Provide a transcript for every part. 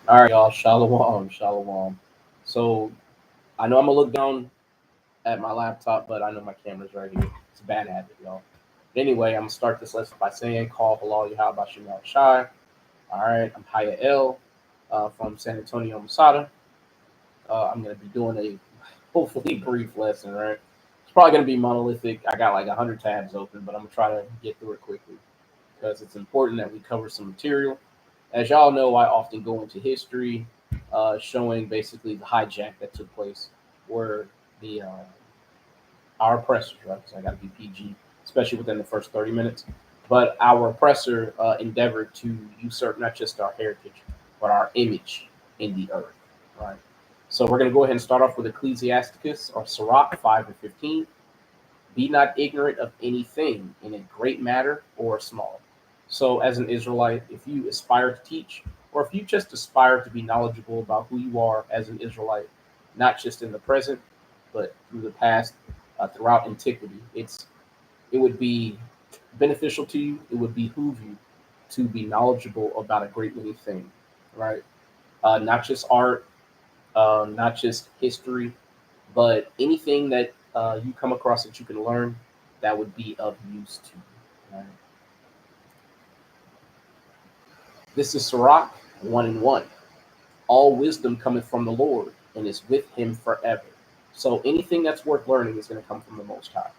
All right, y'all. Shalom, shalom. So I know I'm gonna look down at my laptop, but I know my camera's right here. It's a bad habit, y'all. But anyway, I'm gonna start this lesson by saying, "Call halal Yahweh Bashim Shai." All right, I'm Haya El from San Antonio, Masada. I'm gonna be doing a hopefully brief lesson. Right, it's probably gonna be monolithic. I got like 100 tabs open, but I'm gonna try to get through it quickly because it's important that we cover some material. As y'all know, I often go into history, showing basically the hijack that took place, where the our oppressors, right? Because I got to be PG, especially within the first 30 minutes. But our oppressor endeavored to usurp not just our heritage, but our image in the earth, right? So we're going to go ahead and start off with Ecclesiasticus or Sirach 5 and 15. Be not ignorant of anything in a great matter or small. So, as an Israelite, if you aspire to teach, or if you just aspire to be knowledgeable about who you are as an Israelite, not just in the present, but through the past, throughout antiquity, it would be beneficial to you. It would behoove you to be knowledgeable about a great many things, right? Not just art, not just history, but anything that you come across that you can learn that would be of use to you. Right? This is Sirach 1 and 1. All wisdom cometh from the Lord and is with him forever. So anything that's worth learning is going to come from the Most High.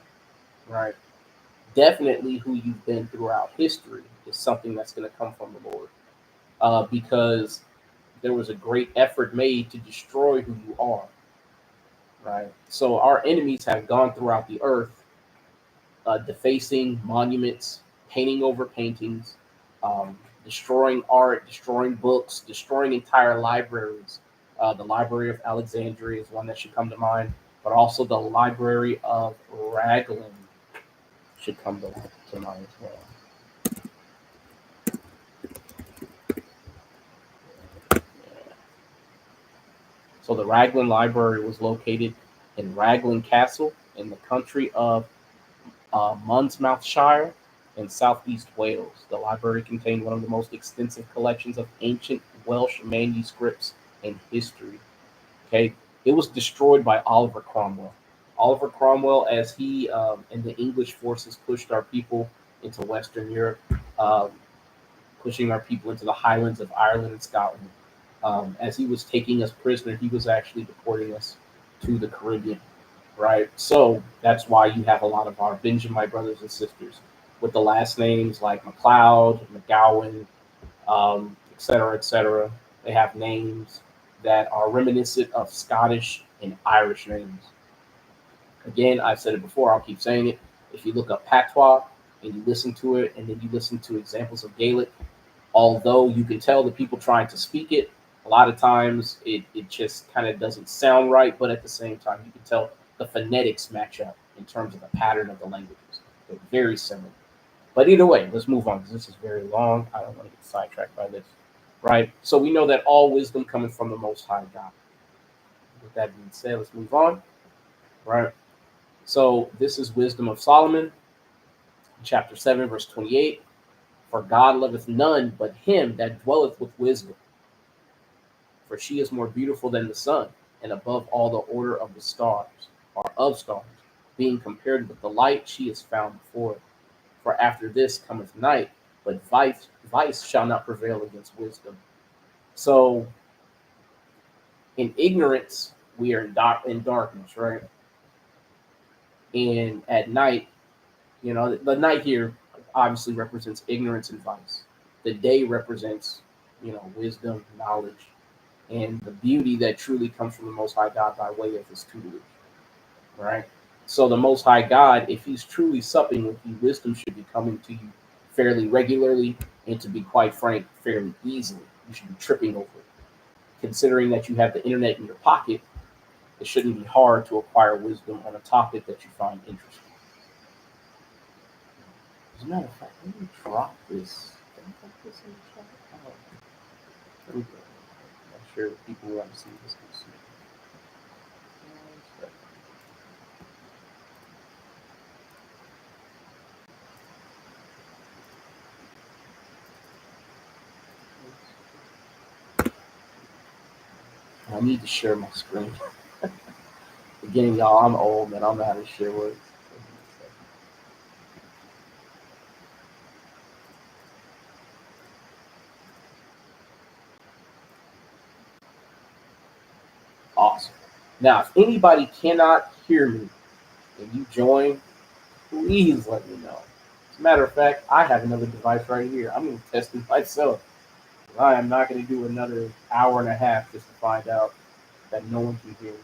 Right? Definitely who you've been throughout history is something that's going to come from the Lord. Because there was a great effort made to destroy who you are. Right? So our enemies have gone throughout the earth defacing monuments, painting over paintings, destroying art, destroying books, destroying entire libraries. The Library of Alexandria is one that should come to mind, but also the Library of Raglan should come to mind as well. So the Raglan Library was located in Raglan Castle in the country of Monmouthshire in southeast Wales. The library contained one of the most extensive collections of ancient Welsh manuscripts in history. Okay, it was destroyed by Oliver Cromwell. Oliver Cromwell, as he and the English forces pushed our people into Western Europe, um, pushing our people into the Highlands of Ireland and Scotland. As he was taking us prisoner, he was actually deporting us to the Caribbean, right? So that's why you have a lot of our Benjamite brothers and sisters with the last names like McLeod, McGowan, et cetera, et cetera. They have names that are reminiscent of Scottish and Irish names. Again, I've said it before, I'll keep saying it. If you look up patois and you listen to it, and then you listen to examples of Gaelic, although you can tell the people trying to speak it, a lot of times it just kind of doesn't sound right, but at the same time, you can tell the phonetics match up in terms of the pattern of the languages. They're very similar. But either way, let's move on because this is very long. I don't want to get sidetracked by this. Right? So we know that all wisdom coming from the Most High God. With that being said, let's move on. Right? So this is Wisdom of Solomon, chapter 7, verse 28. For God loveth none but him that dwelleth with wisdom. For she is more beautiful than the sun, and above all the order of the stars, or of stars. Being compared with the light, she is found before it. For after this cometh night, but vice shall not prevail against wisdom. So in ignorance, we are in darkness, right? And at night, the night here obviously represents ignorance and vice. The day represents, wisdom, knowledge, and the beauty that truly comes from the Most High God by way of His tutelage, right? So the Most High God, if He's truly supping with you, wisdom should be coming to you fairly regularly, and to be quite frank, fairly easily. You should be tripping over it. Considering that you have the internet in your pocket, it shouldn't be hard to acquire wisdom on a topic that you find interesting. As a matter of fact, let me drop this. Can I drop this in the chat? Oh, there we go. I'm sure people who want to see this can see. I need to share my screen. Again, y'all, I'm old, man. I don't know how to share words. Awesome. Now, if anybody cannot hear me and you join, please let me know. As a matter of fact, I have another device right here. I'm going to test it myself. I am not going to do another hour and a half just to find out that no one can hear me.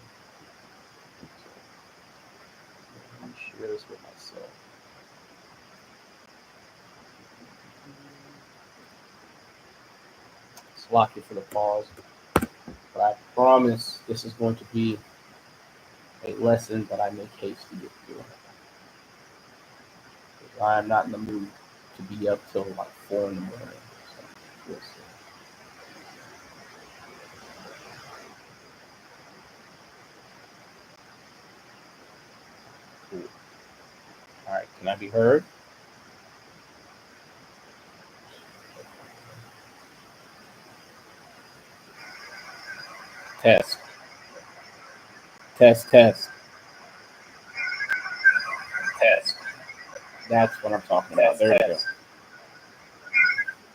Let me share this with myself. It's lock it for the pause. But I promise this is going to be a lesson that I make haste to get through. I am not in the mood to be up till like 4 in the morning. So we'll see. Cool. All right, can I be heard? Test, test, test, test. That's what I'm talking about. There you go.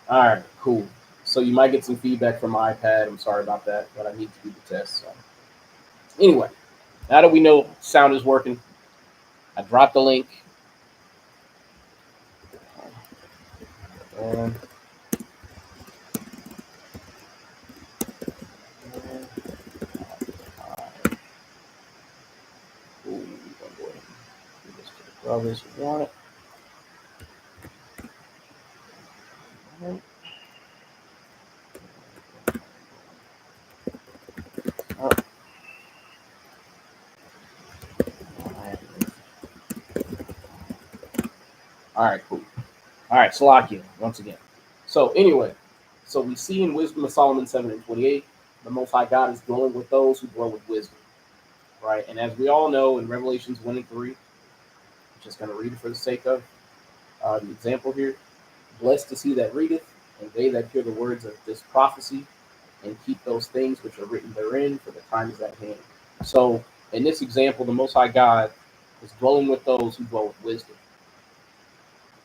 All right, cool. So you might get some feedback from my iPad. I'm sorry about that, but I need to do the test. So anyway, now that we know sound is working, I dropped the link. Um, Ooh, I'm gonna go ahead and do this to the brothers who want it. All right. All right, cool. All right, Salakia, once again. So anyway, so we see in Wisdom of Solomon 7:28, the Most High God is dwelling with those who dwell with wisdom, right? And as we all know in Revelations 1 and 3, I'm just going to read it for the sake of the example here. Blessed is he that readeth, and they that hear the words of this prophecy, and keep those things which are written therein, for the time is at hand. So in this example, the Most High God is dwelling with those who dwell with wisdom.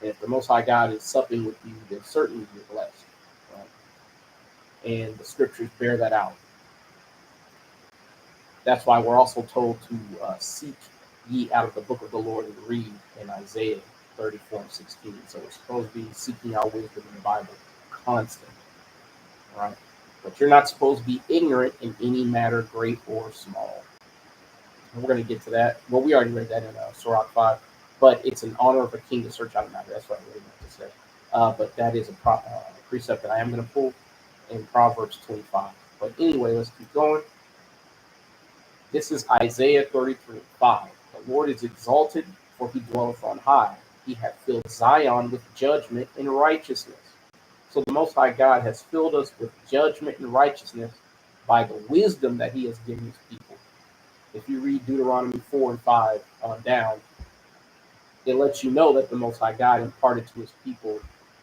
And if the Most High God is supping with you, then certainly you're blessed. Right? And the scriptures bear that out. That's why we're also told to seek ye out of the book of the Lord and read in Isaiah 34:16. So we're supposed to be seeking out wisdom in the Bible constantly, right? But you're not supposed to be ignorant in any matter, great or small. And we're going to get to that. Well, we already read that in Sirach 5, but it's an honor of a king to search out a matter. That's what I really meant to say. But that is a precept that I am going to pull in Proverbs 25. But anyway, let's keep going. This is Isaiah 33:5. The Lord is exalted, for he dwelleth on high. He hath filled Zion with judgment and righteousness. So the Most High God has filled us with judgment and righteousness by the wisdom that he has given his people. If you read Deuteronomy 4 and 5 on down, it lets you know that the Most High God imparted to his people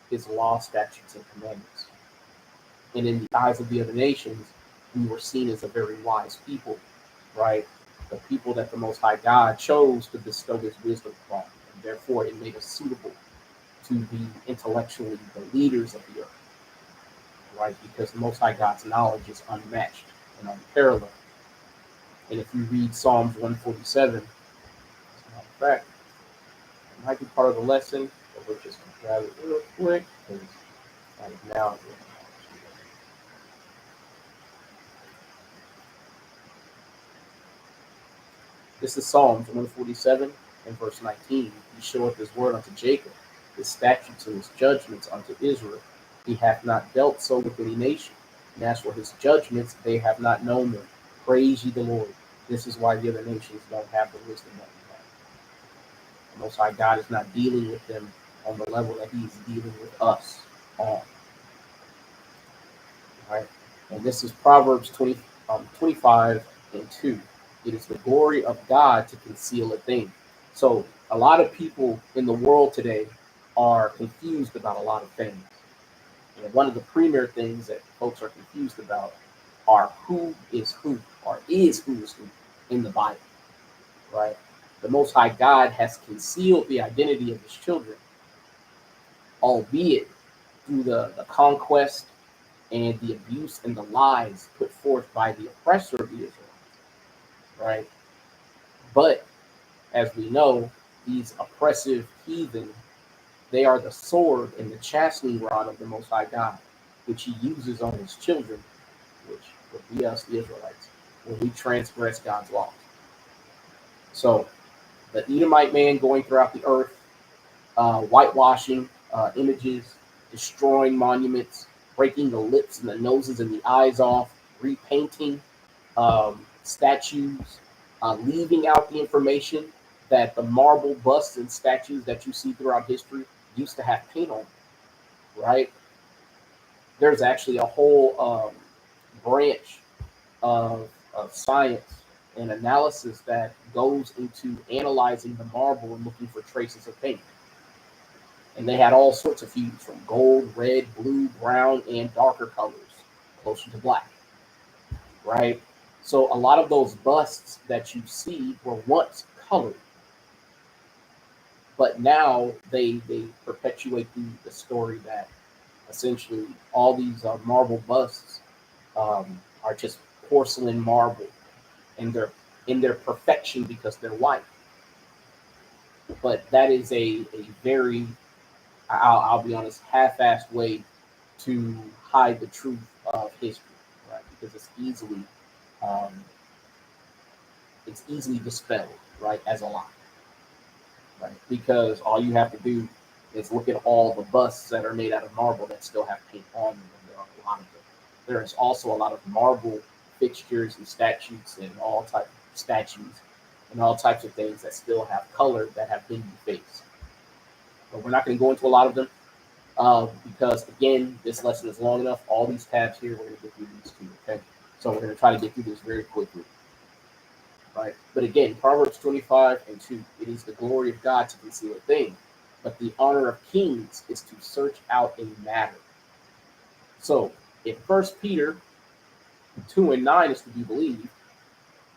his law, statutes, and commandments. And in the eyes of the other nations, we were seen as a very wise people, right? The people that the Most High God chose to bestow his wisdom upon. And therefore, it made us suitable to be intellectually the leaders of the earth, right? Because the Most High God's knowledge is unmatched and unparalleled. And if you read Psalms 147, as a matter of fact, it might be part of the lesson, but we're just going to grab it real quick because right now, this is Psalms 147 and verse 19. He showeth his word unto Jacob, his statutes and his judgments unto Israel. He hath not dealt so with any nation. And as for his judgments, they have not known them. Praise ye the Lord. This is why the other nations don't have the wisdom that we have. The Most High God is not dealing with them on the level that he's dealing with us on. Right? And this is Proverbs 25 and 2. It is the glory of God to conceal a thing. So a lot of people in the world today are confused about a lot of things. And one of the premier things that folks are confused about are who is who, or is who is who in the Bible, right? The Most High God has concealed the identity of his children, albeit through the conquest and the abuse and the lies put forth by the oppressor of the Israelites, right? But as we know, these oppressive heathen, they are the sword and the chastening rod of the Most High God, which he uses on his children, which would be us, the Israelites, when we transgress God's laws. So the Edomite man going throughout the earth, whitewashing images, destroying monuments, breaking the lips and the noses and the eyes off, repainting statues, leaving out the information that the marble busts and statues that you see throughout history used to have paint on, right? There's actually a whole branch of science and analysis that goes into analyzing the marble and looking for traces of paint. And they had all sorts of hues from gold, red, blue, brown, and darker colors, closer to black, right? So a lot of those busts that you see were once colored, but now they perpetuate the story that essentially all these marble busts are just porcelain marble, and they're in their perfection because they're white. But that is a very, I'll be honest, half-assed way to hide the truth of history, right? Because um, it's easily dispelled, right, as a lie, right? Because all you have to do is look at all the busts that are made out of marble that still have paint on them, and there are a lot of them. There is also a lot of marble fixtures and statues and all types of statues and all types of things that still have color that have been defaced. But we're not going to go into a lot of them because, again, this lesson is long enough. All these tabs here, we're going to get through these two, okay? So we're going to try to get through this very quickly, right? But again, Proverbs 25 and 2, it is the glory of God to conceal a thing, but the honor of kings is to search out a matter. So if 1 Peter 2 and 9 is to be believed,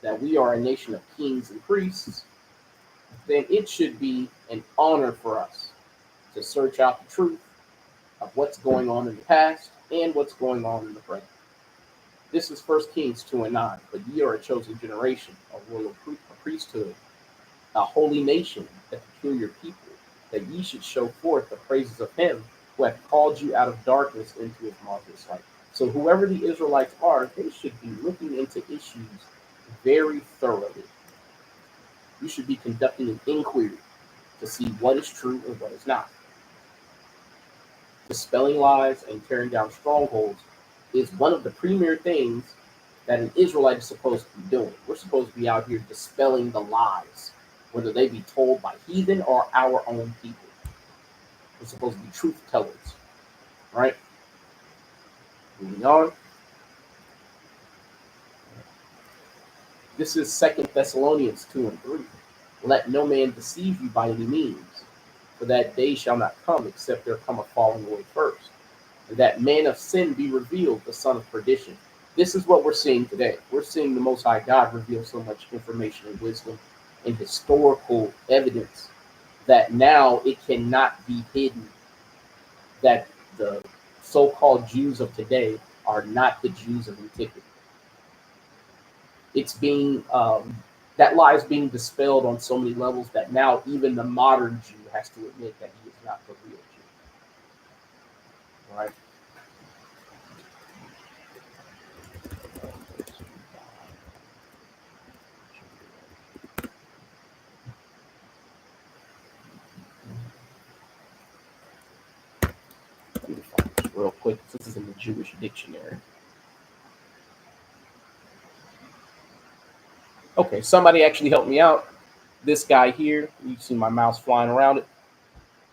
that we are a nation of kings and priests, then it should be an honor for us to search out the truth of what's going on in the past and what's going on in the present. This is 1 Kings 2 and 9. But ye are a chosen generation, a royal priesthood, a holy nation, a peculiar people, that ye should show forth the praises of him who hath called you out of darkness into his marvelous light. So whoever the Israelites are, they should be looking into issues very thoroughly. You should be conducting an inquiry to see what is true and what is not. Dispelling lies and tearing down strongholds is one of the premier things that an Israelite is supposed to be doing. We're supposed to be out here dispelling the lies, whether they be told by heathen or our own people. We're supposed to be truth tellers, right? Moving on. This is 2 Thessalonians 2 and 3. Let no man deceive you by any means, for that day shall not come except there come a falling away first, and that man of sin be revealed, the son of perdition. This is what we're seeing today. We're seeing the Most High God reveal so much information and wisdom and historical evidence that now it cannot be hidden that the so-called Jews of today are not the Jews of antiquity. It's being that lie is being dispelled on so many levels that now even the modern Jew has to admit that he is not the real Jew. All right. Let me find this real quick. This is in the Jewish dictionary. Okay, somebody actually helped me out. This guy here, you see my mouse flying around it,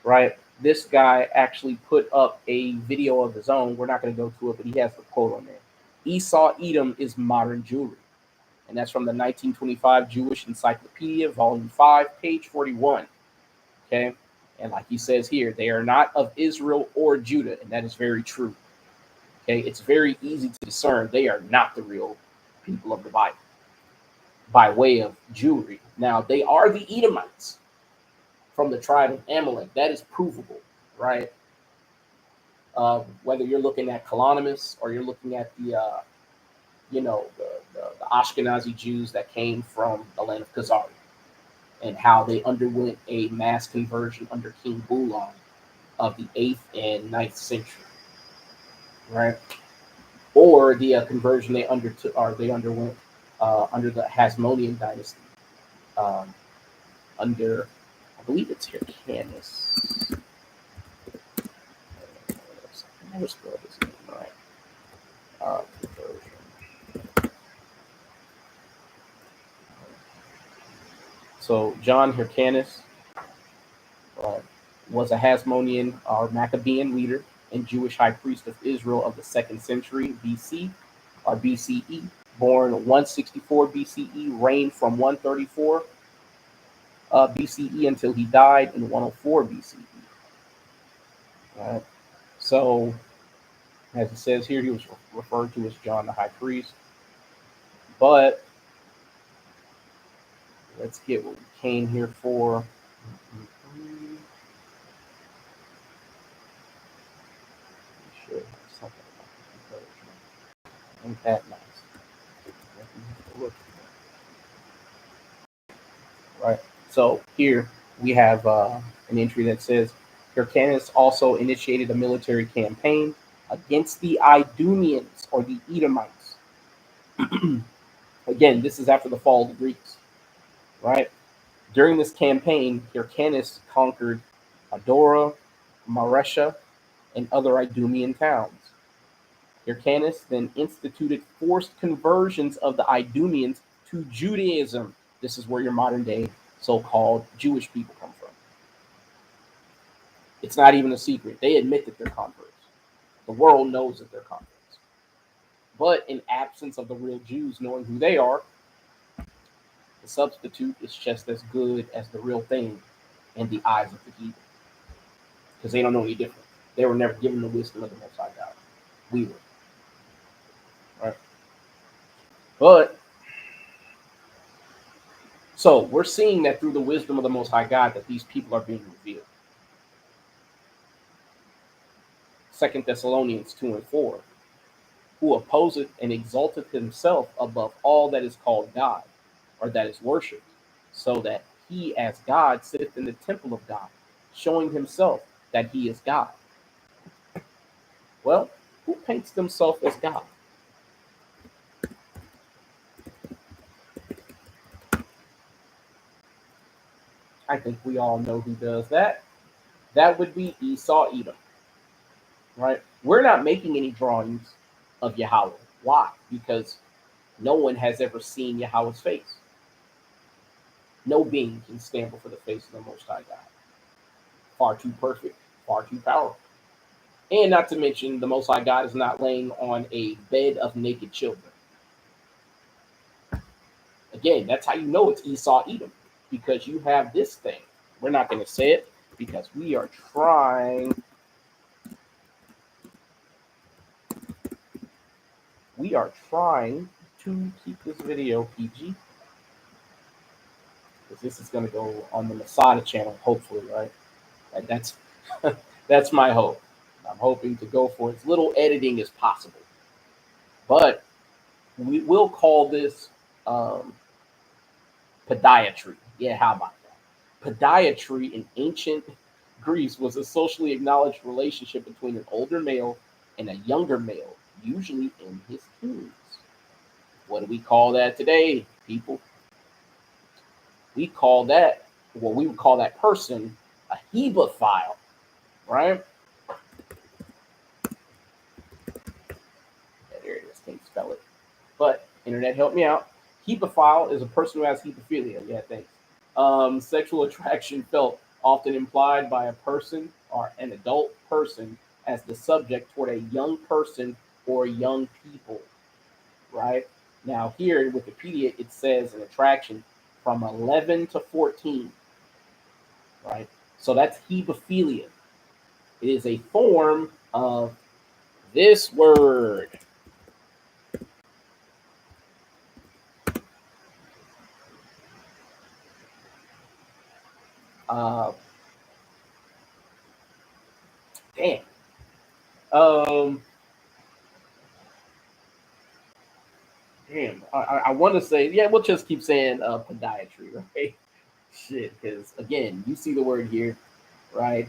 right? This guy actually put up a video of his own. We're not going to go to it, but he has the quote on there. Esau Edom is modern Jewry. And that's from the 1925 Jewish Encyclopedia, Volume 5, page 41. Okay? And like he says here, they are not of Israel or Judah, and that is very true. Okay, it's very easy to discern they are not the real people of the Bible by way of Jewry. Now, they are the Edomites from the tribe of Amalek. That is provable, right? Whether you're looking at Kalonymus or you're looking at the Ashkenazi Jews that came from the land of Khazari and how they underwent a mass conversion under King Bulan of the 8th and 9th century, right? Or the conversion they undertook or they underwent under the Hasmonean dynasty, um, under, I believe it's Hyrcanus. I never spelled his name right. Conversion. So John Hyrcanus uh, was a Hasmonean or Maccabean leader and Jewish high priest of Israel of the 2nd century BC or BCE, born 164 BCE, reigned from 134 BCE until he died in 104 BCE. Right? So, as it says here, he was referred to as John the High Priest. But let's get what we came here for. Sure, something about the ain't that nice? Right. So here we have an entry that says Hyrcanus also initiated a military campaign against the Idumeans or the Edomites. Again, this is after the fall of the Greeks, right? During this campaign, Hyrcanus conquered Adora, Maresha, and other Idumean towns. Hyrcanus then instituted forced conversions of the Idumeans to Judaism. This is where your modern day so-called Jewish people come from. It's not even a secret. They admit that they're converts. The world knows that they're converts. But in absence of the real Jews knowing who they are, the substitute is just as good as the real thing in the eyes of the heathen. Because they don't know any different. They were never given the wisdom of the Most High God. We were. Right? But, so we're seeing that through the wisdom of the Most High God that these people are being revealed. 2 Thessalonians 2 and 4. Who opposeth and exalteth himself above all that is called God, or that is worshipped, so that he as God sitteth in the temple of God, showing himself that he is God. Well, who paints themselves as God? I think we all know who does that. That would be Esau Edom, right? We're not making any drawings of Yahweh. Why? Because no one has ever seen Yahweh's face. No being can stand before the face of the Most High God. Far too perfect, far too powerful. And not to mention, the Most High God is not laying on a bed of naked children. Again, that's how you know it's Esau Edom, because you have this thing. We're not going to say it because we are trying. We are trying to keep this video PG, because this is going to go on the Masada channel, hopefully, right? And that's that's my hope. I'm hoping to go for as little editing as possible, but we will call this podiatry. Yeah, how about that? Podiatry in ancient Greece was a socially acknowledged relationship between an older male and a younger male, usually in his teens. What do we call that today, people? We call that, well, we would call that person a hebephile, right? Yeah, there it is. Can't spell it. But internet, help me out. Hebephile is a person who has hemophilia. Yeah, thanks. Sexual attraction felt often implied by a person or an adult person as the subject toward a young person or young people, right? Now, here in Wikipedia, it says an attraction from 11 to 14, right? So that's hebephilia. It is a form of This word. Uh, damn. Um, damn. I want to say, yeah, we'll just keep saying podiatry, right? Shit, because again, you see the word here, right?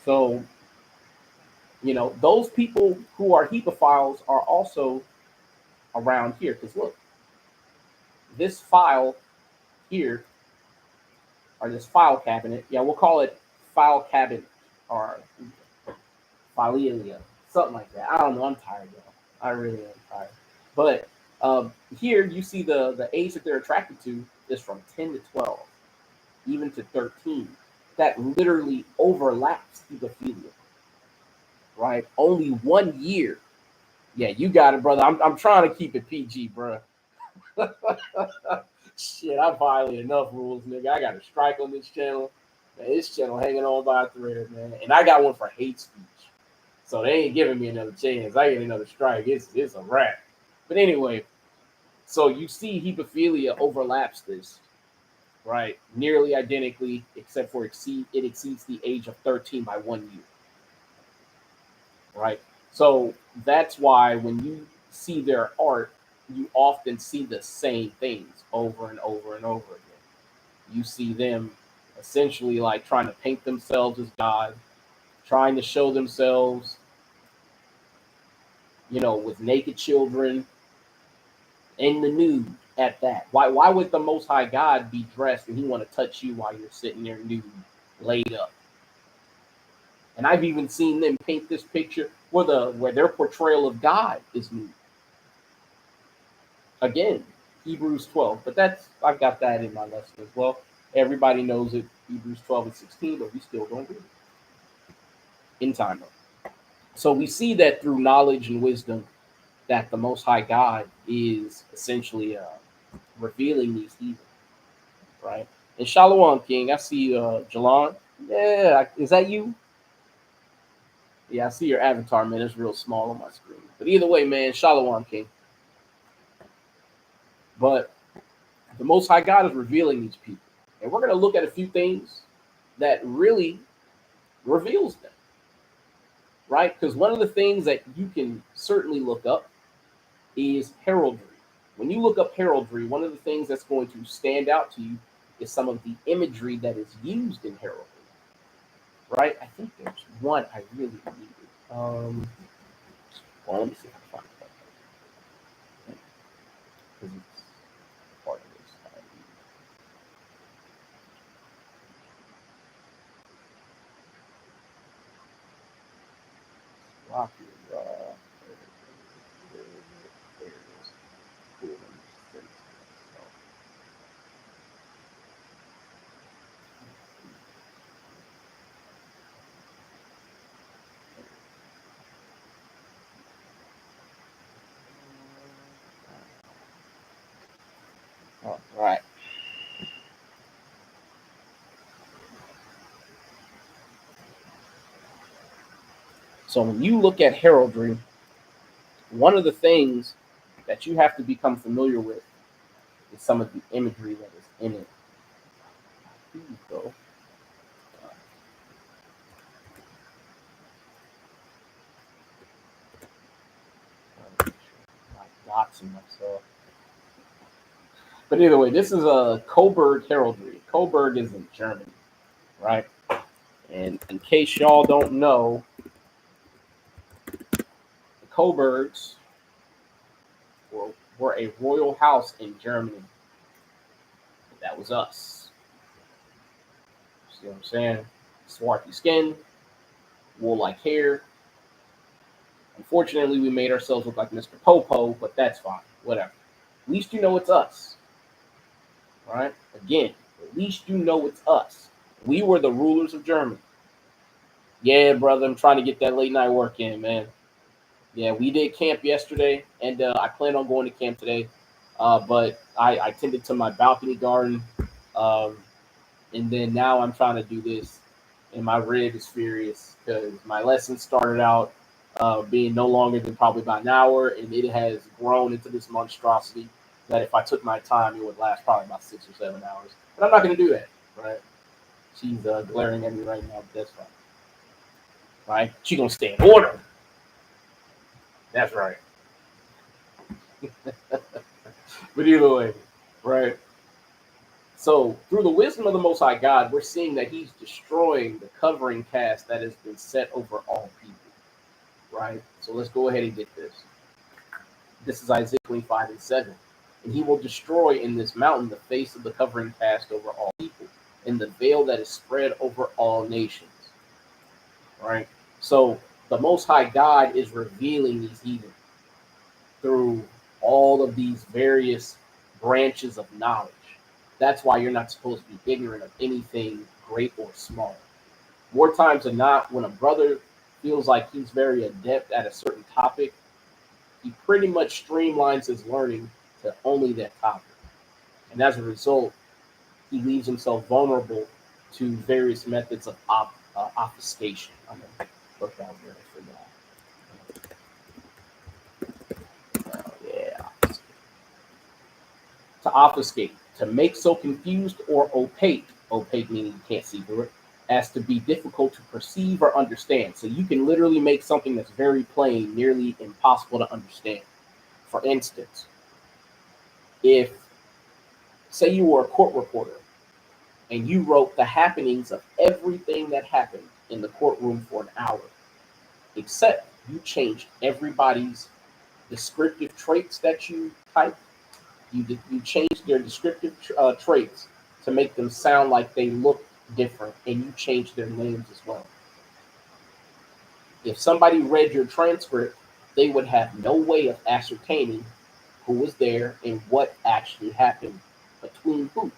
So, those people who are hebophiles are also around here. Because look, this file here, or this file cabinet, yeah, we'll call it file cabinet or philelia, something like that. I don't know. I'm tired, y'all. I really am tired. But here you see the age that they're attracted to is from 10 to 12, even to 13. That literally overlaps hebophilia, right? Only 1 year. Yeah, you got it, brother. I'm trying to keep it PG, bro. Shit, I violate enough rules, nigga. I got a strike on this channel. Man, this channel hanging on by a thread, man. And I got one for hate speech. So they ain't giving me another chance. I get another strike. It's a wrap. But anyway, so you see hebophilia overlaps this, right? Nearly identically, except for it exceeds the age of 13 by 1 year. Right? So that's why when you see their art, you often see the same things over and over and over again. You see them essentially like trying to paint themselves as God, trying to show themselves, with naked children in the nude at that. Why would the Most High God be dressed and he want to touch you while you're sitting there nude, laid up? And I've even seen them paint this picture where their portrayal of God is nude. Again, Hebrews 12, but I've got that in my lesson as well. Everybody knows it, Hebrews 12 and 16, but we still don't read it in time though. So we see that through knowledge and wisdom that the Most High God is essentially revealing these heathens, right? And Shalom King, I see Jalon. Yeah, is that you? Yeah, I see your avatar, man. It's real small on my screen. But either way, man, Shalom King. But the Most High God is revealing these people. And we're going to look at a few things that really reveals them, right? Because one of the things that you can certainly look up is heraldry. When you look up heraldry, one of the things that's going to stand out to you is some of the imagery that is used in heraldry, right? I think there's one I really needed. Well, let me see if I can find it. Because it's part of this. Rocky, there it is. Cool. All right. So when you look at heraldry, one of the things that you have to become familiar with is some of the imagery that is in it. Here you go. Doxing myself. But either way, this is a Coburg heraldry. Coburg is in Germany, right? And in case y'all don't know, the Coburgs were a royal house in Germany. That was us. See what I'm saying? Swarthy skin, wool like hair. Unfortunately, we made ourselves look like Mr. Popo, but that's fine. Whatever. At least you know it's us. Right? Again, at least you know it's us. We were the rulers of Germany. Yeah, brother, I'm trying to get that late night work in, man. Yeah, we did camp yesterday, and I plan on going to camp today. But I tended to my balcony garden, um, and then now I'm trying to do this, and my rib is furious because my lesson started out. being no longer than probably about an hour, and it has grown into this monstrosity that if I took my time, it would last probably about 6 or 7 hours. But I'm not going to do that, right? She's glaring at me right now, but that's fine, right? She's going to stay in order. That's right. But either way, right? So, through the wisdom of the Most High God, we're seeing that He's destroying the covering cast that has been set over all people, right? So, let's go ahead and get this. This is Isaiah 25:7. And He will destroy in this mountain the face of the covering cast over all people, and the veil that is spread over all nations, right? So, the Most High God is revealing these heathen through all of these various branches of knowledge. That's why you're not supposed to be ignorant of anything great or small. More times than not, when a brother feels like he's very adept at a certain topic, he pretty much streamlines his learning to only that topic. And as a result, he leaves himself vulnerable to various methods of obfuscation. I'm going to look out there for that. Yeah. To obfuscate, to make so confused or opaque meaning you can't see through it, as to be difficult to perceive or understand. So you can literally make something that's very plain nearly impossible to understand. For instance, if, say, you were a court reporter and you wrote the happenings of everything that happened in the courtroom for an hour, except you changed everybody's descriptive traits that you typed. You changed their descriptive traits to make them sound like they look different, and you changed their names as well. If somebody read your transcript, they would have no way of ascertaining who was there and what actually happened between who.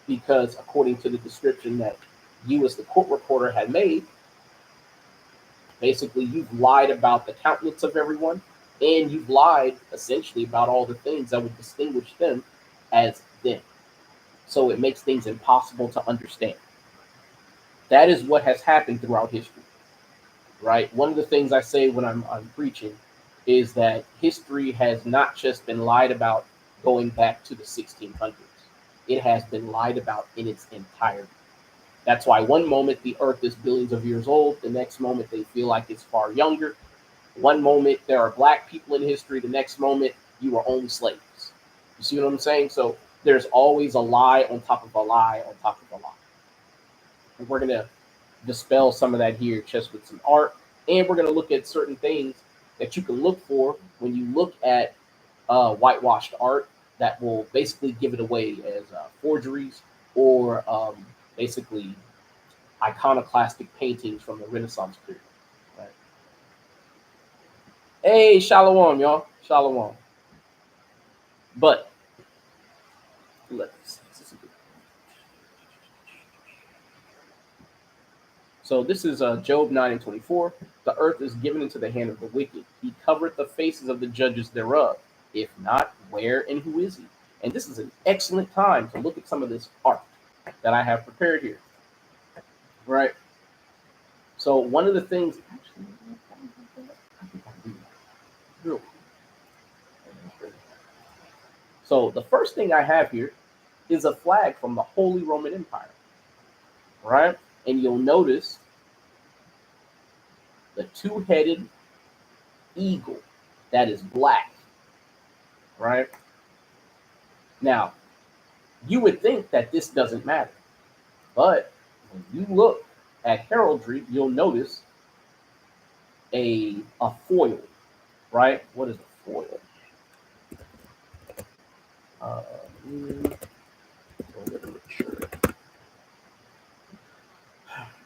Because according to the description that you as the court reporter had made, basically you've lied about the countenance of everyone, and you've lied essentially about all the things that would distinguish them as them. So it makes things impossible to understand. That is what has happened throughout history, right? One of the things I say when I'm preaching is that history has not just been lied about going back to the 1600s. It has been lied about in its entirety. That's why one moment the earth is billions of years old, the next moment they feel like it's far younger. One moment there are black people in history, the next moment you are only slaves. You see what I'm saying? So there's always a lie on top of a lie on top of a lie. And we're going to dispel some of that here just with some art. And we're going to look at certain things that you can look for when you look at whitewashed art that will basically give it away as forgeries or basically iconoclastic paintings from the Renaissance period. Right? Hey, shalom, y'all. Shalom. But let's see. So this is Job 9:24. The earth is given into the hand of the wicked. He covered the faces of the judges thereof. If not, where and who is he? And this is an excellent time to look at some of this art that I have prepared here. Right. So one of the things, so the first thing I have here is a flag from the Holy Roman Empire. Right. And you'll notice the two-headed eagle that is black. Right. Now, you would think that this doesn't matter. But when you look at heraldry, you'll notice a foil, right? What is a foil? Literature.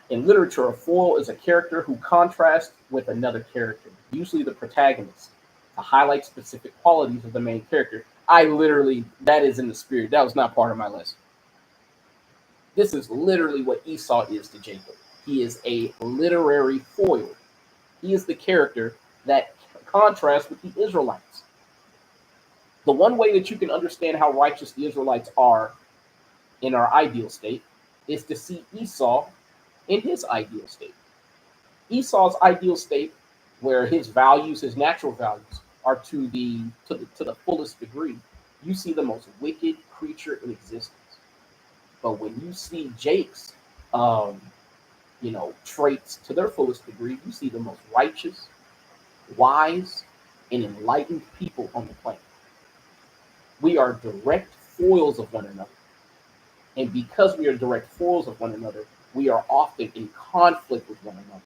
In literature, a foil is a character who contrasts with another character, usually the protagonist, to highlight specific qualities of the main character. That is in the spirit. That was not part of my lesson. This is literally what Esau is to Jacob. He is a literary foil. He is the character that contrasts with the Israelites. The one way that you can understand how righteous the Israelites are in our ideal state is to see Esau in his ideal state. Esau's ideal state where his values, his natural values, are to the fullest degree. You see the most wicked creature in existence. But when you see Jake's, um, traits to their fullest degree, you see the most righteous, wise, and enlightened people on the planet. We are direct foils of one another. And because we are direct foils of one another, we are often in conflict with one another.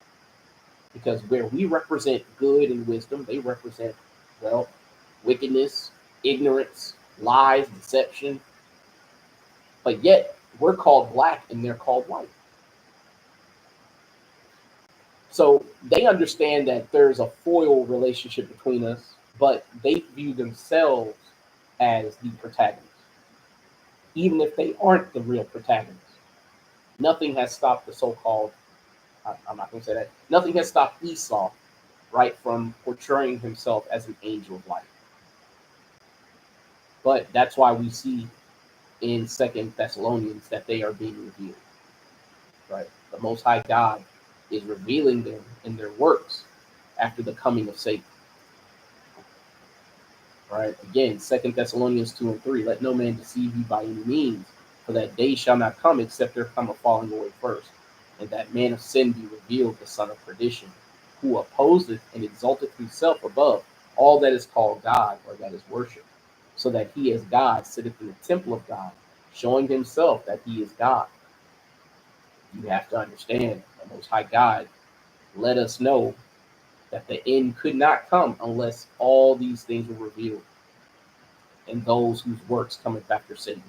Because where we represent good and wisdom, they represent, well, wickedness, ignorance, lies, deception. But yet, we're called black and they're called white. So they understand that there's a foil relationship between us, but they view themselves as the protagonist, even if they aren't the real protagonist. Nothing has stopped the so-called, I'm not going to say that, nothing has stopped Esau, right, from portraying himself as an angel of light. But that's why we see in Second Thessalonians that they are being revealed, right? The Most High God is revealing them in their works after the coming of Satan, right? Again, Second Thessalonians 2:3, let no man deceive you by any means, for that day shall not come except there come a falling away first, and that man of sin be revealed, the son of perdition, who opposeth and exalteth himself above all that is called God or that is worshipped, so that he as God sitteth in the temple of God, showing himself that he is God. You have to understand, the Most High God let us know that the end could not come unless all these things were revealed, and those whose works cometh after Satan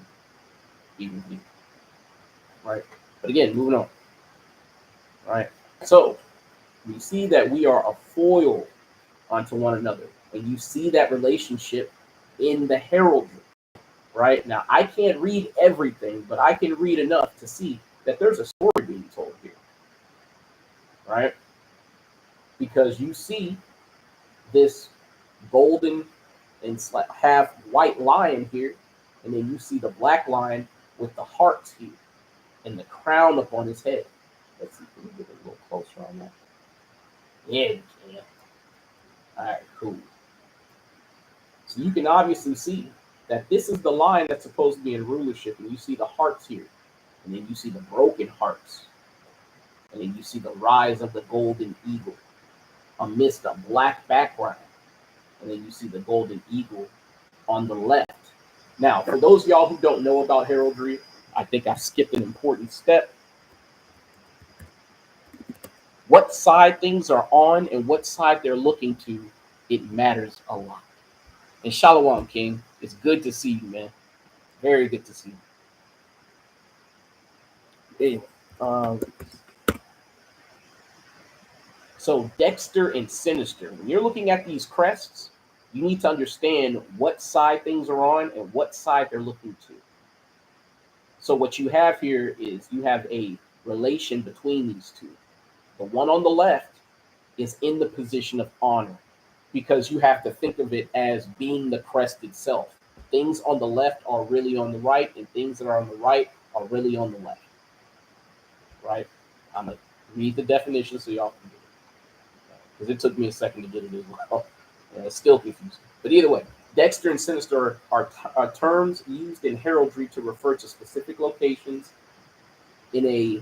be revealed. Right? But again, moving on. Right? So we see that we are a foil onto one another. And you see that relationship in the heraldry. Right? Now, I can't read everything, but I can read enough to see that there's a story being told here. Right? Because you see this golden and half white lion here, and then you see the black lion with the hearts here and the crown upon his head. Let's see if we can get a little closer on that. Yeah, we can. All right, cool. So you can obviously see that this is the line that's supposed to be in rulership, and you see the hearts here, and then you see the broken hearts, and then you see the rise of the golden eagle amidst a black background, and then you see the golden eagle on the left. Now, for those of y'all who don't know about heraldry, I think I skipped an important step. What side things are on and what side they're looking to, it matters a lot. And Shalom, King, it's good to see you, man. Very good to see you. Anyway, so Dexter and Sinister, when you're looking at these crests, you need to understand what side things are on and what side they're looking to. So what you have here is you have a relation between these two. The one on the left is in the position of honor because you have to think of it as being the crest itself. Things on the left are really on the right, and things that are on the right are really on the left. Right? I'm going to read the definition so y'all can get it. Because it took me a second to get it as well. And it's still confusing. But either way, Dexter and Sinister are terms used in heraldry to refer to specific locations in a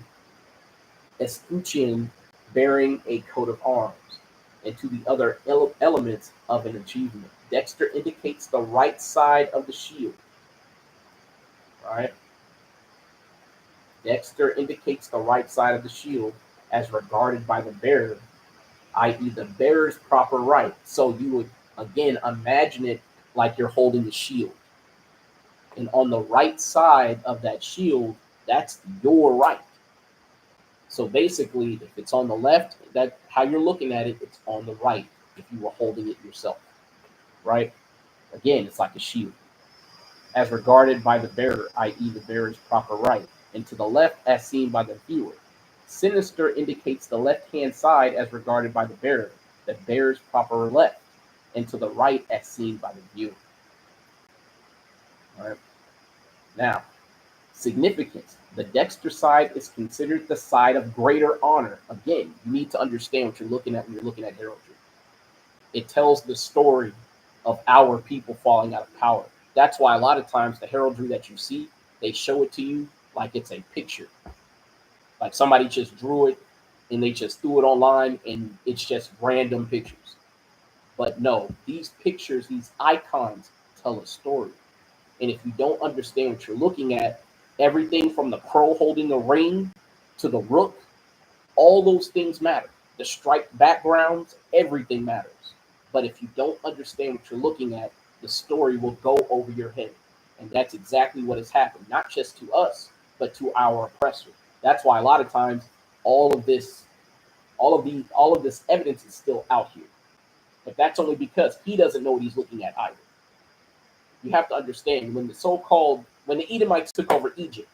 escutcheon bearing a coat of arms, and to the other elements of an achievement. Dexter indicates the right side of the shield. Right? Dexter indicates the right side of the shield as regarded by the bearer, i.e., the bearer's proper right. So you would, again, imagine it like you're holding the shield. And on the right side of that shield, that's your right. So basically, if it's on the left, that how you're looking at it, it's on the right if you were holding it yourself, right? Again, it's like a shield. As regarded by the bearer, i.e. the bearer's proper right, and to the left as seen by the viewer. Sinister indicates the left-hand side as regarded by the bearer's proper left, and to the right as seen by the viewer. All right. Now, significance. The Dexter side is considered the side of greater honor. Again, you need to understand what you're looking at when you're looking at heraldry. It tells the story of our people falling out of power. That's why a lot of times the heraldry that you see, they show it to you like it's a picture. Like somebody just drew it and they just threw it online and it's just random pictures. But no, these pictures, these icons tell a story. And if you don't understand what you're looking at, everything from the crow holding the ring to the rook, all those things matter. The striped backgrounds, everything matters. But if you don't understand what you're looking at, the story will go over your head. And that's exactly what has happened, not just to us, but to our oppressor. That's why a lot of times all of this evidence is still out here. But that's only because he doesn't know what he's looking at either. You have to understand when the Edomites took over Egypt,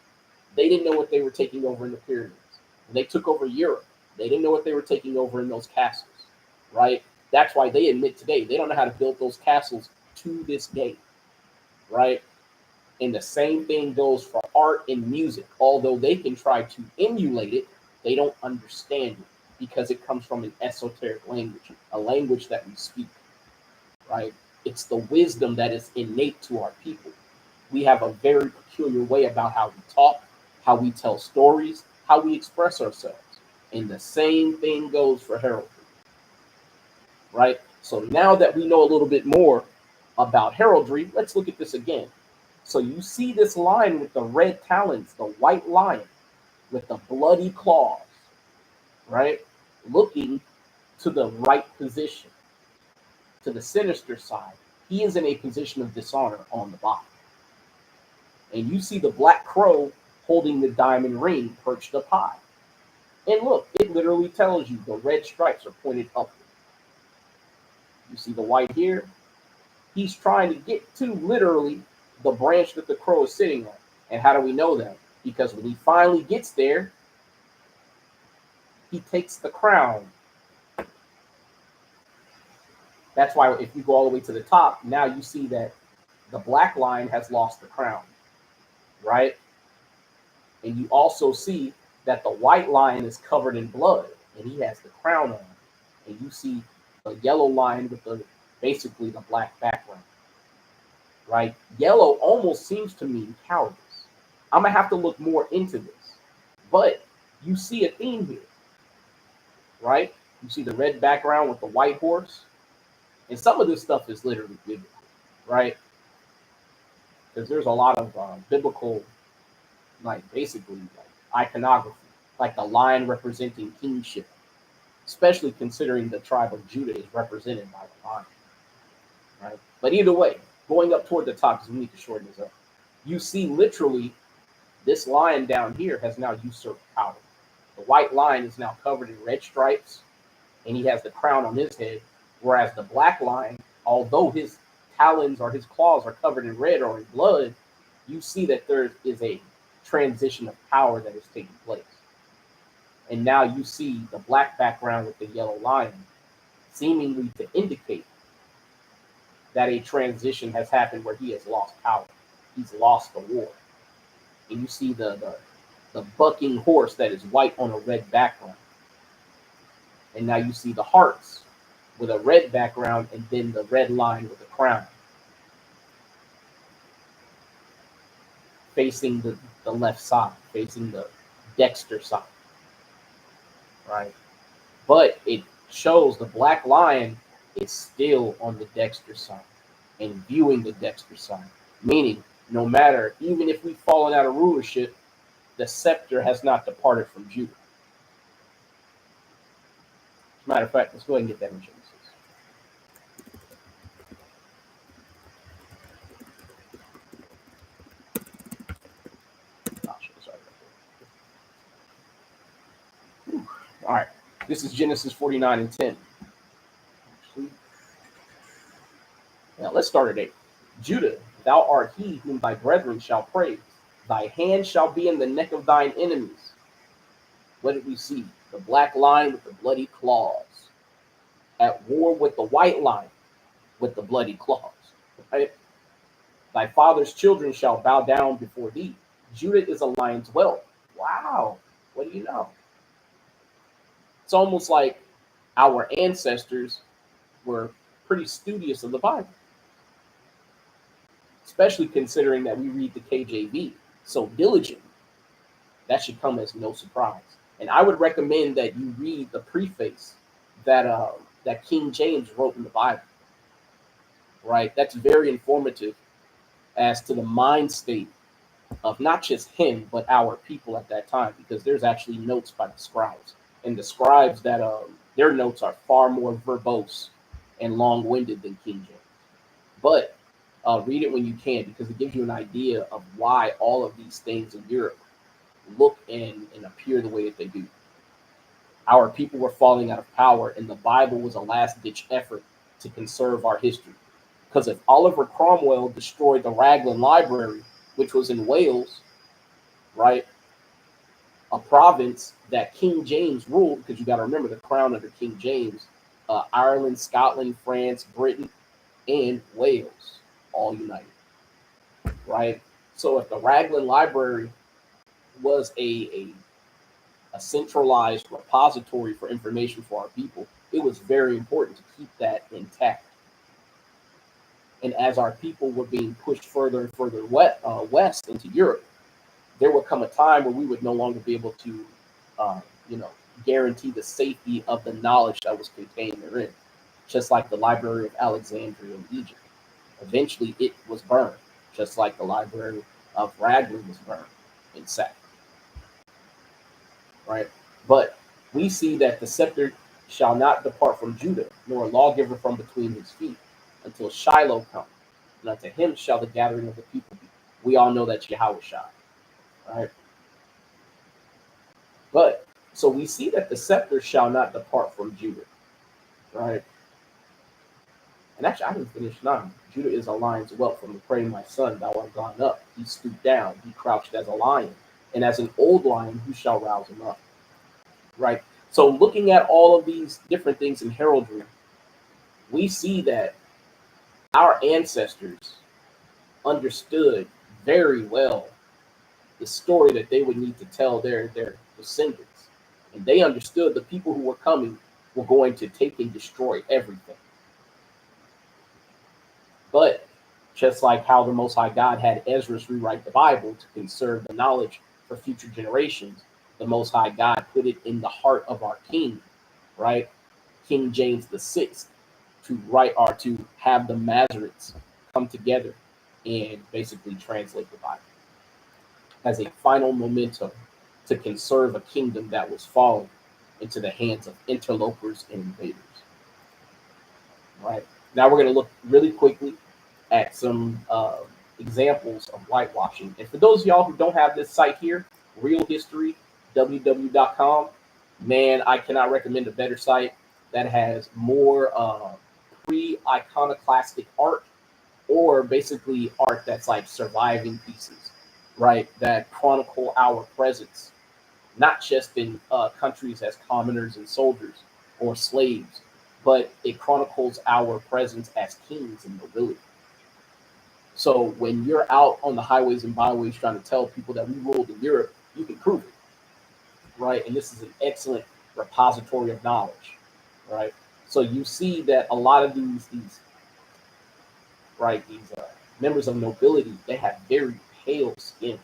they didn't know what they were taking over in the pyramids. When they took over Europe, they didn't know what they were taking over in those castles, right? That's why they admit today they don't know how to build those castles to this day, right? And the same thing goes for art and music. Although they can try to emulate it, they don't understand it because it comes from an esoteric language, a language that we speak, right? It's the wisdom that is innate to our people. We have a very peculiar way about how we talk, how we tell stories, how we express ourselves. And the same thing goes for heraldry, right? So now that we know a little bit more about heraldry, let's look at this again. So you see this line with the red talons, the white lion with the bloody claws, right? Looking to the right position, to the sinister side. He is in a position of dishonor on the bottom. And you see the black crow holding the diamond ring perched up high. And look, it literally tells you the red stripes are pointed upward. You see the white here? He's trying to get to literally the branch that the crow is sitting on. And how do we know that? Because when he finally gets there, he takes the crown. That's why if you go all the way to the top, now you see that the black lion has lost the crown, right? And you also see that the white lion is covered in blood and he has the crown on. And you see the yellow lion with basically the black background, right? Yellow almost seems to mean cowardice. I'm going to have to look more into this. But you see a theme here, right? You see the red background with the white horse. And some of this stuff is literally biblical, right? Because there's a lot of biblical, basically iconography, like the lion representing kingship, especially considering the tribe of Judah is represented by the lion, right? But either way, going up toward the top, because we need to shorten this up, you see literally this lion down here has now usurped power. The white lion is now covered in red stripes, and he has the crown on his head, whereas the black lion, although his talons or his claws are covered in red or in blood, you see that there is a transition of power that is taking place. And now you see the black background with the yellow lion, seemingly to indicate that a transition has happened where he has lost power. He's lost the war. And you see the bucking horse that is white on a red background. And now you see the hearts with a red background and then the red line with the crown. Facing the left side, facing the Dexter side. Right? But it shows the black lion is still on the Dexter side and viewing the Dexter side. Meaning, no matter, even if we've fallen out of rulership, the scepter has not departed from Judah. As a matter of fact, let's go ahead and get that in Genesis. All right, this is Genesis 49 and 10. Now let's start at 8. Judah, thou art he whom thy brethren shall praise. Thy hand shall be in the neck of thine enemies. What did we see? The black lion with the bloody claws. At war with the white lion with the bloody claws. Right? Thy father's children shall bow down before thee. Judah is a lion's whelp. Wow. What do you know? It's almost like our ancestors were pretty studious of the Bible, especially considering that we read the KJV so diligently. That should come as no surprise. And I would recommend that you read the preface that King James wrote in the Bible. Right, that's very informative as to the mind state of not just him but our people at that time, because there's actually notes by the scribes, and the scribes that their notes are far more verbose and long-winded than King James. But read it when you can, because it gives you an idea of why all of these things in Europe look and appear the way that they do. Our people were falling out of power, and the Bible was a last-ditch effort to conserve our history. Because if Oliver Cromwell destroyed the Raglan Library, which was in Wales, right, a province that King James ruled, because you got to remember the crown under King James, Ireland, Scotland, France, Britain, and Wales, all united, right? So if the Raglan Library was a centralized repository for information for our people, it was very important to keep that intact. And as our people were being pushed further and further west into Europe, there would come a time where we would no longer be able to, guarantee the safety of the knowledge that was contained therein, just like the Library of Alexandria in Egypt. Eventually, it was burned, just like the Library of Raglan was burned and sacked. Right? But we see that the scepter shall not depart from Judah, nor a lawgiver from between his feet, until Shiloh come, and unto him shall the gathering of the people be. We all know that's Yahushua, right? But so we see that the scepter shall not depart from Judah, right? And actually, I didn't finish 9. Judah is a lion's whelp from the prey, my son, thou art gone up. He stooped down, he crouched as a lion, and as an old lion, who shall rouse him up? Right? So looking at all of these different things in heraldry, we see that our ancestors understood very well the story that they would need to tell their descendants. And they understood the people who were coming were going to take and destroy everything. But just like how the Most High God had Ezra rewrite the Bible to conserve the knowledge for future generations, the Most High God put it in the heart of our king, right? King James VI, to write or to have the Masoretes come together and basically translate the Bible as a final momentum to conserve a kingdom that was falling into the hands of interlopers and invaders. Right. Now we're going to look really quickly at some examples of whitewashing. And for those of y'all who don't have this site here, Real History, www.com, man, I cannot recommend a better site that has more pre-iconoclastic art, or basically art that's like surviving pieces, right, that chronicle our presence, not just in countries as commoners and soldiers or slaves, but it chronicles our presence as kings and nobility. So when you're out on the highways and byways trying to tell people that we ruled in Europe, you can prove it, right? And this is an excellent repository of knowledge, right? So you see that a lot of these members of nobility, they have very pale skin.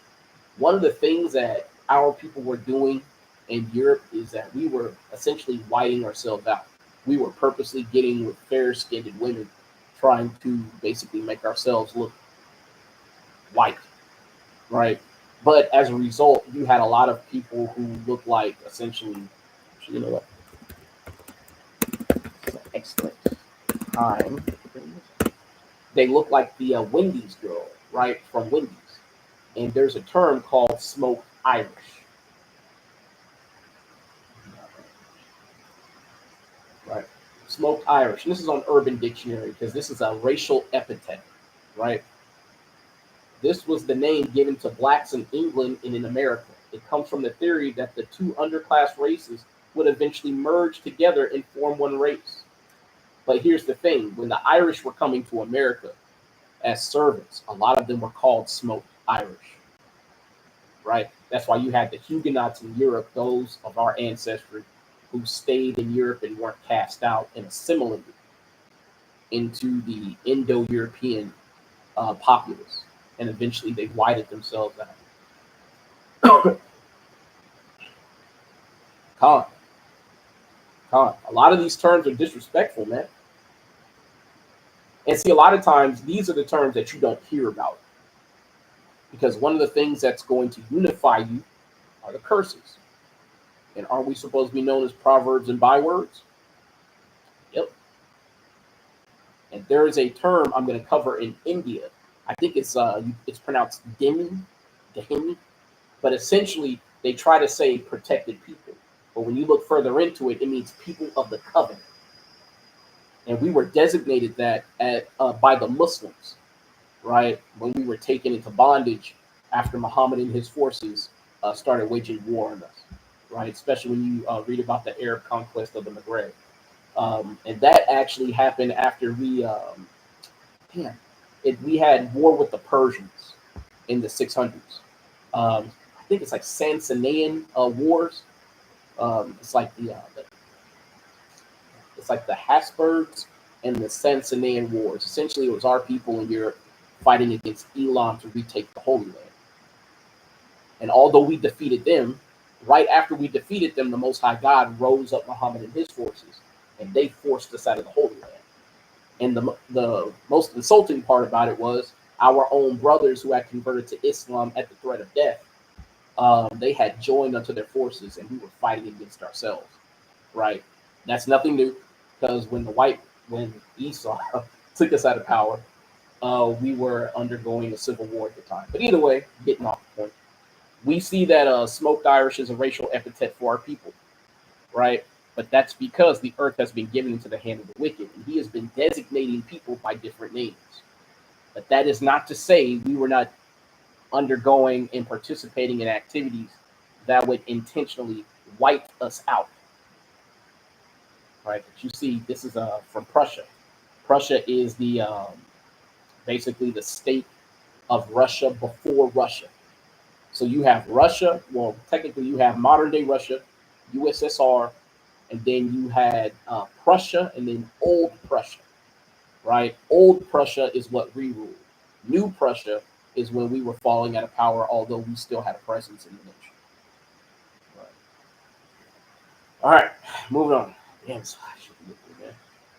One of the things that our people were doing in Europe is that we were essentially whiting ourselves out. We were purposely getting with fair-skinned women, trying to basically make ourselves look white, right? But as a result, you had a lot of people who looked like essentially, you know what? It's an excellent time. They look like the Wendy's girl, right, from Wendy's. And there's a term called smoked Irish. Right, smoked Irish. And this is on Urban Dictionary because this is a racial epithet, right? This was the name given to blacks in England and in America. It comes from the theory that the two underclass races would eventually merge together and form one race. But here's the thing. When the Irish were coming to America as servants, a lot of them were called smoked Irish, right? That's why you had the Huguenots in Europe, those of our ancestry who stayed in Europe and weren't cast out and assimilated. into the Indo-European populace, and eventually they whited themselves out. Con, con. A lot of these terms are disrespectful, man. And see, a lot of times these are the terms that you don't hear about, because one of the things that's going to unify you are the curses. And aren't we supposed to be known as proverbs and bywords? Yep. And there is a term I'm going to cover in India. I think it's pronounced Demi, but essentially they try to say protected people. But when you look further into it, it means people of the covenant. And we were designated that by the Muslims, right? When we were taken into bondage after Muhammad and his forces started waging war on us, right? Especially when you read about the Arab conquest of the Maghreb. And that actually happened after we had war with the Persians in the 600s. I think it's like Sasanian wars. It's like the Habsburgs and the Sasanian wars. Essentially, it was our people in Europe fighting against Elam to retake the Holy Land. And although we defeated them, right after we defeated them, the Most High God rose up Muhammad and his forces, and they forced us out of the Holy Land. And the most insulting part about it was our own brothers who had converted to Islam at the threat of death. They had joined unto their forces, and we were fighting against ourselves. Right? That's nothing new, because when Esau took us out of power, we were undergoing a civil war at the time. But either way, getting off the point, we see that smoked Irish is a racial epithet for our people, right? But that's because the earth has been given into the hand of the wicked, and he has been designating people by different names. But that is not to say we were not undergoing and participating in activities that would intentionally wipe us out. Right? But you see, this is from Prussia. Prussia is the basically the state of Russia before Russia. So you have Russia. Well, technically, you have modern day Russia, USSR, and then you had Prussia, and then Old Prussia. Right? Old Prussia is what we ruled. New Prussia is when we were falling out of power, although we still had a presence in the nation. Right. All right, moving on. Damn,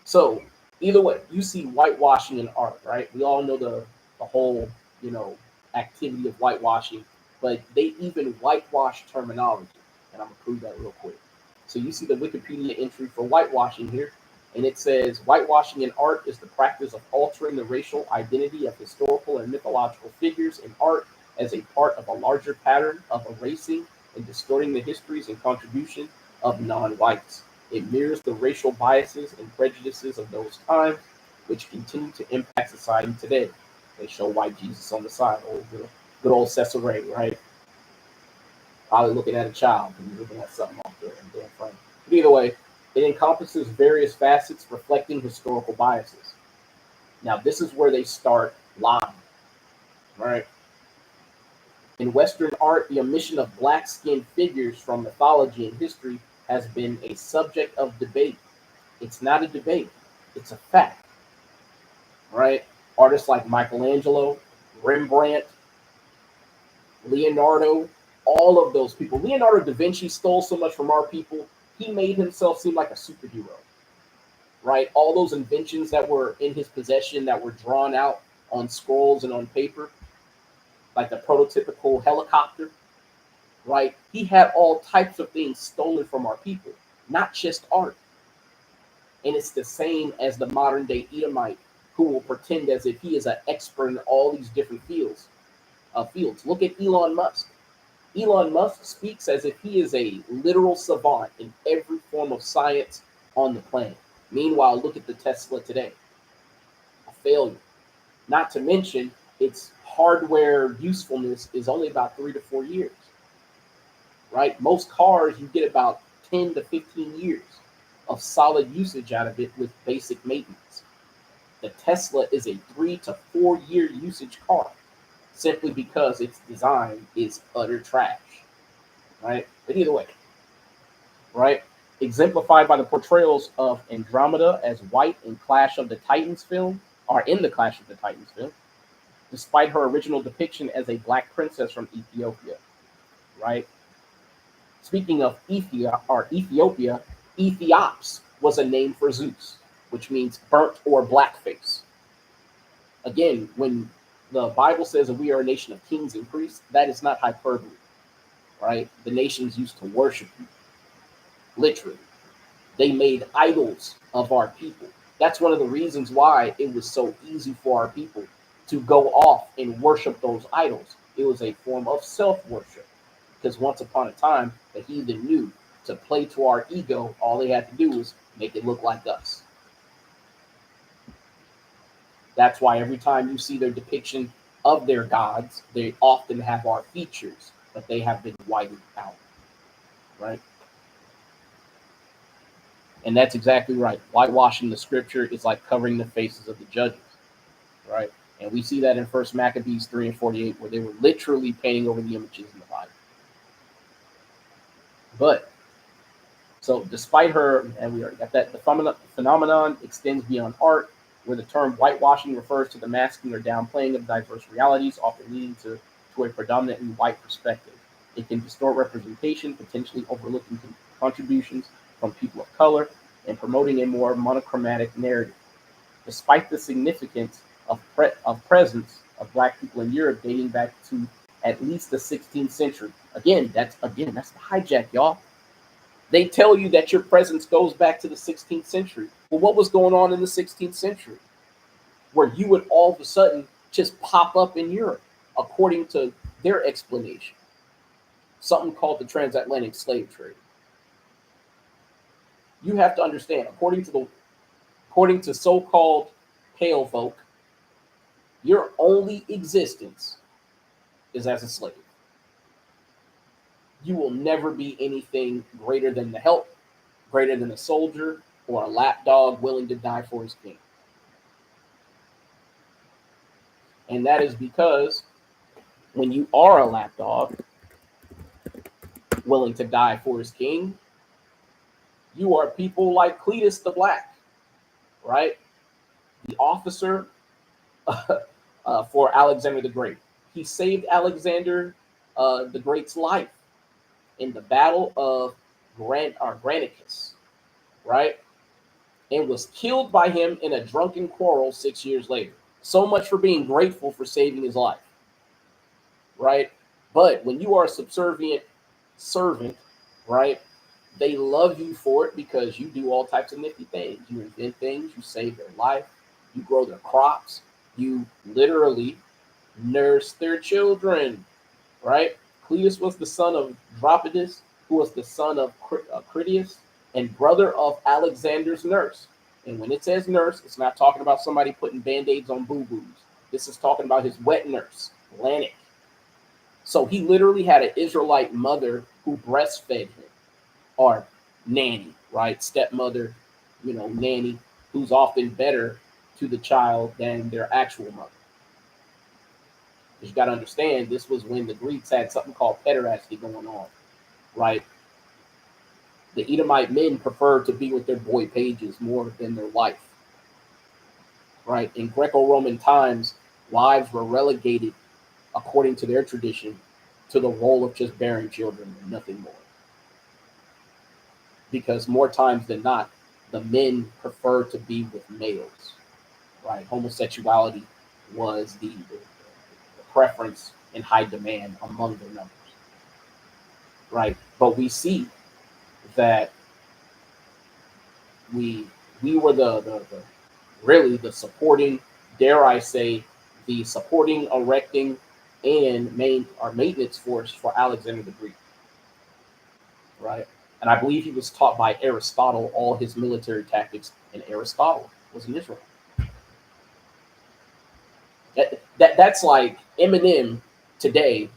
so either way, you see whitewashing in art, right? We all know the whole, activity of whitewashing, but they even whitewash terminology. And I'm gonna prove that real quick. So you see the Wikipedia entry for whitewashing here, and it says whitewashing in art is the practice of altering the racial identity of historical and mythological figures in art as a part of a larger pattern of erasing and distorting the histories and contribution of non-whites. It mirrors the racial biases and prejudices of those times, which continue to impact society today. They show white Jesus on the side, good old Caesarea, right? Probably looking at a child, and he's looking at something off there, and damn funny. But either way, it encompasses various facets reflecting historical biases. Now, this is where they start lying, right? In Western art, the omission of black-skinned figures from mythology and history has been a subject of debate. It's not a debate, it's a fact, right? Artists like Michelangelo, Rembrandt, Leonardo, all of those people. Leonardo da Vinci stole so much from our people, he made himself seem like a superhero, right? All those inventions that were in his possession that were drawn out on scrolls and on paper, like the prototypical helicopter, right? He had all types of things stolen from our people, not just art. And it's the same as the modern day Edomite who will pretend as if he is an expert in all these different fields. Look at Elon Musk. Elon Musk speaks as if he is a literal savant in every form of science on the planet. Meanwhile, look at the Tesla today. A failure. Not to mention, its hardware usefulness is only about 3 to 4 years. Right? Most cars, you get about 10 to 15 years of solid usage out of it with basic maintenance. The Tesla is a 3 to 4 year usage car simply because its design is utter trash. Right? But either way, right? exemplified by the portrayals of Andromeda as white in Clash of the Titans film, or in the Clash of the Titans film, despite her original depiction as a black princess from Ethiopia, right? Speaking of Ethiopia, Ethiops was a name for Zeus, which means burnt or blackface. Again, when the Bible says that we are a nation of kings and priests, that is not hyperbole, right? The nations used to worship you, literally. They made idols of our people. That's one of the reasons why it was so easy for our people to go off and worship those idols. It was a form of self-worship. Because once upon a time, the heathen knew to play to our ego, all they had to do was make it look like us. That's why every time you see their depiction of their gods, they often have our features, but they have been whited out, right? And that's exactly right. Whitewashing the scripture is like covering the faces of the judges, right? And we see that in First Maccabees 3 and 48, where they were literally painting over the images in the Bible. But so despite her, and we already got that, the phenomenon extends beyond art, where the term whitewashing refers to the masking or downplaying of diverse realities, often leading to a predominantly white perspective. It can distort representation, potentially overlooking contributions from people of color and promoting a more monochromatic narrative. Despite the significance of presence of Black people in Europe dating back to at least the 16th century. That's the hijack, y'all. They tell you that your presence goes back to the 16th century. Well, what was going on in the 16th century? Where you would all of a sudden just pop up in Europe, according to their explanation. Something called the transatlantic slave trade. You have to understand, according to so-called pale folk, your only existence is as a slave. You will never be anything greater than the help, greater than a soldier, or a lapdog willing to die for his king. And that is because when you are a lapdog willing to die for his king, you are people like Cletus the Black, right? The officer for Alexander the Great. He saved Alexander the Great's life in the Battle of Granicus, right? And was killed by him in a drunken quarrel 6 years later. So much for being grateful for saving his life, right? But when you are a subservient servant, right, they love you for it because you do all types of nifty things. You invent things, you save their life, you grow their crops, you literally nurse their children, right? Cletus was the son of Dropidas, who was the son of Critias and brother of Alexander's nurse. And when it says nurse, it's not talking about somebody putting band-aids on boo-boos. This is talking about his wet nurse, Lanik. So he literally had an Israelite mother who breastfed him, or nanny, right? Stepmother, nanny, who's often better to the child than their actual mother. You got to understand, this was when the Greeks had something called pederasty going on, right? The Edomite men preferred to be with their boy pages more than their wife, right? In Greco-Roman times, wives were relegated, according to their tradition, to the role of just bearing children and nothing more. Because more times than not, the men preferred to be with males, right? Homosexuality was the preference in high demand among their numbers, right? But we see that we were the really the supporting, dare I say, the supporting, erecting, and maintenance force for Alexander the Greek, right? And I believe he was taught by Aristotle all his military tactics, and Aristotle was in Israel. That's like Eminem today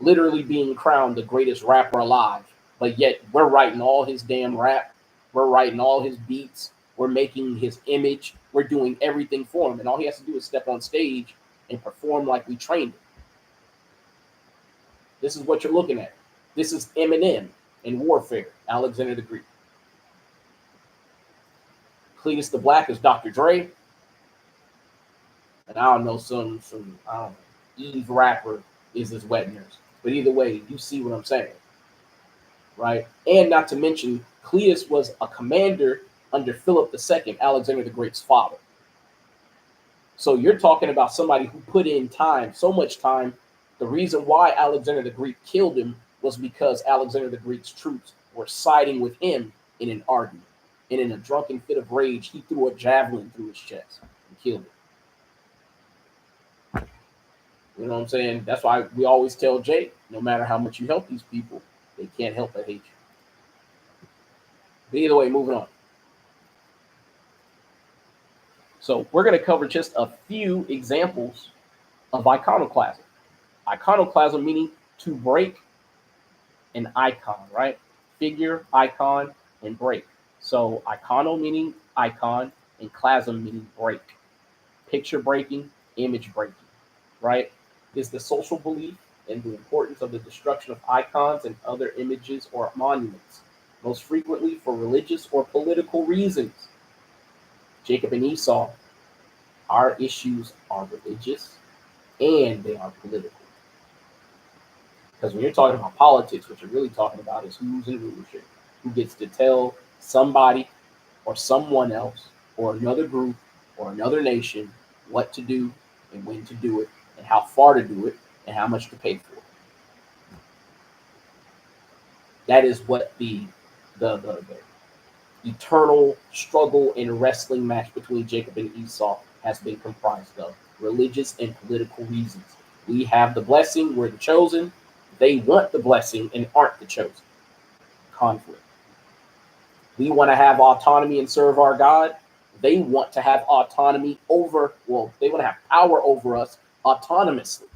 literally being crowned the greatest rapper alive, but yet we're writing all his damn rap, we're writing all his beats, we're making his image, we're doing everything for him, and all he has to do is step on stage and perform like we trained him. This is what you're looking at. This is Eminem in warfare, Alexander the Greek. Cletus the Black is Dr. Dre, and I don't know some I don't know Eve rapper is his wet nurse. But either way, you see what I'm saying, right? And not to mention, Cletus was a commander under Philip II, Alexander the Great's father. So you're talking about somebody who put in time, so much time. The reason why Alexander the Great killed him was because Alexander the Great's troops were siding with him in an argument. And in a drunken fit of rage, he threw a javelin through his chest and killed him. You know what I'm saying? That's why we always tell Jake, no matter how much you help these people, they can't help but hate you. But either way, moving on. So we're going to cover just a few examples of iconoclasm. Iconoclasm meaning to break an icon, right? Figure, icon, and break. So icono meaning icon, and clasm meaning break. Picture breaking, image breaking, right? Is the social belief and the importance of the destruction of icons and other images or monuments, most frequently for religious or political reasons. Jacob and Esau, our issues are religious and they are political. Because when you're talking about politics, what you're really talking about is who's in rulership, who gets to tell somebody or someone else or another group or another nation what to do and when to do it and how far to do it and how much to pay for it. That is what the eternal struggle and wrestling match between Jacob and Esau has been comprised of. Religious and political reasons. We have the blessing, we're the chosen. They want the blessing and aren't the chosen. Conflict. We want to have autonomy and serve our God. They want to have autonomy over, well, they want to have power over us autonomously,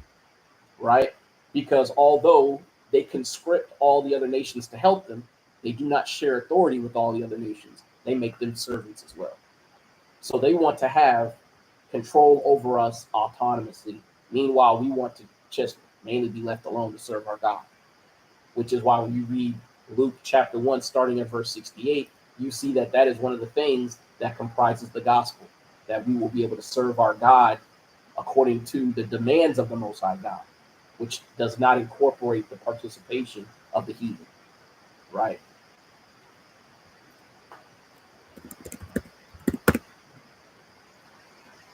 right? Because although they conscript all the other nations to help them, they do not share authority with all the other nations. They make them servants as well. So they want to have control over us autonomously. Meanwhile, we want to just mainly be left alone to serve our God, which is why when you read Luke chapter 1, starting at verse 68, you see that that is one of the things that comprises the gospel, that we will be able to serve our God according to the demands of the Most High God, which does not incorporate the participation of the heathen, right?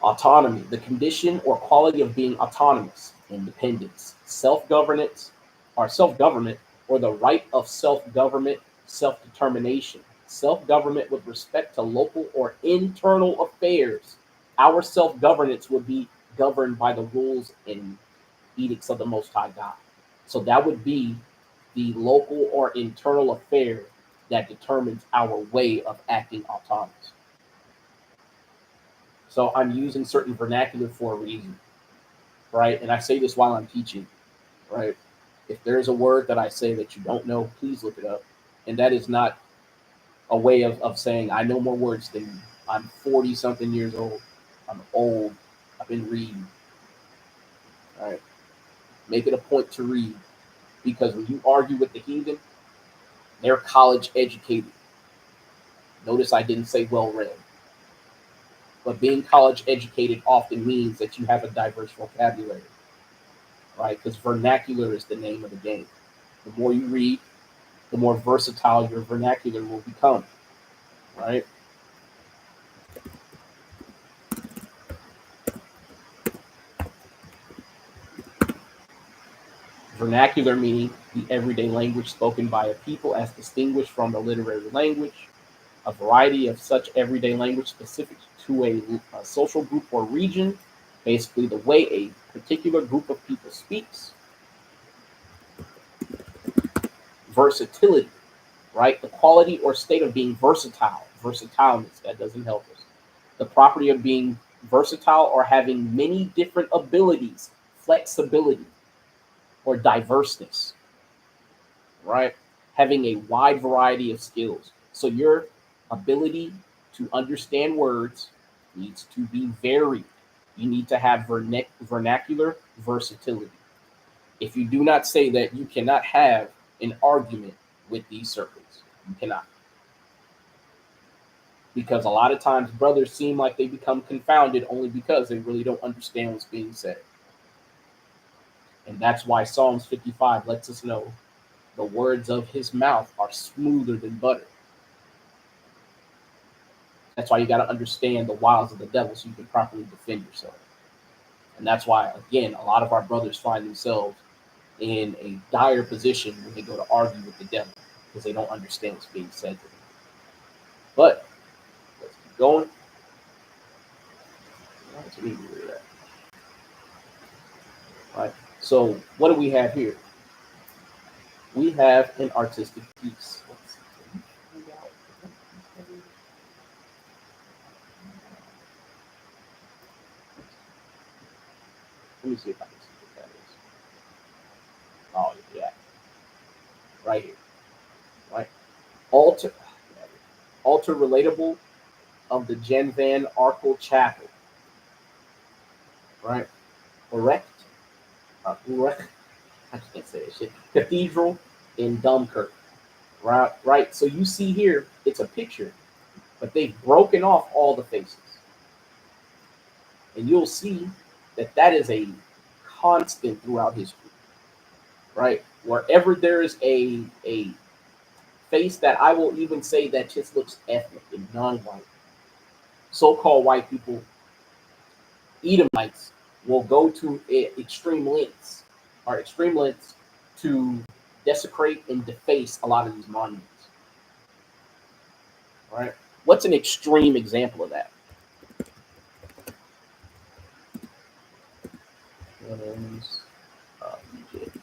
Autonomy, the condition or quality of being autonomous, independence, self-governance, or self-government, or the right of self-government, self-determination, self-government with respect to local or internal affairs. Our self-governance would be governed by the rules and edicts of the Most High God. So that would be the local or internal affair that determines our way of acting autonomous. So I'm using certain vernacular for a reason, right? And I say this while I'm teaching, right? If there's a word that I say that you don't know, please look it up. And that is not a way of saying I know more words than you. I'm 40 something years old. I'm old. I've been reading. All right. Make it a point to read, because when you argue with the heathen, they're college educated. Notice I didn't say well read. But being college educated often means that you have a diverse vocabulary, right? Because vernacular is the name of the game. The more you read, the more versatile your vernacular will become, right? Vernacular meaning the everyday language spoken by a people as distinguished from the literary language. A variety of such everyday language specific to a social group or region, basically the way a particular group of people speaks. Versatility, right? The quality or state of being versatile. Versatileness, that doesn't help us. The property of being versatile or having many different abilities, flexibility, or diverseness, right? Having a wide variety of skills. So your ability to understand words needs to be varied. You need to have vernacular versatility. If you do not say that, you cannot have an argument with these circles. You cannot. because a lot of times brothers seem like they become confounded only because they really don't understand what's being said. And that's why Psalms 55 lets us know the words of his mouth are smoother than butter. That's why you got to understand the wiles of the devil so you can properly defend yourself. And that's why, again, a lot of our brothers find themselves in a dire position when they go to argue with the devil because they don't understand what's being said to them. But let's keep going. Right. So what do we have here? We have an artistic piece. Let me see if I can see what that is. Oh yeah, right here. Right. Altar, altar relatable of the Jan van Arkel Chapel. Right. Erect. Erect. I can't say that shit. Cathedral in Dunkirk. Right. Right. So you see here, it's a picture, but they've broken off all the faces, and you'll see that that is a constant throughout history. Right. Wherever there is a face that I will even say that just looks ethnic and non-white, so-called white people, Edomites, will go to extreme lengths to desecrate and deface a lot of these monuments. Right? What's an extreme example of that? Egypt.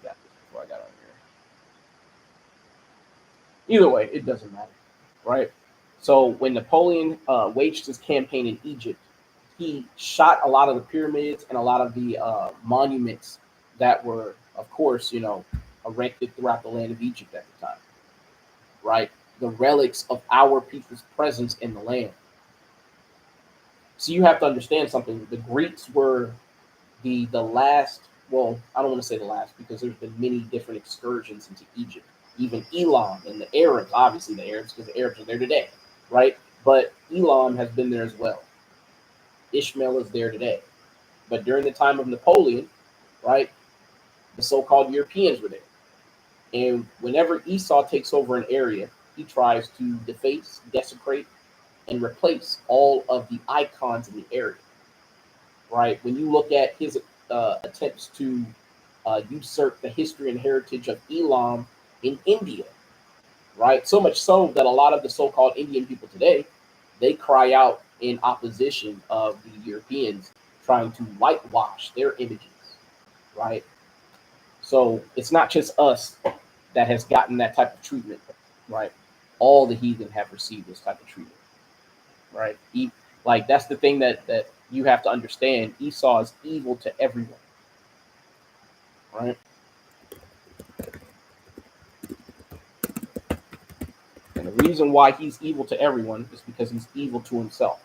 Got this before I got on here. Either way, it doesn't matter, right? So when Napoleon waged his campaign in Egypt, he shot a lot of the pyramids and a lot of the monuments that were, of course, erected throughout the land of Egypt at the time, right? The relics of our people's presence in the land. So you have to understand something. The Greeks were the last. Well, I don't want to say the last because there's been many different excursions into Egypt. Even Elam and the Arabs, obviously the Arabs, because the Arabs are there today, right? But Elam has been there as well. Ishmael is there today. But during the time of Napoleon, right, the so-called Europeans were there. And whenever Esau takes over an area, he tries to deface, desecrate, and replace all of the icons in the area. Right? When you look at his attempts to usurp the history and heritage of Elam in India, right? So much so that a lot of the so-called Indian people today, they cry out in opposition of the Europeans trying to whitewash their images, right? So it's not just us that has gotten that type of treatment, right? All the heathen have received this type of treatment, right? Like that's the thing that you have to understand. Esau is evil to everyone, right? And the reason why he's evil to everyone is because he's evil to himself,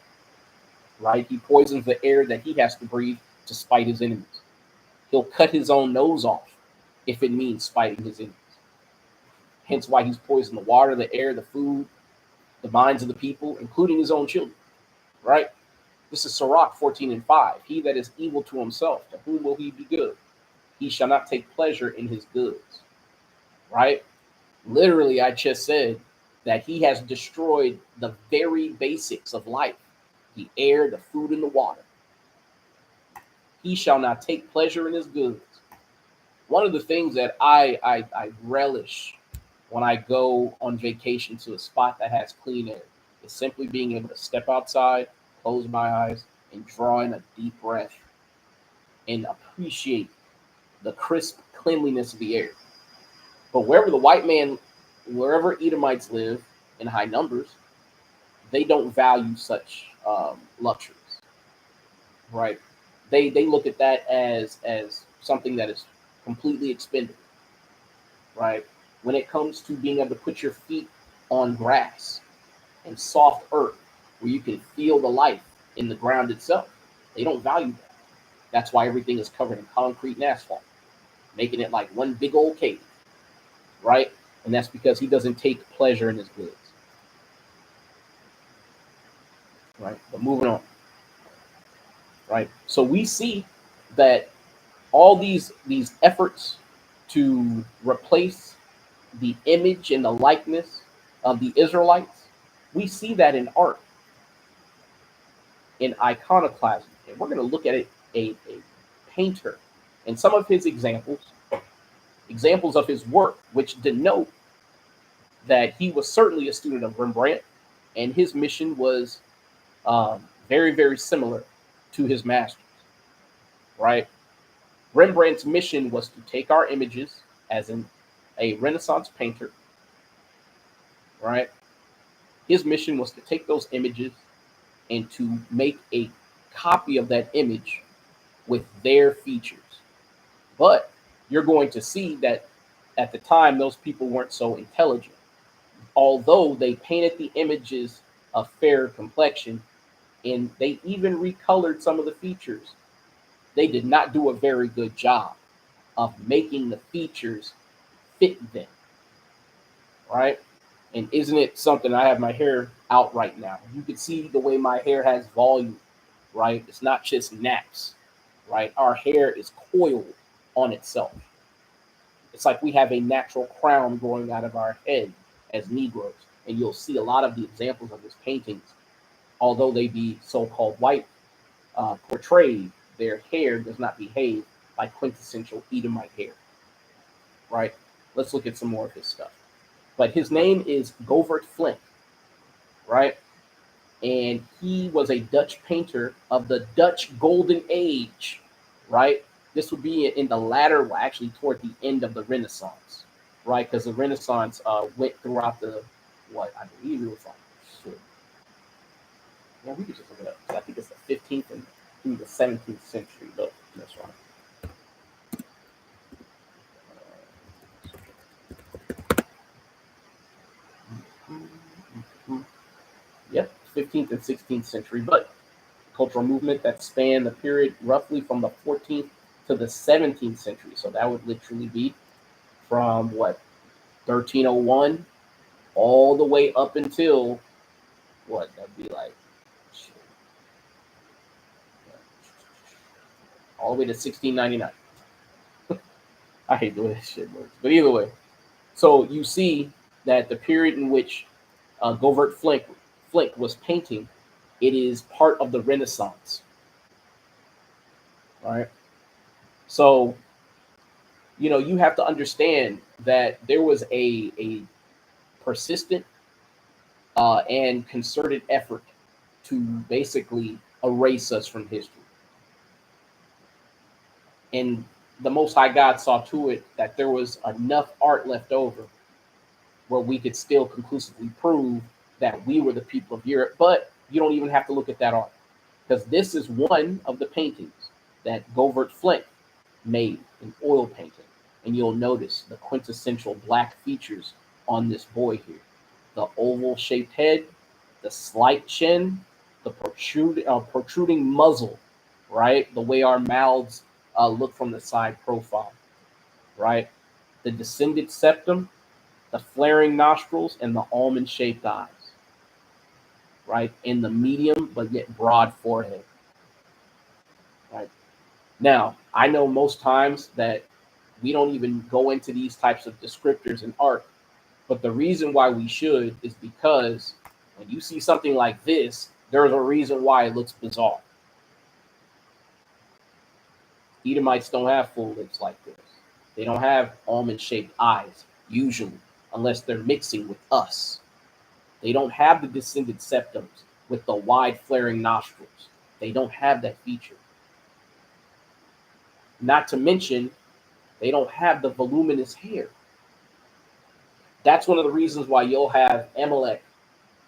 right? He poisons the air that he has to breathe to spite his enemies. He'll cut his own nose off if it means spiting his enemies. Hence why he's poisoned the water, the air, the food, the minds of the people, including his own children, right? This is Sirach 14:5. He that is evil to himself, to whom will he be good? He shall not take pleasure in his goods, right? Literally, I just said that he has destroyed the very basics of life, the air, the food, and the water, he shall not take pleasure in his goods. One of the things that I relish when I go on vacation to a spot that has clean air is simply being able to step outside, close my eyes, and draw in a deep breath and appreciate the crisp cleanliness of the air. But wherever Edomites live in high numbers, they don't value such luxuries, right? They look at that as something that is completely expendable, right? When it comes to being able to put your feet on grass and soft earth where you can feel the life in the ground itself, they don't value that. That's why everything is covered in concrete and asphalt, making it like one big old cave, right? And that's because he doesn't take pleasure in his goods, right? But moving on, right? So we see that all these efforts to replace the image and the likeness of the Israelites, we see that in art, in iconoclasm. And we're going to look at it, a painter and some of his examples of his work, which denote that he was certainly a student of Rembrandt, and his mission was very, very similar to his master's, right? Rembrandt's mission was to take our images as a Renaissance painter, right? His mission was to take those images and to make a copy of that image with their features. But you're going to see that at the time, those people weren't so intelligent. Although they painted the images a fair complexion and they even recolored some of the features, they did not do a very good job of making the features fit them, right? And isn't it something? I have my hair out right now. You can see the way my hair has volume, right? It's not just naps, right? Our hair is coiled on itself. It's like we have a natural crown growing out of our head as Negroes. And you'll see a lot of the examples of his paintings, although they be so-called white, portrayed, their hair does not behave like quintessential Edomite hair, right? Let's look at some more of his stuff. But his name is Govert Flinck, right? And he was a Dutch painter of the Dutch Golden Age, right? This would be in the latter, well, actually toward the end of the Renaissance, right? Because the Renaissance went throughout what I believe it was like, shit. Yeah, we could just look it up. I think it's the 15th and through the 17th century, though. That's right. Yep, 15th and 16th century, but cultural movement that spanned the period roughly from the 14th to the 17th century. So that would literally be from what, 1301 all the way up until what, that'd be like shit, all the way to 1699. I hate the way that shit works, but either way. So you see that the period in which Govert Flinck was painting, it is part of the Renaissance, right? So you have to understand that there was a persistent and concerted effort to basically erase us from history. And the Most High God saw to it that there was enough art left over where we could still conclusively prove that we were the people of Europe. But you don't even have to look at that art, because this is one of the paintings that Govert Flinck made in oil painting. And you'll notice the quintessential black features on this boy here. The oval-shaped head, the slight chin, the protruding muzzle, right? The way our mouths look from the side profile, right? The descended septum, the flaring nostrils, and the almond-shaped eyes, right? In the medium but yet broad forehead, right? Now, I know most times that we don't even go into these types of descriptors in art, but the reason why we should is because when you see something like this, there's a reason why it looks bizarre. Edomites don't have full lips like this. They don't have almond-shaped eyes, usually, unless they're mixing with us. They don't have the descended septums with the wide flaring nostrils. They don't have that feature. Not to mention, they don't have the voluminous hair. That's one of the reasons why you'll have Amalek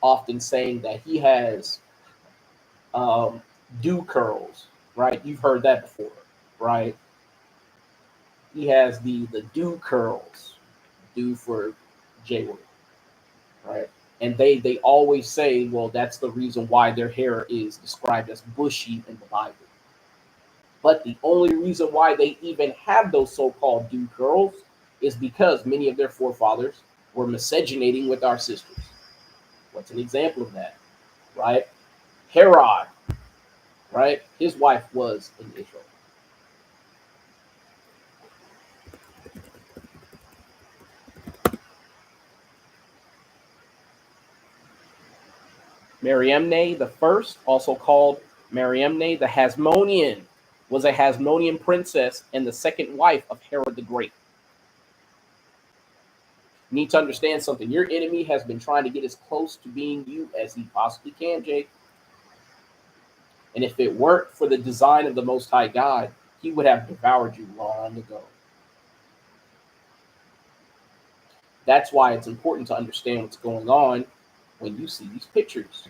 often saying that he has um, dew curls, right? You've heard that before, right? He has the dew curls, dew for J-word, right? And they always say, well, that's the reason why their hair is described as bushy in the Bible. But the only reason why they even have those so-called dew curls is because many of their forefathers were miscegenating with our sisters. What's an example of that, right? Herod, right? His wife was in Israel. Mariamne the first, also called Mariamne the Hasmonean, was a Hasmonean princess and the second wife of Herod the Great. You need to understand something. Your enemy has been trying to get as close to being you as he possibly can, Jake. And if it weren't for the design of the Most High God, he would have devoured you long ago. That's why it's important to understand what's going on when you see these pictures.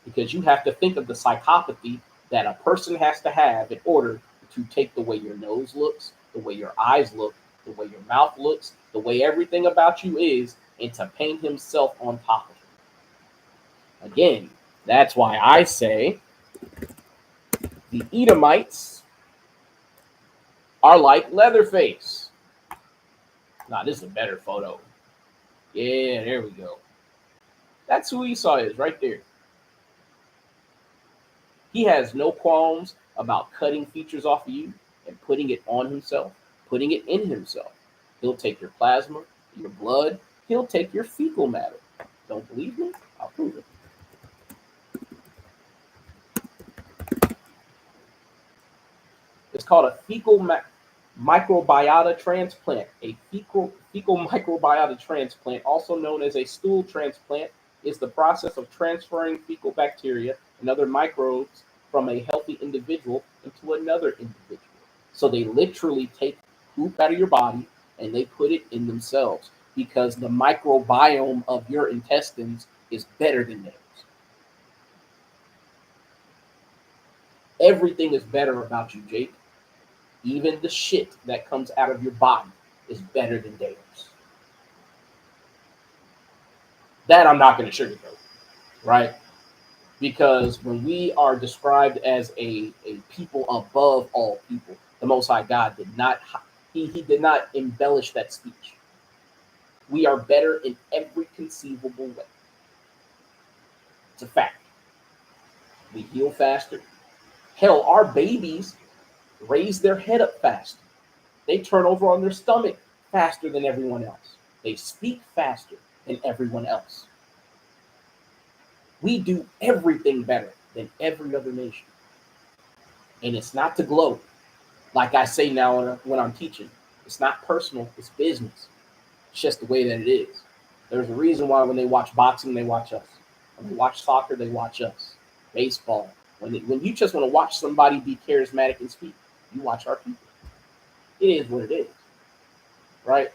Because you have to think of the psychopathy that a person has to have in order to take the way your nose looks, the way your eyes look, the way your mouth looks, the way everything about you is, and to paint himself on top of it. Again, that's why I say the Edomites are like Leatherface. Now, this is a better photo. Yeah, there we go. That's who Esau is right there. He has no qualms about cutting features off of you and putting it on himself, putting it in himself. He'll take your plasma, your blood. He'll take your fecal matter. Don't believe me? I'll prove it. It's called a microbiota transplant. A fecal microbiota transplant, also known as a stool transplant, is the process of transferring fecal bacteria and other microbes from a healthy individual into another individual. So they literally take poop out of your body and they put it in themselves because the microbiome of your intestines is better than theirs. Everything is better about you, Jake. Even the shit that comes out of your body is better than theirs. That I'm not going to sugarcoat, right? Because when we are described as a people above all people, the Most High God did not, he did not embellish that speech. We are better in every conceivable way. It's a fact. We heal faster. Hell, our babies raise their head up fast. They turn over on their stomach faster than everyone else. They speak faster than everyone else. We do everything better than every other nation. And it's not to gloat. Like I say now when I'm teaching, it's not personal, it's business. It's just the way that it is. There's a reason why when they watch boxing, they watch us. When they watch soccer, they watch us. Baseball. When you just want to watch somebody be charismatic and speak, you watch our people. It is what it is. Right?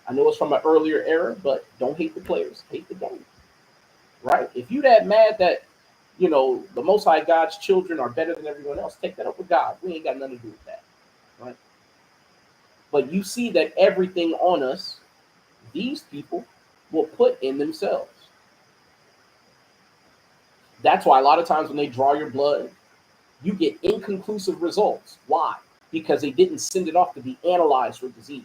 I know it's from an earlier era, but don't hate the players. Hate the game. Right? If you that mad that, the Most High God's children are better than everyone else, take that up with God. We ain't got nothing to do with that. Right? But you see that everything on us, these people will put in themselves. That's why a lot of times when they draw your blood, you get inconclusive results. Why? Because they didn't send it off to be analyzed for disease.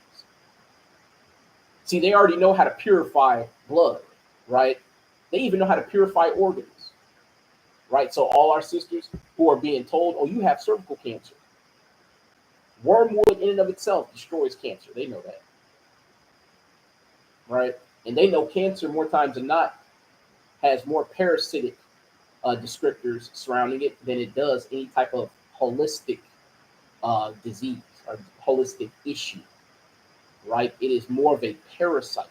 See, they already know how to purify blood, right? They even know how to purify organs, right? So all our sisters who are being told, oh, you have cervical cancer. Wormwood in and of itself destroys cancer. They know that, right? And they know cancer more times than not has more parasitic descriptors surrounding it than it does any type of holistic disease or holistic issue, right? It is more of a parasite,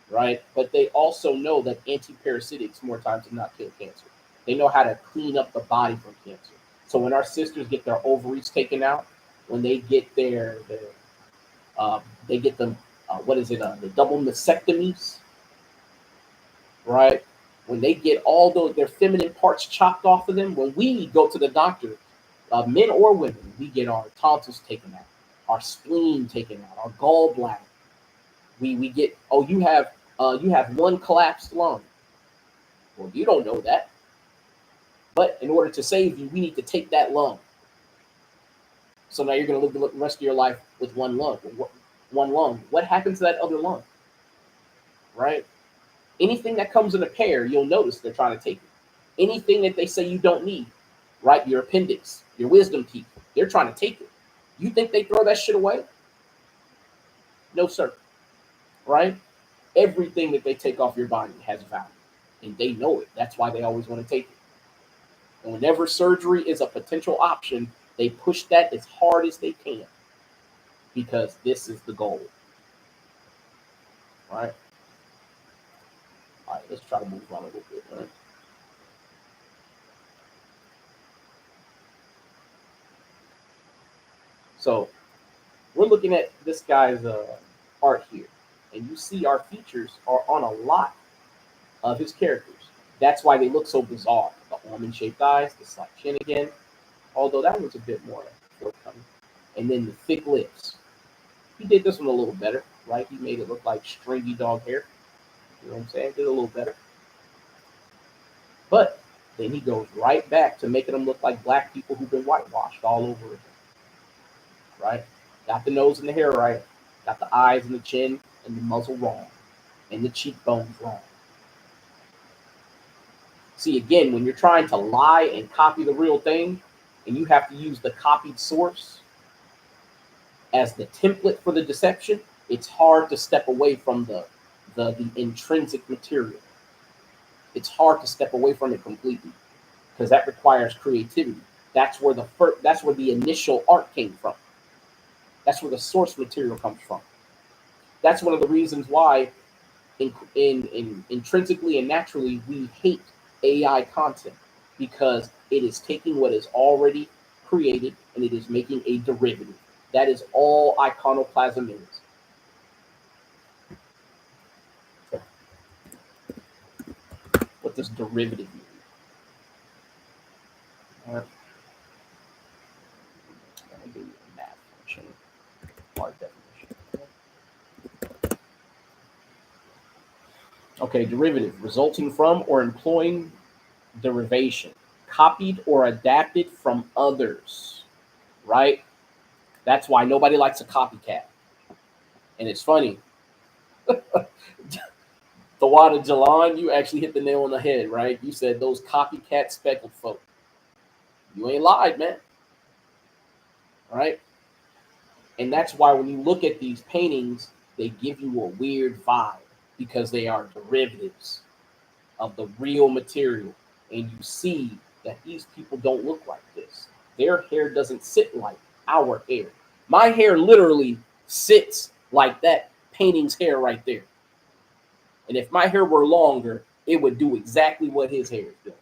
right? But they also know that anti-parasitics more times than not kill cancer. They know how to clean up the body from cancer. So when our sisters get their ovaries taken out, when they get they get them, what is it, the double mastectomies, right? When they get all those their feminine parts chopped off of them, when we go to the doctor, men or women, we get our tonsils taken out, our spleen taken out, our gallbladder. We get, oh, you have one collapsed lung. Well, you don't know that, but in order to save you, we need to take that lung. So now you're going to live the rest of your life with one lung. One lung. What happens to that other lung? Right? Anything that comes in a pair, you'll notice they're trying to take it. Anything that they say you don't need, right? Your appendix, your wisdom teeth, they're trying to take it. You think they throw that shit away? No, sir. Right? Everything that they take off your body has value, and they know it. That's why they always want to take it. And whenever surgery is a potential option, they push that as hard as they can because this is the goal. Right? All right, let's try to move on a little bit. Right? So we're looking at this guy's art here, and you see our features are on a lot of his characters. That's why they look so bizarre. The almond-shaped eyes, the slight chin again, although that was a bit more forthcoming. And then the thick lips. He did this one a little better, right? He made it look like stringy dog hair. You know what I'm saying? Did a little better. But then he goes right back to making them look like black people who've been whitewashed all over again. Right? Got the nose and the hair right. Got the eyes and the chin and the muzzle wrong. And the cheekbones wrong. See, again, when you're trying to lie and copy the real thing, and you have to use the copied source as the template for the deception, it's hard to step away from the intrinsic material. It's hard to step away from it completely because that requires creativity. That's where the initial art came from. That's where the source material comes from. That's one of the reasons why intrinsically and naturally we hate AI content, because it is taking what is already created and it is making a derivative. That is all iconoclasm is. What does derivative mean? All right. Let me give you a math function. Hard definition. Okay, derivative, resulting from or employing derivation, copied or adapted from others, right? That's why nobody likes a copycat. And it's funny. Tawada Jalan, you actually hit the nail on the head, right? You said those copycat speckled folk. You ain't lied, man. Right? And that's why when you look at these paintings, they give you a weird vibe because they are derivatives of the real material. And you see that these people don't look like this. Their hair doesn't sit like our hair. My hair literally sits like that painting's hair right there. And if my hair were longer, it would do exactly what his hair is doing.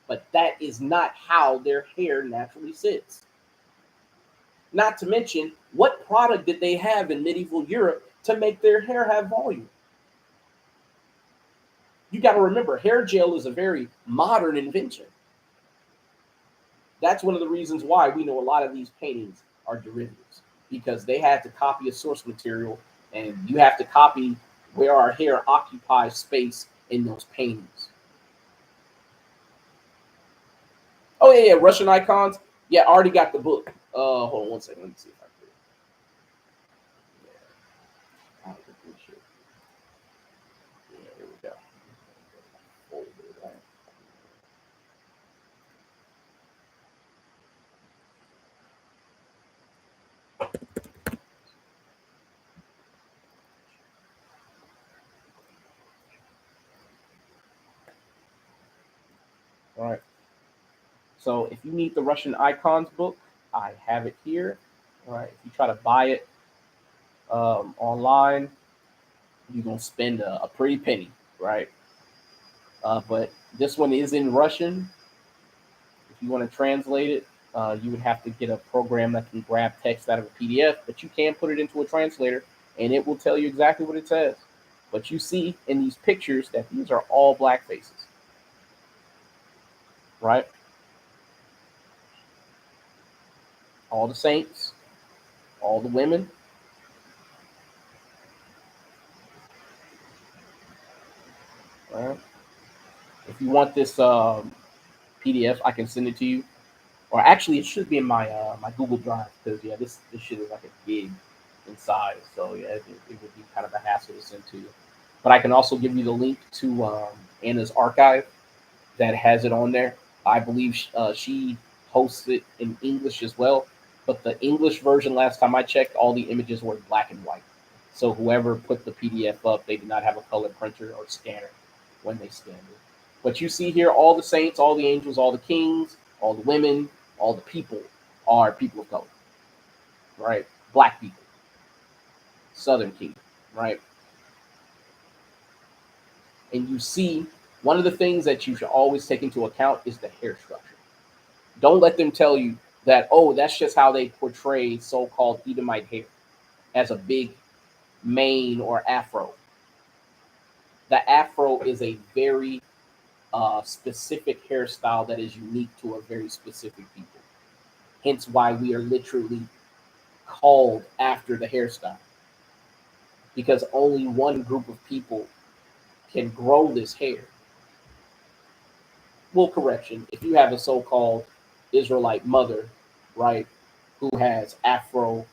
But that is not how their hair naturally sits. Not to mention, what product did they have in medieval Europe to make their hair have volume? You got to remember, hair gel is a very modern invention. That's one of the reasons why we know a lot of these paintings are derivatives, because they had to copy a source material, and you have to copy where our hair occupies space in those paintings. Oh yeah, Russian icons. Yeah, I already got the book. Hold on one second. Let me see if I can. Yeah, yeah, here we go. All right. So if you need the Russian icons book, I have it here. All right. If you try to buy it online, you're gonna spend a pretty penny, right? But this one is in Russian. If you want to translate it, you would have to get a program that can grab text out of a PDF, but you can put it into a translator and it will tell you exactly what it says. But you see in these pictures that these are all black faces, right? All the saints, all the women. Right? If you want this PDF, I can send it to you. Or actually, it should be in my Google Drive because yeah, this shit is like a gig in size. So yeah, it would be kind of a hassle to send to you. But I can also give you the link to Anna's archive that has it on there. I believe she hosts it in English as well. But the English version, last time I checked, all the images were black and white. So whoever put the PDF up, they did not have a color printer or scanner when they scanned it. But you see here, all the saints, all the angels, all the kings, all the women, all the people are people of color, right? Black people, Southern kingdom, right? And you see, one of the things that you should always take into account is the hair structure. Don't let them tell you that, oh, that's just how they portray so-called Edomite hair as a big mane or afro. The afro is a very specific hairstyle that is unique to a very specific people. Hence why we are literally called after the hairstyle because only one group of people can grow this hair. Well, correction, if you have a so-called Israelite mother, right, who has afro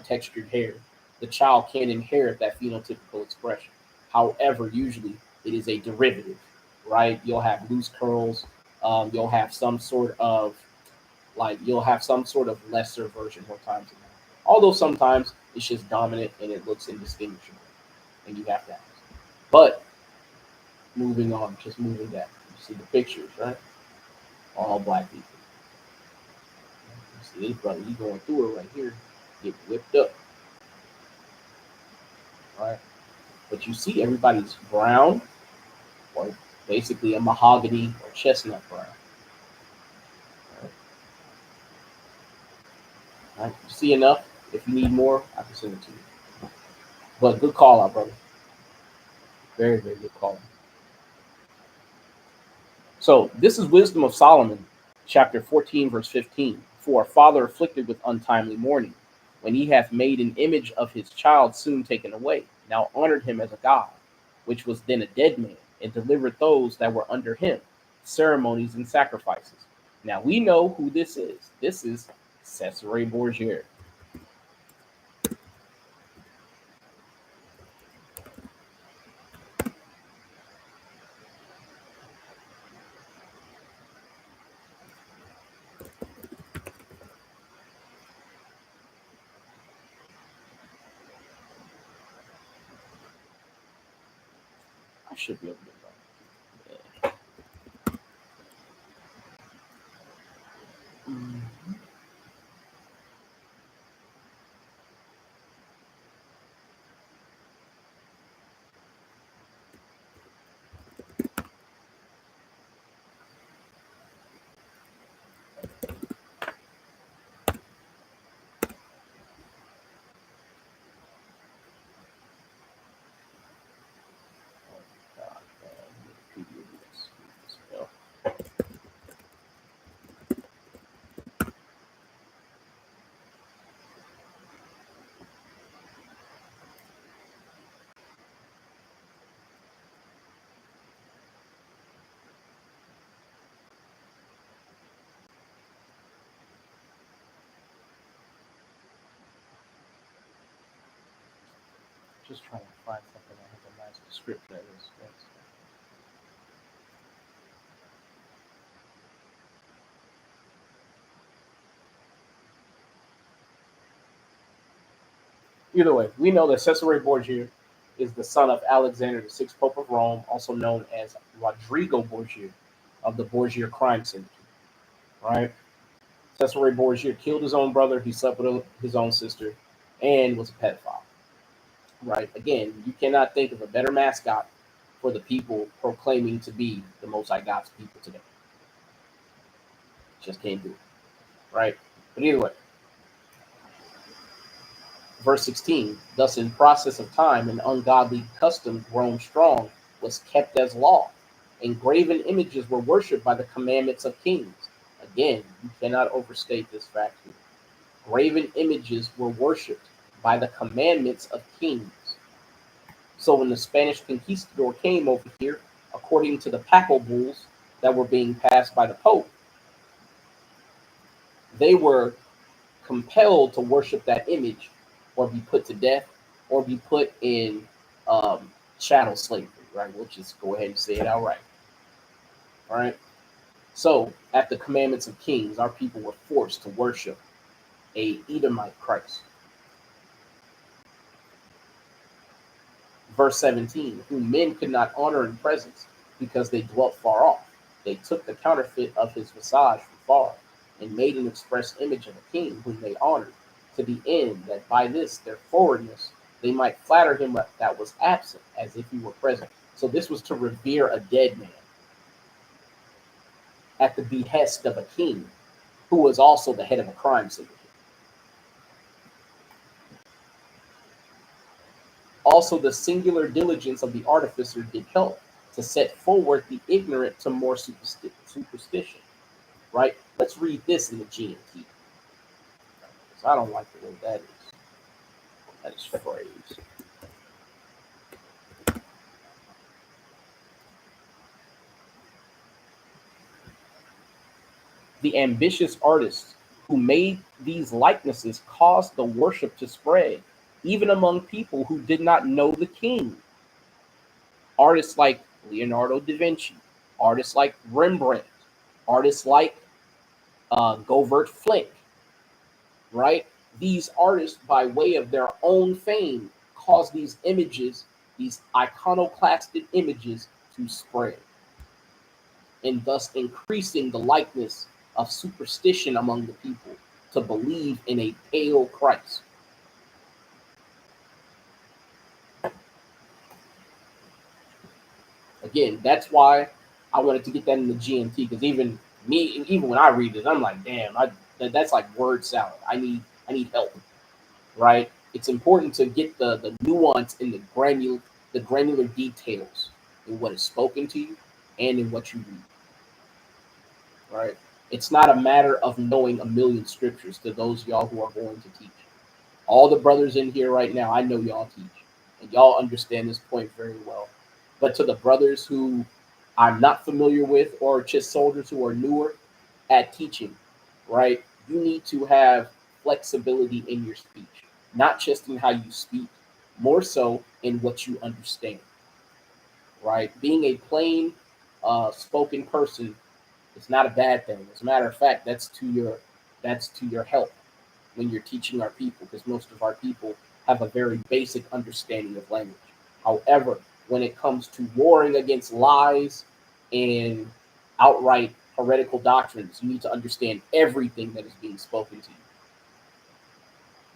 textured hair, the child can inherit that phenotypical expression. However, usually it is a derivative, right? You'll have loose curls, you'll have some sort of you'll have some sort of lesser version more times than not. Although sometimes it's just dominant and it looks indistinguishable, and you have to ask. But moving on, just moving that. You see the pictures, right? All black people. You see this brother, he going through it right here, get whipped up, right? But you see everybody's brown or basically a mahogany or chestnut brown. Right? Right? You see enough? If you need more, I can send it to you. But good call out, brother. Very, very good call. So this is Wisdom of Solomon, chapter 14, verse 15. For a father afflicted with untimely mourning, when he hath made an image of his child soon taken away, now honored him as a god, which was then a dead man, and delivered those that were under him, ceremonies and sacrifices. Now we know who this is. This is Cesare Borgia. I should be able to get that. Yeah. Oh, God, man. Just trying to find something that has a nice description of this. Either way, we know that Cesare Borgia is the son of Alexander the Sixth, Pope of Rome, also known as Rodrigo Borgia of the Borgia crime syndicate. right? Cesare Borgia killed his own brother. He slept with his own sister, and was a pedophile. Right? Again, you cannot think of a better mascot for the people proclaiming to be the Most High God's people today. Just can't do it. Right? But either way, verse 16. Thus, in process of time, an ungodly custom grown strong was kept as law, and graven images were worshipped by the commandments of kings. Again, you cannot overstate this fact here. Graven images were worshipped by the commandments of kings. So when the Spanish conquistador came over here, according to the papal bulls that were being passed by the Pope, they were compelled to worship that image or be put to death or be put in chattel slavery, right? We'll just go ahead and say it outright. All right. So at the commandments of kings, our people were forced to worship a Edomite Christ. Verse 17, whom men could not honor in presence because they dwelt far off. They took the counterfeit of his visage from far and made an express image of a king whom they honored, to the end that by this their forwardness they might flatter him that was absent as if he were present. So this was to revere a dead man at the behest of a king who was also the head of a crime syndicate. Also, the singular diligence of the artificer did help to set forward the ignorant to more superstition. Right? Let's read this in the GNT. I don't like the way that is. That is phrased. The ambitious artists who made these likenesses caused the worship to spread, even among people who did not know the king. Artists like Leonardo da Vinci, artists like Rembrandt, artists like Govert Flinck, right? These artists, by way of their own fame, caused these images, these iconoclastic images, to spread, and thus increasing the likeness of superstition among the people to believe in a pale Christ. Again, that's why I wanted to get that in the GMT, because even when I read it, I'm like, damn, that's like word salad. I need help, right? It's important to get the nuance and the granular details in what is spoken to you and in what you read, right? It's not a matter of knowing a million scriptures to those y'all who are going to teach. All the brothers in here right now, I know y'all teach, and y'all understand this point very well. But to the brothers who I'm not familiar with, or just soldiers who are newer at teaching, right? You need to have flexibility in your speech, not just in how you speak, more so in what you understand, right? Being a plain spoken person is not a bad thing. As a matter of fact, that's to your help when you're teaching our people, because most of our people have a very basic understanding of language. However, when it comes to warring against lies and outright heretical doctrines, you need to understand everything that is being spoken to you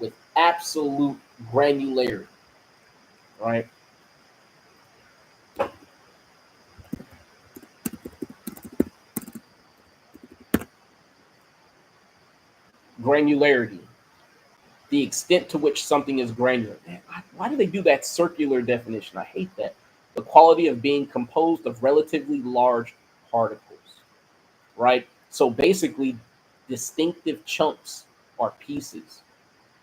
with absolute granularity, right? Granularity, the extent to which something is granular. Man, why do they do that circular definition? I hate that. The quality of being composed of relatively large particles, right? So basically, distinctive chunks or pieces,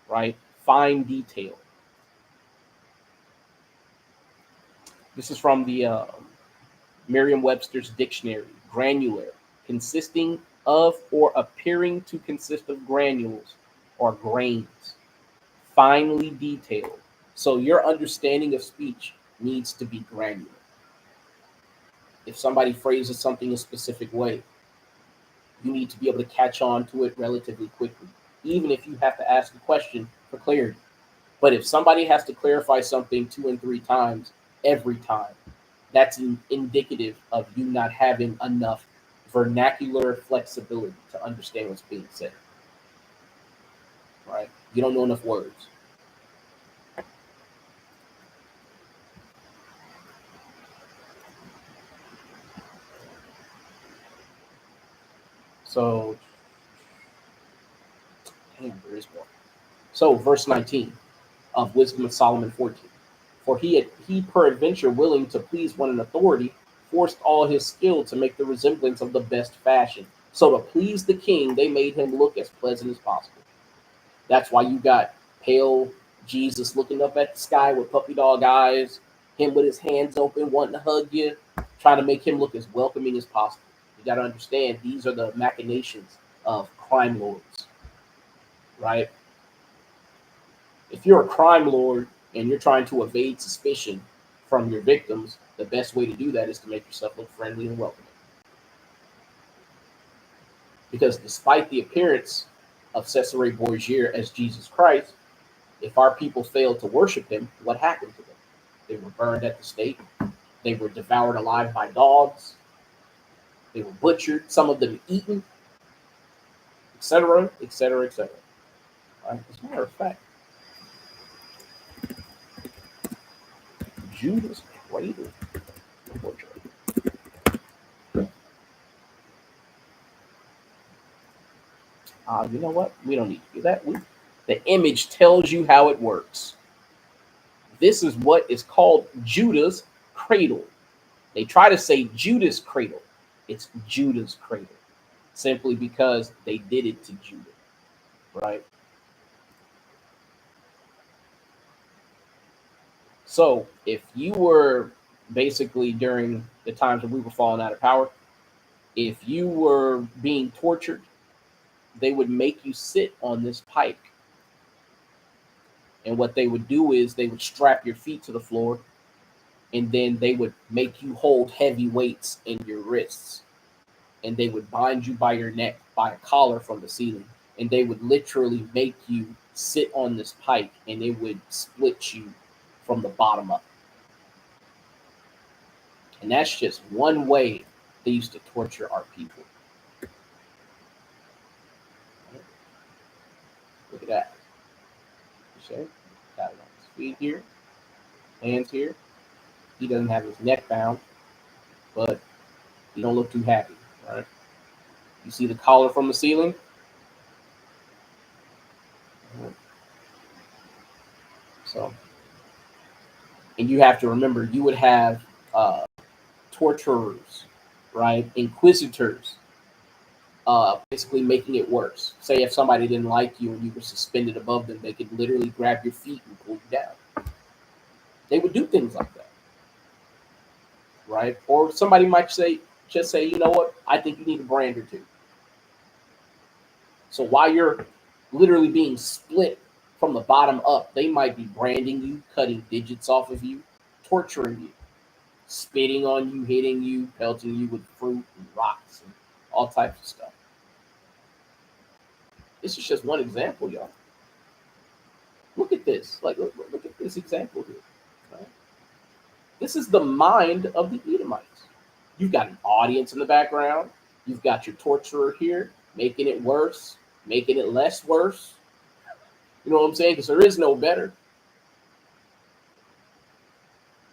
right? Fine detail. This is from the Merriam-Webster's dictionary. Granular, consisting of or appearing to consist of granules or grains, finely detailed. So your understanding of speech needs to be granular. If somebody phrases something a specific way, you need to be able to catch on to it relatively quickly, even if you have to ask a question for clarity. But if somebody has to clarify something 2 and 3 times every time, that's indicative of you not having enough vernacular flexibility to understand what's being said. Right? You don't know enough words. So, damn, there is more. So, verse 19 of Wisdom of Solomon 14. For he peradventure willing to please one in authority, forced all his skill to make the resemblance of the best fashion. So to please the king, they made him look as pleasant as possible. That's why you got pale Jesus looking up at the sky with puppy dog eyes, him with his hands open, wanting to hug you, trying to make him look as welcoming as possible. You got to understand these are the machinations of crime lords, right? If you're a crime lord and you're trying to evade suspicion from your victims, the best way to do that is to make yourself look friendly and welcoming. Because despite the appearance of Cesare Borgia as Jesus Christ, if our people failed to worship him, what happened to them? They were burned at the stake. They were devoured alive by dogs. They were butchered, some of them eaten, etc., etc., etc. Right? As a matter of fact, Judas cradled the portrait. You know what? We don't need to do that. The image tells you how it works. This is what is called Judah's cradle. They try to say Judas cradle. It's Judah's cradle, simply because they did it to Judah, right? So if you were basically during the times when we were falling out of power, if you were being tortured, they would make you sit on this pike. And what they would do is they would strap your feet to the floor, and then they would make you hold heavy weights in your wrists. And they would bind you by your neck by a collar from the ceiling. And they would literally make you sit on this pike, and it would split you from the bottom up. And that's just one way they used to torture our people. Look at that. You see? Got it on his feet here, hands here. He doesn't have his neck bound, but he don't look too happy, right? You see the collar from the ceiling? So, and you have to remember, you would have torturers, right? Inquisitors, basically making it worse. Say if somebody didn't like you and you were suspended above them, they could literally grab your feet and pull you down. They would do things like that, right? Or somebody might just say, you know what? I think you need a brand or two. So while you're literally being split from the bottom up, they might be branding you, cutting digits off of you, torturing you, spitting on you, hitting you, pelting you with fruit and rocks and all types of stuff. This is just one example, y'all. Look at this. Like, look at this example here. Right? This is the mind of the Edomites. You've got an audience in the background. You've got your torturer here, making it worse, making it less worse. You know what I'm saying? Because there is no better.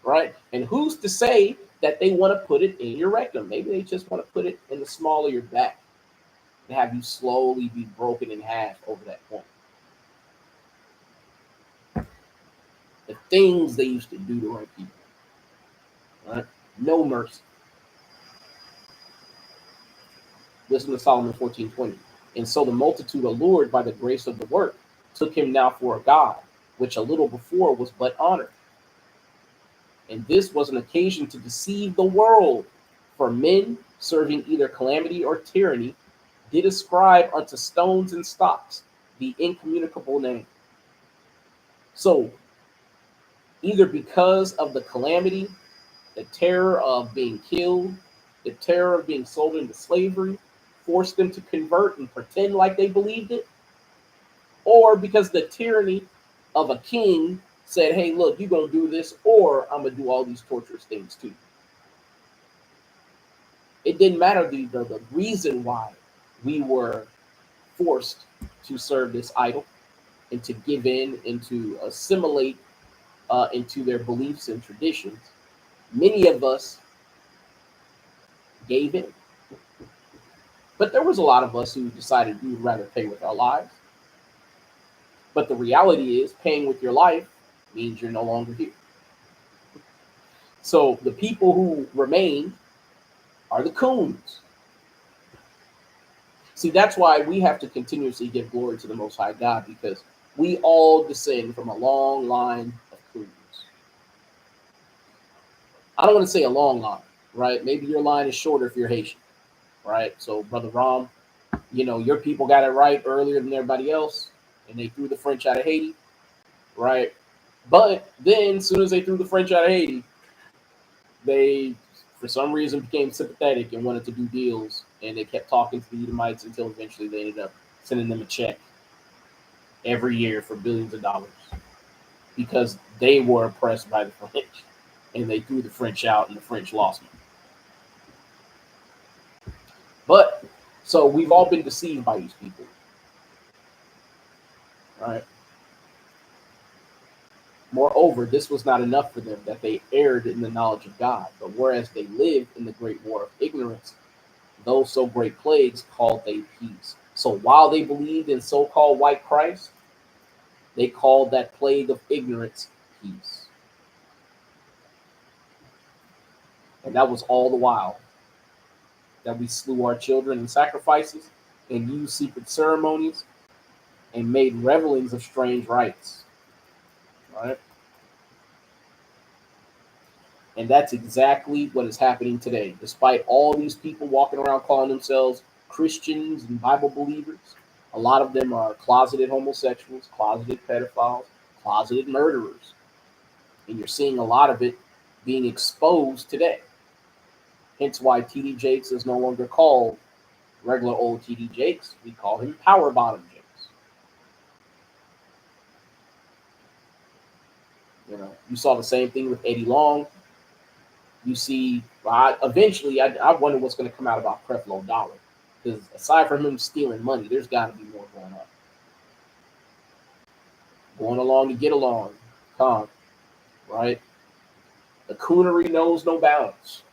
Right? And who's to say that they want to put it in your rectum? Maybe they just want to put it in the small of your back and have you slowly be broken in half over that point. The things they used to do to our people. Right? No mercy. Listen to Solomon 14:20. And so the multitude, allured by the grace of the work, took him now for a god, which a little before was but honored. And this was an occasion to deceive the world, for men serving either calamity or tyranny did ascribe unto stones and stocks the incommunicable name. So, either because of the calamity, the terror of being killed, the terror of being sold into slavery, forced them to convert and pretend like they believed it, or because the tyranny of a king said, hey, look, you're going to do this, or I'm going to do all these torturous things too. It didn't matter the reason why we were forced to serve this idol and to give in and to assimilate into their beliefs and traditions. Many of us gave in, but there was a lot of us who decided we would rather pay with our lives. But the reality is, paying with your life means you're no longer here. So the people who remain are the coons. See, that's why we have to continuously give glory to the Most High God, because we all descend from a long line of coons. I don't want to say a long line, right? Maybe your line is shorter if you're Haitian, right? So, Brother Rom, your people got it right earlier than everybody else, and they threw the French out of Haiti, right? But then, as soon as they threw the French out of Haiti, they, for some reason, became sympathetic and wanted to do deals, and they kept talking to the Edomites until eventually they ended up sending them a check every year for billions of dollars because they were oppressed by the French, and they threw the French out, and the French lost them. But so we've all been deceived by these people, right? Moreover, this was not enough for them that they erred in the knowledge of God, but whereas they lived in the great war of ignorance, those so great plagues called they peace. So while they believed in so-called white Christ, they called that plague of ignorance peace. And that was all the while that we slew our children in sacrifices and used secret ceremonies and made revelings of strange rites. Right? And that's exactly what is happening today. Despite all these people walking around calling themselves Christians and Bible believers, a lot of them are closeted homosexuals, closeted pedophiles, closeted murderers. And you're seeing a lot of it being exposed today. Hence why TD Jakes is no longer called regular old TD Jakes. We call him Power Bottom Jakes. You saw the same thing with Eddie Long. You see, eventually, I wonder what's going to come out about Creflo Dollar. Because aside from him stealing money, there's got to be more going on. Going along to get along. Calm. Right? The coonery knows no bounds.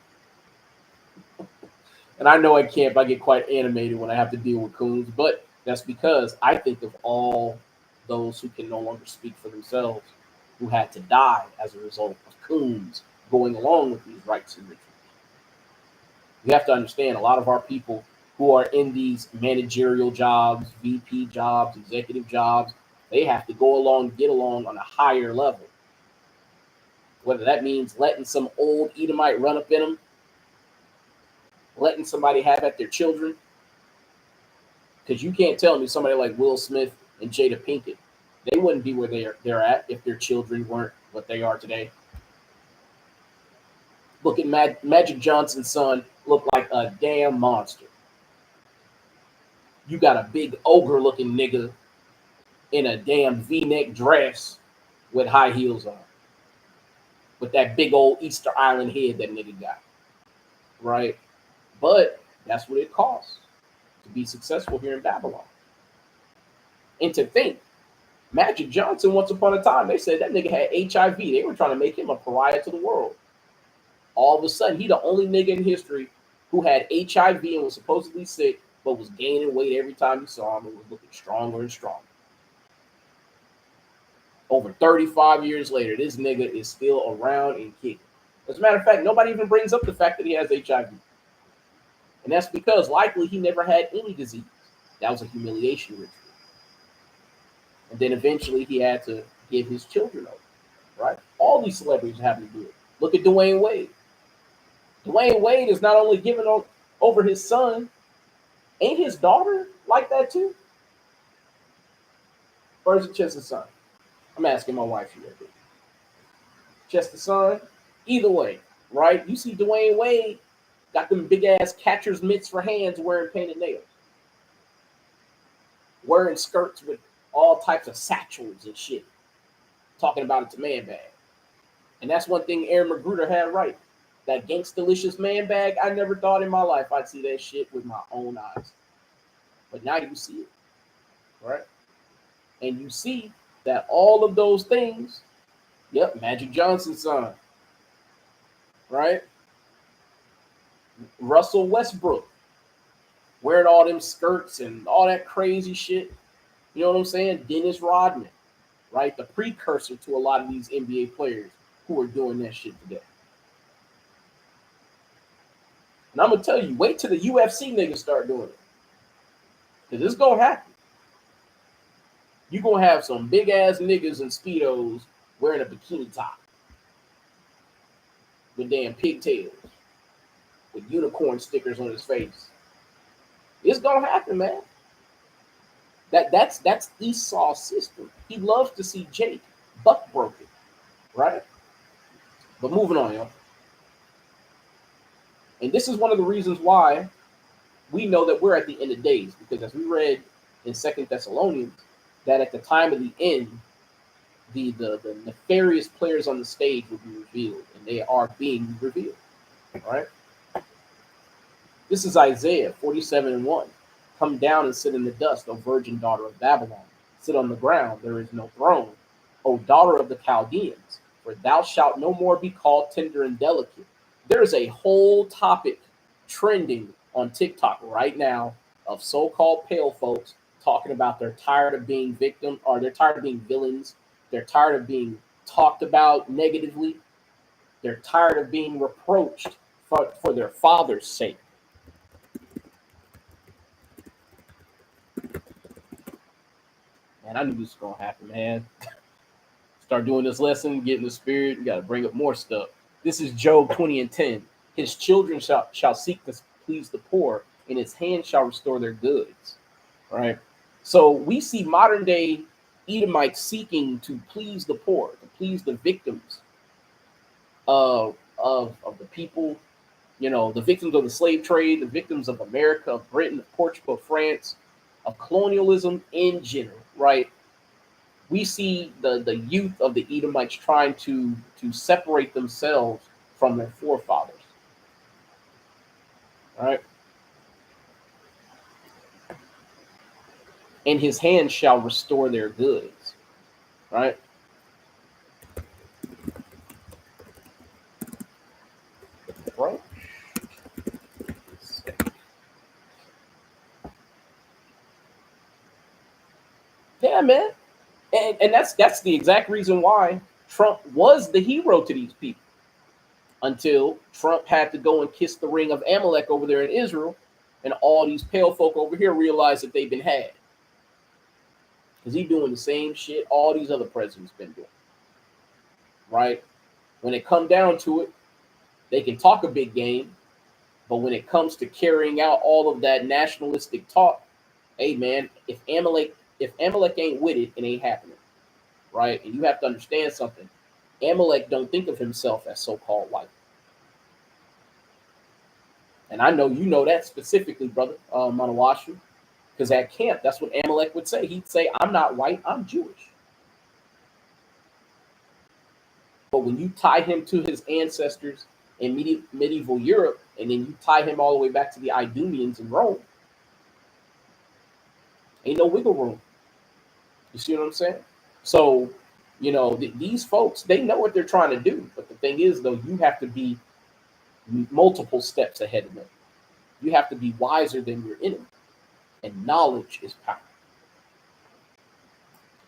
And I know I can't, but I get quite animated when I have to deal with coons. But that's because I think of all those who can no longer speak for themselves, who had to die as a result of coons going along with these rites and rituals. You have to understand, a lot of our people who are in these managerial jobs, VP jobs, executive jobs, they have to go along, get along on a higher level. Whether that means letting some old Edomite run up in them, letting somebody have at their children. Because you can't tell me somebody like Will Smith and Jada Pinkett, they wouldn't be where they're at if their children weren't what they are today. Look at Magic Johnson's son, look like a damn monster. You got a big ogre-looking nigga in a damn V-neck dress with high heels on, with that big old Easter Island head that nigga got, right? But that's what it costs to be successful here in Babylon. And to think, Magic Johnson, once upon a time, they said that nigga had HIV. They were trying to make him a pariah to the world. All of a sudden, he the only nigga in history who had HIV and was supposedly sick, but was gaining weight every time you saw him and was looking stronger and stronger. Over 35 years later, this nigga is still around and kicking. As a matter of fact, nobody even brings up the fact that he has HIV. And that's because likely he never had any disease. That was a humiliation ritual. And then eventually he had to give his children over, right? All these celebrities have to do it. Look at Dwayne Wade. Dwayne Wade is not only giving over his son, ain't his daughter like that too? Or is it just his son? I'm asking my wife here. Just the son? Either way, right? You see Dwayne Wade got them big ass catcher's mitts for hands wearing painted nails. Wearing skirts with all types of satchels and shit. Talking about it's a man bag. And that's one thing Aaron McGruder had right. That Gangstalicious man bag, I never thought in my life I'd see that shit with my own eyes. But now you see it, right? And you see that all of those things, yep, Magic Johnson's son, right? Russell Westbrook wearing all them skirts and all that crazy shit. You know what I'm saying? Dennis Rodman, right? The precursor to a lot of these NBA players who are doing that shit today. And I'm gonna tell you, wait till the UFC niggas start doing it. Because it's gonna happen. You're gonna have some big ass niggas in Speedos wearing a bikini top with damn pigtails, with unicorn stickers on his face. It's gonna happen, man. That's Esau's system. He loves to see Jake buck broken, right? But moving on, y'all. And this is one of the reasons why we know that we're at the end of days, because as we read in Second Thessalonians, that at the time of the end, the nefarious players on the stage will be revealed, and they are being revealed, right? This is Isaiah 47:1. Come down and sit in the dust, O virgin daughter of Babylon. Sit on the ground, there is no throne. O daughter of the Chaldeans, for thou shalt no more be called tender and delicate. There's a whole topic trending on TikTok right now of so-called pale folks talking about they're tired of being victim, or they're tired of being villains. They're tired of being talked about negatively. They're tired of being reproached for their father's sake. Man, I knew this was gonna happen, man. Start doing this lesson, get in the spirit. You got to bring up more stuff. This is Job 20:10. His children shall seek to please the poor, and his hand shall restore their goods. Right. So we see modern day Edomites seeking to please the poor, to please the victims of the people, you know, the victims of the slave trade, the victims of America, of Britain, of Portugal, France, of colonialism in general, right? We see the youth of the Edomites trying to separate themselves from their forefathers, right? And his hand shall restore their goods, right? Right? Yeah, man. And that's the exact reason why Trump was the hero to these people, until Trump had to go and kiss the ring of Amalek over there in Israel, and all these pale folk over here realized that they've been had. Because he's doing the same shit all these other presidents been doing. Right? When it come down to it, they can talk a big game, but when it comes to carrying out all of that nationalistic talk, hey man, if Amalek ain't with it, it ain't happening. Right? And you have to understand something. Amalek don't think of himself as so-called white. And I know you know that specifically, brother, Manawashu. Because at camp, that's what Amalek would say. He'd say, I'm not white, I'm Jewish. But when you tie him to his ancestors in medieval Europe, and then you tie him all the way back to the Idumeans in Rome, ain't no wiggle room. You see what I'm saying? So, you know, these folks, they know what they're trying to do. But the thing is, though, you have to be multiple steps ahead of them. You have to be wiser than your enemy. And knowledge is power.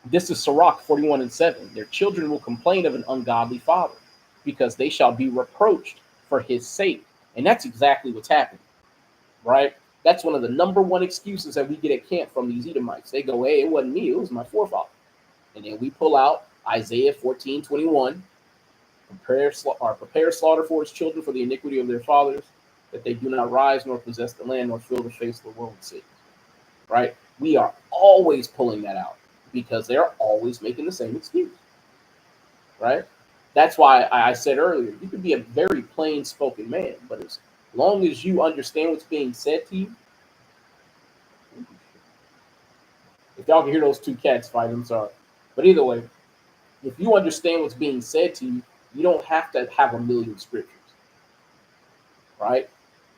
This is Sirach 41:7. Their children will complain of an ungodly father, because they shall be reproached for his sake. And that's exactly what's happening, right? That's one of the number one excuses that we get at camp from these Edomites. They go, hey, it wasn't me, it was my forefather. And then we pull out Isaiah 14:21. Prepare slaughter for his children for the iniquity of their fathers, that they do not rise nor possess the land nor fill the face of the world with cities. Right? We are always pulling that out, because they're always making the same excuse. Right? That's why I said earlier, you can be a very plain spoken man, but as long as you understand what's being said to you, if y'all can hear those two cats fight, I'm sorry. But either way, if you understand what's being said to you, you don't have to have a million scriptures. right?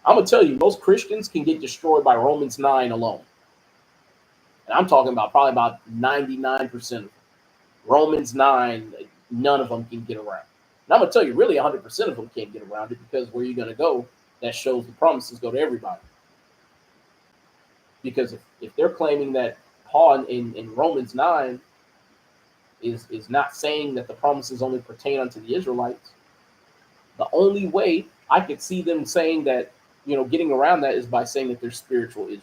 I'm gonna tell you, most Christians can get destroyed by Romans 9 alone, and I'm talking about probably about 99% of them. Romans 9, none of them can get around. And I'm gonna tell you, really, 100% of them can't get around it because where you're gonna go, that shows the promises go to everybody. Because if they're claiming that Paul in Romans 9 is not saying that the promises only pertain unto the Israelites, the only way I could see them saying that, getting around that is by saying that they're spiritual Israel.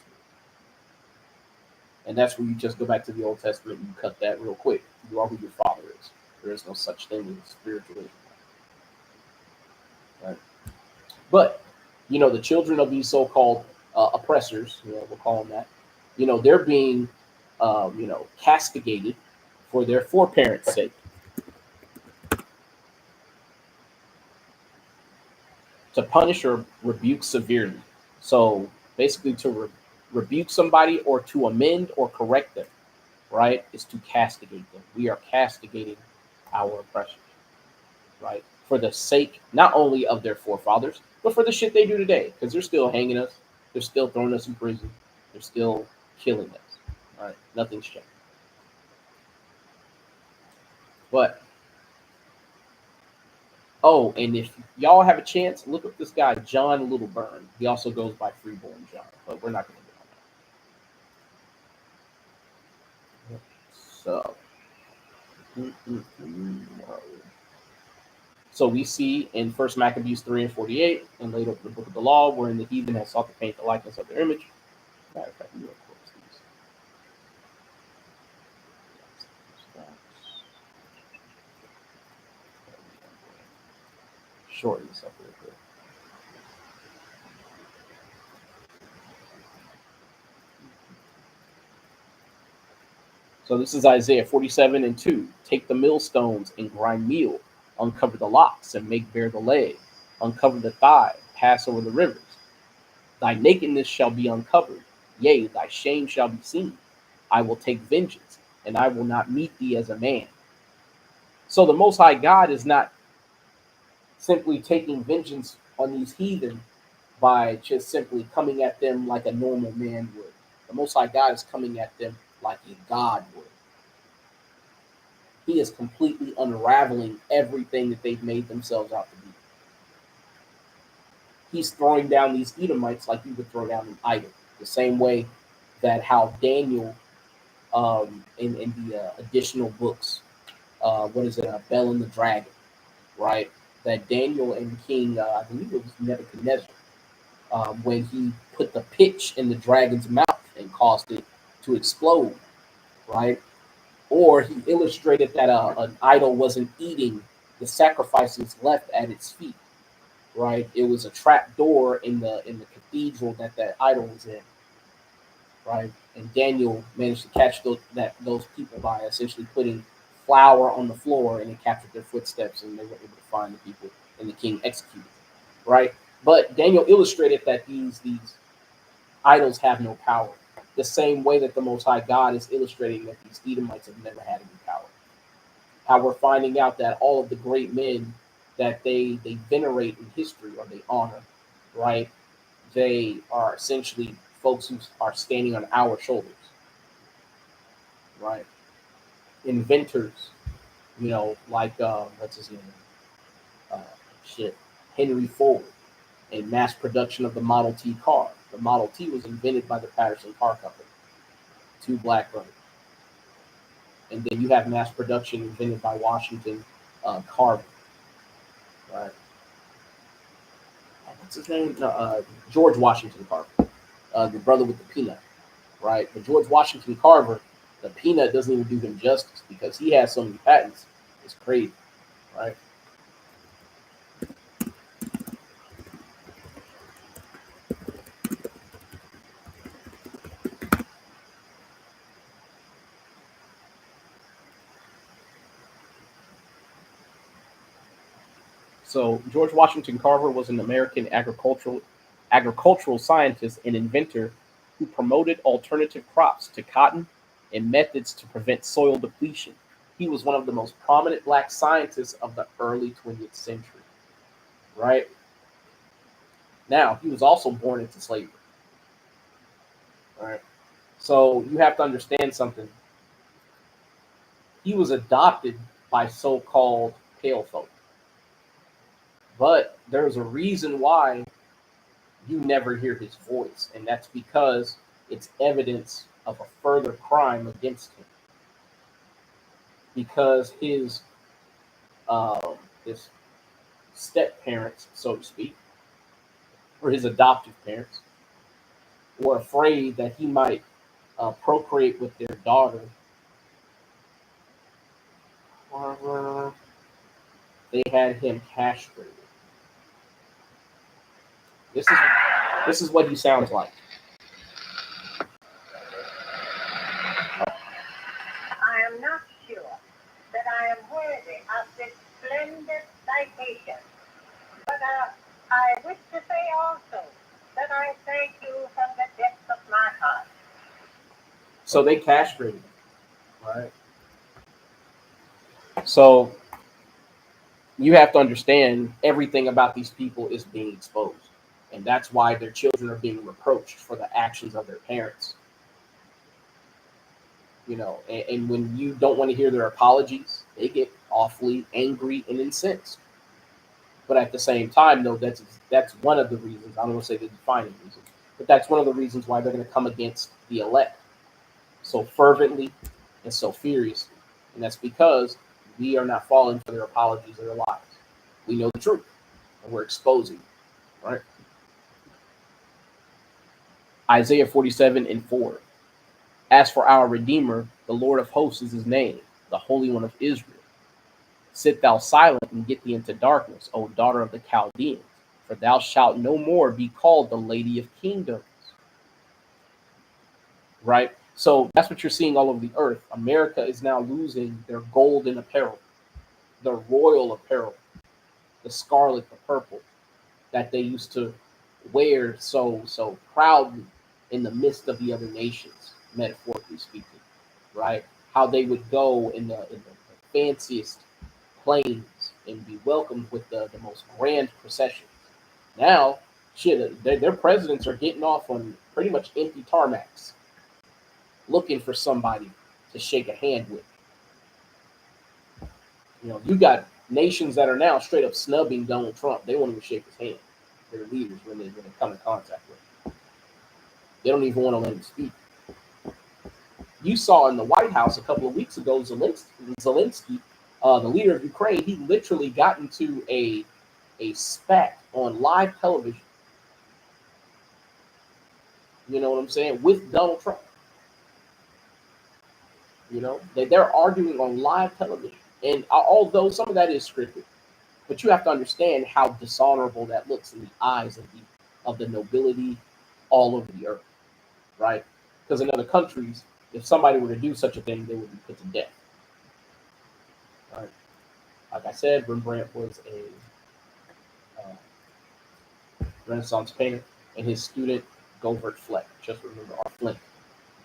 And that's where you just go back to the Old Testament and you cut that real quick. You are who your father is. There is no such thing as spiritual Israel. Right? But, the children of these so-called oppressors, we'll call them that, they're being, castigated for their foreparents' sake. To punish or rebuke severely. So basically, to rebuke somebody or to amend or correct them, right, is to castigate them. We are castigating our oppressors, right, for the sake not only of their forefathers, but for the shit they do today, because they're still hanging us, they're still throwing us in prison, they're still killing us. Right, nothing's changed. But oh, and if y'all have a chance, look up this guy, John Littleburn. He also goes by Freeborn John, but we're not going to do that. So, so we see in First Maccabees 3:48 and later the book of the law, wherein the heathen has sought to paint the likeness of their image. Matter of fact, I'm going to close these. Shorten this up real quick. So this is Isaiah 47:2. Take the millstones and grind meal, uncover the locks and make bare the leg, uncover the thigh, pass over the rivers. Thy nakedness shall be uncovered, yea, thy shame shall be seen. I will take vengeance, and I will not meet thee as a man. So the Most High God is not simply taking vengeance on these heathen by just simply coming at them like a normal man would. The Most High God is coming at them like a God would. He is completely unraveling everything that they've made themselves out to be. He's throwing down these Edomites like you would throw down an idol. The same way that how Daniel, in the additional books, what is it, Bel and the Dragon, right? That Daniel and King, I believe it was Nebuchadnezzar, when he put the pitch in the dragon's mouth and caused it to explode, right? Or he illustrated that an idol wasn't eating the sacrifices left at its feet, right? It was a trap door in the cathedral that idol was in, right? And Daniel managed to catch those people by essentially putting flour on the floor, and it captured their footsteps, and they were able to find the people, and the king executed them, right? But Daniel illustrated that these idols have no power. The same way that the Most High God is illustrating that these Edomites have never had any power. How we're finding out that all of the great men that they venerate in history or they honor, right? They are essentially folks who are standing on our shoulders, right? Inventors, like what's his name? Uh, shit, Henry Ford, and mass production of the Model T car. The Model T was invented by the Patterson Car Company, two black brothers. And then you have mass production invented by Washington Carver, right? What's his name? George Washington Carver, the brother with the peanut, right? But George Washington Carver, the peanut doesn't even do him justice because he has so many patents. It's crazy, right? So George Washington Carver was an American agricultural scientist and inventor who promoted alternative crops to cotton and methods to prevent soil depletion. He was one of the most prominent black scientists of the early 20th century, right? Now, he was also born into slavery. All right. So you have to understand something. He was adopted by so-called pale folk. But there's a reason why you never hear his voice, and that's because it's evidence of a further crime against him. Because his step parents, so to speak, or his adoptive parents, were afraid that he might procreate with their daughter. They had him castrated. This is what he sounds like. I am not sure that I am worthy of this splendid citation, but I wish to say also that I thank you from the depths of my heart. So they castrated him, right? So you have to understand everything about these people is being exposed. And that's why their children are being reproached for the actions of their parents. You know, and when you don't want to hear their apologies, they get awfully angry and incensed. But at the same time, though, that's one of the reasons. I don't want to say the defining reason, but that's one of the reasons why they're going to come against the elect so fervently and so furiously. And that's because we are not falling for their apologies or their lies. We know the truth, and we're exposing it, right? Isaiah 47:4. As for our Redeemer, the Lord of hosts is his name, the Holy One of Israel. Sit thou silent and get thee into darkness, O daughter of the Chaldeans, for thou shalt no more be called the Lady of Kingdoms. Right? So that's what you're seeing all over the earth. America is now losing their golden apparel, their royal apparel, the scarlet, the purple that they used to wear so proudly in the midst of the other nations, metaphorically speaking, right? How they would go in the fanciest planes and be welcomed with the most grand processions. Now, shit, their presidents are getting off on pretty much empty tarmacs, looking for somebody to shake a hand with. You know, you got nations that are now straight up snubbing Donald Trump. They won't even shake his hand. Their leaders when they come in contact with him. They don't even want to let him speak. You saw in the White House a couple of weeks ago, Zelensky, the leader of Ukraine, he literally got into a spat on live television. You know what I'm saying? With Donald Trump. You know, they're arguing on live television. And although some of that is scripted, but you have to understand how dishonorable that looks in the eyes of the nobility all over the earth, right? Because in other countries, if somebody were to do such a thing, they would be put to death. Right? Like I said, Rembrandt was a Renaissance painter, and his student Govert Fleck. Just remember our Flint,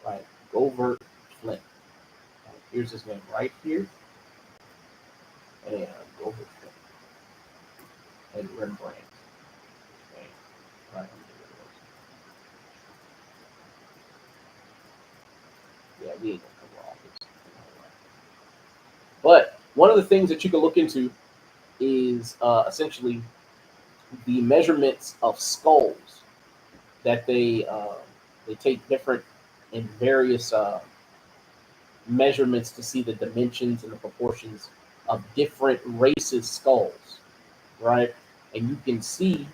right? Govert Flint. Here's his name right here, and Govert Flint, and Rembrandt. Okay. Right. Yeah, we ain't gonna cover all this. But one of the things that you can look into is essentially the measurements of skulls that they take different and various measurements to see the dimensions and the proportions of different races' skulls, right? And you can see.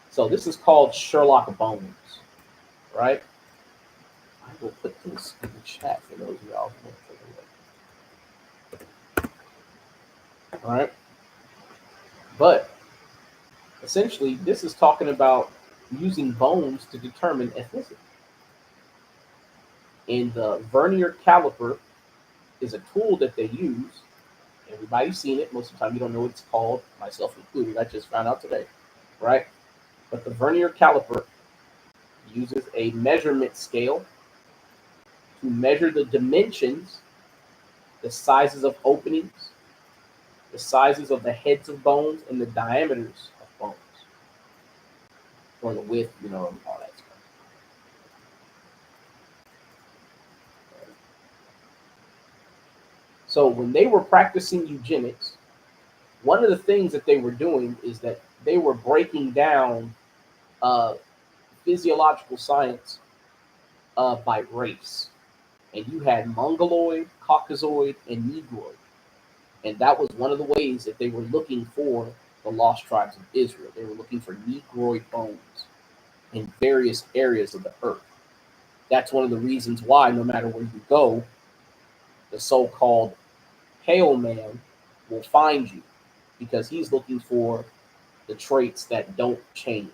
So this is called Sherlock Bones, right? I will put this in the chat for those of y'all who want to take a look. All right, but essentially, this is talking about using bones to determine ethnicity. And the vernier caliper is a tool that they use. Everybody's seen it. Most of the time, you don't know what it's called, myself included. I just found out today, right? But the vernier caliper uses a measurement scale to measure the dimensions, the sizes of openings, the sizes of the heads of bones and the diameters of bones, or the width, and all that stuff. So when they were practicing eugenics, one of the things that they were doing is that they were breaking down uh, physiological science by race. And you had Mongoloid, Caucasoid, and Negroid. And that was one of the ways that they were looking for the lost tribes of Israel. They were looking for Negroid bones in various areas of the earth. That's one of the reasons why, no matter where you go, the so-called pale man will find you, because he's looking for the traits that don't change,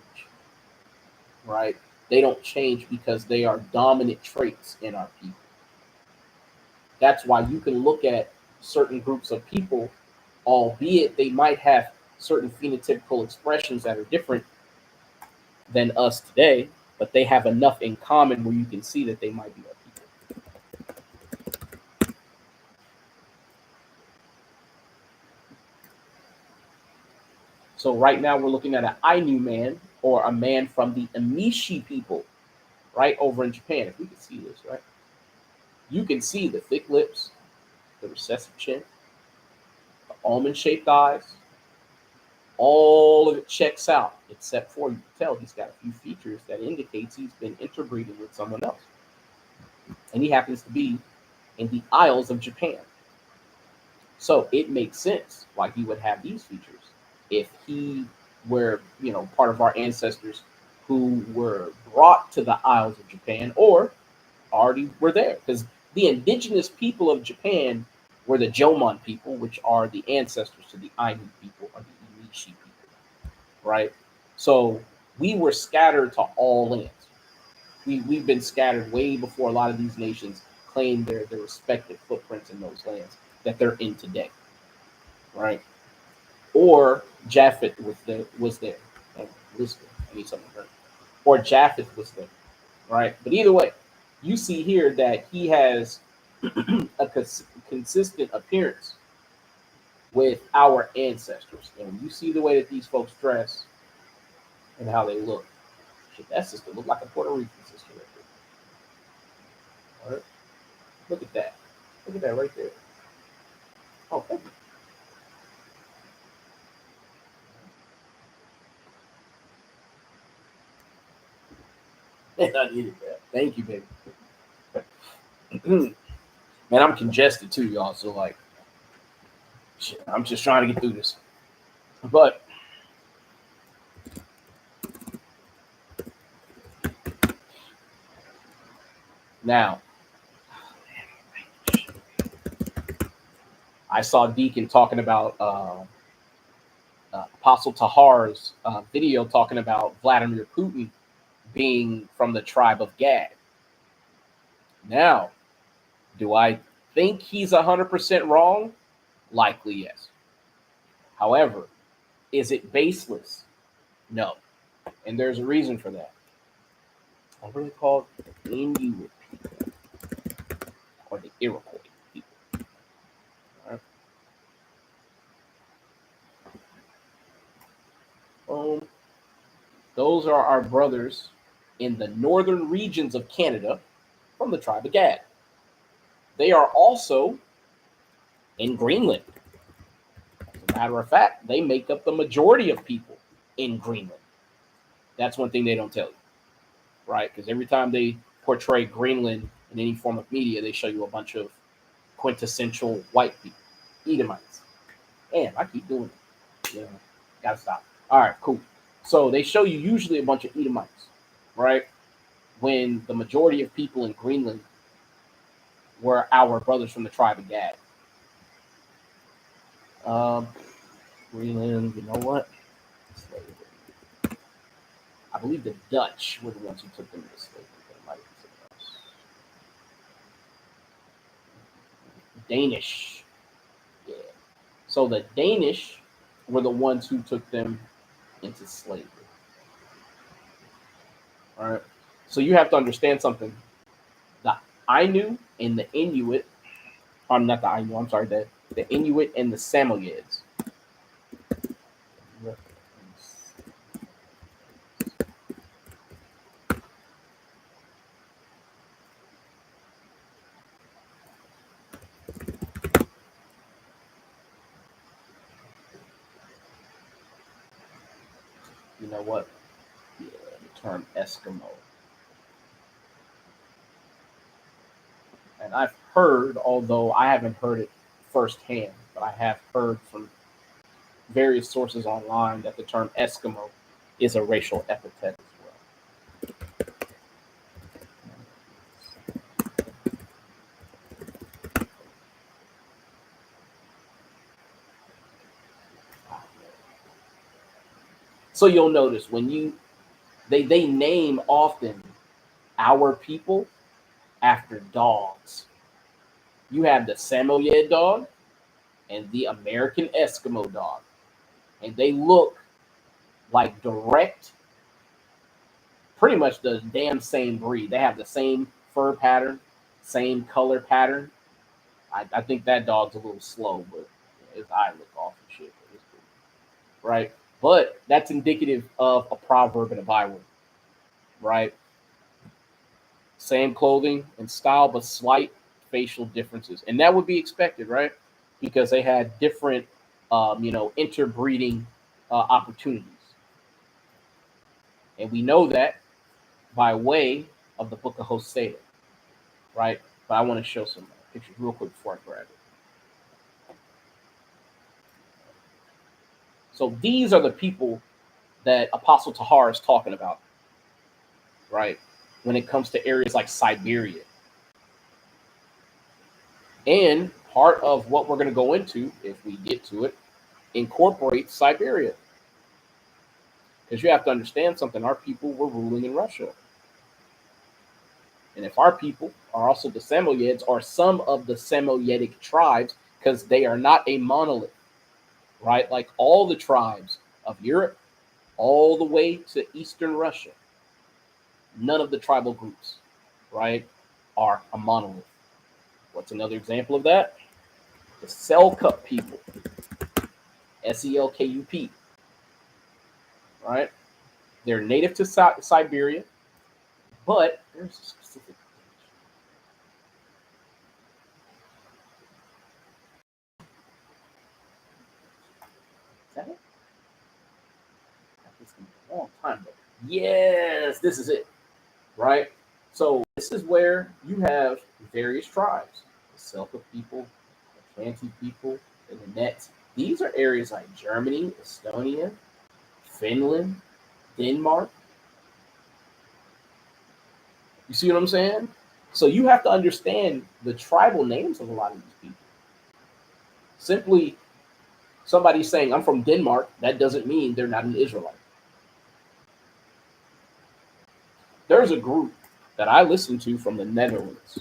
right? They don't change because they are dominant traits in our people. That's why you can look at certain groups of people, albeit they might have certain phenotypical expressions that are different than us today, but they have enough in common where you can see that they might be our people. So right now we're looking at an Ainu man, or a man from the Amishi people, right over in Japan. If we can see this, right? You can see the thick lips, the recessive chin, the almond-shaped eyes. All of it checks out, except for, you can tell he's got a few features that indicates he's been interbreeding with someone else. And he happens to be in the Isles of Japan. So it makes sense why he would have these features if he were, part of our ancestors who were brought to the Isles of Japan or already were there. Because the indigenous people of Japan were the Jomon people, which are the ancestors to the Ainu people, or the Inishi people, right? So we were scattered to all lands. We've been scattered way before a lot of these nations claim their respective footprints in those lands that they're in today, right? Or Japheth was there. Lisbon, I need something to or Japheth was there, right? But either way, you see here that he has a consistent appearance with our ancestors. And you see the way that these folks dress and how they look. Shit, that sister look like a Puerto Rican sister right there. All right? Look at that. Look at that right there. Oh, thank you. I needed that. Thank you, baby. Man, I'm congested too, y'all. So like, shit, I'm just trying to get through this. But now, I saw Deacon talking about Apostle Tahar's video talking about Vladimir Putin being from the tribe of Gad. Now, do I think he's 100% wrong? Likely, yes. However, is it baseless? No. And there's a reason for that. What are they called? Inuit people, or the Iroquois people. All right. Those are our brothers in the northern regions of Canada from the tribe of Gad. They are also in Greenland. As a matter of fact, they make up the majority of people in Greenland. That's one thing they don't tell you, right? Because every time they portray Greenland in any form of media, they show you a bunch of quintessential white people, Edomites. And I keep doing it. Gotta stop. All right, cool. So they show you usually a bunch of Edomites, right? When the majority of people in Greenland were our brothers from the tribe of Gad. Greenland, you know what? Slavery. I believe the Dutch were the ones who took them into slavery. Danish. Yeah. So the Danish were the ones who took them into slavery. All right. So you have to understand something. The Ainu and the Inuit, I'm not the Ainu, I'm sorry, the Inuit and the Samoyeds, You know what? Yeah, the term Eskimo. And I've heard, although I haven't heard it firsthand, but I have heard from various sources online that the term Eskimo is a racial epithet as well. So you'll notice when they name often our people after dogs. You have the Samoyed dog and the American Eskimo dog, and they look like direct, pretty much the damn same breed. They have the same fur pattern, same color pattern. I think that dog's a little slow, but his eye look off and shit. But it's cool, right? But that's indicative of a proverb and a byword, right? Same clothing and style, but slight facial differences, and that would be expected, right? Because they had different, interbreeding opportunities, and we know that by way of the Book of Hosea, right? But I want to show some pictures real quick before I grab it. So these are the people that Apostle Tahar is talking about, right? When it comes to areas like Siberia. And part of what we're going to go into, if we get to it, incorporates Siberia. Because you have to understand something. Our people were ruling in Russia. And if our people are also the Samoyeds or some of the Samoyedic tribes, because they are not a monolith, right? Like all the tribes of Europe, all the way to Eastern Russia, none of the tribal groups, right, are a monolith. What's another example of that? The Selkup people, Selkup, right? They're native to Siberia, but there's a specific. Is that it? It's been a long time, but yes, this is it, right? So this is where you have various tribes: the Selkup people, the Fanti people, and the Nets. These are areas like Germany, Estonia, Finland, Denmark. You see what I'm saying? So you have to understand the tribal names of a lot of these people. Simply somebody saying I'm from Denmark, that doesn't mean they're not an Israelite. There's a group that I listen to from the Netherlands.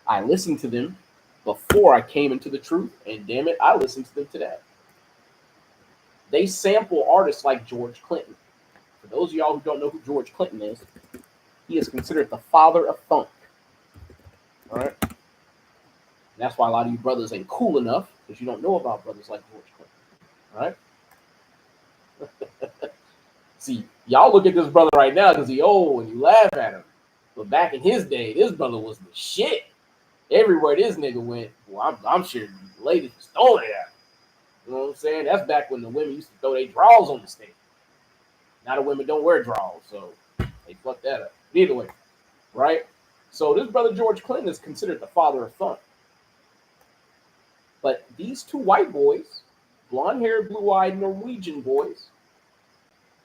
I listened to them before I came into the truth, and damn it, I listened to them today. They sample artists like George Clinton. For those of y'all who don't know who George Clinton is, he is considered the father of funk. All right. And that's why a lot of you brothers ain't cool enough because you don't know about brothers like George Clinton. All right. See, y'all look at this brother right now because he old and you laugh at him. But back in his day, this brother was the shit. Everywhere this nigga went, well, I'm sure the ladies was throwing it at him. You know what I'm saying? That's back when the women used to throw their drawers on the stage. Now the women don't wear drawers, so they fucked that up. Either way, right? So this brother George Clinton is considered the father of funk. But these two white boys, blonde-haired, blue-eyed Norwegian boys,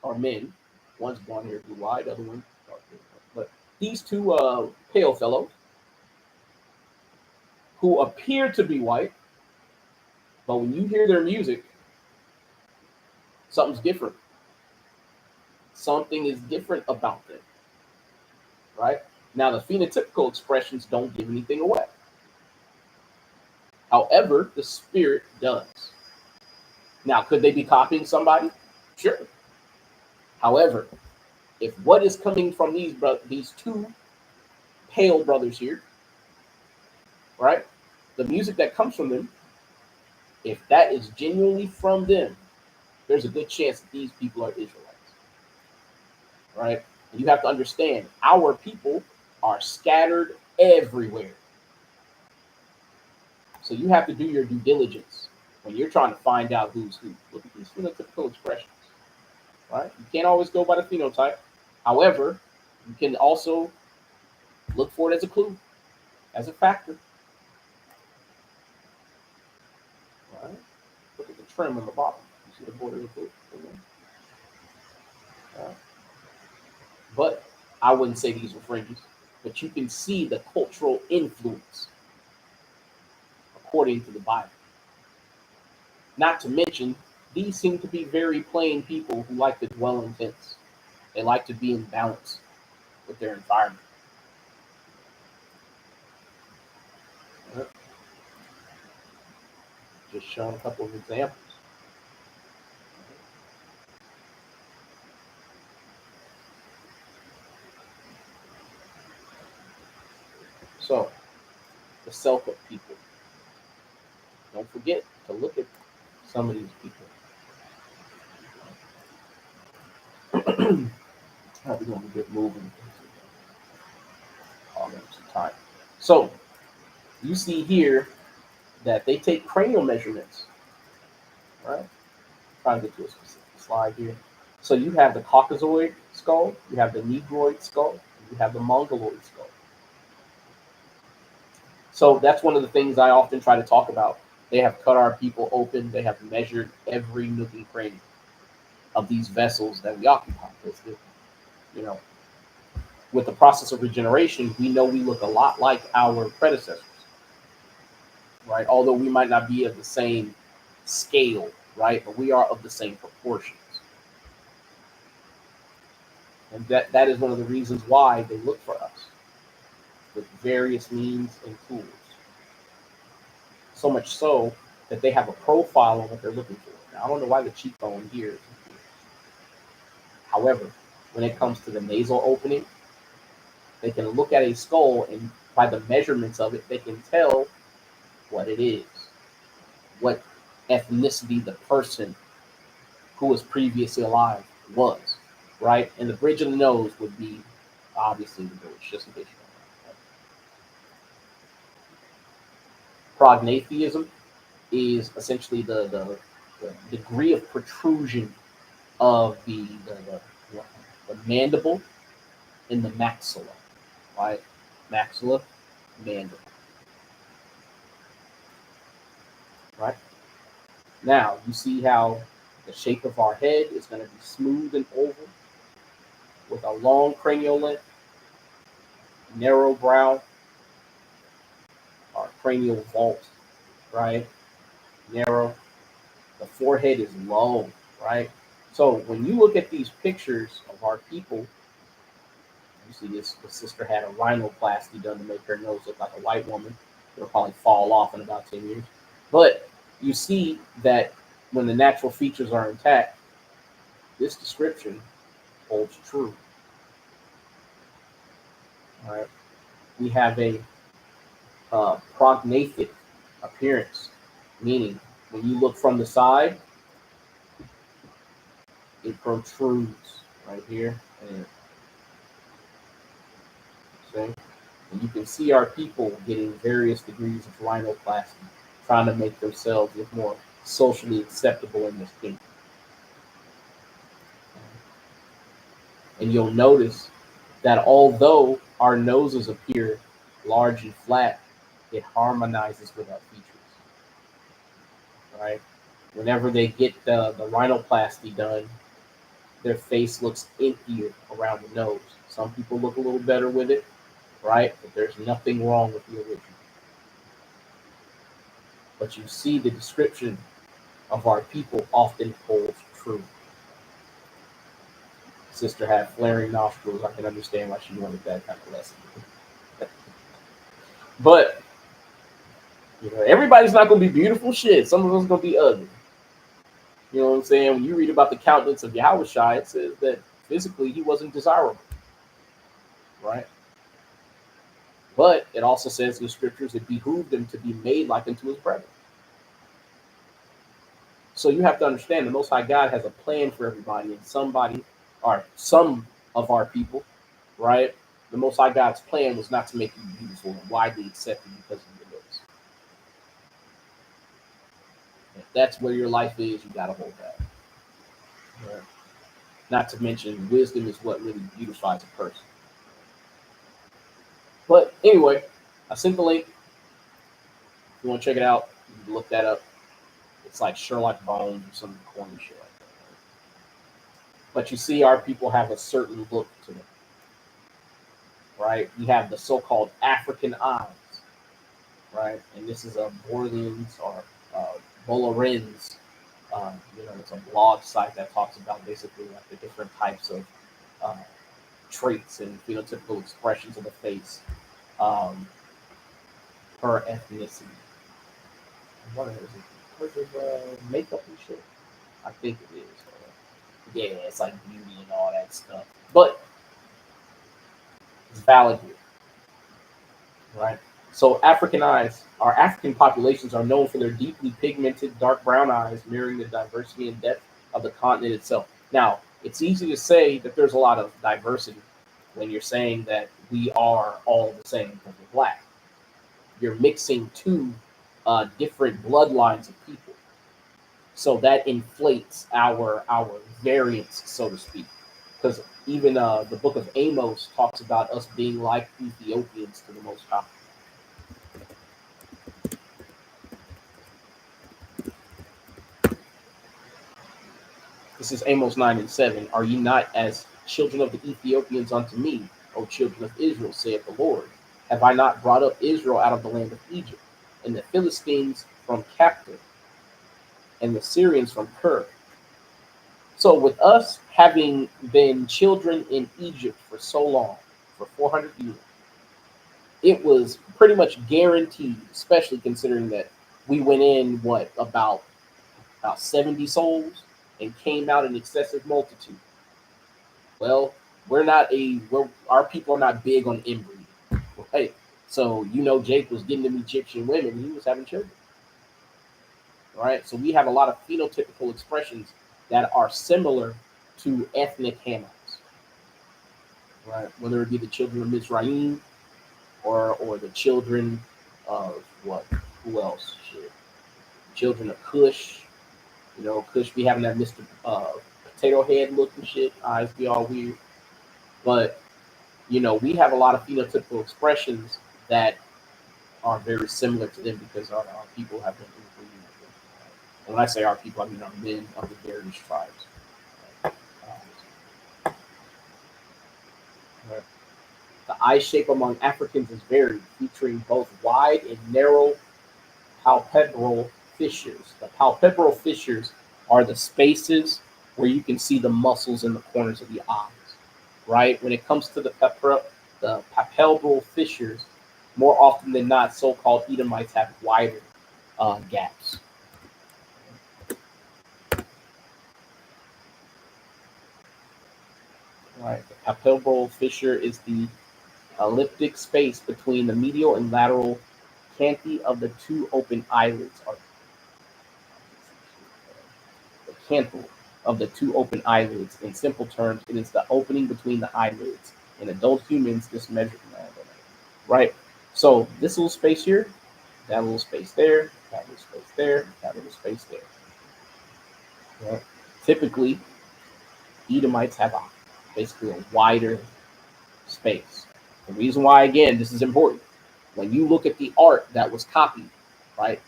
are men. One's blonde-haired, blue-eyed, the other one dark-haired. But these two pale fellows who appear to be white, but when you hear their music, something's different. Something is different about them, right? Now, the phenotypical expressions don't give anything away. However, the spirit does. Now, could they be copying somebody? Sure. However, if what is coming from these two pale brothers here, right, the music that comes from them, if that is genuinely from them, there's a good chance that these people are Israelites, right? And you have to understand, our people are scattered everywhere. So you have to do your due diligence when you're trying to find out who's who. Look at these phenotypical expressions. right? You can't always go by the phenotype. However, you can also look for it as a clue, as a factor, right? Look at the trim on the bottom. You see the border of the clue? Right? But I wouldn't say these were fringes, but you can see the cultural influence according to the Bible. Not to mention, these seem to be very plain people who like to dwell in tents. They like to be in balance with their environment. Right? Just showing a couple of examples. So, the Selkirk people. Don't forget to look at some of these people. How we going to get moving? All them some time. So, you see here that they take cranial measurements, right? Trying to get to a specific slide here. So you have the Caucasoid skull, you have the Negroid skull, and you have the Mongoloid skull. So that's one of the things I often try to talk about. They have cut our people open. They have measured every nook and cranny of these vessels that we occupy. You know, with the process of regeneration, we know we look a lot like our predecessors, right? Although we might not be of the same scale, right? But we are of the same proportions. And that is one of the reasons why they look for us with various means and tools. So much so that they have a profile on what they're looking for. Now, I don't know why the cheekbone here is here. However, when it comes to the nasal opening, they can look at a skull and by the measurements of it, they can tell what it is, what ethnicity the person who was previously alive was, right? And the bridge of the nose would be obviously the bridge, just in case you don't know. Prognathism is essentially the degree of protrusion of the mandible in the maxilla, right? Maxilla, mandible, right? Now, you see how the shape of our head is going to be smooth and oval with a long cranial length, narrow brow, our cranial vault, right? Narrow. The forehead is low, right? So when you look at these pictures of our people, you see this the sister had a rhinoplasty done to make her nose look like a white woman. It'll probably fall off in about 10 years. But you see that when the natural features are intact, this description holds true. All right. We have a prognathic appearance, meaning when you look from the side, it protrudes right here. And see? And you can see our people getting various degrees of rhinoplasty, trying to make themselves look more socially acceptable in this kingdom. And you'll notice that although our noses appear large and flat, it harmonizes with our features. Right? Whenever they get the rhinoplasty done, their face looks emptier around the nose. Some people look a little better with it, right? But there's nothing wrong with the original. But you see the description of our people often holds true. Sister had flaring nostrils. I can understand why she wanted that kind of lesson. But everybody's not going to be beautiful shit. Some of us going to be ugly. You know what I'm saying? When you read about the countenance of Yahushua, it says that physically he wasn't desirable, right? But it also says in the scriptures it behooved him to be made like unto his brethren. So you have to understand the Most High God has a plan for everybody, and somebody, or some of our people, right? The Most High God's plan was not to make you beautiful and widely accepted because of your looks. If that's where your life is, you gotta hold that. Right? Not to mention, wisdom is what really beautifies a person. But anyway, I sent the link. If you want to check it out, you can look that up. It's like Sherlock Bones or some corny shit like that. But you see, our people have a certain look to them, right? We have the so-called African eyes, right? And this is a Borland's or Bolarins. It's a blog site that talks about basically like the different types of uh, traits and phenotypical expressions of the face um, per ethnicity. What is it? What is makeup and shit? I think it is. Yeah, it's like beauty and all that stuff. But it's valid here, right? So African eyes, our African populations are known for their deeply pigmented dark brown eyes, mirroring the diversity and depth of the continent itself. Now, it's easy to say that there's a lot of diversity when you're saying that we are all the same because we're black. You're mixing two different bloodlines of people, so that inflates our variance, so to speak. Because even the book of Amos talks about us being like Ethiopians to the Most High. This is Amos 9 and 7. Are ye not as children of the Ethiopians unto me, O children of Israel, saith the Lord? Have I not brought up Israel out of the land of Egypt, and the Philistines from captive, and the Syrians from Ker? So, with us having been children in Egypt for so long, for 400 years, it was pretty much guaranteed, especially considering that we went in, about 70 souls and came out in excessive multitude. Well, our people are not big on inbreeding. Right? So, Jake was getting them Egyptian women, he was having children. Right? So we have a lot of phenotypical expressions that are similar to ethnic Hamites. Right? Whether it be the children of Mizraim or the children of what? Who else? Shit. Children of Cush. Cush be having that Mr. Potato Head look and shit. Eyes be all weird. But, we have a lot of phenotypical expressions that are very similar to them because our people have been interbreeding with them. And when I say our people, I mean our men of the various tribes. Right. The eye shape among Africans is varied, featuring both wide and narrow palpebral fissures. The palpebral fissures are the spaces where you can see the muscles in the corners of the eyes. Right? When it comes to the palpebral fissures, more often than not, so-called Edomites have wider gaps. Right. The palpebral fissure is the elliptic space between the medial and lateral canthi of the two open eyelids, or the canthal of the two open eyelids. In simple terms, it is the opening between the eyelids. In adult humans, this measure, right? So this little space here, that little space there, that little space there, that little space there. Right? Typically, Edomites have basically a wider space. The reason why, again, this is important. When you look at the art that was copied, right?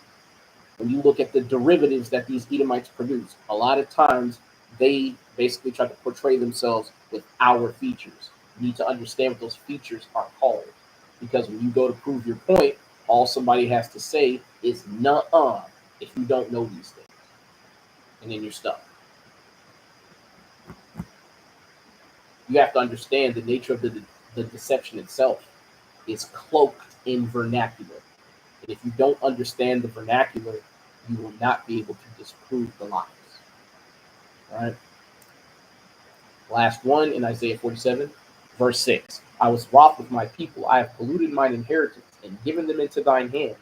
When you look at the derivatives that these Edomites produced, a lot of times they basically try to portray themselves with our features. You need to understand what those features are called. Because when you go to prove your point, all somebody has to say is nuh-uh if you don't know these things. And then you're stuck. You have to understand the nature of the deception itself is cloaked in vernacular. And if you don't understand the vernacular, you will not be able to disprove the lies. All right. Last one in Isaiah 47, verse 6. I was wroth with my people. I have polluted mine inheritance and given them into thine hand.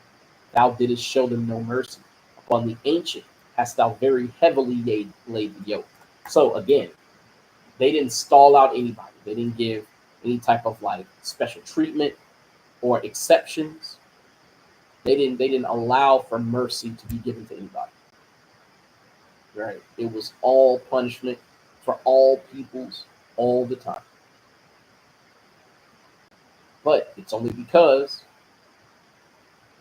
Thou didst show them no mercy. Upon the ancient hast thou very heavily laid the yoke. So again, they didn't stall out anybody. They didn't give any type of like special treatment or exceptions. They didn't allow for mercy to be given to anybody. Right? It was all punishment for all peoples all the time. But it's only because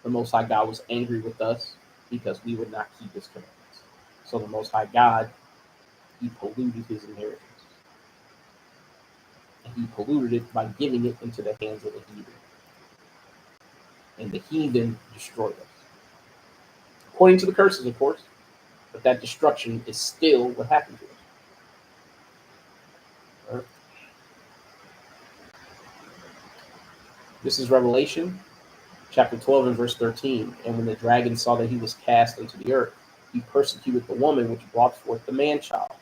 the Most High God was angry with us because we would not keep his commandments. So the Most High God, he polluted his inheritance. And he polluted it by giving it into the hands of the heathen. And the heathen destroyed us. According to the curses, of course, but that destruction is still what happened to us. Right? This is Revelation chapter 12 and verse 13. And when the dragon saw that he was cast into the earth, he persecuted the woman which brought forth the man-child.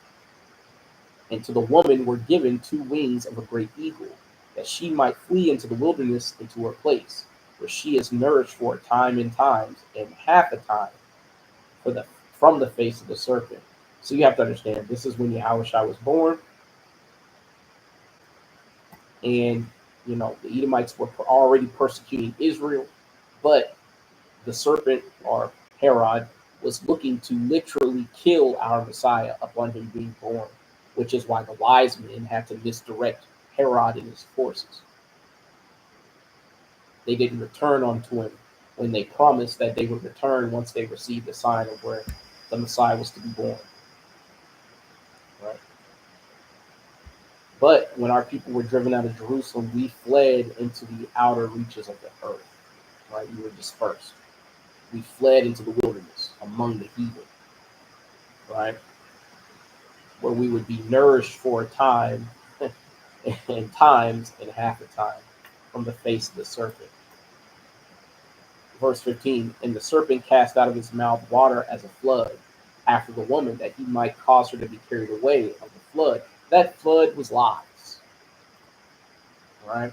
And to the woman were given 2 wings of a great eagle, that she might flee into the wilderness into her place, where she is nourished for a time and times, and half a time from the face of the serpent. So you have to understand, this is when Yahushua was born. And, the Edomites were already persecuting Israel, but the serpent, or Herod, was looking to literally kill our Messiah upon him being born, which is why the wise men had to misdirect Herod and his forces. They didn't return unto him when they promised that they would return once they received the sign of where the Messiah was to be born. Right? But when our people were driven out of Jerusalem, we fled into the outer reaches of the earth. Right? We were dispersed. We fled into the wilderness among the heathen. Right? Where we would be nourished for a time and times and half a time from the face of the serpent. Verse 15, and the serpent cast out of his mouth water as a flood after the woman, that he might cause her to be carried away of the flood. That flood was lies. Right?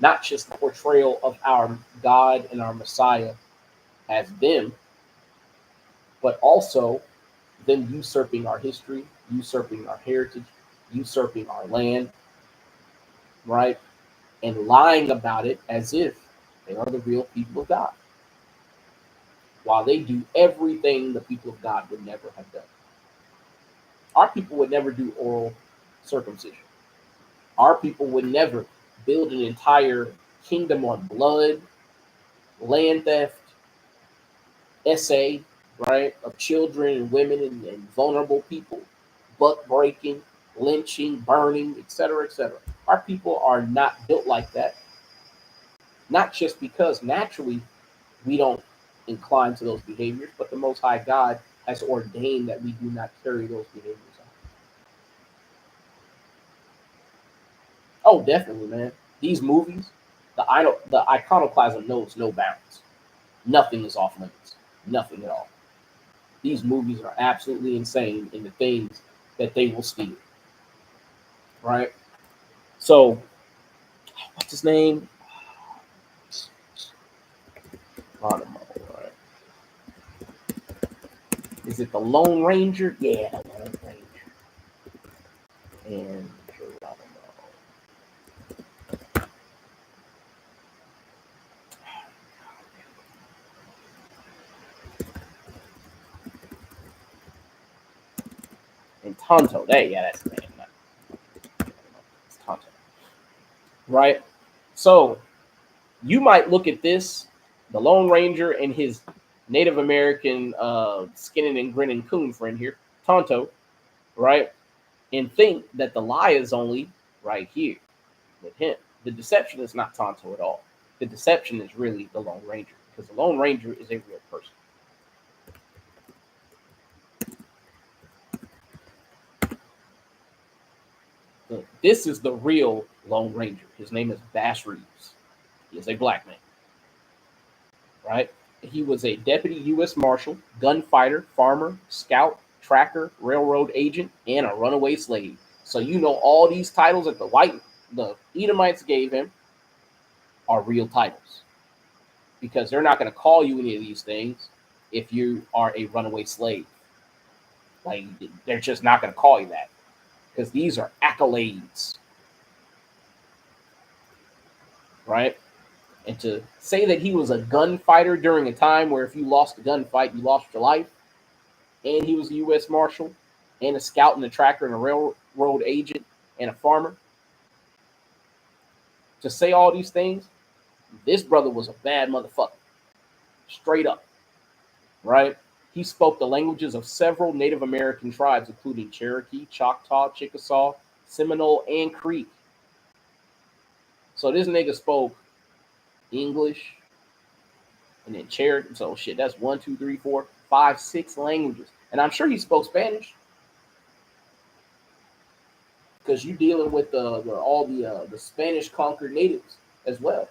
Not just the portrayal of our God and our Messiah as them, but also them usurping our history, usurping our heritage, usurping our land, right? And lying about it as if they are the real people of God, while they do everything the people of God would never have done. Our people would never do oral circumcision. Our people would never build an entire kingdom on blood, land theft, right, of children and women and vulnerable people, buck breaking, lynching, burning, etc., etc. Our people are not built like that. Not just because naturally we don't incline to those behaviors, but the Most High God has ordained that we do not carry those behaviors out. Oh, definitely, man. These movies, the iconoclasm knows no bounds. Nothing is off limits. Nothing at all. These movies are absolutely insane in the things that they will steal. Right? So, what's his name? Right? Is it the Lone Ranger? Yeah, the Lone Ranger. And Geronimo. And Tonto. That's the name. It's Tonto. Right? So, you might look at this, the Lone Ranger and his Native American skinning and grinning coon friend here, Tonto, right? And think that the lie is only right here with him. The deception is not Tonto at all. The deception is really the Lone Ranger, because the Lone Ranger is a real person. This is the real Lone Ranger. His name is Bass Reeves. He is a black man. Right? He was a deputy U.S. Marshal, gunfighter, farmer, scout, tracker, railroad agent, and a runaway slave. So all these titles that the Edomites gave him are real titles, because they're not going to call you any of these things if you are a runaway slave. Like, they're just not going to call you that, because these are accolades, right? And to say that he was a gunfighter during a time where if you lost a gunfight, you lost your life, and he was a U.S. Marshal, and a scout and a tracker and a railroad agent and a farmer. To say all these things, this brother was a bad motherfucker. Straight up. Right? He spoke the languages of several Native American tribes, including Cherokee, Choctaw, Chickasaw, Seminole, and Creek. So this nigga spoke English and then Cherokee. So shit, that's 1, 2, 3, 4, 5, 6 languages. And I'm sure he spoke Spanish. Because you're dealing with all the Spanish conquered natives as well.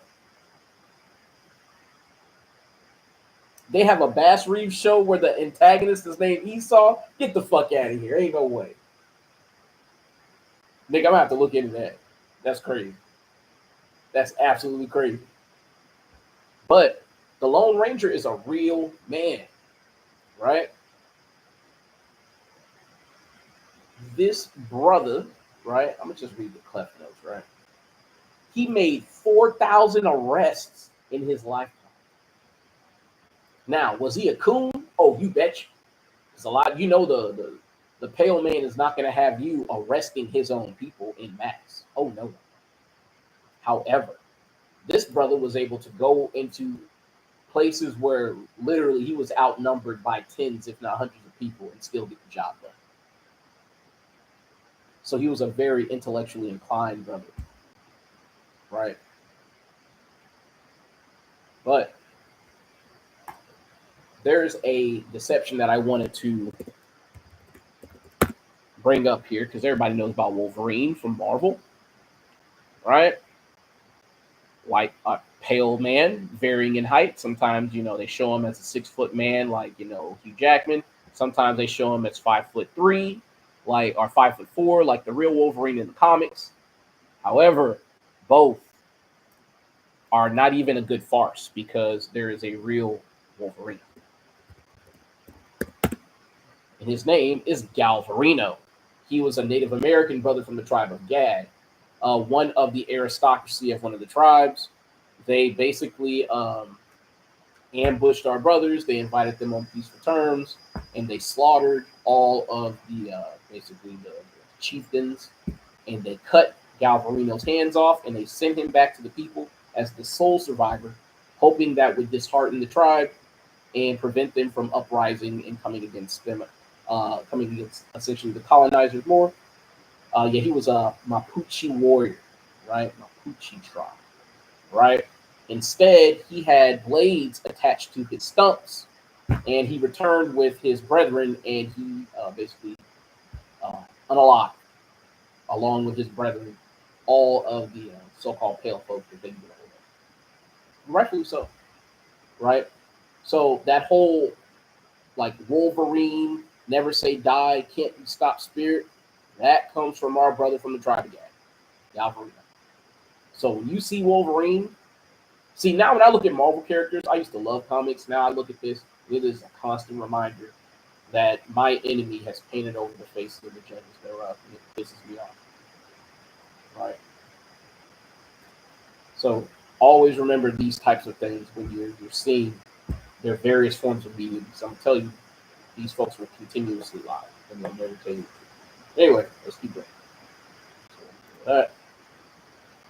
They have a Bass Reeves show where the antagonist is named Esau. Get the fuck out of here. Ain't no way. Nick, I'm gonna have to look into that. That's crazy. That's absolutely crazy. But the Lone Ranger is a real man, right? This brother, right? I'm gonna just read the Clef Notes, right? He made 4,000 arrests in his lifetime. Now, was he a coon? Oh, you betcha. Because a lot, the pale man is not going to have you arresting his own people in mass. Oh, no. However, this brother was able to go into places where literally he was outnumbered by tens, if not hundreds of people, and still get the job done. So he was a very intellectually inclined brother, right? But there's a deception that I wanted to bring up here because everybody knows about Wolverine from Marvel, right? White, pale man, varying in height. Sometimes, they show him as a 6-foot man, like, Hugh Jackman. Sometimes they show him as 5'3", or 5'4", like the real Wolverine in the comics. However, both are not even a good farce because there is a real Wolverine. And his name is Galvarino. He was a Native American brother from the tribe of Gad, one of the aristocracy of one of the tribes. They basically ambushed our brothers. They invited them on peaceful terms, and they slaughtered all of the basically the chieftains, and they cut Galvarino's hands off, and they sent him back to the people as the sole survivor, hoping that would dishearten the tribe and prevent them from uprising and coming against them, coming against essentially the colonizers more. He was a Mapuche warrior, right? Mapuche tribe, right? Instead, he had blades attached to his stumps, and he returned with his brethren, and he basically unalived, along with his brethren, all of the so-called pale folk that they knew. Rightfully so, right? So that whole Wolverine, never say die, can't be stopped spirit, that comes from our brother from the tribe of Gad, Galvarino. So when you see Wolverine, now when I look at Marvel characters, I used to love comics. Now I look at this, it is a constant reminder that my enemy has painted over the faces of the judges thereof, and it pisses me off. Right? So always remember these types of things when you're seeing their various forms of media. Because I'm telling you, these folks will continuously lie, and they'll never tell you. Anyway, let's keep going.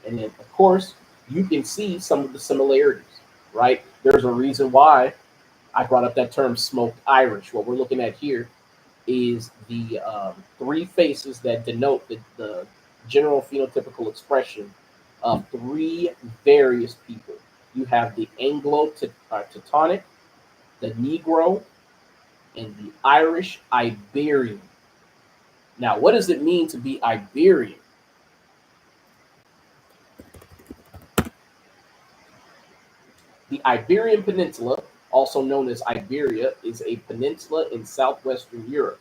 And then, of course, you can see some of the similarities, right? There's a reason why I brought up that term smoked Irish. What we're looking at here is the 3 faces that denote the general phenotypical expression of 3 various people. You have the Anglo-Teutonic, the Negro, and the Irish Iberian. Now, what does it mean to be Iberian? The Iberian Peninsula, also known as Iberia, is a peninsula in southwestern Europe,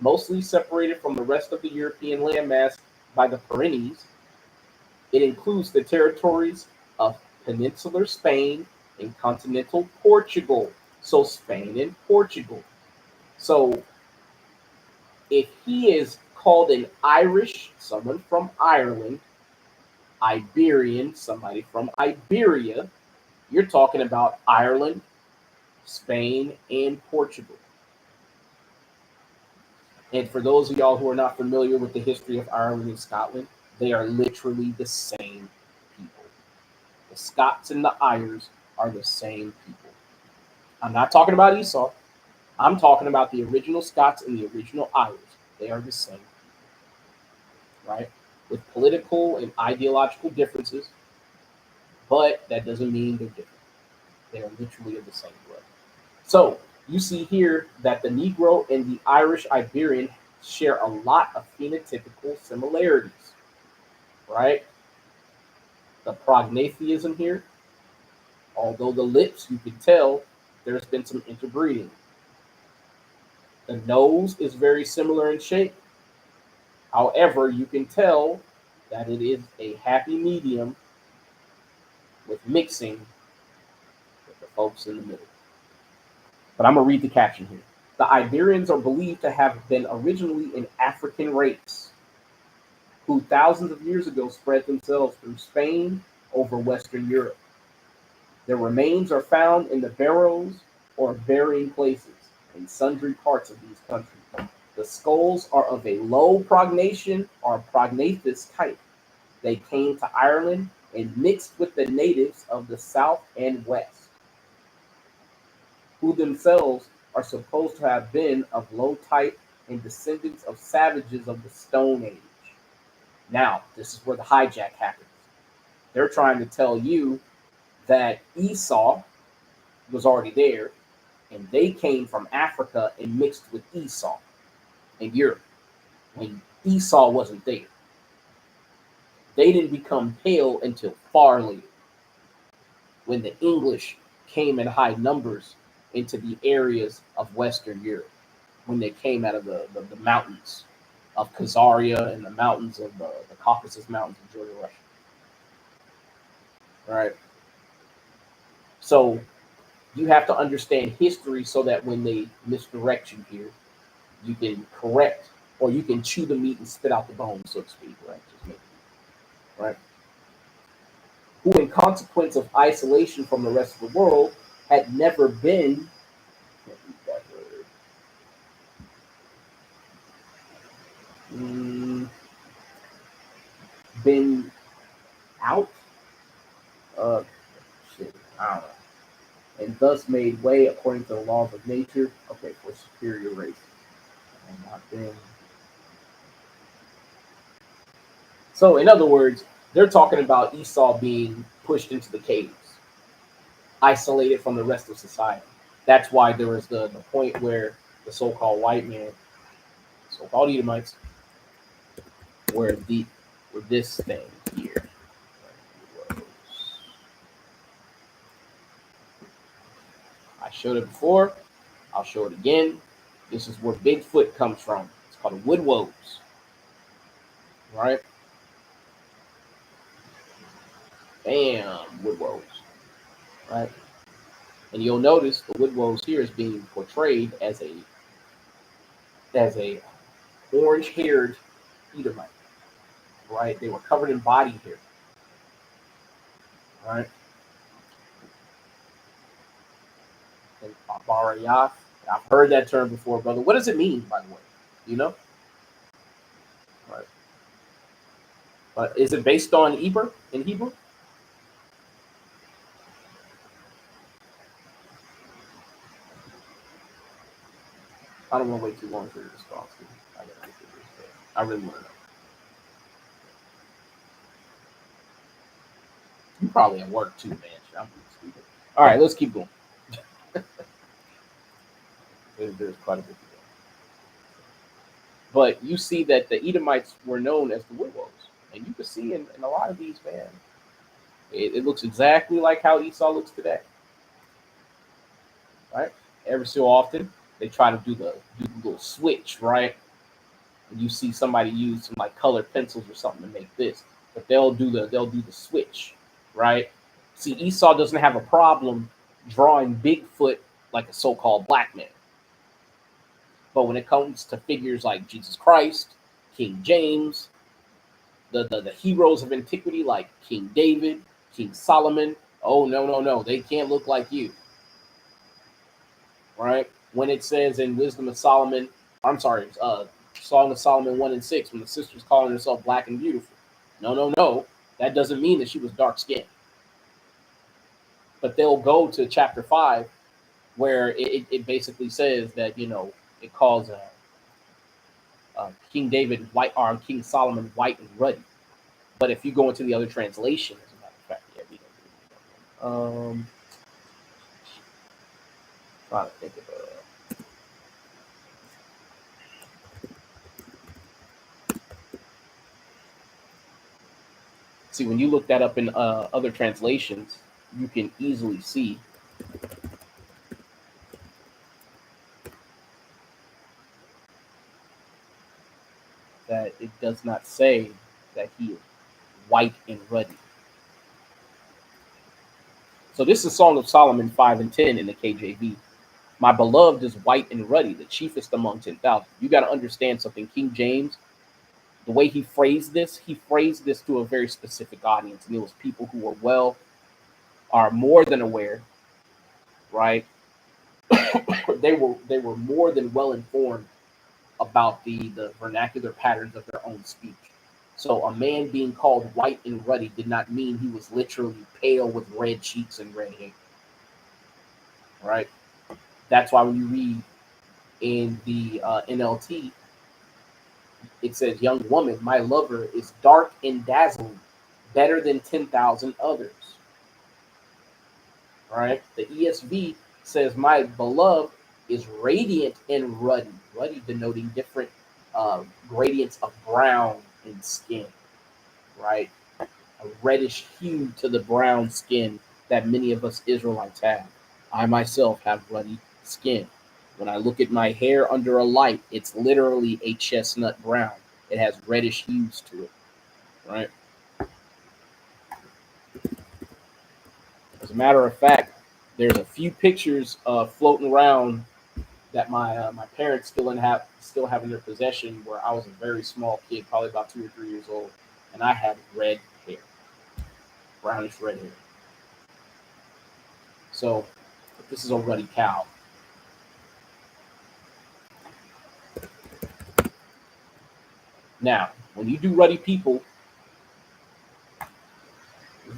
mostly separated from the rest of the European landmass by the Pyrenees. It includes the territories of peninsular Spain and continental Portugal. So Spain and Portugal. So if he is called an Irish, someone from Ireland, Iberian, somebody from Iberia, you're talking about Ireland, Spain, and Portugal. And for those of y'all who are not familiar with the history of Ireland and Scotland, they are literally the same people. The Scots and the Irish are the same people. I'm not talking about Esau. I'm talking about the original Scots and the original Irish. They are the same, right? With political and ideological differences, but that doesn't mean they're different. They are literally of the same blood. So you see here that the Negro and the Irish Iberian share a lot of phenotypical similarities, right? The prognathism here, although the lips, you can tell there's been some interbreeding. The nose is very similar in shape. However, you can tell that it is a happy medium with mixing with the folks in the middle. But I'm going to read the caption here. The Iberians are believed to have been originally an African race who thousands of years ago spread themselves through Spain over Western Europe. Their remains are found in the barrows or burying places in sundry parts of these countries. The skulls are of a low prognation or prognathous type. They came to Ireland and mixed with the natives of the south and west, who themselves are supposed to have been of low type and descendants of savages of the Stone Age. Now, this is where the hijack happens. They're trying to tell you that Esau was already there, and they came from Africa and mixed with Esau in Europe when Esau wasn't there. They didn't become pale until far later, when the English came in high numbers into the areas of Western Europe, when they came out of the mountains of Khazaria and the mountains of the Caucasus Mountains of Georgia, Russia. Right? So you have to understand history so that when they misdirect you here, you can correct or you can chew the meat and spit out the bones, so to speak, right? Just make it, right? Who, in consequence of isolation from the rest of the world, had never been, can't read that word, been out, uh, shit, I don't know, and thus made way according to the laws of nature, okay, for superior race, and not been. So, in other words, they're talking about Esau being pushed into the caves, isolated from the rest of society. That's why there was the point where the so-called white man, so-called Edomites, were the were this thing here. I showed it before. I'll show it again. This is where Bigfoot comes from. It's called the Woodwose, right? Bam, Woodwose, right? And you'll notice the Woodwose here is being portrayed as a orange-haired Edomite, right? They were covered in body hair, right? And Barayaf. I've heard that term before, brother. What does it mean, by the way? You know? Right. But is it based on Eber in Hebrew? I don't want to wait too long for your response. I gotta get this. I really want to know. You probably at work too, man. I'm stupid. All right, let's keep going. There's quite a bit to go. But you see that the Edomites were known as the Woodwose. And you can see in a lot of these, man, it looks exactly like how Esau looks today. Right? Every so often, they try to do the little switch, right? And you see somebody use some like colored pencils or something to make this, but they'll do the switch, right? See, Esau doesn't have a problem drawing Bigfoot like a so-called black man, but when it comes to figures like Jesus Christ, King James, the heroes of antiquity like King David, King Solomon, oh no no no, they can't look like you, right? When it says in Wisdom of Solomon, I'm sorry, Song of Solomon 1 and 6, when the sister's calling herself black and beautiful. No, no, no. That doesn't mean that she was dark skinned. But they'll go to chapter 5, where it basically says that, it calls King David white, or King Solomon white and ruddy. But if you go into the other translation, as a matter of fact, yeah, we don't. Trying to think of see, when you look that up in other translations, you can easily see that it does not say that he is white and ruddy. So this is Song of Solomon 5 and 10 in the KJV. My beloved is white and ruddy, the chiefest among 10,000. You got to understand something. King James, the way he phrased this to a very specific audience. And it was people who are more than aware, right? they were more than well informed about the vernacular patterns of their own speech. So a man being called white and ruddy did not mean he was literally pale with red cheeks and red hair. Right? That's why when you read in the NLT, it says, "Young woman, my lover is dark and dazzling, better than 10,000 others." Right? The ESV says, "My beloved is radiant and ruddy." Ruddy denoting different gradients of brown in skin. Right? A reddish hue to the brown skin that many of us Israelites have. I myself have ruddy skin. When I look at my hair under a light, it's literally a chestnut brown. It has reddish hues to it, right? As a matter of fact, there's a few pictures floating around that my parents still have in their possession, where I was a very small kid, probably about 2 or 3 years old, and I had red hair, brownish red hair. So this is a ruddy cow. Now, when you do ruddy people,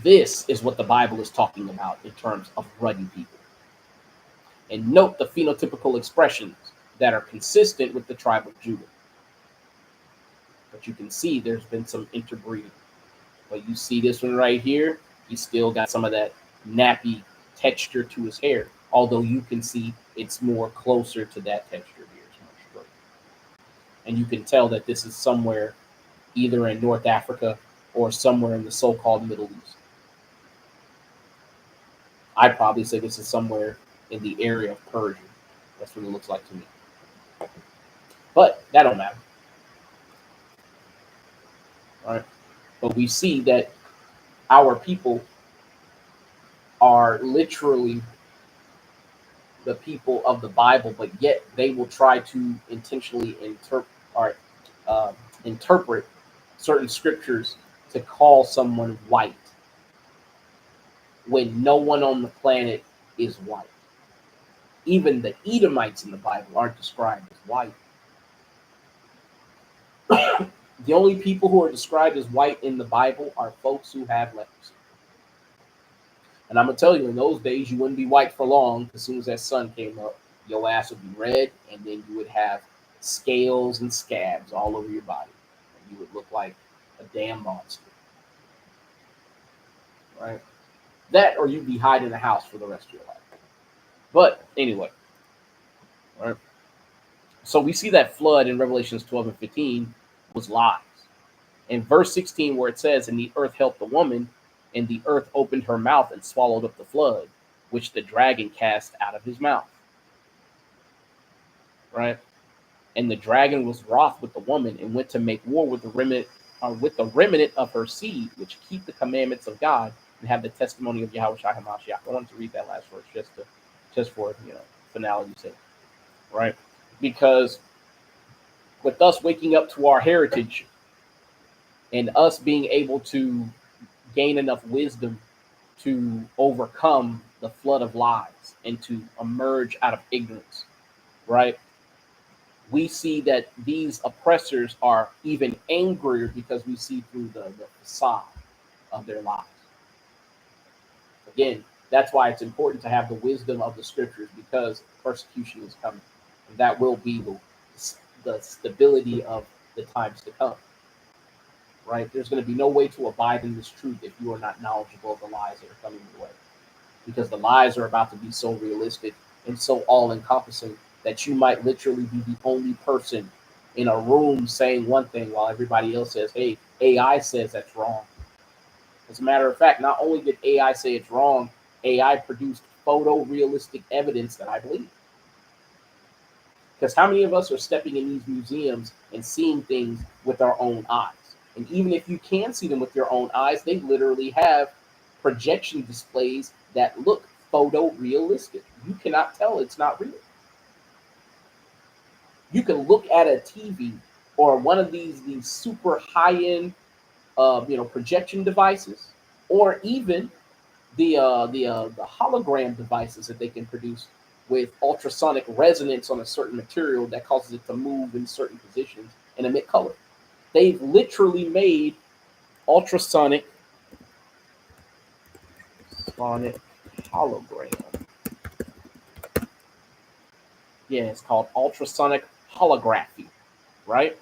this is what the Bible is talking about in terms of ruddy people. And note the phenotypical expressions that are consistent with the tribe of Judah. But you can see there's been some interbreeding. But you see this one right here, he's still got some of that nappy texture to his hair. Although you can see it's more closer to that texture here. It's much straighter. And you can tell that this is somewhere either in North Africa or somewhere in the so-called Middle East. I'd probably say this is somewhere in the area of Persia. That's what it looks like to me. But that don't matter. All right. But we see that our people are literally the people of the Bible, but yet they will try to intentionally interpret certain scriptures to call someone white when no one on the planet is white. Even the Edomites in the Bible aren't described as white. The only people who are described as white in the Bible are folks who have leprosy. And I'm going to tell you, in those days, you wouldn't be white for long. As soon as that sun came up, your ass would be red, and then you would have scales and scabs all over your body. And you would look like a damn monster. Right? That, or you'd be hiding in the house for the rest of your life. But anyway, right? So we see that flood in Revelations 12 and 15 was lies. In verse 16, where it says, "And the earth helped the woman, and the earth opened her mouth and swallowed up the flood, which the dragon cast out of his mouth." Right? And the dragon was wroth with the woman and went to make war with the remnant of her seed, which keep the commandments of God and have the testimony of Yahweh Shai HaMashiach. I wanted to read that last verse just for finality's sake, right? Because with us waking up to our heritage and us being able to gain enough wisdom to overcome the flood of lies and to emerge out of ignorance, right? we see that these oppressors are even angrier because we see through the facade of their lives. Again, that's why it's important to have the wisdom of the scriptures, because persecution is coming. And that will be the stability of the times to come. Right? There's going to be no way to abide in this truth if you are not knowledgeable of the lies that are coming your way. Because the lies are about to be so realistic and so all encompassing that you might literally be the only person in a room saying one thing while everybody else says, hey, AI says that's wrong. As a matter of fact, not only did AI say it's wrong, AI produced photorealistic evidence that I believe. Because how many of us are stepping in these museums and seeing things with our own eyes? And even if you can see them with your own eyes, they literally have projection displays that look photorealistic. You cannot tell it's not real. You can look at a TV or one of these super high-end projection devices, or even the hologram devices that they can produce with ultrasonic resonance on a certain material that causes it to move in certain positions and emit color. They've literally made ultrasonic sonic hologram. Yeah, it's called ultrasonic holography, right?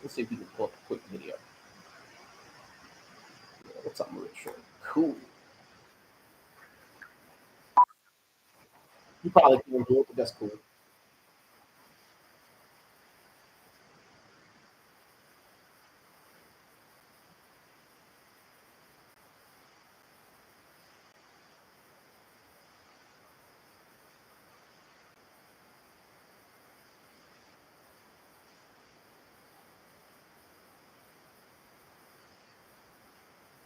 Let's see if we can pull up a quick video. Yeah, what's up, really short? Cool. You probably can't do it, but that's cool.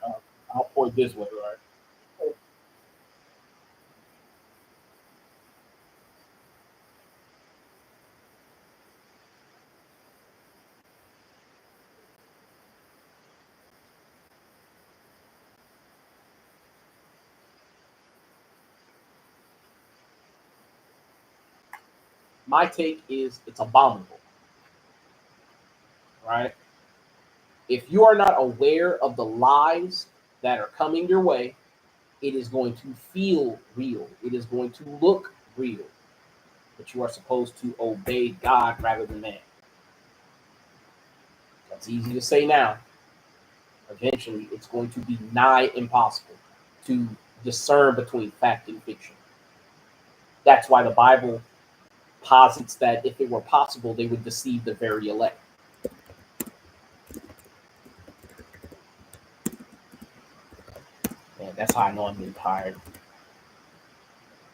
Uh, I'll point this way, right? My take is it's abominable, right? If you are not aware of the lies that are coming your way, it is going to feel real. It is going to look real. But you are supposed to obey God rather than man. That's easy to say now. Eventually, it's going to be nigh impossible to discern between fact and fiction. That's why the Bible posits that if it were possible, they would deceive the very elect. And that's how I know I'm getting tired.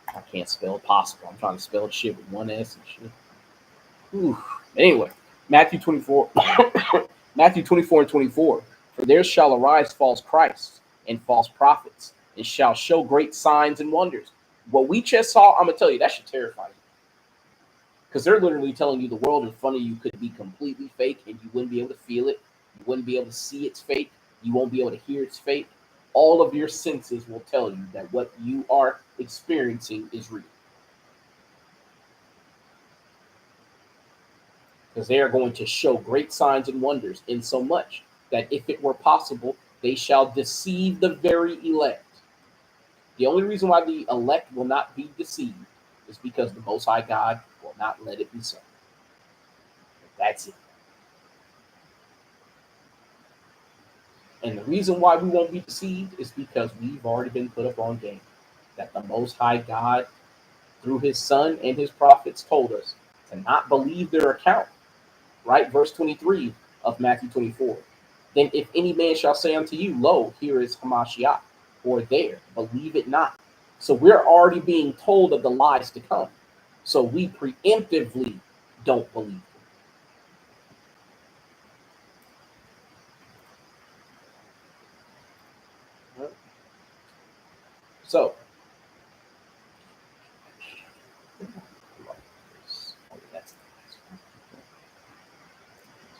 I can't spell possible. I'm trying to spell shit with one S and shit. Whew. Anyway, Matthew 24, Matthew 24 and 24. For there shall arise false Christs and false prophets, and shall show great signs and wonders. What we just saw, I'm gonna tell you, that should terrify you. Because they're literally telling you the world in front of you could be completely fake and you wouldn't be able to feel it. You wouldn't be able to see it's fake. You won't be able to hear it's fake. All of your senses will tell you that what you are experiencing is real. Because they are going to show great signs and wonders, in so much that if it were possible, they shall deceive the very elect. The only reason why the elect will not be deceived is because the Most High God will not let it be so. That's it. And the reason why we won't be deceived is because we've already been put up on game. That the Most High God, through His Son and His prophets, told us to not believe their account. Right? Verse 23 of Matthew 24. Then if any man shall say unto you, lo, here is Hamashiach, or there, believe it not. So we're already being told of the lies to come. So we preemptively don't believe them. Right? So, that's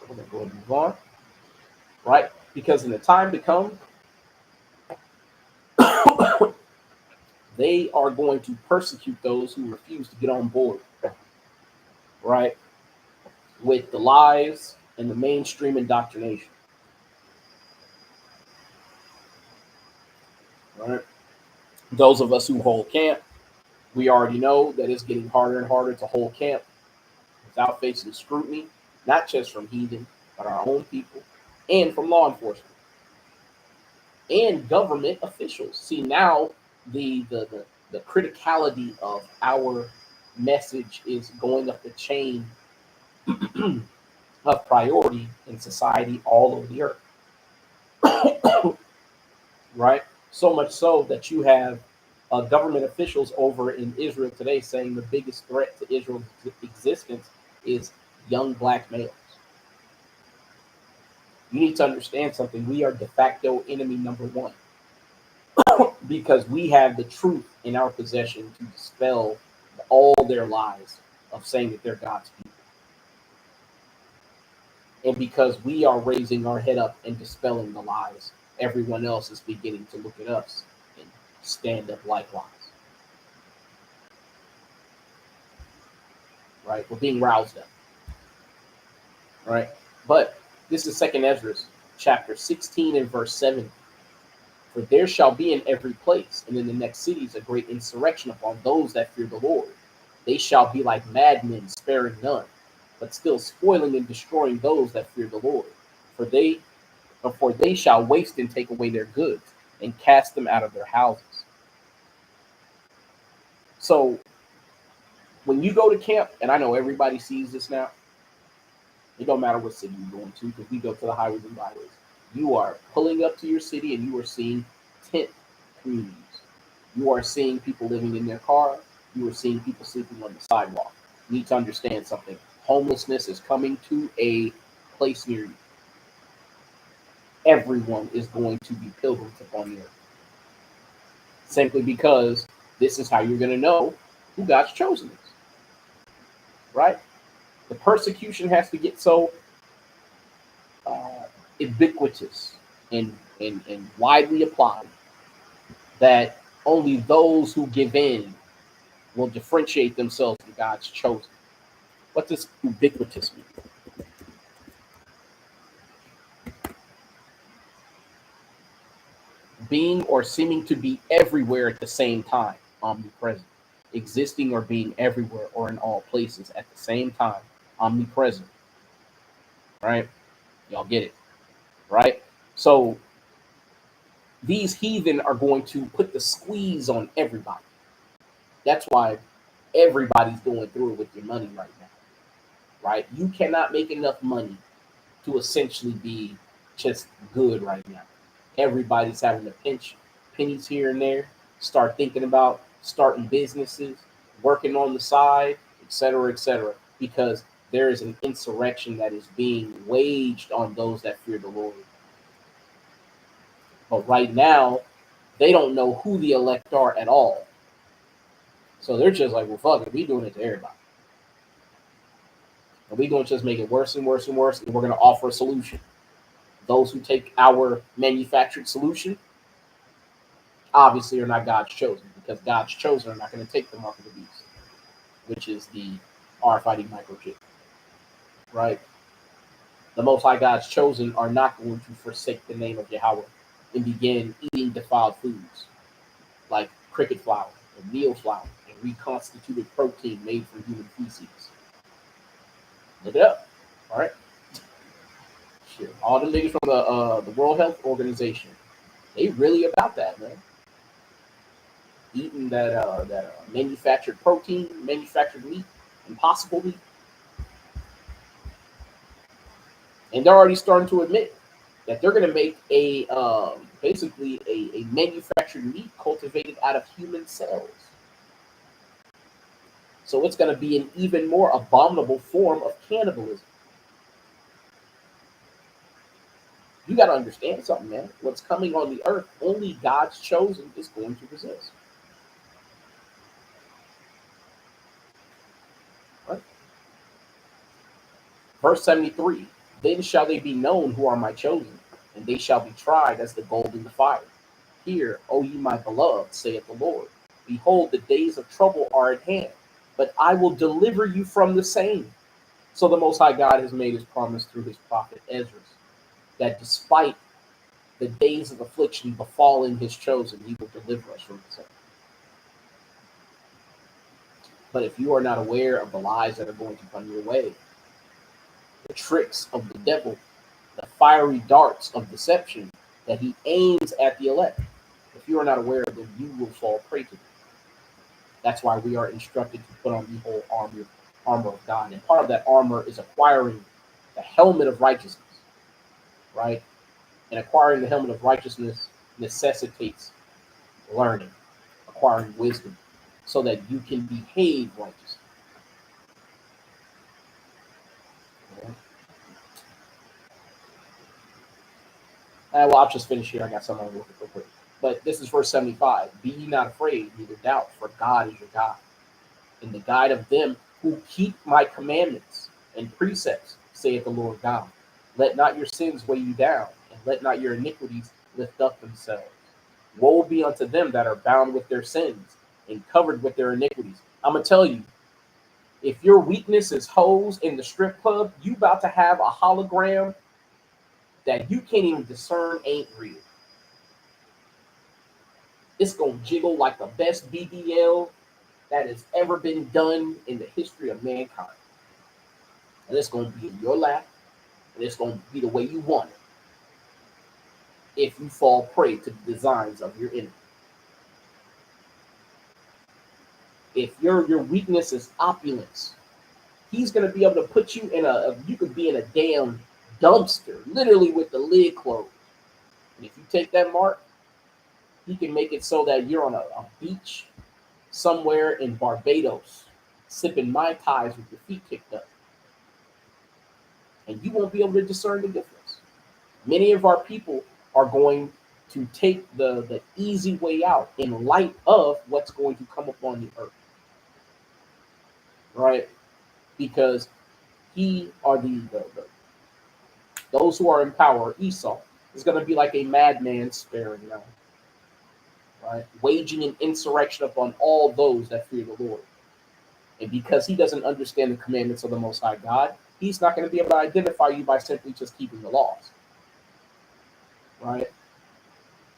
so we're going to go and move on. Right? Because in the time to come, they are going to persecute those who refuse to get on board. Right? with the lies and the mainstream indoctrination. Right? Those of us who hold camp, we already know that it's getting harder and harder to hold camp without facing scrutiny, not just from heathen, but our own people, and from law enforcement and government officials. See, now the criticality of our message is going up the chain of priority in society all over the earth. Right? So much so that you have government officials over in Israel today saying the biggest threat to Israel's existence is young black males. You need to understand something. We are de facto enemy number one because we have the truth in our possession to dispel all their lies of saying that they're God's people. And because we are raising our head up and dispelling the lies, everyone else is beginning to look at us and stand up likewise. Right? We're being roused up. Right? But this is 2nd Ezra, chapter 16 and verse 7. For there shall be in every place and in the next cities a great insurrection upon those that fear the Lord. They shall be like madmen, sparing none, but still spoiling and destroying those that fear the Lord. For they shall waste and take away their goods and cast them out of their houses. So when you go to camp, and I know everybody sees this now, it don't matter what city you're going to, because we go to the highways and byways. You are pulling up to your city and you are seeing tent communities. You are seeing people living in their car. You are seeing people sleeping on the sidewalk. You need to understand something. Homelessness is coming to a place near you. Everyone is going to be pilgrims upon the earth. Simply because this is how you're going to know who God's chosen is. Right? The persecution has to get so ubiquitous and widely applied that only those who give in will differentiate themselves from God's chosen. What does ubiquitous mean? Being or seeming to be everywhere at the same time, omnipresent. Existing or being everywhere or in all places at the same time, omnipresent. Right? Y'all get it, right? So these heathen are going to put the squeeze on everybody. That's why everybody's going through it with your money right now, right? You cannot make enough money to essentially be just good right now. Everybody's having to pinch pennies here and there, start thinking about starting businesses, working on the side, et cetera, because there is an insurrection that is being waged on those that fear the Lord. But right now, they don't know who the elect are at all. So they're just like, well, fuck it, we doing it to everybody. And we're going to just make it worse and worse and worse, and we're going to offer a solution. Those who take our manufactured solution obviously are not God's chosen, because God's chosen are not going to take the mark of the beast, which is the RFID microchip, right? The Most High God's chosen are not going to forsake the name of Yahweh and begin eating defiled foods like cricket flour and meal flour and reconstituted protein made from human feces. Look it up, all right? Shit, all the niggas from the World Health Organization, they really about that, man. Eating that manufactured protein, manufactured meat, impossible meat, and they're already starting to admit that they're going to make a basically a manufactured meat cultivated out of human cells. So it's going to be an even more abominable form of cannibalism. You got to understand something, man. What's coming on the earth, only God's chosen is going to resist. Right? Verse 73, then shall they be known who are my chosen, and they shall be tried as the gold in the fire. Hear, O ye my beloved, saith the Lord. Behold, the days of trouble are at hand, but I will deliver you from the same, So the Most High God has made his promise through his prophet Ezra that despite the days of affliction befalling his chosen, he will deliver us from sin. But if you are not aware of the lies that are going to come your way, the tricks of the devil, the fiery darts of deception that he aims at the elect, if you are not aware of them, you will fall prey to them. That's why we are instructed to put on the whole armor of God. And part of that armor is acquiring the helmet of righteousness, right? And acquiring the helmet of righteousness necessitates learning, acquiring wisdom, so that you can behave righteously. Well, I'll just finish here. I got something real quick. But this is verse 75. Be ye not afraid, neither doubt, for God is your God, and the guide of them who keep my commandments and precepts, saith the Lord God. Let not your sins weigh you down, and let not your iniquities lift up themselves. Woe be unto them that are bound with their sins and covered with their iniquities. I'm going to tell you, if your weakness is hoes in the strip club, you about to have a hologram that you can't even discern ain't real. It's going to jiggle like the best BBL that has ever been done in the history of mankind. And it's going to be in your lap, and it's going to be the way you want it if you fall prey to the designs of your enemy. If your weakness is opulence, he's going to be able to put you in you could be in a damn dumpster, literally with the lid closed. And if you take that mark, he can make it so that you're on a beach somewhere in Barbados, sipping Mai Tais with your feet kicked up. And you won't be able to discern the difference. Many of our people are going to take the easy way out in light of what's going to come upon the earth. Right? Because those who are in power, Esau, is going to be like a madman sparing none. Right? Waging an insurrection upon all those that fear the Lord. And because he doesn't understand the commandments of the Most High God, he's not going to be able to identify you by simply just keeping the laws. Right?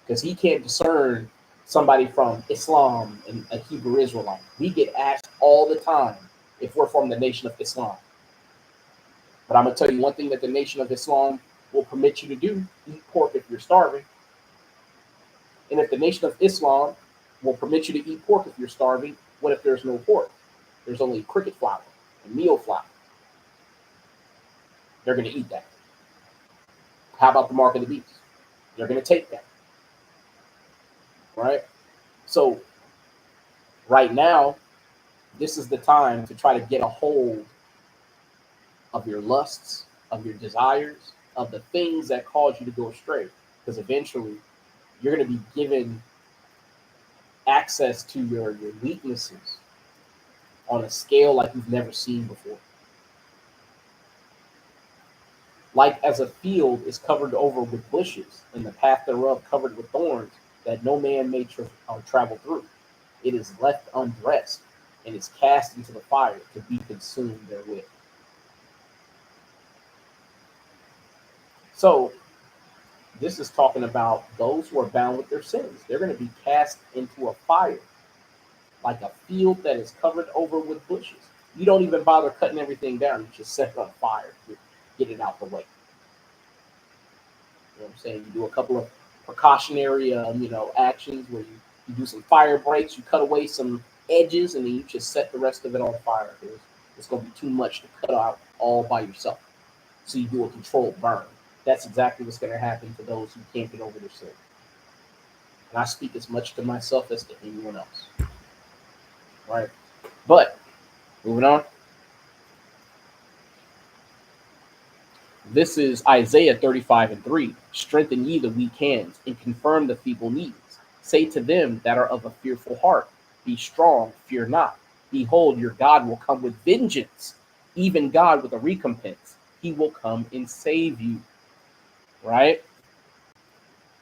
Because he can't discern somebody from Islam and a Hebrew Israelite. We get asked all the time if we're from the Nation of Islam. But I'm going to tell you one thing that the Nation of Islam will permit you to do: eat pork if you're starving. And if the Nation of Islam will permit you to eat pork if you're starving, what if there's no pork? There's only cricket flour and meal flour. They're going to eat that. How about the mark of the beast? They're going to take that. Right? So right now, this is the time to try to get a hold of your lusts, of your desires, of the things that cause you to go astray. Because eventually, you're going to be given access to your weaknesses on a scale like you've never seen before. Like as a field is covered over with bushes, and the path thereof covered with thorns, that no man may travel through. It is left undressed, and is cast into the fire to be consumed therewith. So this is talking about those who are bound with their sins. They're going to be cast into a fire, like a field that is covered over with bushes. You don't even bother cutting everything down. You just set it on fire to get it out the way. You know what I'm saying? You do a couple of precautionary, actions where you do some fire breaks, you cut away some edges, and then you just set the rest of it on fire. It's going to be too much to cut out all by yourself. So you do a controlled burn. That's exactly what's going to happen to those who can't get over their sin. And I speak as much to myself as to anyone else. Right? But, moving on. This is Isaiah 35:3. Strengthen ye the weak hands, and confirm the feeble knees. Say to them that are of a fearful heart, be strong, fear not. Behold, your God will come with vengeance, even God with a recompense. He will come and save you. Right?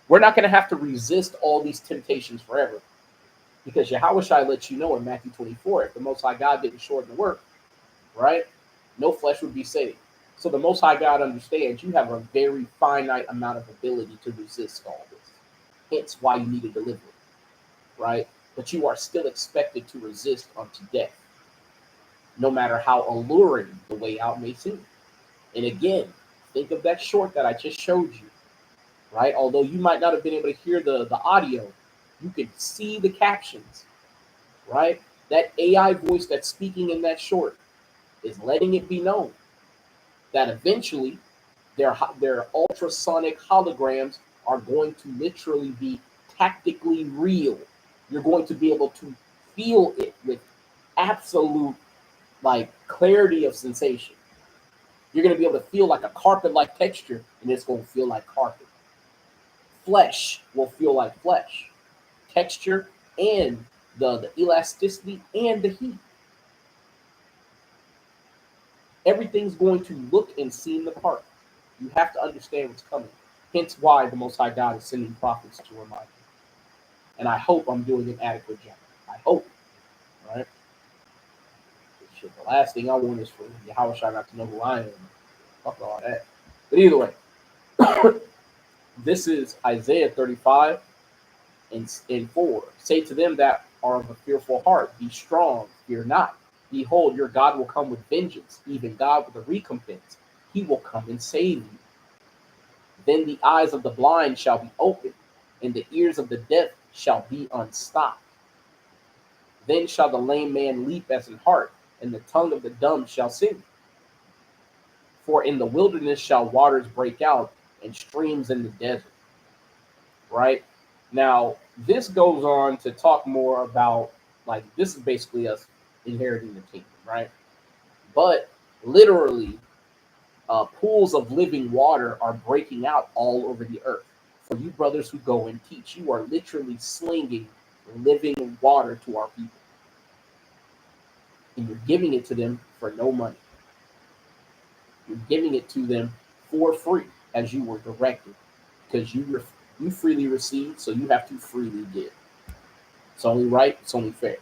We're not going to have to resist all these temptations forever. Because Yahushua lets you know in Matthew 24, if the Most High God didn't shorten the work, right? no flesh would be saved. So the Most High God understands you have a very finite amount of ability to resist all this. Hence why you need a deliverer, right? But you are still expected to resist unto death, no matter how alluring the way out may seem. And again, think of that short that I just showed you, right? Although you might not have been able to hear the audio, you could see the captions, right? That AI voice that's speaking in that short is letting it be known that eventually their ultrasonic holograms are going to literally be tactically real. You're going to be able to feel it with absolute like clarity of sensation. You're going to be able to feel like a carpet-like texture, and it's going to feel like carpet. Flesh will feel like flesh. Texture and the elasticity and the heat. Everything's going to look and seem the part. You have to understand what's coming. Hence why the Most High God is sending prophets to remind you. And I hope I'm doing an adequate job. I hope. Right? Shit, the last thing I want is for Yahweh not to know who I am. Fuck all that. But either way, this is Isaiah 35 and 4. Say to them that are of a fearful heart, be strong, fear not. Behold, your God will come with vengeance, even God with a recompense. He will come and save you. Then the eyes of the blind shall be opened, and the ears of the deaf shall be unstopped. Then shall the lame man leap as an hart, and the tongue of the dumb shall sing. For in the wilderness shall waters break out, and streams in the desert. Right? Now, this goes on to talk more about, like, this is basically us inheriting the kingdom, right? But literally, pools of living water are breaking out all over the earth. For you brothers who go and teach, you are literally slinging living water to our people. And you're giving it to them for no money. You're giving it to them for free, as you were directed, because you freely received, so you have to freely give. It's only right, it's only fair.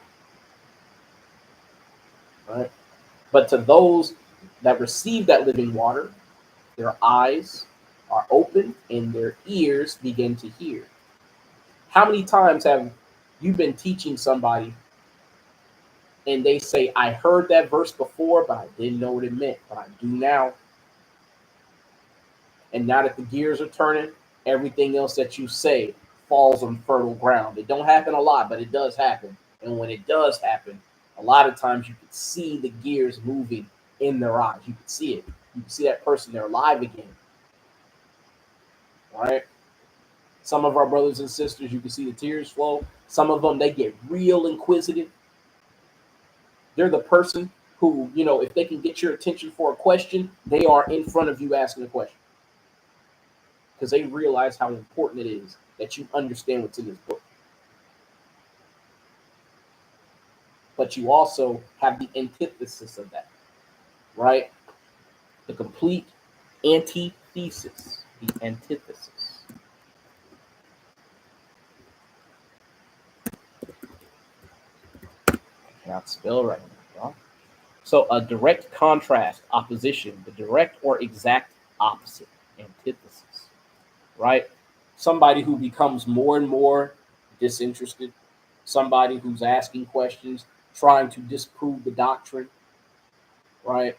Right? But to those that receive that living water, their eyes are open and their ears begin to hear. How many times have you been teaching somebody and they say, I heard that verse before, but I didn't know what it meant, but I do now. And now that the gears are turning, everything else that you say falls on fertile ground. It don't happen a lot, but it does happen. And when it does happen, a lot of times you can see the gears moving in their eyes. You can see it. You can see that person, they're alive again. All right? Some of our brothers and sisters, you can see the tears flow. Some of them, they get real inquisitive. They're the person who, if they can get your attention for a question, they are in front of you asking a question. Because they realize how important it is that you understand what's in this book. But you also have the antithesis of that, right? The complete antithesis, the antithesis. I cannot spell right now. So a direct contrast, opposition, the direct or exact opposite, antithesis, right? Somebody who becomes more and more disinterested, somebody who's asking questions, trying to disprove the doctrine, right?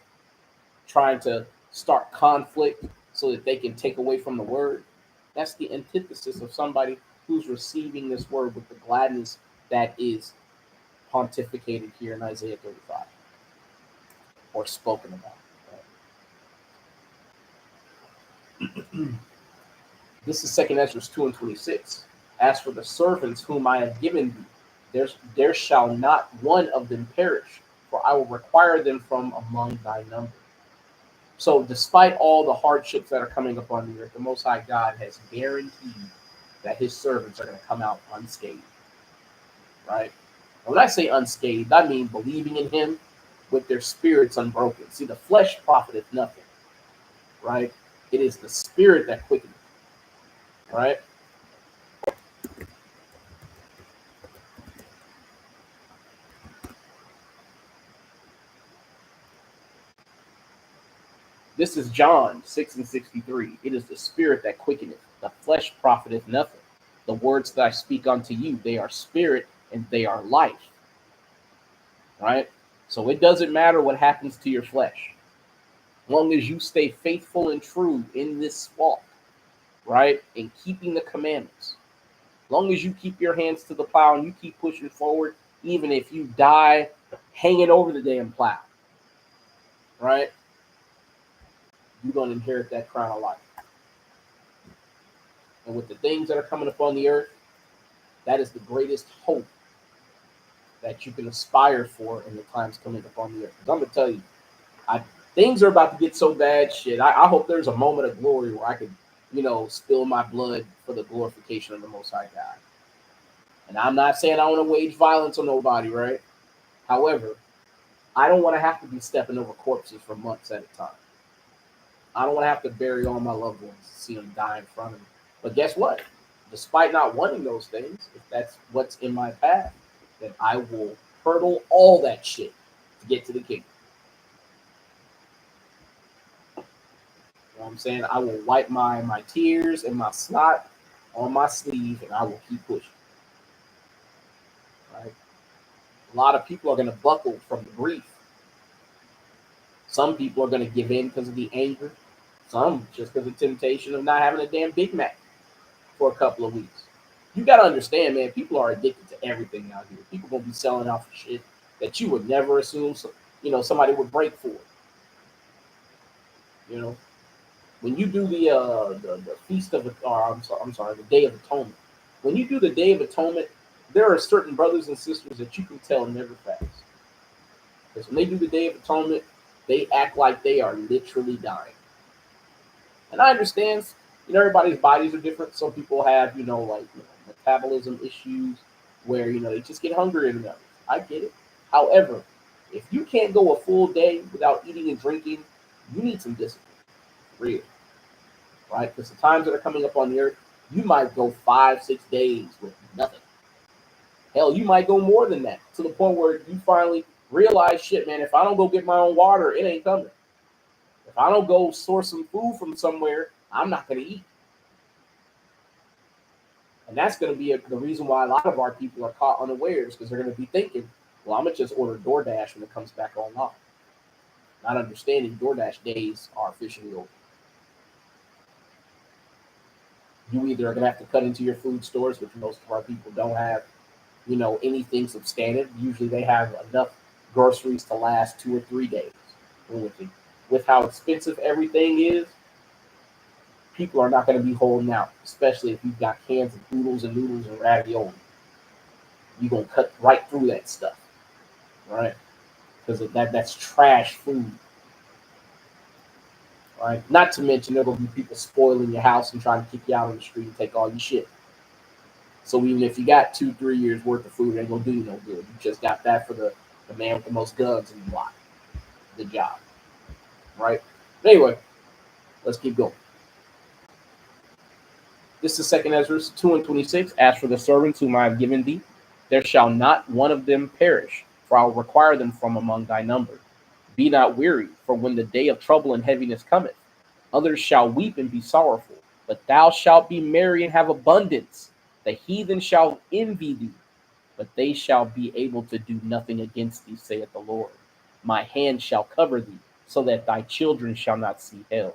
Trying to start conflict so that they can take away from the word. That's the antithesis of somebody who's receiving this word with the gladness that is pontificated here in Isaiah 35 or spoken about. Right? This is 2 Ezra 2 and 26. As for the servants whom I have given thee, there shall not one of them perish, for I will require them from among thy number. So despite all the hardships that are coming upon the earth, the Most High God has guaranteed that his servants are going to come out unscathed. Right? And when I say unscathed, I mean believing in him with their spirits unbroken. See, the flesh profiteth nothing. Right? It is the spirit that quickeneth. Right? This is John 6:63. It is the spirit that quickeneth, the flesh profiteth nothing. The words that I speak unto you, they are spirit and they are life. Right? So it doesn't matter what happens to your flesh. As long as you stay faithful and true in this walk, right? And keeping the commandments. As long as you keep your hands to the plow and you keep pushing forward, even if you die hanging over the damn plow, right? You're going to inherit that crown of life. And with the things that are coming upon the earth, that is the greatest hope that you can aspire for in the times coming upon the earth. Because I'm going to tell you, things are about to get so bad, shit. I hope there's a moment of glory where I could, spill my blood for the glorification of the Most High God. And I'm not saying I want to wage violence on nobody, right? However, I don't want to have to be stepping over corpses for months at a time. I don't want to have to bury all my loved ones and see them die in front of me. But guess what? Despite not wanting those things, if that's what's in my path, then I will hurdle all that shit to get to the kingdom. You know what I'm saying? I will wipe my tears and my snot on my sleeve, and I will keep pushing. Right? A lot of people are going to buckle from the grief. Some people are going to give in because of the anger. Some just because of the temptation of not having a damn Big Mac for a couple of weeks. You got to understand, man, people are addicted to everything out here. People going to be selling out for shit that you would never assume, somebody would break for. When you do the feast of, the Day of Atonement. When you do the Day of Atonement, there are certain brothers and sisters that you can tell never fast. Because when they do the Day of Atonement, they act like they are literally dying. And I understand, everybody's bodies are different. Some people have, metabolism issues where, they just get hungrier than others. I get it. However, if you can't go a full day without eating and drinking, you need some discipline. Real. Right? Because the times that are coming up on the earth, you might go 5-6 days with nothing. Hell, you might go more than that, to the point where you finally realize, shit, man, if I don't go get my own water, it ain't coming. If I don't go source some food from somewhere, I'm not going to eat. And that's going to be the reason why a lot of our people are caught unawares, because they're going to be thinking, well, I'm going to just order DoorDash when it comes back online. Not understanding DoorDash days are officially over. You either are going to have to cut into your food stores, which most of our people don't have, anything substantive. Usually they have enough groceries to last 2 or 3 days. With how expensive everything is, people are not going to be holding out, especially if you've got cans of noodles and ravioli. You're going to cut right through that stuff, right? Because that's trash food, right? Not to mention there will be people spoiling your house and trying to kick you out on the street and take all your shit. So even if you got 2-3 years worth of food, it ain't going to do you no good. You just got that for the man with the most guns in the block. Good job, right? But anyway, let's keep going. This is 2 Ezra 2:26. As for the servants whom I have given thee, there shall not one of them perish, for I will require them from among thy number. Be not weary, for when the day of trouble and heaviness cometh, others shall weep and be sorrowful, but thou shalt be merry and have abundance. The heathen shall envy thee, but they shall be able to do nothing against thee, saith the Lord. My hand shall cover thee, so that thy children shall not see hell.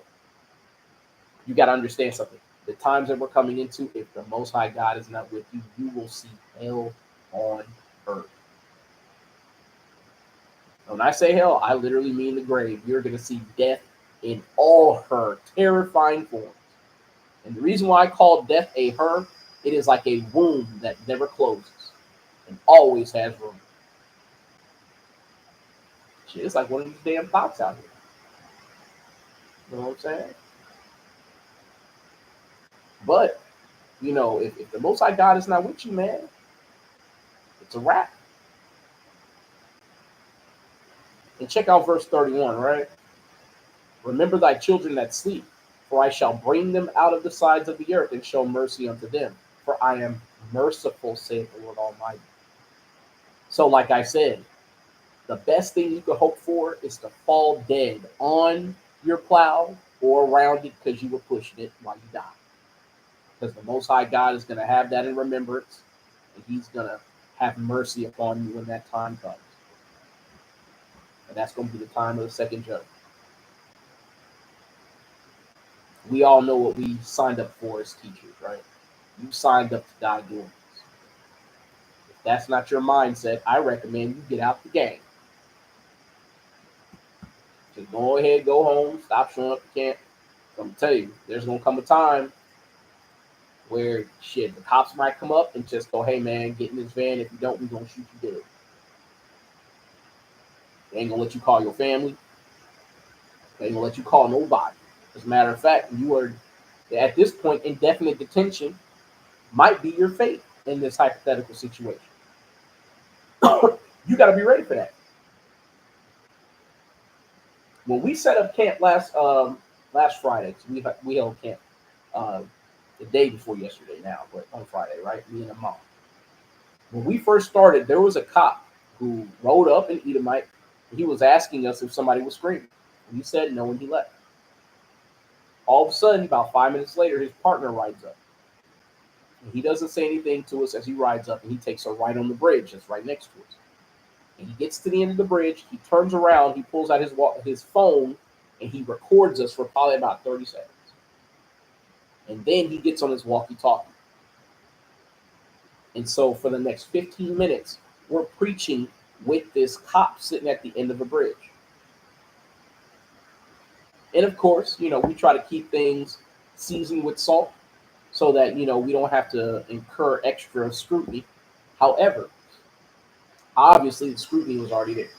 You got to understand something. The times that we're coming into, if the Most High God is not with you, you will see hell on earth. When I say hell, I literally mean the grave. You're going to see death in all her terrifying forms. And the reason why I call death a her, it is like a womb that never closes and always has room. Shit, it's like one of these damn thoughts out here. You know what I'm saying? But, if the Most High God is not with you, man, it's a wrap. And check out verse 31, right? Remember thy children that sleep, for I shall bring them out of the sides of the earth and show mercy unto them. For I am merciful, saith the Lord Almighty. So, like I said, the best thing you could hope for is to fall dead on your plow or around it because you were pushing it while you died. Because the Most High God is going to have that in remembrance, and He's going to have mercy upon you when that time comes. And that's going to be the time of the second judgment. We all know what we signed up for as teachers, right? You signed up to die doing this. If that's not your mindset, I recommend you get out the game. Just go ahead, go home, stop showing up to camp. I'm going to tell you, there's going to come a time where, shit, the cops might come up and just go, hey, man, get in this van. If you don't, we're going to shoot you dead. They ain't going to let you call your family. They ain't going to let you call nobody. As a matter of fact, you are, at this point, indefinite detention might be your fate in this hypothetical situation. You got to be ready for that. When we set up camp last Friday, so we held camp the day before yesterday now, but on Friday, right? Me and the mom. When we first started, there was a cop who rode up in Edomite. He was asking us if somebody was screaming. And we said no, and he left. All of a sudden, about 5 minutes later, his partner rides up. And he doesn't say anything to us as he rides up, and he takes a right on the bridge that's right next to us. And he gets to the end of the bridge, he turns around, he pulls out his phone, and he records us for probably about 30 seconds. And then he gets on his walkie-talkie. And so for the next 15 minutes, we're preaching with this cop sitting at the end of the bridge. And of course, we try to keep things seasoned with salt so that, we don't have to incur extra scrutiny. However, obviously the scrutiny was already there.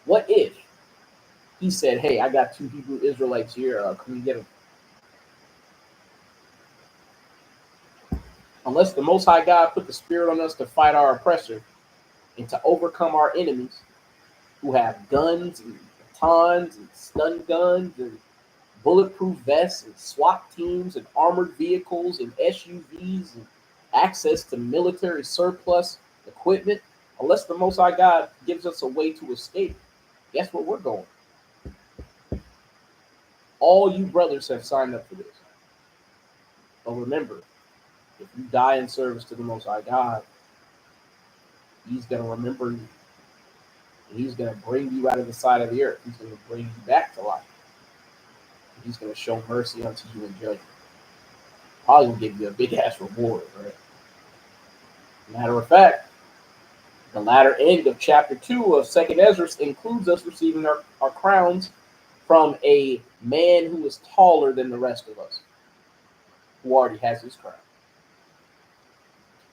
What if he said, hey, I got 2 Hebrew Israelites here, can we get them? Unless the Most High God put the spirit on us to fight our oppressor and to overcome our enemies who have guns and batons and stun guns and bulletproof vests and SWAT teams and armored vehicles and SUVs and access to military surplus equipment, unless the Most High God gives us a way to escape, guess where we're going? All you brothers have signed up for this. But remember, if you die in service to the Most High God, He's going to remember you. And He's going to bring you out of the side of the earth. He's going to bring you back to life. And He's going to show mercy unto you in judgment. Probably going to give you a big-ass reward, right? Matter of fact, the latter end of chapter 2 of 2nd Ezra includes us receiving our crowns from a man who is taller than the rest of us, who already has his crown.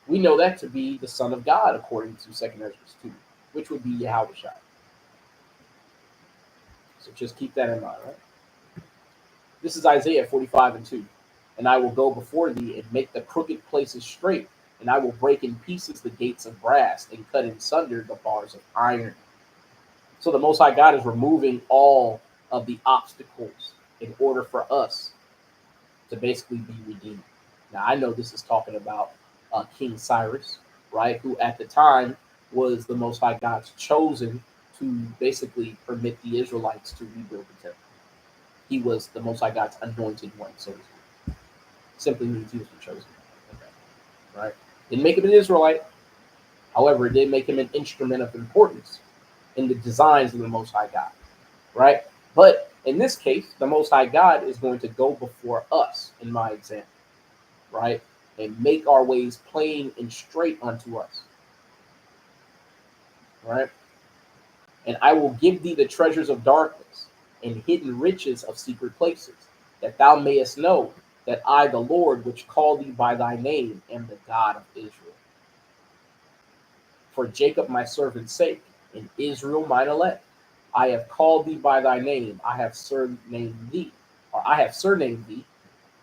We know that to be the Son of God, according to 2nd Ezra 2, which would be Yahushua. So just keep that in mind, right? This is Isaiah 45:2. And I will go before thee and make the crooked places straight, and I will break in pieces the gates of brass and cut in sunder the bars of iron. So the Most High God is removing all of the obstacles in order for us to basically be redeemed. Now, I know this is talking about King Cyrus, right, who at the time was the Most High God's chosen to basically permit the Israelites to rebuild the temple. He was the Most High God's anointed one, so to speak. Simply means he was the chosen one. Okay. Right? Didn't make him an Israelite. However, it did make him an instrument of importance in the designs of the Most High God. Right? But in this case, the Most High God is going to go before us, in my example. Right? And make our ways plain and straight unto us. Right? And I will give thee the treasures of darkness and hidden riches of secret places, that thou mayest know that I, the Lord, which called thee by thy name, am the God of Israel. For Jacob my servant's sake, and Israel mine elect, I have called thee by thy name, I have surnamed thee,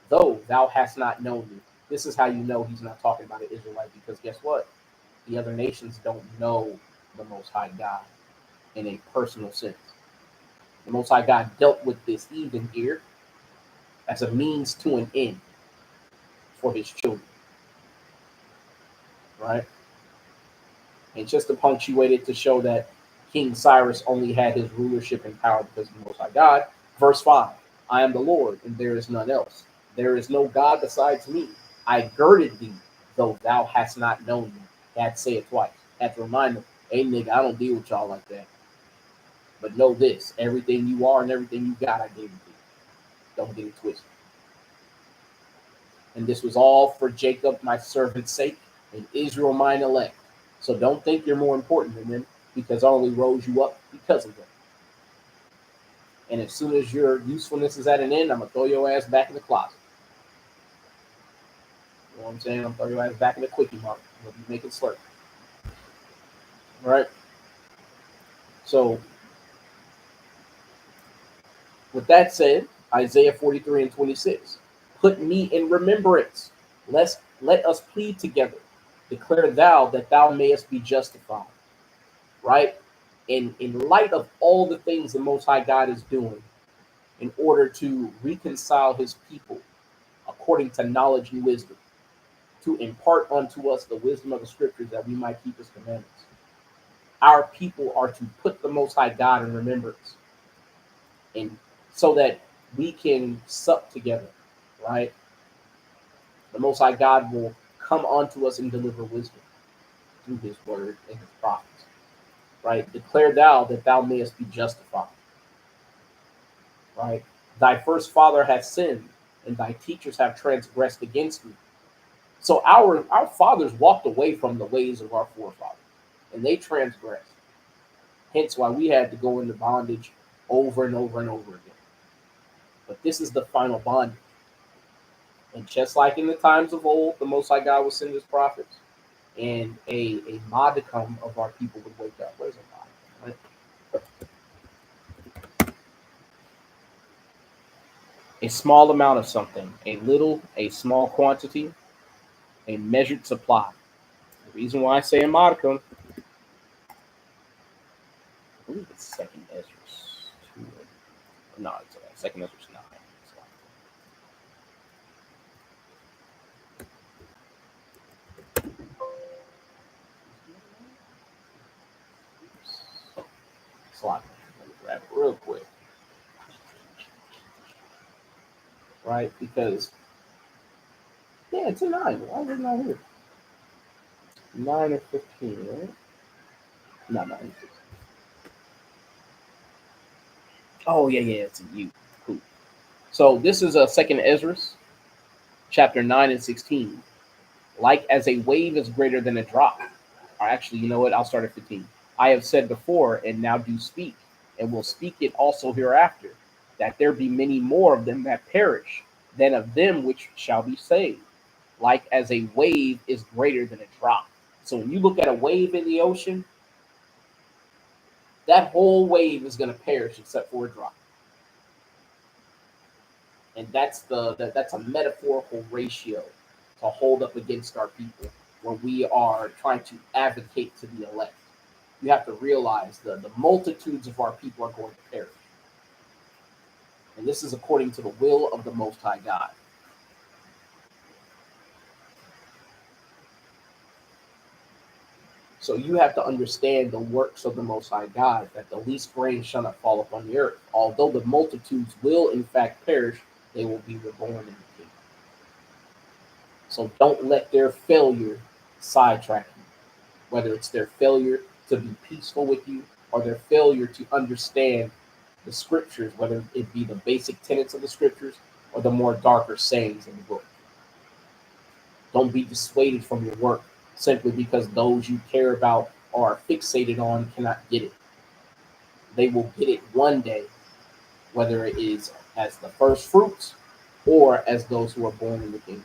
though thou hast not known me. This is how you know he's not talking about an Israelite, because guess what? The other nations don't know the Most High God in a personal sense. The Most High God dealt with this heathen here as a means to an end for his children. Right? And just to punctuate it to show that King Cyrus only had his rulership and power because of the Most High God. Verse 5, I am the Lord, and there is none else. There is no God besides me. I girded thee, though thou hast not known me. Had to say it twice. Had to remind them, hey, nigga, I don't deal with y'all like that. But know this, everything you are and everything you got, I gave it to you. Don't get it twisted. And this was all for Jacob, my servant's sake, and Israel, mine elect. So don't think you're more important than them, because I only rose you up because of them. And as soon as your usefulness is at an end, I'm going to throw your ass back in the closet. You know what I'm saying? I'm going to throw your ass back in the quickie mark. You'll be making slurp. All right? So, with that said, Isaiah 43 and 26. Put me in remembrance. Let us plead together. Declare thou that thou mayest be justified. Right? In light of all the things the Most High God is doing in order to reconcile his people according to knowledge and wisdom, to impart unto us the wisdom of the scriptures that we might keep his commandments. Our people are to put the Most High God in remembrance, and so that we can sup together, right? The Most High God will come unto us and deliver wisdom through his word and his prophets, right? Declare thou that thou mayest be justified, right? Thy first father hath sinned, and thy teachers have transgressed against me. So our fathers walked away from the ways of our forefathers, and they transgressed. Hence why we had to go into bondage over and over and over again. But this is the final bondage. And just like in the times of old, the Most High God would send his prophets, and a modicum of our people would wake up. Where's a modicum? Right? A small amount of something, a small quantity, a measured supply. The reason why I say a modicum, I believe it's second Ezra 2. No, it's second Ezra 9. Slot. Let me grab it real quick. Right? Because, yeah, it's a 9. Why is it not here? 9 or 15, right? No, 9 or 15. Oh, yeah, it's a U. Cool. So this is a second Ezra, chapter 9 and 16. Like as a wave is greater than a drop. Or actually, you know what? I'll start at 15. I have said before, and now do speak, and will speak it also hereafter, that there be many more of them that perish than of them which shall be saved. Like as a wave is greater than a drop. So when you look at a wave in the ocean, that whole wave is going to perish except for a drop. And that's a metaphorical ratio to hold up against our people when we are trying to advocate to the elect. You have to realize the multitudes of our people are going to perish. And this is according to the will of the Most High God. So you have to understand the works of the Most High God, that the least grain shall not fall upon the earth. Although the multitudes will in fact perish, they will be reborn in the kingdom. So don't let their failure sidetrack you, whether it's their failure to be peaceful with you or their failure to understand the scriptures, whether it be the basic tenets of the scriptures or the more darker sayings in the book. Don't be dissuaded from your work simply because those you care about or are fixated on cannot get it. They will get it one day, whether it is as the first fruits or as those who are born in the kingdom.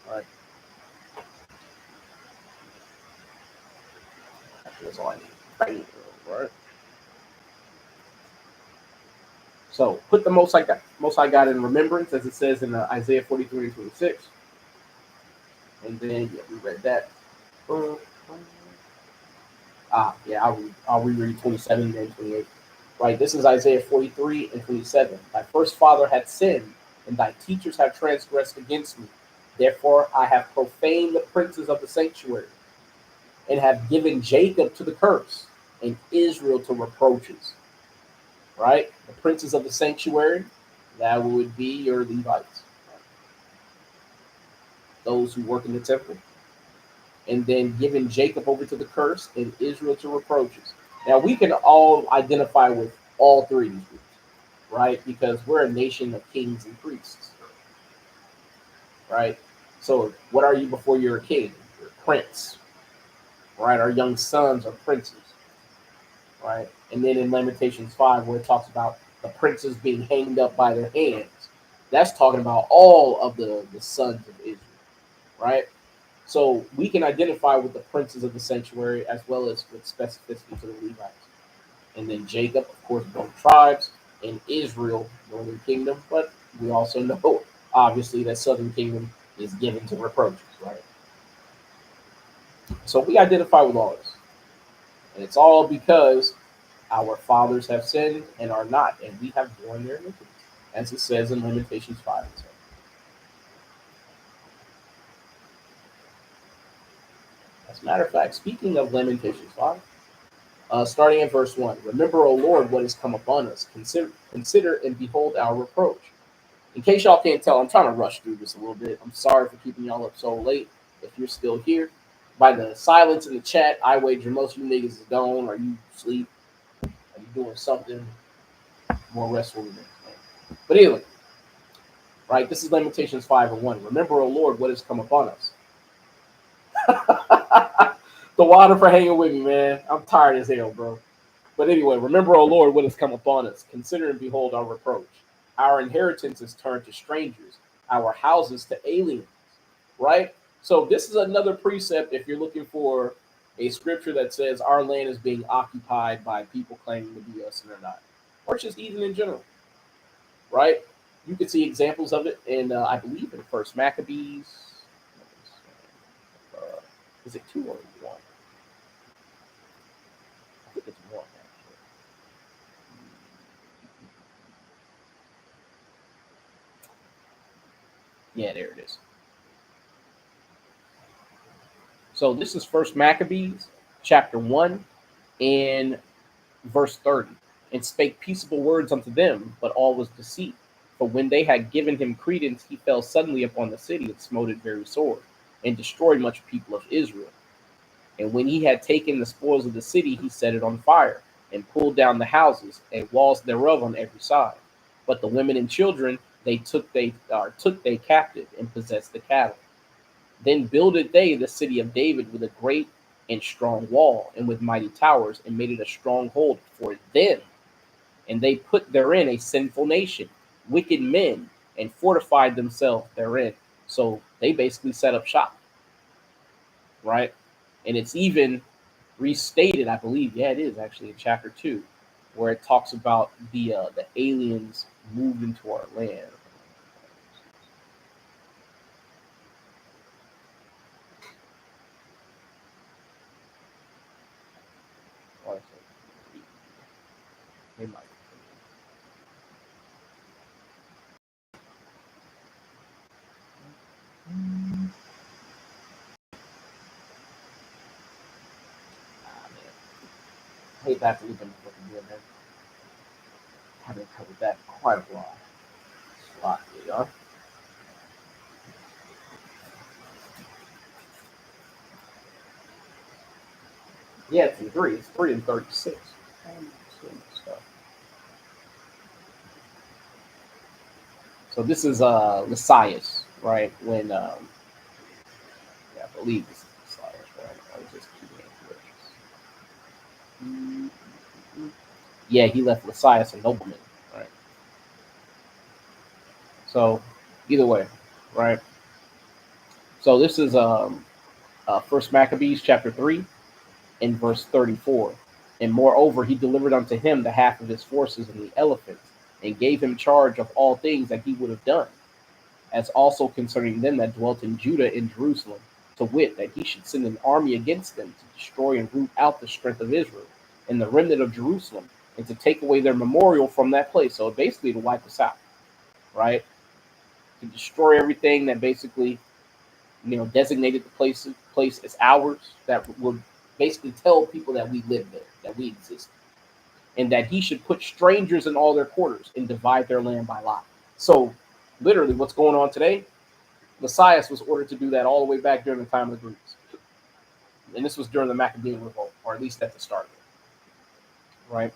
All right. That's all I need. Right. So put the Most High God in remembrance, as it says in Isaiah 43 and 26. And then we read that. I'll reread 27 and 28. Right, this is Isaiah 43 and 27. Thy first father had sinned, and thy teachers have transgressed against me. Therefore I have profaned the princes of the sanctuary, and have given Jacob to the curse, and Israel to reproaches. Right? The princes of the sanctuary, that would be your Levites, those who work in the temple, and then giving Jacob over to the curse and Israel to reproaches. Now we can all identify with all three of these groups, right? Because we're a nation of kings and priests, right? So what are you before you're a king? You're a prince, right? Our young sons are princes, right? And then in Lamentations 5, where it talks about the princes being hanged up by their hands, that's talking about all of the sons of Israel, right? So we can identify with the princes of the sanctuary as well as with specificity to the Levites. And then Jacob, of course, both tribes, and Israel, northern kingdom. But we also know, obviously, that southern kingdom is given to reproaches, right? So we identify with all this. And it's all because our fathers have sinned and are not, and we have borne their iniquities, as it says in Lamentations 5 and 7. As a matter of fact, speaking of Lamentations 5, starting at verse 1, remember, O Lord, what has come upon us. Consider and behold our reproach. In case y'all can't tell, I'm trying to rush through this a little bit. I'm sorry for keeping y'all up so late. If you're still here, by the silence in the chat, I wager most of you niggas is gone. Are you asleep? Are you doing something more restful than this? But anyway, right, this is Lamentations 5 and 1. Remember, O Lord, what has come upon us. The water for hanging with me, man. I'm tired as hell, bro. But anyway, remember, O Lord, what has come upon us. Consider and behold our reproach. Our inheritance is turned to strangers, our houses to aliens, right? So this is another precept if you're looking for a scripture that says our land is being occupied by people claiming to be us and they're not, or just even in general, right? You can see examples of it in, I believe, in First Maccabees. Is it 2 or 1? I think it's 1, actually. Yeah, there it is. So this is First Maccabees, chapter 1, and verse 30. And spake peaceable words unto them, but all was deceit. For when they had given him credence, he fell suddenly upon the city and smote it very sore, and destroyed much people of Israel. And when he had taken the spoils of the city, he set it on fire, and pulled down the houses and walls thereof on every side. But the women and children took they captive, and possessed the cattle. Then builded they the city of David with a great and strong wall, and with mighty towers, and made it a stronghold for them. And they put therein a sinful nation, wicked men, and fortified themselves therein. So they basically set up shop, right? And it's even restated, I believe. Yeah, it is actually in chapter 2, where it talks about the aliens moved into our land. They might. I hate that to look at the book again, man. Haven't covered that in quite a while. It's a lot, yeah. Yeah, it's in 3. It's 3 and 36. So this is Lysias, right? When yeah, I believe this is Lysias, right? I was just keeping it. Yeah, he left Lysias a nobleman, right? So either way, right? So this is First Maccabees chapter 3 and verse 34. And moreover, he delivered unto him the half of his forces and the elephants, and gave him charge of all things that he would have done, as also concerning them that dwelt in Judah and Jerusalem, to wit, that he should send an army against them to destroy and root out the strength of Israel and the remnant of Jerusalem, and to take away their memorial from that place. So basically to wipe us out, right? To destroy everything that basically, designated the place as ours, that would basically tell people that we live there, that we exist, and that he should put strangers in all their quarters and divide their land by lot. So, literally, what's going on today? Messiah was ordered to do that all the way back during the time of the Greeks, and this was during the Maccabean revolt, or at least at the start of it, right?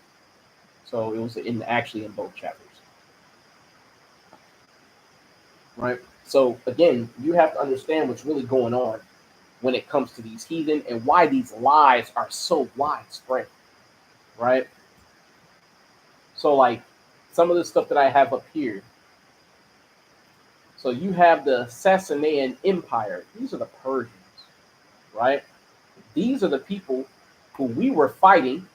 So it was in both chapters, right? So again, you have to understand what's really going on when it comes to these heathen and why these lies are so widespread, right? So like some of the stuff that I have up here. So you have the Sasanian Empire. These are the Persians, right? These are the people who we were fighting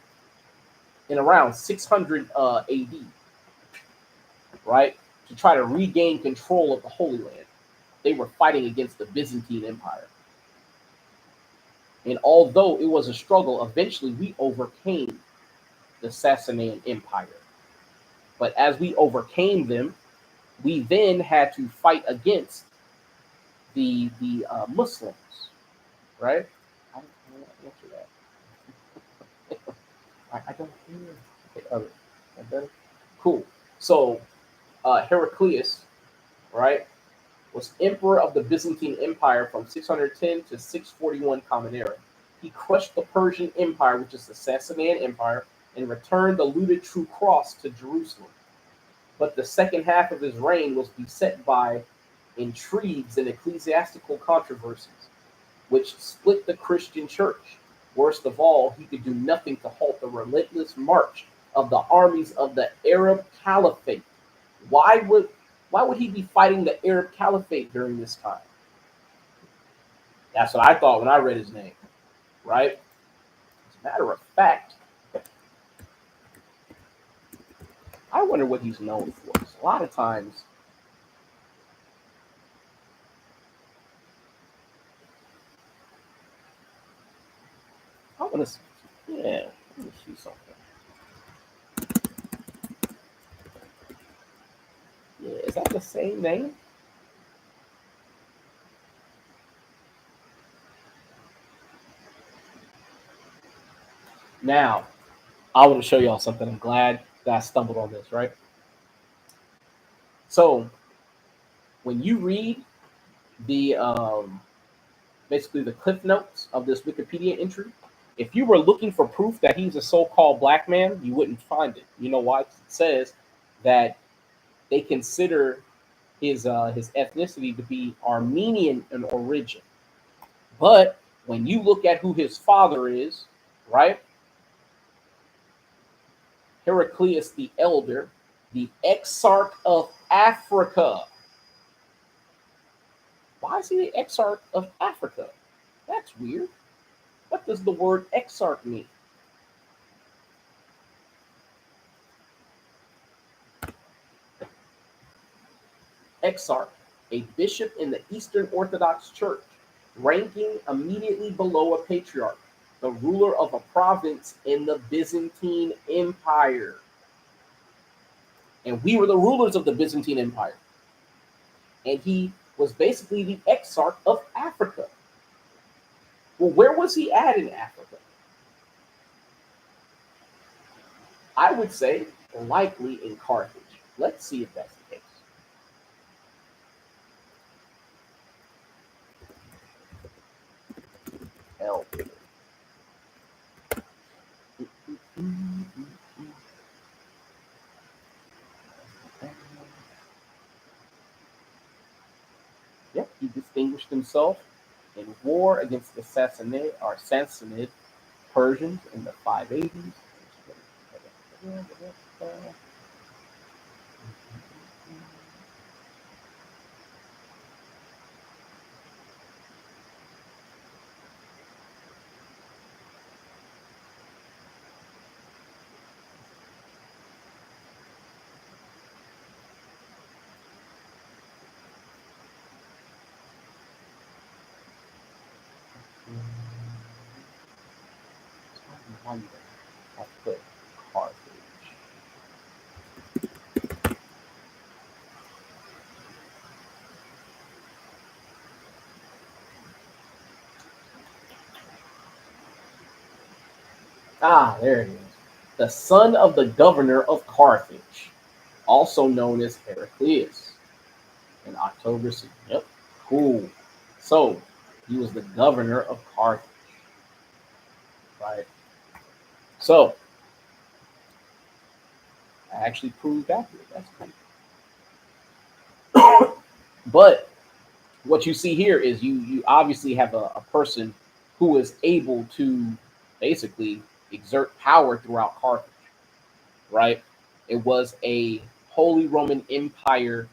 in around 600 AD, right? To try to regain control of the Holy Land. They were fighting against the Byzantine Empire. And although it was a struggle, eventually we overcame the Sasanian Empire. But as we overcame them, we then had to fight against the Muslims, right? I don't answer that. I don't hear. Okay, other. That better? Cool. So Heraclius, right, was emperor of the Byzantine Empire from 610 to 641 Common Era. He crushed the Persian Empire, which is the Sasanian Empire, and returned the looted True Cross to Jerusalem. But the second half of his reign was beset by intrigues and ecclesiastical controversies, which split the Christian church. Worst of all, he could do nothing to halt the relentless march of the armies of the Arab Caliphate. Why would he be fighting the Arab Caliphate during this time? That's what I thought when I read his name, right? As a matter of fact, I wonder what he's known for. A lot of times, I want to, yeah, let me see something. Yeah, is that the same name? Now, I want to show y'all something. I'm glad that I stumbled on this, right? So, when you read the basically the cliff notes of this Wikipedia entry, if you were looking for proof that he's a so-called black man, you wouldn't find it. You know why? It says that they consider his ethnicity to be Armenian in origin. But when you look at who his father is, right? Heraclius the Elder, the Exarch of Africa. Why is he the Exarch of Africa? That's weird. What does the word exarch mean? Exarch, a bishop in the Eastern Orthodox Church, ranking immediately below a patriarch, the ruler of a province in the Byzantine Empire. And we were the rulers of the Byzantine Empire. And he was basically the exarch of Africa. Well, where was he at in Africa? I would say likely in Carthage. Let's see if that's the case. Hell. Yep, he distinguished himself in war against the Sassanid Persians in the 580s. I put Carthage. Ah, there it is. The son of the governor of Carthage, also known as Heraclius, in October. Yep, cool. So he was the governor of Carthage, right? So I actually proved accurate. That's cool. But what you see here is you obviously have a person who is able to basically exert power throughout Carthage, right? It was a Holy Roman Empire,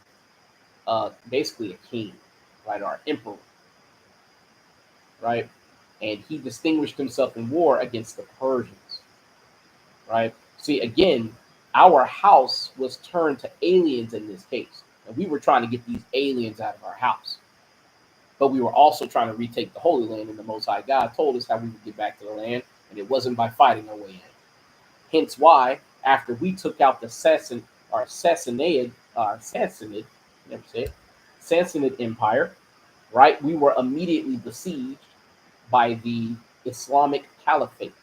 basically a king, right, or emperor, right? And he distinguished himself in war against the Persians, right? See, again, our house was turned to aliens in this case, and we were trying to get these aliens out of our house. But we were also trying to retake the Holy Land, and the Most High God told us how we would get back to the land, and it wasn't by fighting our way in. Hence why, after we took out the Sassanid, never say it, Sassanid Empire, right, we were immediately besieged by the Islamic Caliphate.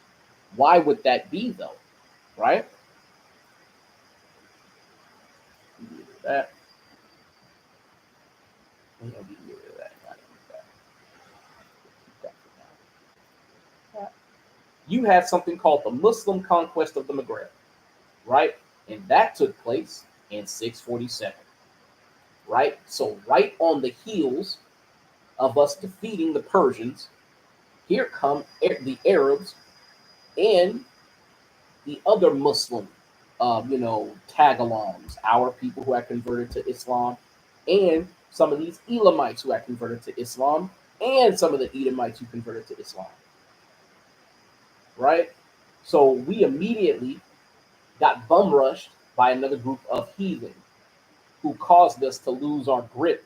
Why would that be, though? Right? That. I'm gonna get rid of that. You had something called the Muslim conquest of the Maghreb, right? And that took place in 647, right? So, right on the heels of us defeating the Persians, here come the Arabs and the other Muslim, tag-alongs, our people who had converted to Islam, and some of these Elamites who had converted to Islam, and some of the Edomites who converted to Islam, right? So we immediately got bum rushed by another group of heathen who caused us to lose our grip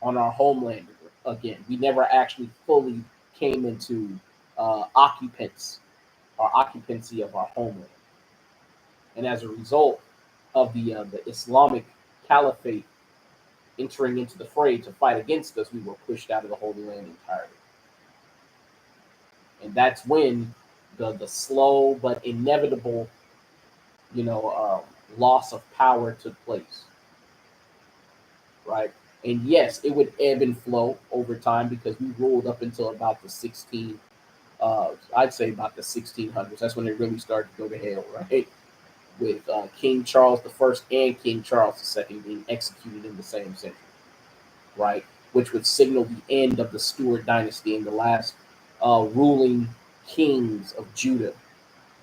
on our homeland again. We never actually fully came into occupancy of our homeland, and as a result of the Islamic Caliphate entering into the fray to fight against us, we were pushed out of the Holy Land entirely. And that's when the slow but inevitable, loss of power took place, right? And yes, it would ebb and flow over time because we ruled up until about the I'd say about the 1600s. That's when it really started to go to hell, right? With King Charles the First and King Charles the Second being executed in the same century, right? Which would signal the end of the Stuart dynasty and the last ruling kings of Judah,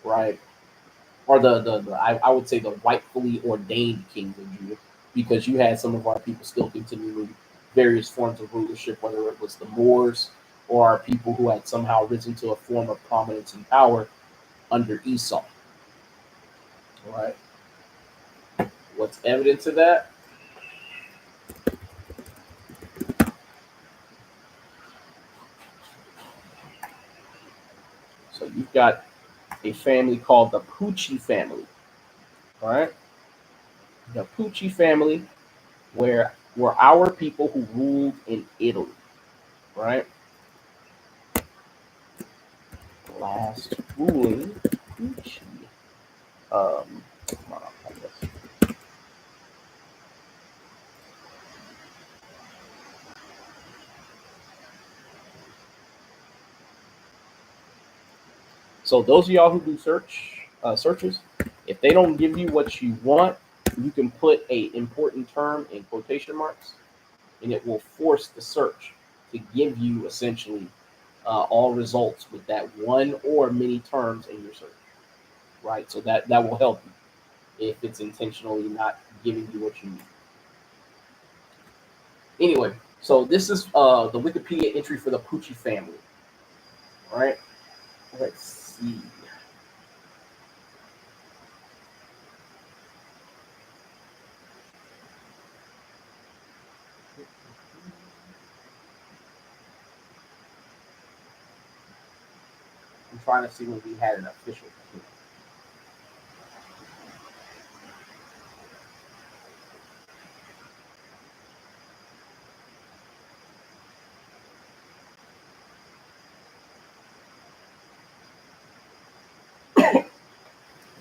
right? Or I would say the rightfully ordained kings of Judah, because you had some of our people still continuing various forms of rulership, whether it was the Moors or our people who had somehow risen to a form of prominence and power under Esau, right? What's evidence of that? So you've got a family called the Pucci family, all right? The Pucci family, where were our people who ruled in Italy, right? Last ruling Pucci. Um, I guess. So those of y'all who do searches, if they don't give you what you want, you can put a important term in quotation marks, and it will force the search to give you essentially all results with that one or many terms in your search, right? So that will help you if it's intentionally not giving you what you need. Anyway, so this is the Wikipedia entry for the Pucci family, right? Let's see. I'm trying to see when we had an official king.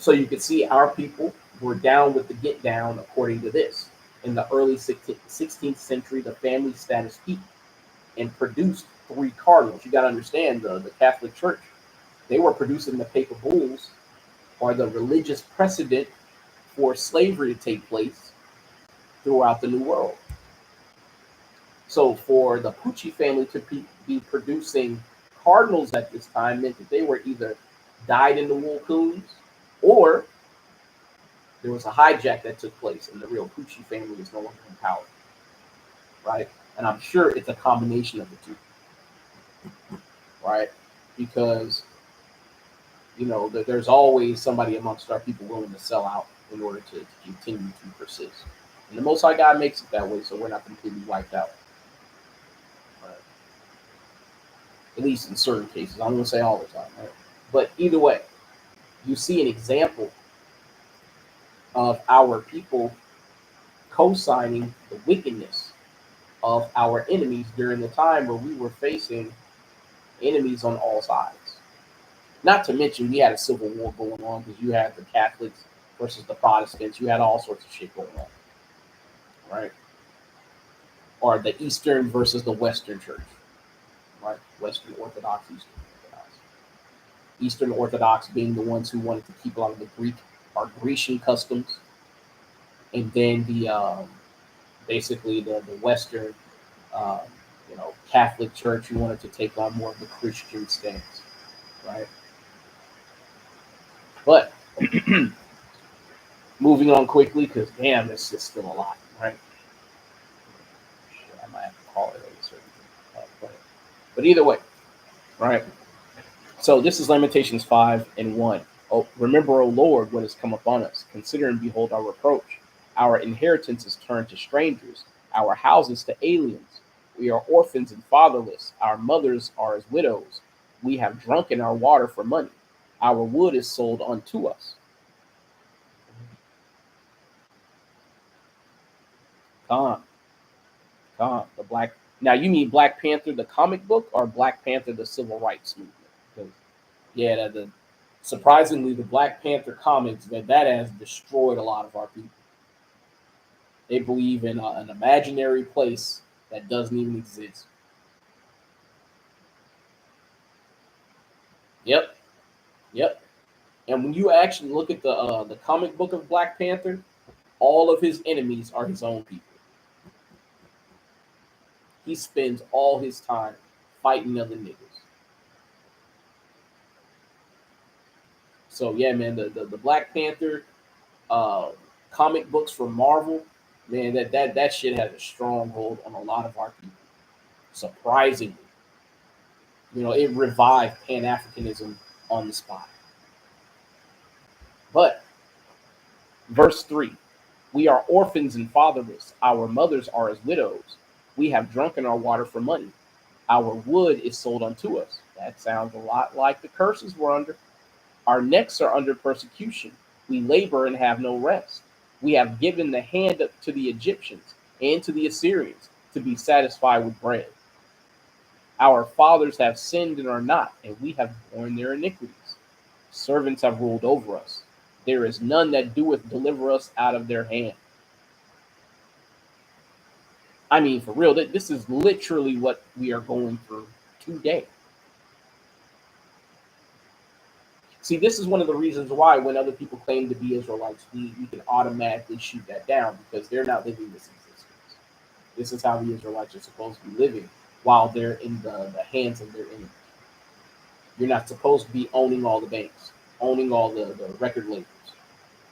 So you can see our people were down with the get down according to this. In the early 16th century, the family status peaked and produced three cardinals. You got to understand the Catholic Church, they were producing the papal bulls or the religious precedent for slavery to take place throughout the New World. So for the Pucci family to be producing cardinals at this time meant that they were either died in the wool coons or there was a hijack that took place and the real Pucci family is no longer in power, right? And I'm sure it's a combination of the two, right? Because there's always somebody amongst our people willing to sell out in order to continue to persist. And the Most High God makes it that way, so we're not completely wiped out. Right? At least in certain cases. I'm going to say all the time, right? But either way, you see an example of our people co-signing the wickedness of our enemies during the time where we were facing enemies on all sides. Not to mention, we had a civil war going on because you had the Catholics versus the Protestants. You had all sorts of shit going on, right? Or the Eastern versus the Western Church, right? Western Orthodox, Eastern Orthodox. Eastern Orthodox being the ones who wanted to keep a lot of the Grecian customs, and then basically the Western, um, Catholic Church who wanted to take on more of the Christian stance, right? But moving on quickly, because damn, this is still a lot, right? Shit, I might have to call it a certain point. But either way, right? So this is Lamentations 5:1. Oh, remember, O Lord, what has come upon us. Consider and behold our reproach. Our inheritance is turned to strangers, our houses to aliens. We are orphans and fatherless. Our mothers are as widows. We have drunken our water for money. Our wood is sold unto us. Come, come. The Black. Now you mean Black Panther the comic book or Black Panther the civil rights movement? Because yeah, surprisingly the Black Panther comics that has destroyed a lot of our people. They believe in an imaginary place that doesn't even exist. Yep, yep. And when you actually look at the comic book of Black Panther, all of his enemies are his own people. He spends all his time fighting other niggas. So yeah, man, the Black Panther uh, comic books from Marvel, man, that shit has a stronghold on a lot of our people. Surprisingly, it revived Pan Africanism on the spot. But verse 3, we are orphans and fatherless. Our mothers are as widows. We have drunken our water for money. Our wood is sold unto us. That sounds a lot like the curses we're under. Our necks are under persecution. We labor and have no rest. We have given the hand to the Egyptians and to the Assyrians to be satisfied with bread. Our fathers have sinned and are not, and we have borne their iniquities. Servants have ruled over us. There is none that doeth deliver us out of their hand. I mean, for real, this is literally what we are going through today. See, this is one of the reasons why when other people claim to be Israelites, we can automatically shoot that down because they're not living this existence. This is how the Israelites are supposed to be living while they're in the hands of their enemies. You're not supposed to be owning all the banks, owning all the record labels,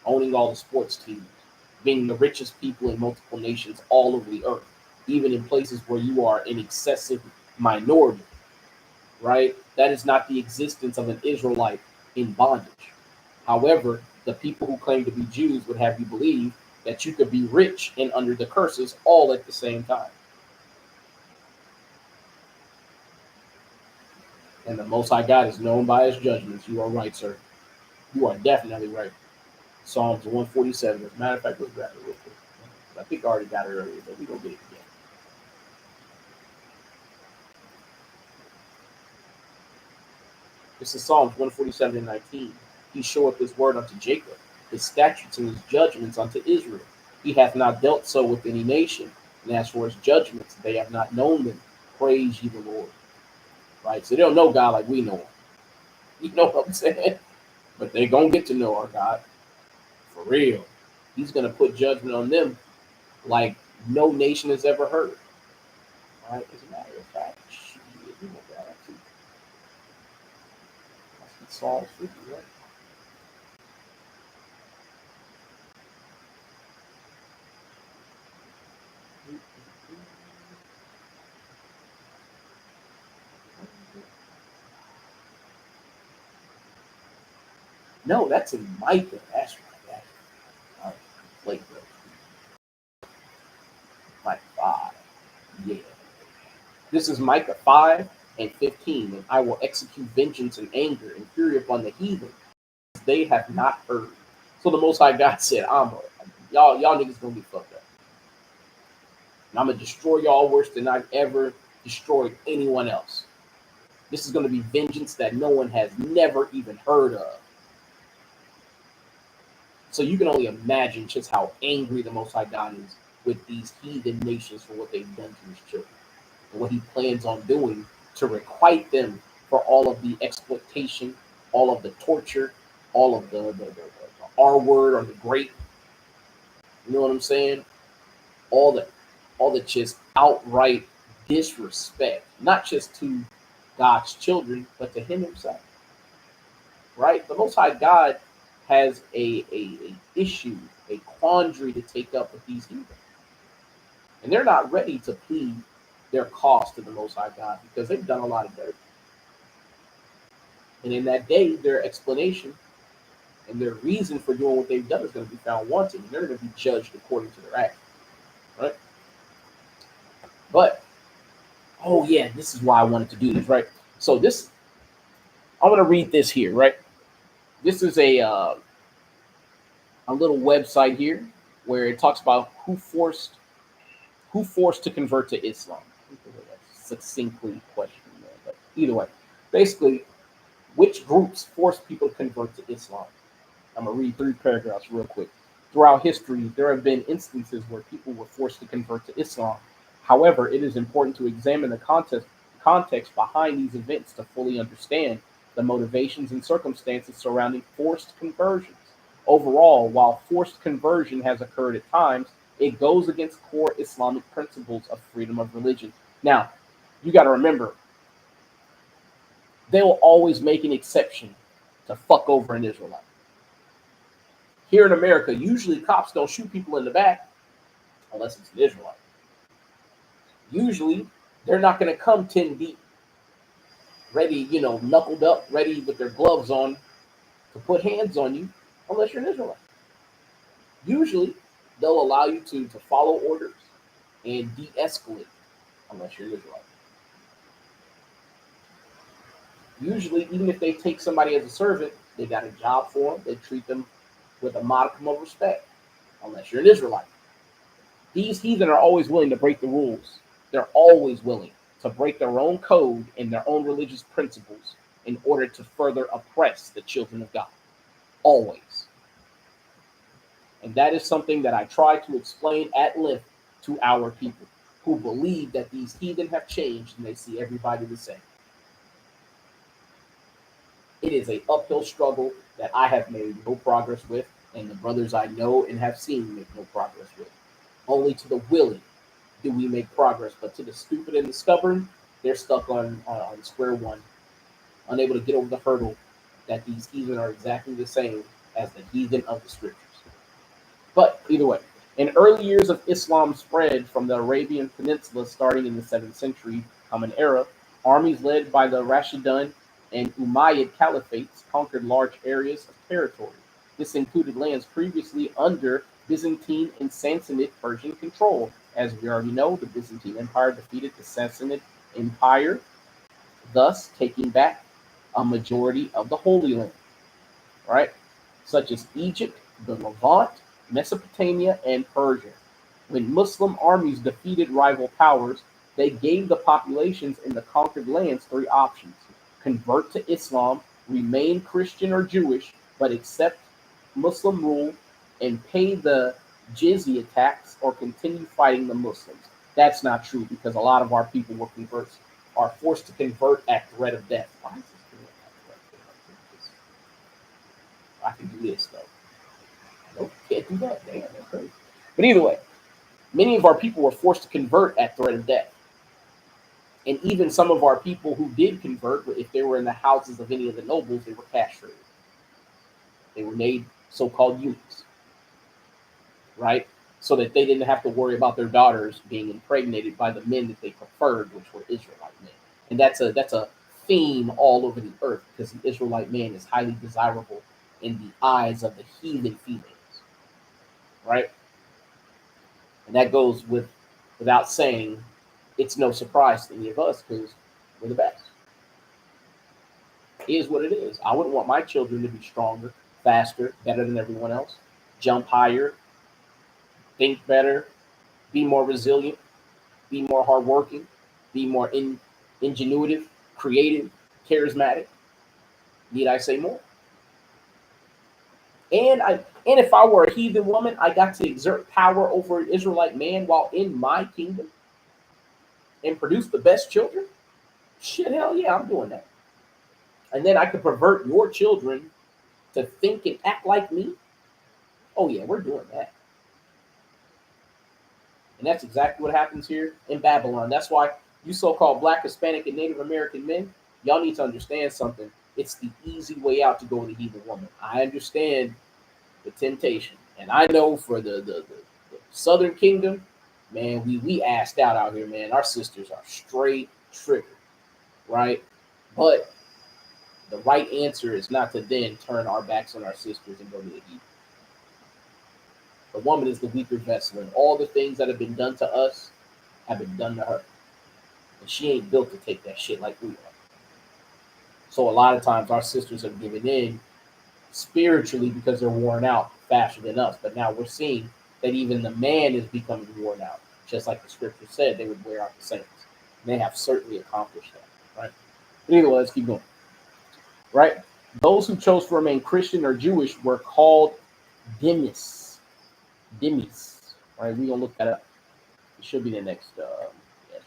owning all the sports teams, being the richest people in multiple nations all over the earth, even in places where you are an excessive minority, right? That is not the existence of an Israelite in bondage. However, the people who claim to be Jews would have you believe that you could be rich and under the curses all at the same time. And the Most High God is known by his judgments. You are right, sir. You are definitely right. Psalms 147. As a matter of fact, let's grab it real quick. I think I already got it earlier, but we're going to get it again. This is Psalms 147:19. He showeth his word unto Jacob, his statutes and his judgments unto Israel. He hath not dealt so with any nation, and as for his judgments, they have not known them. Praise ye the Lord. Right? So they don't know God like we know him. You know what I'm saying? But they're going to get to know our God for real. He's going to put judgment on them like no nation has ever heard. All right? As a matter of fact, you know that too. That's Psalms 50, right? No, that's in Micah. That's right. All right. Wait, Micah 5. Yeah. This is Micah 5 and 15. And I will execute vengeance and anger and fury upon the heathen. They have not heard. So the Most High God said, y'all niggas gonna get fucked up. And I'm gonna destroy y'all worse than I've ever destroyed anyone else. This is gonna be vengeance that no one has never even heard of. So you can only imagine just how angry the Most High God is with these heathen nations for what they've done to his children and what he plans on doing to requite them for all of the exploitation, all of the torture, all of the R word or the great. You know what I'm saying? All the just outright disrespect, not just to God's children, but to him himself. Right? The Most High God has a issue, a quandary to take up with these heathen. And they're not ready to plead their cause to the Most High God because they've done a lot of dirt. And in that day, their explanation and their reason for doing what they've done is going to be found wanting. And they're going to be judged according to their actions. Right? But, oh yeah, this is why I wanted to do this, right? So this, I want to read this here, right? This is a little website here where it talks about who forced to convert to Islam. Succinctly questioned there, but either way, basically, which groups forced people to convert to Islam? I'm gonna read 3 paragraphs real quick. Throughout history, there have been instances where people were forced to convert to Islam. However, it is important to examine the context behind these events to fully understand the motivations and circumstances surrounding forced conversions. Overall, while forced conversion has occurred at times, it goes against core Islamic principles of freedom of religion. Now, you got to remember, they will always make an exception to fuck over an Israelite. Here in America, usually cops don't shoot people in the back unless it's an Israelite. Usually, they're not going to come 10 deep, ready, knuckled up, ready with their gloves on to put hands on you unless you're an Israelite. Usually, they'll allow you to follow orders and de-escalate unless you're an Israelite. Usually, even if they take somebody as a servant, they got a job for them, they treat them with a modicum of respect unless you're an Israelite. These heathen are always willing to break the rules. They're always willing to break their own code and their own religious principles in order to further oppress the children of God. Always. And that is something that I try to explain at length to our people who believe that these heathen have changed and they see everybody the same. It is an uphill struggle that I have made no progress with, and the brothers I know and have seen make no progress with. Only to the willing do we make progress, but to the stupid and the stubborn, they're stuck on square one, unable to get over the hurdle that these heathen are exactly the same as the heathen of the scriptures. But either way, in early years of Islam's spread from the Arabian Peninsula starting in the 7th century Common Era, armies led by the Rashidun and Umayyad caliphates conquered large areas of territory. This included lands previously under Byzantine and Sassanid Persian control. As we already know, the Byzantine Empire defeated the Sassanid Empire, thus taking back a majority of the Holy Land, right? Such as Egypt, the Levant, Mesopotamia, and Persia. When Muslim armies defeated rival powers, they gave the populations in the conquered lands 3 options: convert to Islam, remain Christian or Jewish, but accept Muslim rule and pay the jizya tax or continue fighting the Muslims. That's not true because a lot of our people were converts are forced to convert at threat of death. Why is this doing that? I can do this though. Nope, can't do that. Damn, that's crazy. But either way, many of our people were forced to convert at threat of death. And even some of our people who did convert, if they were in the houses of any of the nobles, they were castrated. They were made so-called eunuchs, right? So that they didn't have to worry about their daughters being impregnated by the men that they preferred, which were Israelite men. And that's a theme all over the earth because the Israelite man is highly desirable in the eyes of the heathen females, right? And that goes without saying. It's no surprise to any of us because we're the best. It is what it is. I wouldn't want my children to be stronger, faster, better than everyone else, jump higher, think better, be more resilient, be more hardworking, be more ingenuitive, creative, charismatic. Need I say more? And if I were a heathen woman, I got to exert power over an Israelite man while in my kingdom and produce the best children. Shit, hell yeah, I'm doing that. And then I could pervert your children to think and act like me. Oh yeah, we're doing that. And that's exactly what happens here in Babylon. That's why you so-called Black, Hispanic, and Native American men, y'all need to understand something. It's the easy way out to go with a heathen woman. I understand the temptation. And I know for the Southern Kingdom, man, we assed out here, man. Our sisters are straight triggered, right? But the right answer is not to then turn our backs on our sisters and go to the heathen. The woman is the weaker vessel, and all the things that have been done to us have been done to her. And she ain't built to take that shit like we are. So a lot of times our sisters have given in spiritually because they're worn out faster than us. But now we're seeing that even the man is becoming worn out, just like the scripture said they would wear out the saints. And they have certainly accomplished that, right? But anyway, let's keep going. Right? Those who chose to remain Christian or Jewish were called dhimmis. Dhimmis. Right? We're going to look that up. It should be the next. Yes, right.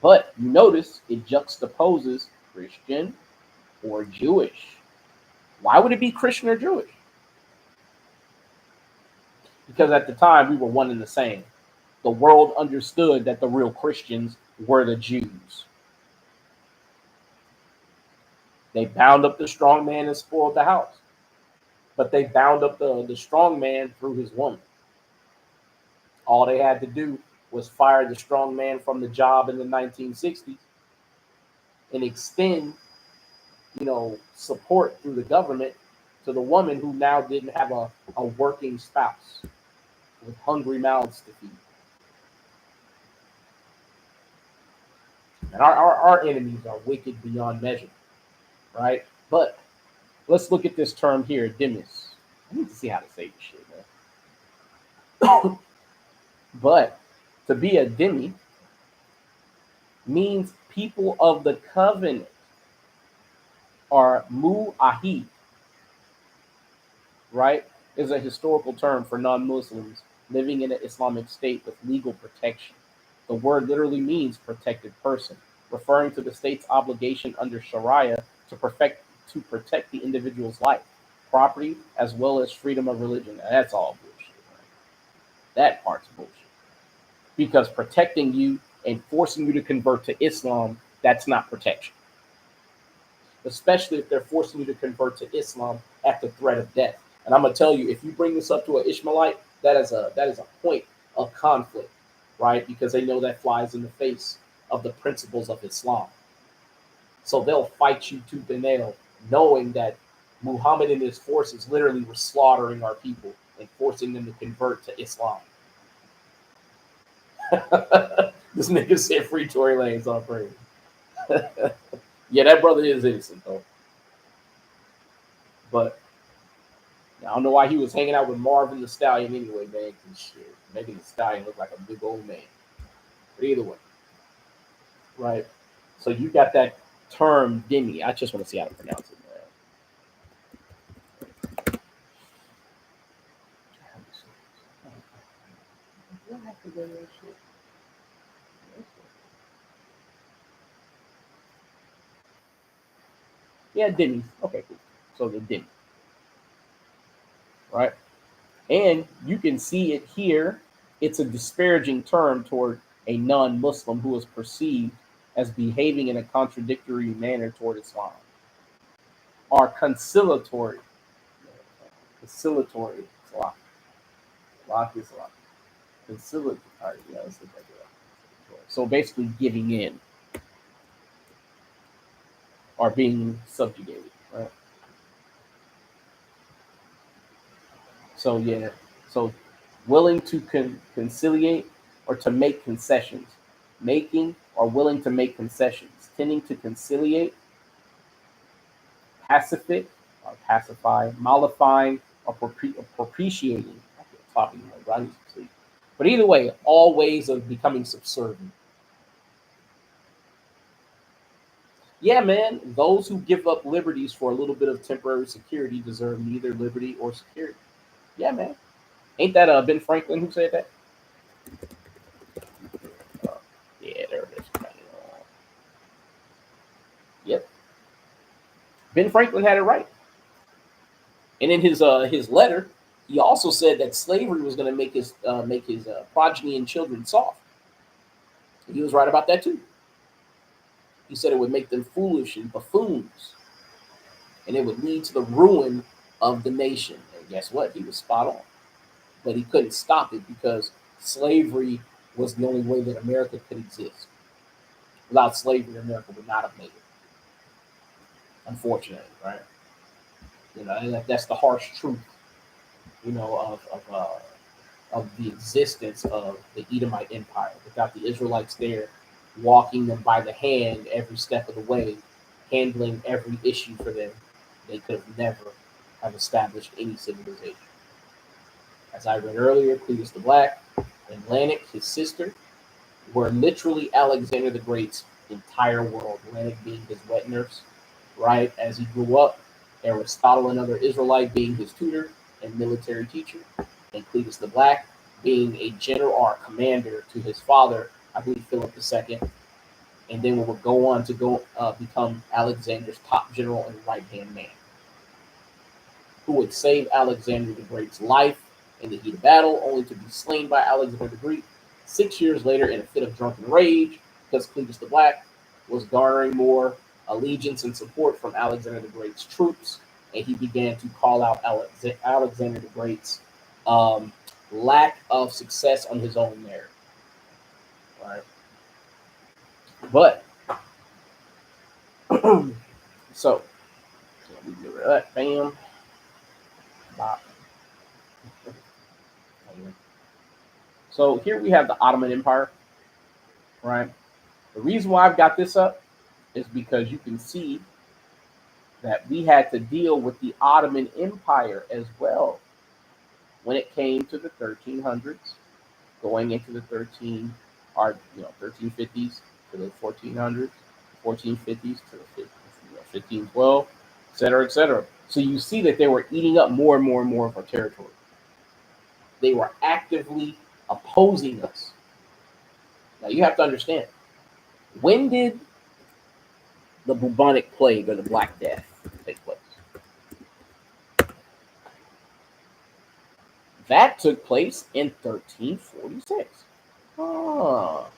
But you notice it juxtaposes Christian or Jewish. Why would it be Christian or Jewish? Because at the time we were one and the same. The world understood that the real Christians were the Jews. They bound up the strong man and spoiled the house. But they bound up the strong man through his woman. All they had to do was fire the strong man from the job in the 1960s and extend, support through the government to the woman who now didn't have a working spouse with hungry mouths to feed. And our enemies are wicked beyond measure, right? But let's look at this term here, dhimmis. I need to see how to say this shit, man. But to be a dhimmi means people of the covenant, or mu'ahid, right? Is a historical term for non-Muslims living in an Islamic state with legal protection. The word literally means protected person, referring to the state's obligation under Sharia to protect the individual's life, property, as well as freedom of religion. Now, that's all bullshit, right? That part's bullshit. Because protecting you and forcing you to convert to Islam, that's not protection. Especially if they're forcing you to convert to Islam at the threat of death. And I'm gonna tell you, if you bring this up to an Ishmaelite, that is a point of conflict, right? Because they know that flies in the face of the principles of Islam. So they'll fight you tooth and nail, knowing that Muhammad and his forces literally were slaughtering our people and forcing them to convert to Islam. This nigga said free Tory Lanez on praise. Yeah, that brother is innocent though. But I don't know why he was hanging out with Marvin the Stallion anyway, man. Shit, making the Stallion look like a big old man. But either way, right? So you got that term dhimmi. I just want to see how to pronounce it, Yeah, Denny's. Okay, cool. So the Denny, right? And you can see it here. It's a disparaging term toward a non-Muslim who is perceived as behaving in a contradictory manner toward Islam. Or conciliatory. Conciliatory Islam. Islam. Conciliatory. All right, yeah, let's look at that. So basically giving in or being subjugated, right? So yeah, so willing to conciliate or to make concessions, making or willing to make concessions, tending to conciliate, pacific or pacify, mollifying or propitiating. Talking like I need to sleep. But either way, all ways of becoming subservient. Yeah, man, those who give up liberties for a little bit of temporary security deserve neither liberty or security. Yeah, man. Ain't that Ben Franklin who said that? Uh, yeah, there it is. Yep. Ben Franklin had it right. And in his letter, he also said that slavery was going to make his progeny and children soft. And he was right about that too. He said it would make them foolish and buffoons, and it would lead to the ruin of the nation. And guess what? He was spot on. But he couldn't stop it because slavery was the only way that America could exist. Without slavery, America would not have made it. Unfortunately, right? You know, and that's the harsh truth. You know, of the existence of the Edomite Empire. Without the Israelites there, walking them by the hand every step of the way, handling every issue for them, they could have never have established any civilization. As I read earlier, Cletus the Black and Lanik, his sister, were literally Alexander the Great's entire world. Lanik being his wet nurse, right? As he grew up, Aristotle, another Israelite, being his tutor and military teacher, and Cletus the Black being a general or commander to his father, I believe Philip II, and then would go on to become Alexander's top general and right hand man, who would save Alexander the Great's life in the heat of battle, only to be slain by Alexander the Great 6 years later in a fit of drunken rage because Cletus the Black was garnering more allegiance and support from Alexander the Great's troops, and he began to call out Alexander the Great's lack of success on his own merit. Right, but so let me get rid of that. Bam. Bop. So here we have the Ottoman Empire. Right. The reason why I've got this up is because you can see that we had to deal with the Ottoman Empire as well when it came to the 1300s, going into the 1350s to the 1400s, 1450s to the 1512, et cetera, et cetera. So you see that they were eating up more and more and more of our territory. They were actively opposing us. Now you have to understand, when did the bubonic plague or the Black Death take place? That took place in 1346. Oh,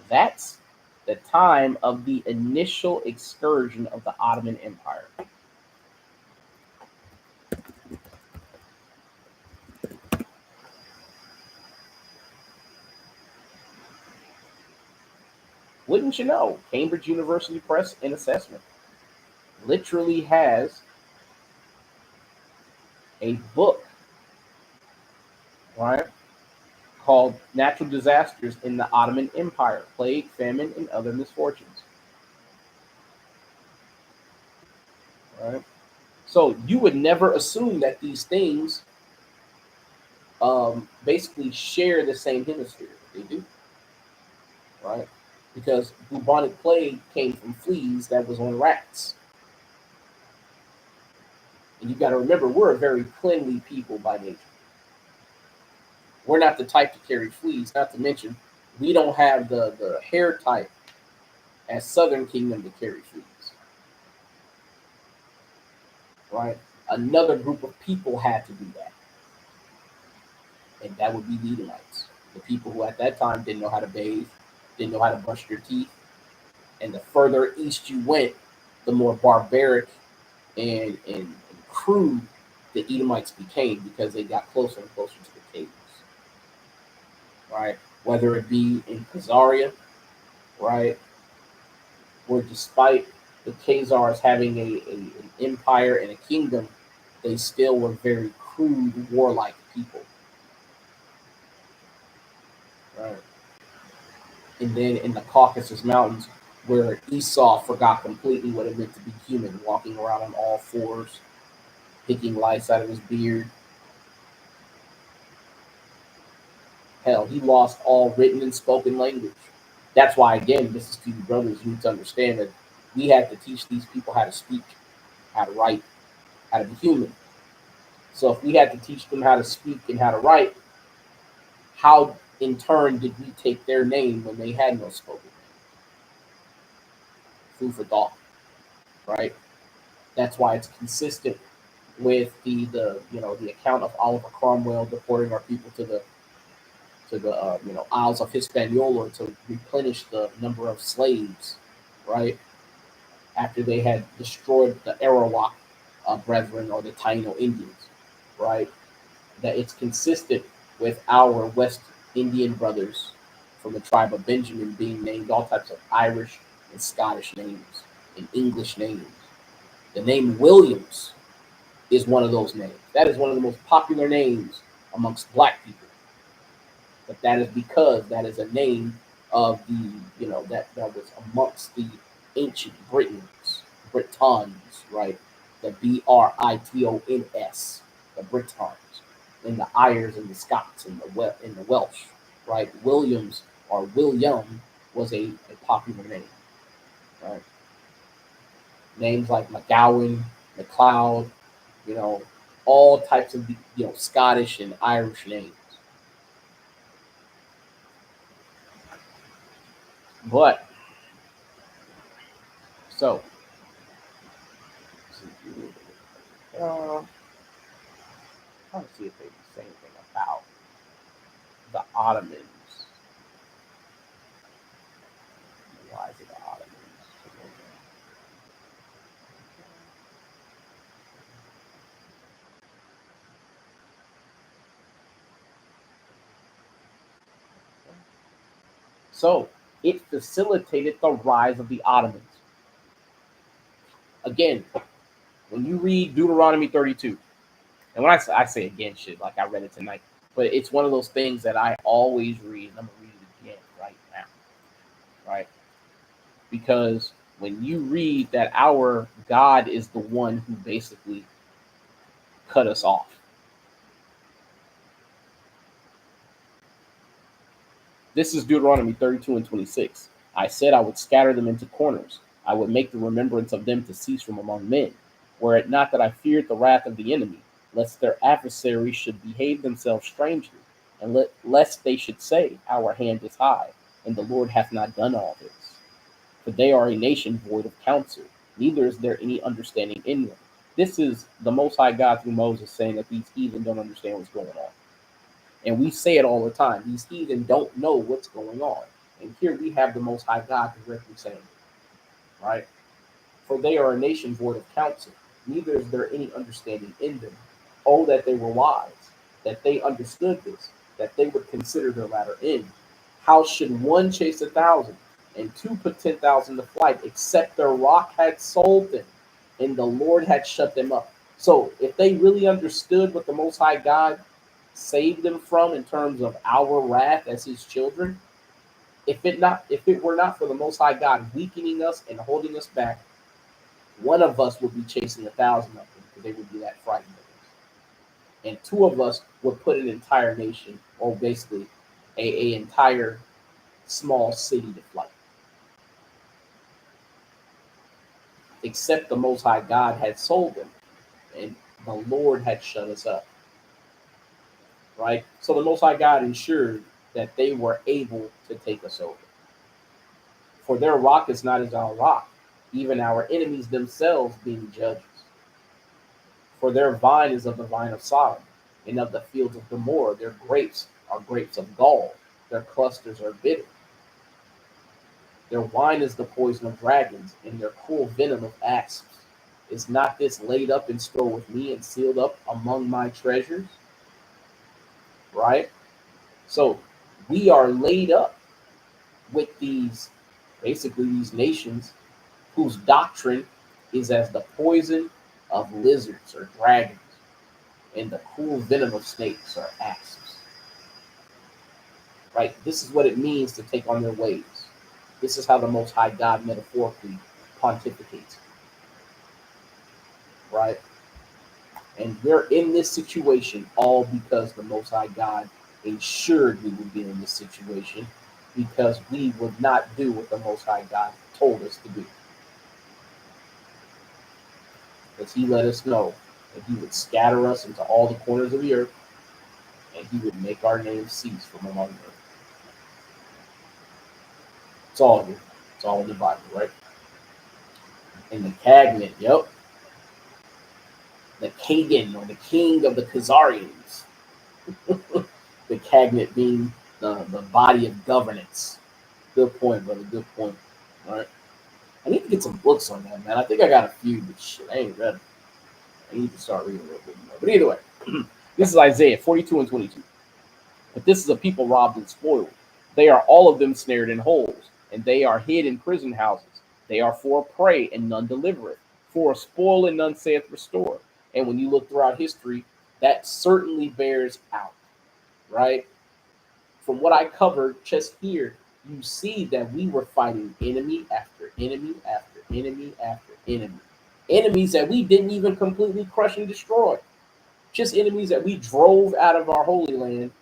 that's the time of the initial excursion of the Ottoman Empire. Wouldn't you know, Cambridge University Press and Assessment literally has a book, right, called Natural Disasters in the Ottoman Empire, Plague, Famine, and Other Misfortunes. Right? So you would never assume that these things basically share the same hemisphere. They do, right? Because bubonic plague came from fleas that was on rats. And you got to remember, we're a very cleanly people by nature. We're not the type to carry fleas. Not to mention, we don't have the hair type as Southern Kingdom to carry fleas. Right? Another group of people had to do that, and that would be the Edomites, the people who at that time didn't know how to bathe, didn't know how to brush their teeth, and the further east you went, the more barbaric and crude the Edomites became because they got closer and closer to the caves. Right? Whether it be in Khazaria, right, where despite the Khazars having an empire and a kingdom, they still were very crude, warlike people. Right? And then in the Caucasus Mountains, where Esau forgot completely what it meant to be human, walking around on all fours, picking lice out of his beard. Hell, he lost all written and spoken language. That's why, again, Mississippi brothers, you need to understand that we have to teach these people how to speak, how to write, how to be human. So if we had to teach them how to speak and how to write, how in turn did we take their name when they had no spoken? Food for thought, right? That's why it's consistent with the account of Oliver Cromwell deporting our people to the Isles of Hispaniola to replenish the number of slaves, right? After they had destroyed the Arawak brethren or the Taino Indians, right? That it's consistent with our West Indian brothers from the tribe of Benjamin being named all types of Irish and Scottish names and English names. The name Williams is one of those names. That is one of the most popular names amongst black people. But that is because that is a name of that was amongst the ancient Britons, Britons, right? The Britons, the Britons, and the Irish and the Scots and the Welsh, right? Williams or William was a popular name, right? Names like McGowan, McLeod, you know, all types of Scottish and Irish names. But so uh, trying to see if they say anything about the Ottomans. Why is it the Ottomans? So it facilitated the rise of the Ottomans. Again, when you read Deuteronomy 32, and when I say again, shit, like I read it tonight, but it's one of those things that I always read, and I'm gonna read it again right now, right? Because when you read that our God is the one who basically cut us off. This is Deuteronomy 32 and 26. I said I would scatter them into corners. I would make the remembrance of them to cease from among men. Were it not that I feared the wrath of the enemy, lest their adversaries should behave themselves strangely, and lest they should say, our hand is high, and the Lord hath not done all this. For they are a nation void of counsel, neither is there any understanding in them. This is the Most High God through Moses saying that these heathen don't understand what's going on. And we say it all the time. These heathen don't know what's going on. And here we have the Most High God directly saying it, right? For they are a nation void of counsel, neither is there any understanding in them. Oh, that they were wise, that they understood this, that they would consider their latter end. How should one chase 1,000 and two put 10,000 to flight, except their rock had sold them and the Lord had shut them up? So if they really understood what the Most High God saved them from in terms of our wrath as his children, if it were not for the Most High God weakening us and holding us back, one of us would be chasing 1,000 of them because they would be that frightened of us, and two of us would put an entire nation or basically a entire small city to flight. Except the Most High God had sold them, and the Lord had shut us up. right? So the Most High God ensured that they were able to take us over. For their rock is not as our rock, even our enemies themselves being judges. For their vine is of the vine of Sodom, and of the fields of Gomorrah. Their grapes are grapes of gall, their clusters are bitter. Their wine is the poison of dragons, and their cruel venom of asps. Is not this laid up in store with me and sealed up among my treasures? Right? So we are laid up with these, basically, these nations whose doctrine is as the poison of lizards or dragons and the cruel venom of snakes or asps. Right? This is what it means to take on their ways. This is how the Most High God metaphorically pontificates. Right? And we're in this situation all because the Most High God ensured we would be in this situation because we would not do what the Most High God told us to do. Because He let us know that He would scatter us into all the corners of the earth and He would make our name cease from among them. It's all here. It's all in the Bible, right? And the Cagnate, yep. The Kagan, or the king of the Khazarians. The Cagnate being the body of governance. Good point, brother. Good point. All right. I need to get some books on that, man. I think I got a few, but shit, I ain't read them. I need to start reading a little bit more. But either way, this is Isaiah 42 and 22. But this is a people robbed and spoiled. They are all of them snared in holes, and they are hid in prison houses. They are for a prey, and none delivereth, for a spoil, and none saith restore. And when you look throughout history, that certainly bears out, right? From what I covered just here, you see that we were fighting enemy after enemy after enemy after enemy. Enemies that we didn't even completely crush and destroy. Just enemies that we drove out of our holy land,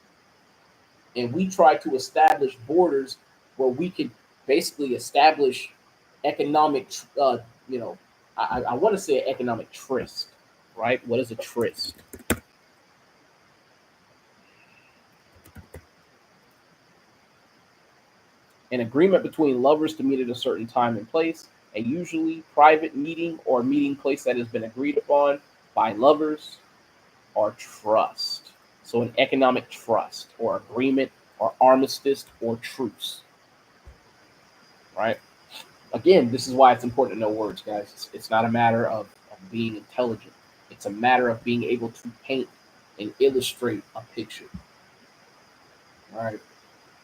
and we tried to establish borders where we could basically establish economic, you know, I want to say economic tryst, right? What is a tryst? An agreement between lovers to meet at a certain time and place, a usually private meeting or meeting place that has been agreed upon by lovers, or trust. So, an economic trust or agreement or armistice or truce, right? Again, this is why it's important to know words, guys. It's not a matter of being intelligent, it's a matter of being able to paint and illustrate a picture, right?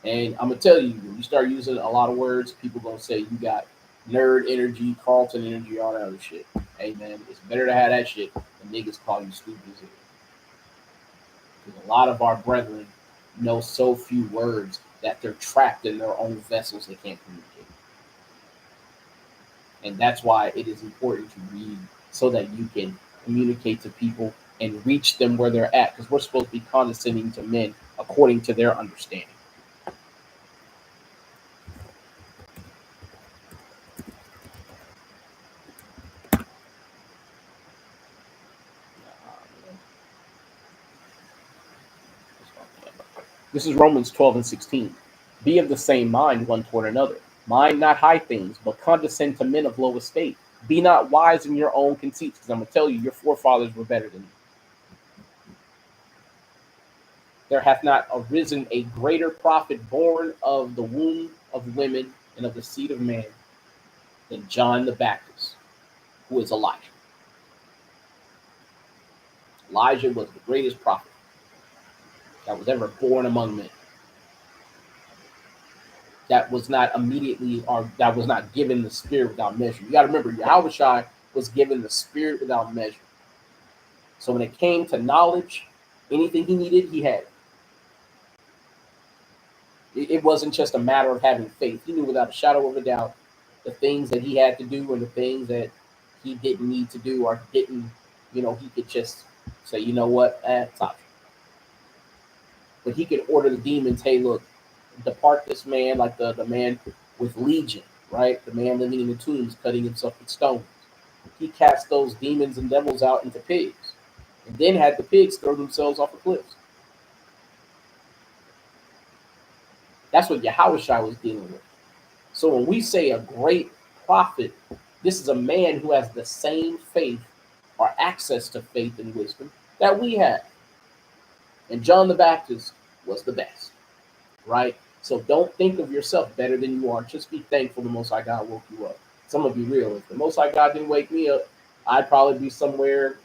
And I'm gonna tell you, when you start using a lot of words, people gonna say you got nerd energy, Carlton energy, all that other shit. Hey man, it's better to have that shit than niggas call you stupid as hell. Because a lot of our brethren know so few words that they're trapped in their own vessels they can't communicate. And that's why it is important to read so that you can communicate to people and reach them where they're at. Because we're supposed to be condescending to men according to their understanding. This is Romans 12 and 16. Be of the same mind one toward another. Mind not high things, but condescend to men of low estate. Be not wise in your own conceits, because I'm going to tell you, your forefathers were better than you. There hath not arisen a greater prophet born of the womb of women and of the seed of man than John the Baptist, who is Elijah. Elijah was the greatest prophet that was ever born among men. That was not immediately, or that was not given the spirit without measure. You got to remember, Yahushua was given the spirit without measure. So when it came to knowledge, anything he needed, he had. It wasn't just a matter of having faith. He knew without a shadow of a doubt the things that he had to do and the things that he didn't need to do or didn't, he could just say, you know what, it's optional. But he could order the demons, hey, look, depart this man, like the man with Legion, right? The man living in the tombs, cutting himself with stones. He cast those demons and devils out into pigs and then had the pigs throw themselves off the cliffs. That's what Yahushua was dealing with. So when we say a great prophet, this is a man who has the same faith or access to faith and wisdom that we have. And John the Baptist was the best, right? So don't think of yourself better than you are. Just be thankful the Most High God woke you up. Some of you real. If the Most High God didn't wake me up, I'd probably be somewhere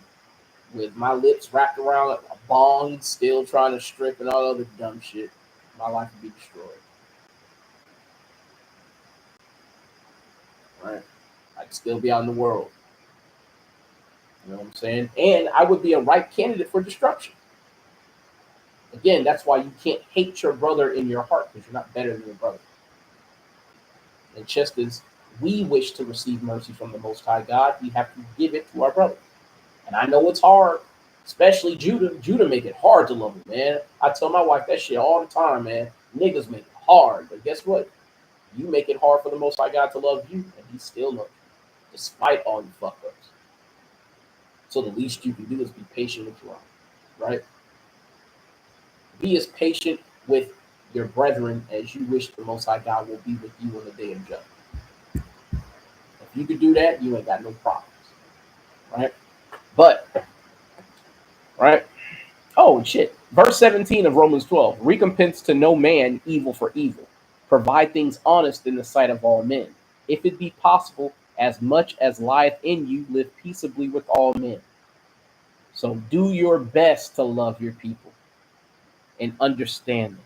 with my lips wrapped around a bong, still trying to strip and all other dumb shit. My life would be destroyed. Right? I'd still be out in the world. You know what I'm saying? And I would be a right candidate for destruction. Again, that's why you can't hate your brother in your heart, because you're not better than your brother. And just as we wish to receive mercy from the Most High God, we have to give it to our brother. And I know it's hard, especially Judah. Judah make it hard to love him, man. I tell my wife that shit all the time, man. Niggas make it hard, but guess what? You make it hard for the Most High God to love you, and He still loves you, despite all you fuck ups. So the least you can do is be patient with your own, right? Be as patient with your brethren as you wish the Most High God will be with you on the day of judgment. If you could do that, you ain't got no problems, right? But, right? Oh, shit. Verse 17 of Romans 12. Recompense to no man evil for evil. Provide things honest in the sight of all men. If it be possible, as much as lieth in you, live peaceably with all men. So do your best to love your people and understand them.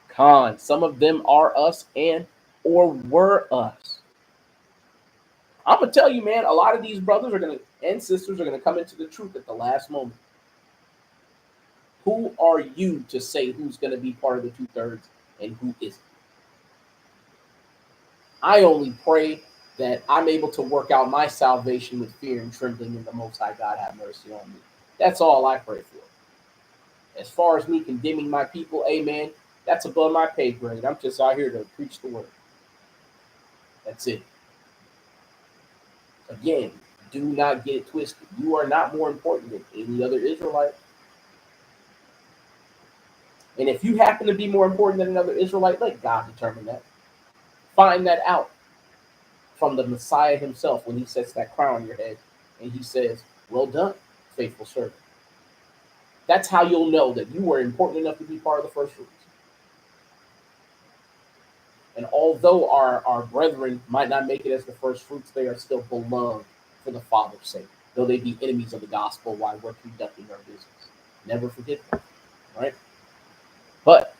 Con, some of them are us and or were us. I'm gonna tell you, man, a lot of these brothers are gonna and sisters are gonna come into the truth at the last moment. Who are you to say who's gonna be part of the 2/3 and who isn't? I only pray that I'm able to work out my salvation with fear and trembling, and the Most High God have mercy on me. That's all I pray for. As far as me condemning my people, amen, that's above my pay grade. I'm just out here to preach the word. That's it. Again, do not get it twisted. You are not more important than any other Israelite. And if you happen to be more important than another Israelite, let God determine that. Find that out from the Messiah himself when he sets that crown on your head and he says, well done, faithful servant. That's how you'll know that you were important enough to be part of the first fruits. And although our brethren might not make it as the first fruits, they are still beloved for the Father's sake, though they be enemies of the gospel while we're conducting our business. Never forget that, right? But,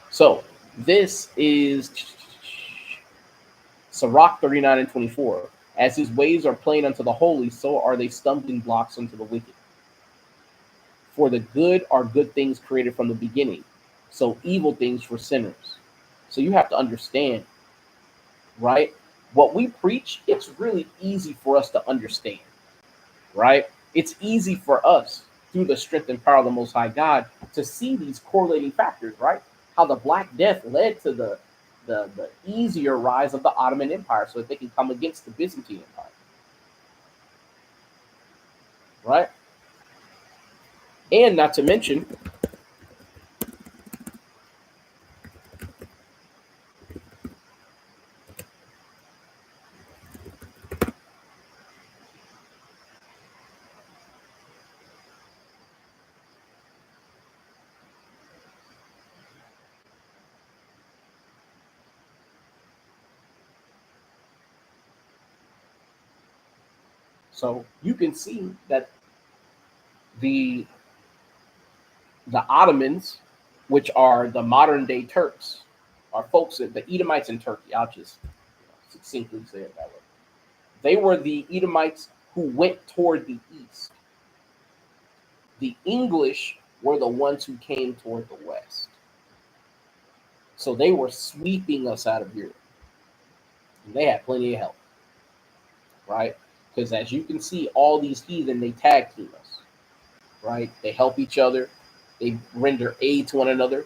so, this is Sirach 39 and 24. As his ways are plain unto the holy, so are they stumbling blocks unto the wicked. For the good are good things created from the beginning, so evil things for sinners. So you have to understand, right? What we preach, it's really easy for us to understand, right? It's easy for us, through the strength and power of the Most High God, to see these correlating factors, right? How the Black Death led to the easier rise of the Ottoman Empire so that they can come against the Byzantine Empire, right? And not to mention, so you can see that the Ottomans, which are the modern day Turks, are folks that the Edomites in Turkey. I'll just succinctly say it that way. They were the Edomites who went toward the east. The English were the ones who came toward the west. So they were sweeping us out of Europe. And they had plenty of help, right? Because as you can see, all these heathen, they tag team us, right? They help each other. They render aid to one another.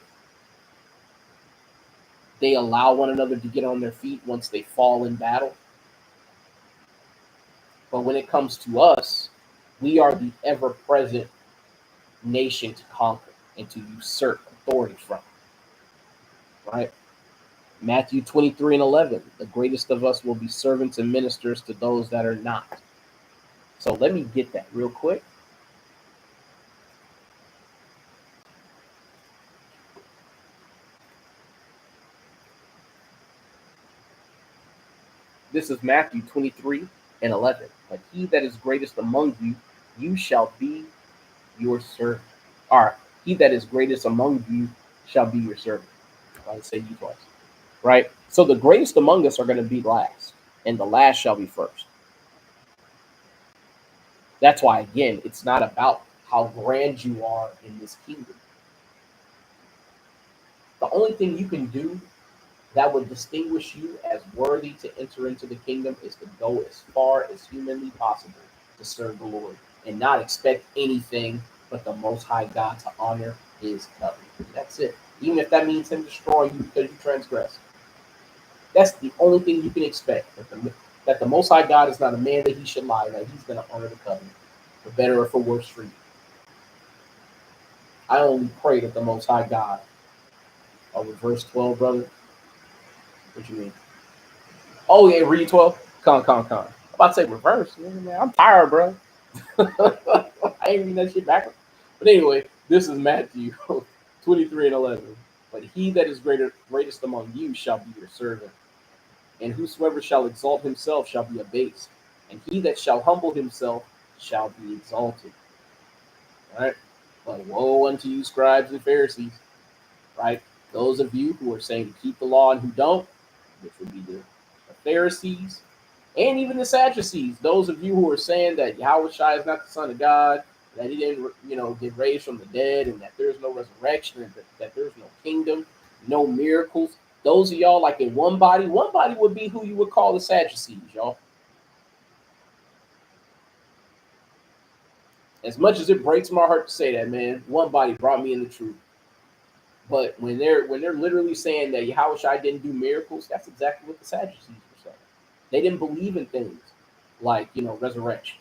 They allow one another to get on their feet once they fall in battle. But when it comes to us, we are the ever-present nation to conquer and to usurp authority from, right? Matthew 23:11, the greatest of us will be servants and ministers to those that are not. So let me get that real quick. This is Matthew 23:11. But he that is greatest among you, you shall be your servant. Or he that is greatest among you shall be your servant. I say you twice. Right? So the greatest among us are going to be last, and the last shall be first. That's why, again, it's not about how grand you are in this kingdom. The only thing you can do that would distinguish you as worthy to enter into the kingdom is to go as far as humanly possible to serve the Lord and not expect anything but the Most High God to honor his covenant. That's it. Even if that means him destroying you because you transgress. That's the only thing you can expect. That the Most High God is not a man that he should lie, that he's going to honor the covenant, for better or for worse for you. I only pray that the Most High God, over verse 12, brother. What you mean? Oh, yeah, read 12. Con. I'm about to say reverse. Man, I'm tired, bro. I ain't reading that shit backwards. But anyway, this is Matthew 23:11. But he that is greatest among you shall be your servant. And whosoever shall exalt himself shall be abased. And he that shall humble himself shall be exalted. All right? But woe unto you, scribes and Pharisees, right? Those of you who are saying to keep the law and who don't, which would be the Pharisees, and even the Sadducees, those of you who are saying that Yahweh Shai is not the Son of God, that he didn't, get raised from the dead, and that there's no resurrection, and that there's no kingdom, no miracles. Those of y'all like in one body would be who you would call the Sadducees, y'all. As much as it breaks my heart to say that, man, one body brought me in the truth. But when they're literally saying that Yahweh Shai didn't do miracles, that's exactly what the Sadducees were saying. They didn't believe in things like resurrection,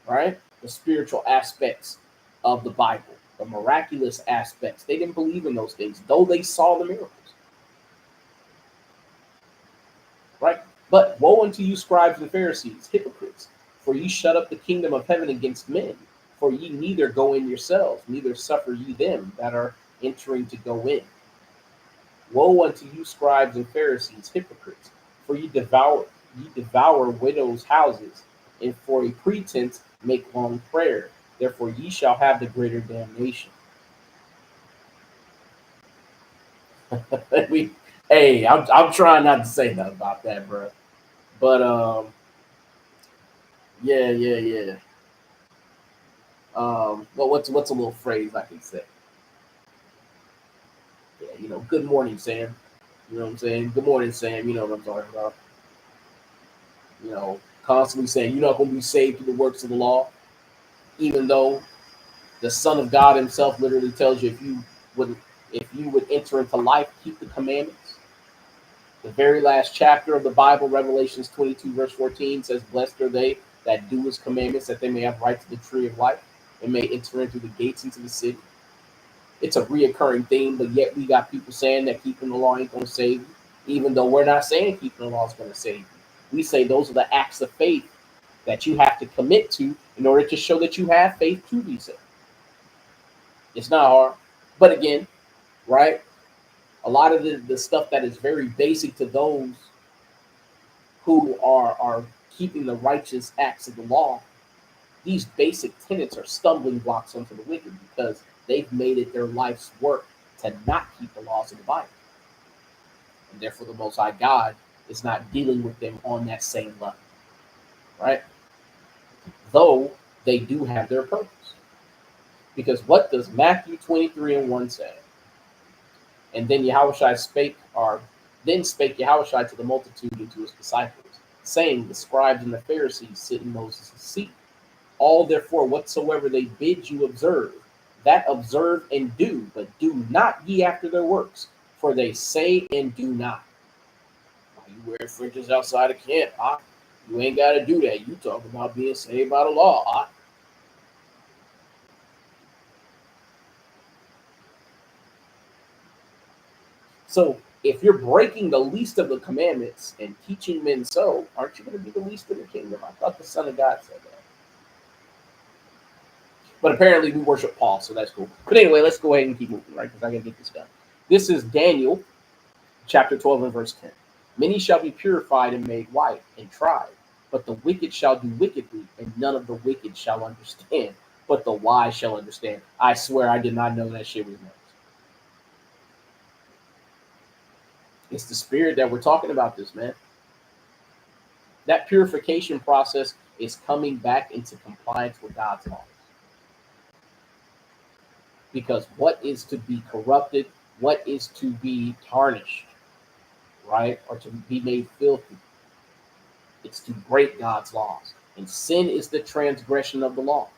right? The spiritual aspects of the Bible, the miraculous aspects. They didn't believe in those things, though they saw the miracles, right? But woe unto you, scribes and Pharisees, hypocrites, for ye shut up the kingdom of heaven against men. For ye neither go in yourselves, neither suffer ye them that are entering to go in. Woe unto you, scribes and Pharisees, hypocrites, for ye devour widows' houses, and for a pretense make long prayer. Therefore ye shall have the greater damnation. Hey, I'm trying not to say nothing about that, bro. But yeah. Well, what's a little phrase I can say? Yeah, good morning, Sam. You know what I'm saying? Good morning, Sam. You know what I'm talking about. Constantly saying you're not going to be saved through the works of the law, even though the Son of God Himself literally tells you if you would enter into life, keep the commandments. The very last chapter of the Bible, Revelations 22, verse 14, says, "Blessed are they that do His commandments, that they may have right to the tree of life, and may enter into the gates into the city." It's a reoccurring theme, but yet we got people saying that keeping the law ain't going to save you, even though we're not saying keeping the law is going to save you. We say those are the acts of faith that you have to commit to in order to show that you have faith to be saved. It's not hard. But again, right? A lot of the stuff that is very basic to those who are keeping the righteous acts of the law, these basic tenets are stumbling blocks onto the wicked because they've made it their life's work to not keep the laws of the Bible. And therefore the Most High God is not dealing with them on that same level. Right? Though they do have their purpose. Because what does Matthew 23:1 say? And then Yahushua spake Yahushua to the multitude and to his disciples, saying, the scribes and the Pharisees sit in Moses' seat. All therefore whatsoever they bid you observe, that observe and do, but do not ye after their works, for they say and do not. You wear fringes outside of camp, you ain't got to do that. You talk about being saved by the law, So if you're breaking the least of the commandments and teaching men so, aren't you going to be the least in the kingdom? I thought the Son of God said that. But apparently we worship Paul, so that's cool. But anyway, let's go ahead and keep moving, right? Because I got to get this done. This is Daniel chapter 12 and verse 10. Many shall be purified and made white and tried, but the wicked shall do wickedly, and none of the wicked shall understand, but the wise shall understand. I swear I did not know that shit was next. It's the spirit that we're talking about this, man. That purification process is coming back into compliance with God's laws. Because what is to be corrupted, what is to be tarnished, right? Or to be made filthy, it's to break God's laws. And sin is the transgression of the law.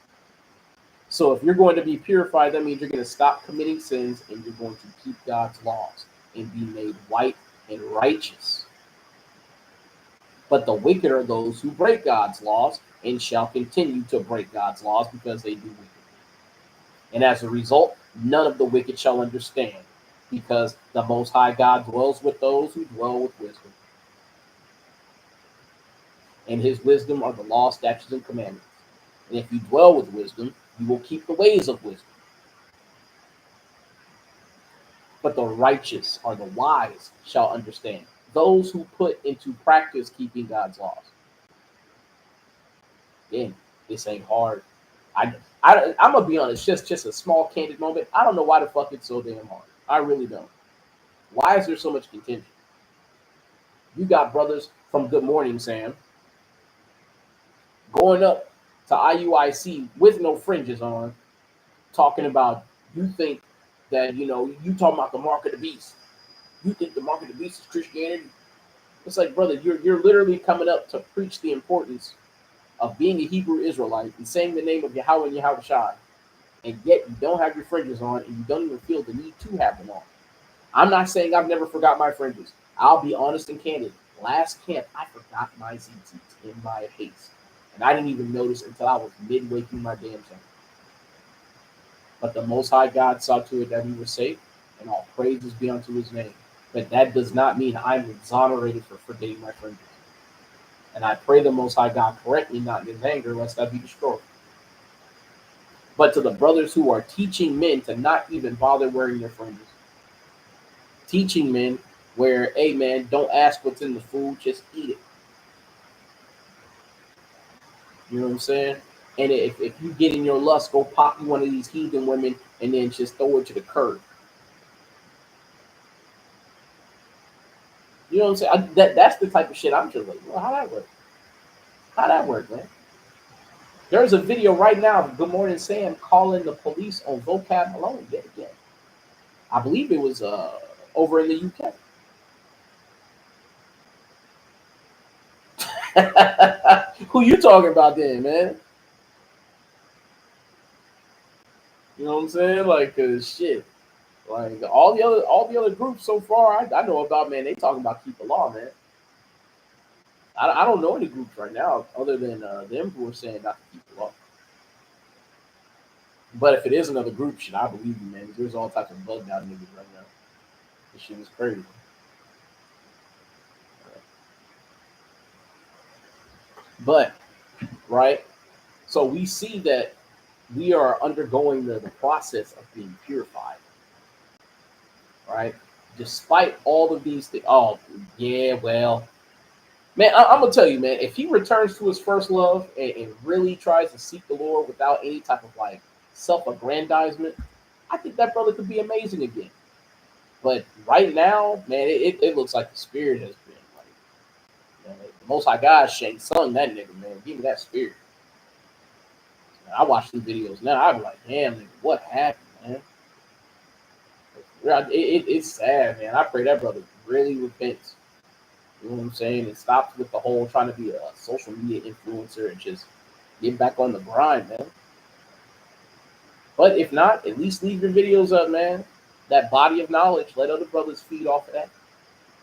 So if you're going to be purified, that means you're going to stop committing sins and you're going to keep God's laws and be made white and righteous. But the wicked are those who break God's laws and shall continue to break God's laws because they do wickedly. And as a result, none of the wicked shall understand, because the Most High God dwells with those who dwell with wisdom. And his wisdom are the law, statutes, and commandments. And if you dwell with wisdom, you will keep the ways of wisdom. But the righteous are the wise shall understand, those who put into practice keeping God's laws. Again, this ain't hard. I'm gonna be honest, just a small candid moment. I don't know why the fuck it's so damn hard. I really don't. Why is there so much contention? You got brothers from Good Morning Sam going up to IUIC with no fringes on, talking about, you think that, you talking about the mark of the beast. You think the mark of the beast is Christianity? It's like, brother, you're literally coming up to preach the importance of being a Hebrew Israelite and saying the name of Yahweh and Yahweh Shai, and yet you don't have your fringes on and you don't even feel the need to have them on. I'm not saying I've never forgot my fringes. I'll be honest and candid. Last camp, I forgot my ZTs in my haste. And I didn't even notice until I was midway through my damn thing. But the Most High God saw to it that we were safe, and all praises be unto his name. But that does not mean I'm exonerated for forgetting my fringes. And I pray the Most High God correct me, not in his anger, lest I be destroyed. But to the brothers who are teaching men to not even bother wearing their fringes, teaching men where, hey man, don't ask what's in the food, just eat it. You know what I'm saying? And if you get in your lust, go pop you one of these heathen women and then just throw it to the curb. You know what I'm saying? That's the type of shit I'm just like, well, how that work? How that work, man? There's a video right now of Good Morning Sam calling the police on Vocab Malone yet again. I believe it was over in the UK. Who you talking about then, man? You know what I'm saying? Like, shit. Like all the other groups so far I know about, man, they talking about keep the law, man. I don't know any groups right now other than them who are saying not to keep the law. But if it is another group, shit, I believe you, man. There's all types of bugged out niggas right now. This shit is crazy. But, right? So we see that we are undergoing the process of being purified. Right? Despite all of these things. Oh, yeah, well. Man, I'm going to tell you, man, if he returns to his first love and really tries to seek the Lord without any type of like self-aggrandizement, I think that brother could be amazing again. But right now, man, it looks like the spirit has been like, man, the Most High God Shane sung that nigga, man. Give me that spirit. Man, I watch these videos now. I be like, damn, nigga, what happened, man? It's sad, man. I pray that brother really repents. You know what I'm saying? And stops with the whole trying to be a social media influencer and just get back on the grind, man. But if not, at least leave your videos up, man. That body of knowledge, let other brothers feed off of that.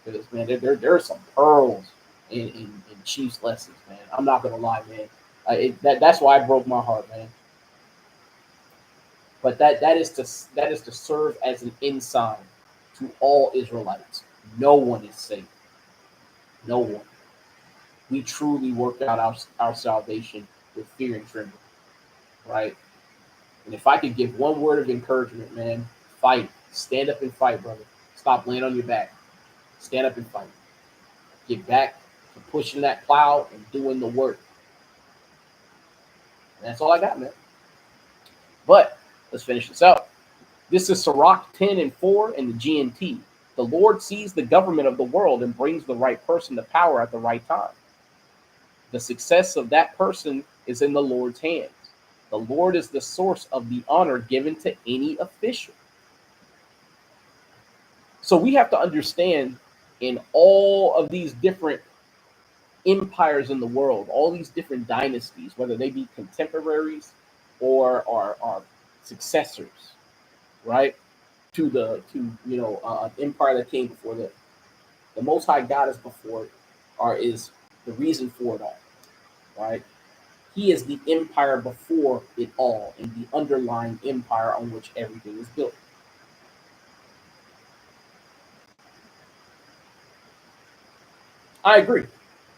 Because, man, there are some pearls in Chief's lessons, man. I'm not going to lie, man. That's why I broke my heart, man. But that is to serve as an ensign to all Israelites. No one is safe. No one. We truly work out our salvation with fear and trembling, right? And if I could give one word of encouragement, man, fight. Stand up and fight, brother. Stop laying on your back. Stand up and fight. Get back to pushing that plow and doing the work. And that's all I got, man. But let's finish this up. This is Sirach 10:4 in the GNT. The Lord sees the government of the world and brings the right person to power at the right time. The success of that person is in the Lord's hands. The Lord is the source of the honor given to any official. So we have to understand, in all of these different empires in the world, all these different dynasties, whether they be contemporaries or are successors, right, to empire that came before them, the Most High God is before it, or is the reason for it all, right? He is the empire before it all, and the underlying empire on which everything is built. I agree.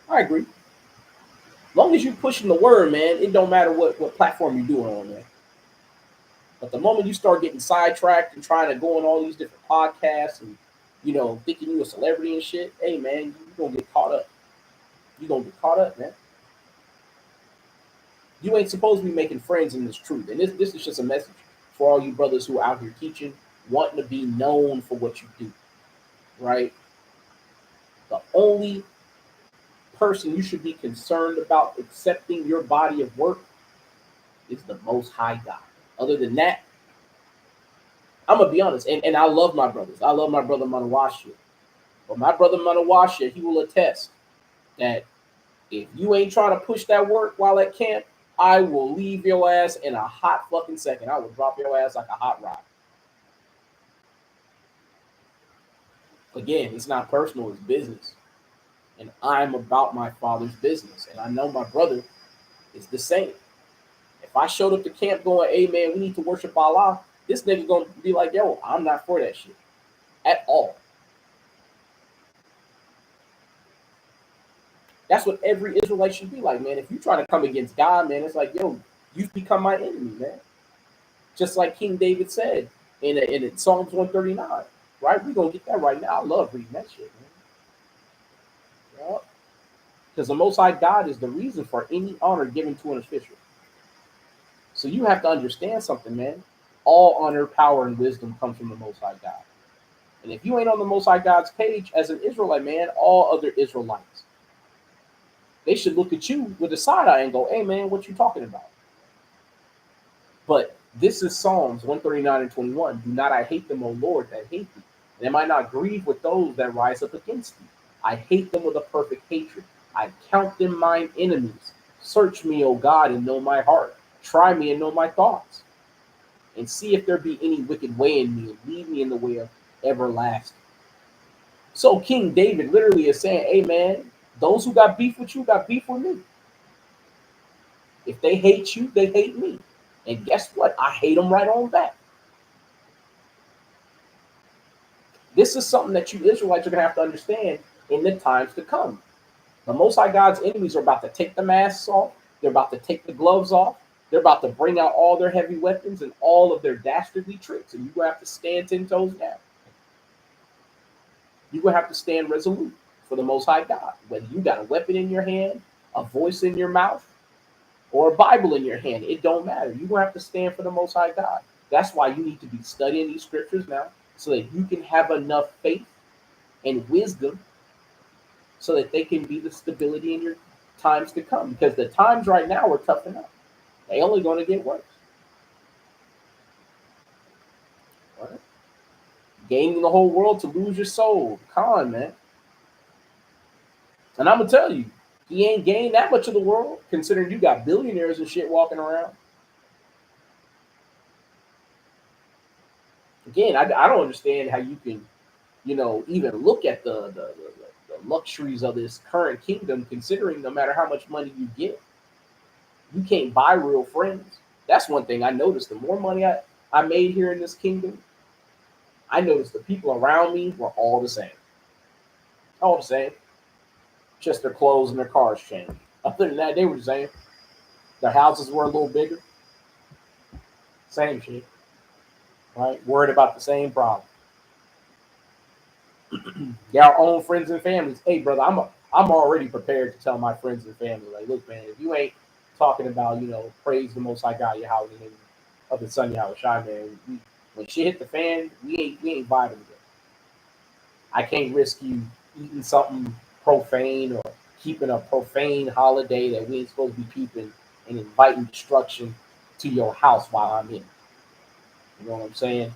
As long as you're pushing the word, man, it don't matter what platform you're doing on, man. But the moment you start getting sidetracked and trying to go on all these different podcasts and, thinking you're a celebrity and shit, hey, man, you're going to get caught up. You're going to get caught up, man. You ain't supposed to be making friends in this truth. And this is just a message for all you brothers who are out here teaching, wanting to be known for what you do, right? The only person you should be concerned about accepting your body of work is the Most High God. Other than that, I'm going to be honest, and I love my brothers. I love my brother Manawashia. But my brother Manawashia, he will attest that if you ain't trying to push that work while at camp, I will leave your ass in a hot fucking second. I will drop your ass like a hot rock. Again, it's not personal, it's business. And I'm about my father's business. And I know my brother is the same. If I showed up to camp going, hey man, we need to worship Allah, this nigga gonna be like, yo, I'm not for that shit. At all. That's what every Israelite should be like, man. If you try to come against God, man, it's like, yo, you've become my enemy, man. Just like King David said in Psalms 139, right? We're going to get that right now. I love reading that shit, man. Yeah. Because the Most High God is the reason for any honor given to an official. So you have to understand something, man. All honor, power, and wisdom comes from the Most High God. And if you ain't on the Most High God's page as an Israelite, man, all other Israelites, they should look at you with a side eye and go, hey, man, what you talking about? But this is Psalms 139:21. Do not I hate them, O Lord, that hate thee? And am I not grieved with those that rise up against thee? I hate them with a perfect hatred. I count them mine enemies. Search me, O God, and know my heart. Try me and know my thoughts. And see if there be any wicked way in me, and lead me in the way of everlasting. So King David literally is saying, hey, man, those who got beef with you got beef with me. If they hate you, they hate me. And guess what? I hate them right on back. This is something that you Israelites are going to have to understand in the times to come. The Most High God's enemies are about to take the masks off. They're about to take the gloves off. They're about to bring out all their heavy weapons and all of their dastardly tricks. And you're going to have to stand 10 toes down. You're going to have to stand resolute for the Most High God. Whether you got a weapon in your hand, a voice in your mouth, or a Bible in your hand, it don't matter. You're going to have to stand for the Most High God. That's why you need to be studying these scriptures now so that you can have enough faith and wisdom so that they can be the stability in your times to come. Because the times right now are tough enough. They only going to get worse. Right? Gaining the whole world to lose your soul. Come on, man. And I'm going to tell you, he ain't gained that much of the world, considering you got billionaires and shit walking around. Again, I don't understand how you can, even look at the luxuries of this current kingdom, considering no matter how much money you get, you can't buy real friends. That's one thing I noticed. The more money I made here in this kingdom, I noticed the people around me were all the same. All the same. Just their clothes and their cars changed. Other than that, they were the same. Their houses were a little bigger. Same shit. Right? Worried about the same problem. Yeah, our own friends and families. Hey, brother, I'm already prepared to tell my friends and family, like, look, man, if you ain't talking about, praise the Most High God, Yahweh, in the name of the Son, Yahweh Shai, man, when shit hit the fan, we ain't vibing together. I can't risk you eating something profane or keeping a profane holiday that we ain't supposed to be keeping and inviting destruction to your house while I'm in. You know what I'm saying?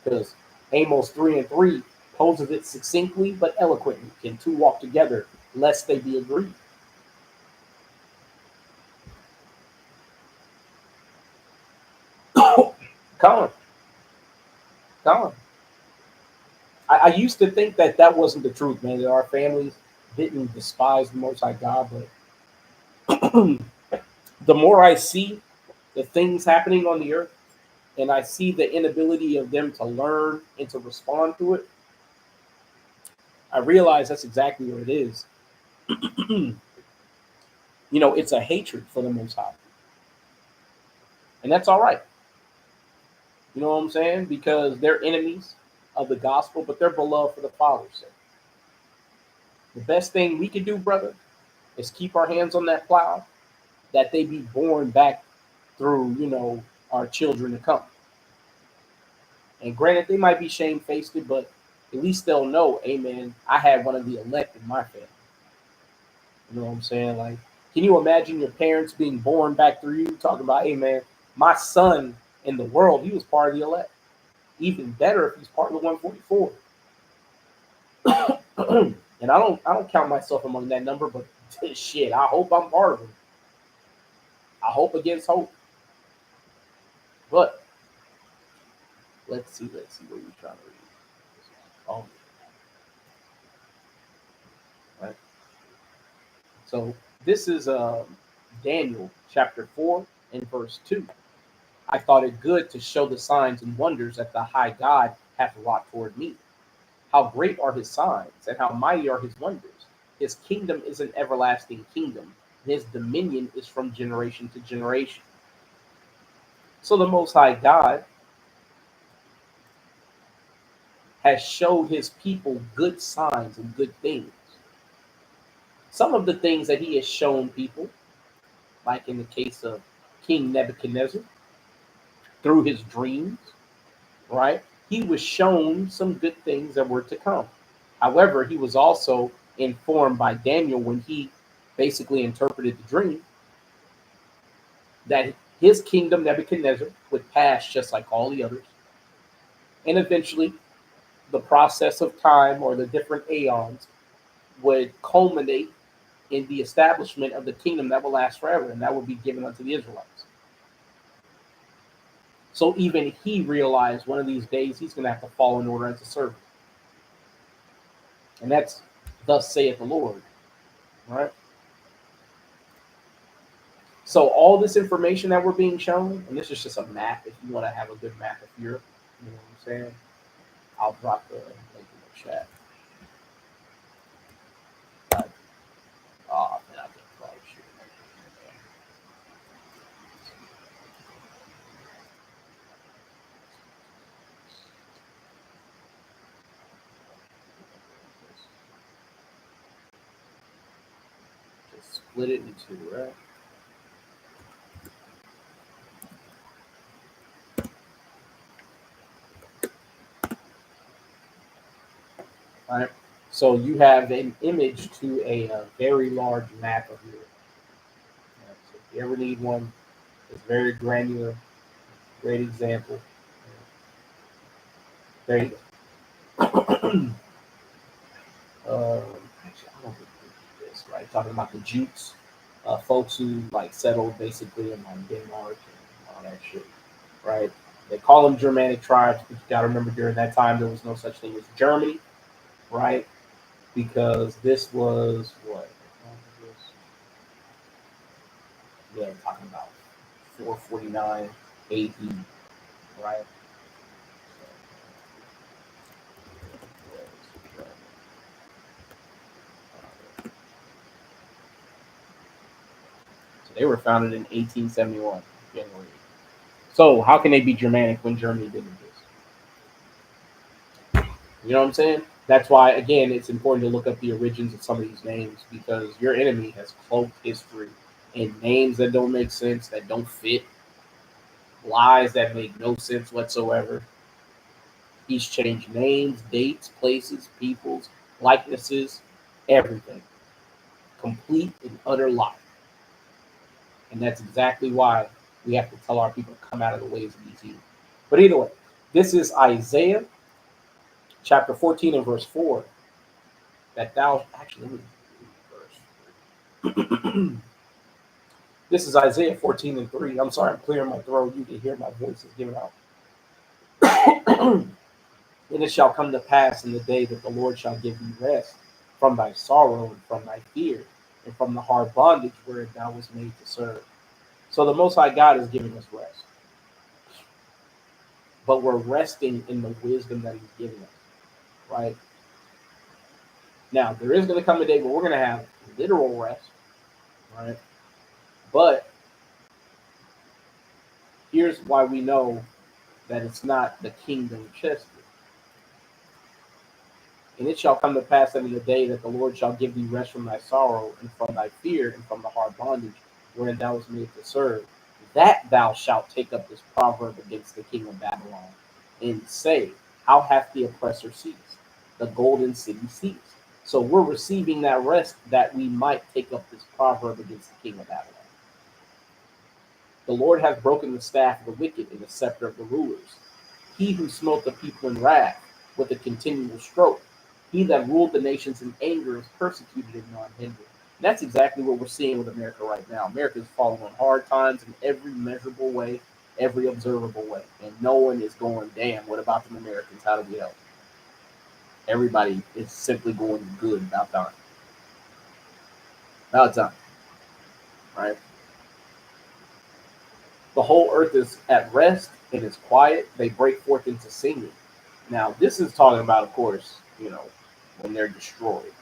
Because Amos 3 and 3 poses it succinctly but eloquently. Can two walk together lest they be agreed? Colin, Colin. I used to think that that wasn't the truth, man. That our families didn't despise the Most High God, but the more I see the things happening on the earth, and I see the inability of them to learn and to respond to it, I realize that's exactly what it is. It's a hatred for the Most High, and that's all right. You know what I'm saying? Because they're enemies of the gospel, but they're beloved for the Father's sake. The best thing we can do, brother, is keep our hands on that plow, that they be born back through, our children to come. And granted, they might be shamefaced, but at least they'll know, amen, I had one of the elect in my family. You know what I'm saying? Like, can you imagine your parents being born back through you, talking about, hey, man, my son in the world, he was part of the elect. Even better if he's part of the 144. And I don't count myself among that number, but shit, I hope I'm part of them. I hope against hope. But let's see what we're trying to read. Oh, right. So this is Daniel chapter 4 and verse 2. I thought it good to show the signs and wonders that the high God hath wrought toward me. How great are his signs, and how mighty are his wonders. His kingdom is an everlasting kingdom, and his dominion is from generation to generation. So the Most High God has showed his people good signs and good things. Some of the things that he has shown people, like in the case of King Nebuchadnezzar, through his dreams, right? He was shown some good things that were to come. However, he was also informed by Daniel when he basically interpreted the dream that his kingdom, Nebuchadnezzar, would pass just like all the others. And eventually, the process of time or the different aeons would culminate in the establishment of the kingdom that will last forever, and that will be given unto the Israelites. So even he realized one of these days he's going to have to fall in order as a servant. And that's thus saith the Lord, right? So all this information that we're being shown, and this is just a map if you want to have a good map of Europe, you know what I'm saying? I'll drop the link in the chat. But, oh, man, I can probably shoot it. Just split it in two, right? All right. So you have an image to a very large map of Europe. Right? So if you ever need one, it's very granular, great example. There you go. Actually, I don't think we did this, right? Talking about the Jutes, folks who like settled basically in like Denmark and all that shit, right? They call them Germanic tribes, but you gotta remember during that time there was no such thing as Germany, right? Because this was what? Yeah, I'm talking about 449 AD, right? They were founded in 1871, January. So how can they be Germanic when Germany didn't exist? You know what I'm saying? That's why, again, it's important to look up the origins of some of these names because your enemy has cloaked history in names that don't make sense, that don't fit, lies that make no sense whatsoever. He's changed names, dates, places, peoples, likenesses, everything. Complete and utter lie. And that's exactly why we have to tell our people to come out of the ways of these heathen. But either way, this is Isaiah chapter 14 and verse 4. That thou actually let me read verse. This is Isaiah 14 and 3. I'm sorry, I'm clearing my throat. You can hear my voice is giving out. And it shall come to pass in the day that the Lord shall give thee rest from thy sorrow and from thy fear and from the hard bondage where thou was made to serve. So the Most High God is giving us rest. But we're resting in the wisdom that he's giving us, right? Now, there is going to come a day where we're going to have literal rest, right? But here's why we know that it's not the kingdom chested. And it shall come to pass in the day that the Lord shall give thee rest from thy sorrow and from thy fear and from the hard bondage wherein thou was made to serve, that thou shalt take up this proverb against the king of Babylon and say, how hath the oppressor ceased? The golden city ceased. So we're receiving that rest that we might take up this proverb against the king of Babylon. The Lord hath broken the staff of the wicked and the scepter of the rulers. He who smote the people in wrath with a continual stroke. He that ruled the nations in anger is persecuted and non-hindered. And that's exactly what we're seeing with America right now. America is falling on hard times in every measurable way, every observable way. And no one is going, damn, what about the Americans? How do we help? Everybody is simply going good about time. About time. Right? The whole earth is at rest and is quiet. They break forth into singing. Now, this is talking about, of course, when they're destroyed,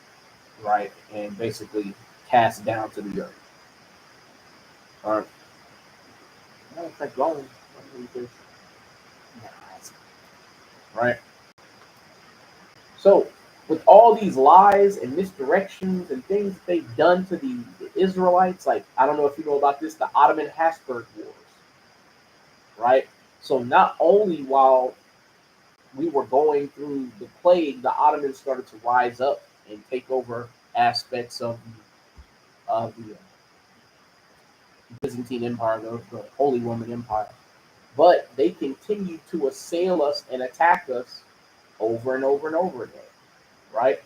right? And basically cast down to the earth. All right. No, it's like going. Right? So, with all these lies and misdirections and things that they've done to the Israelites, like, I don't know if you know about this, the Ottoman Habsburg Wars, right? So, not only while we were going through the plague, the Ottomans started to rise up and take over aspects of the Byzantine Empire, the Holy Roman Empire. But they continued to assail us and attack us over and over and over again, right?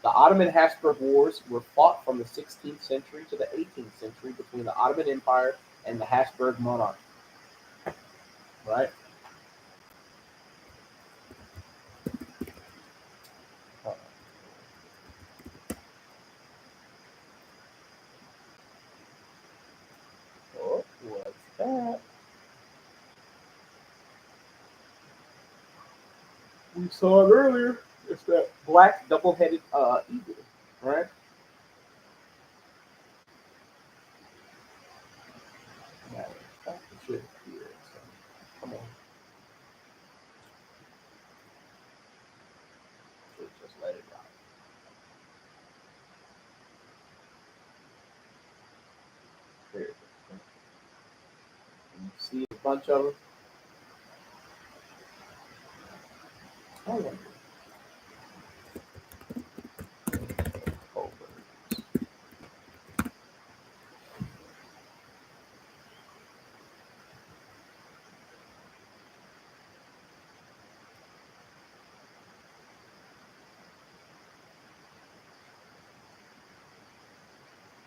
The Ottoman Habsburg Wars were fought from the 16th century to the 18th century between the Ottoman Empire and the Habsburg monarchy, right? Oh, what's that? We saw it earlier. It's that black double-headed eagle, right? Yeah, that should be it. So, come on, should just let it ride. There it is. And you see a bunch of them. Oh, yeah. Over.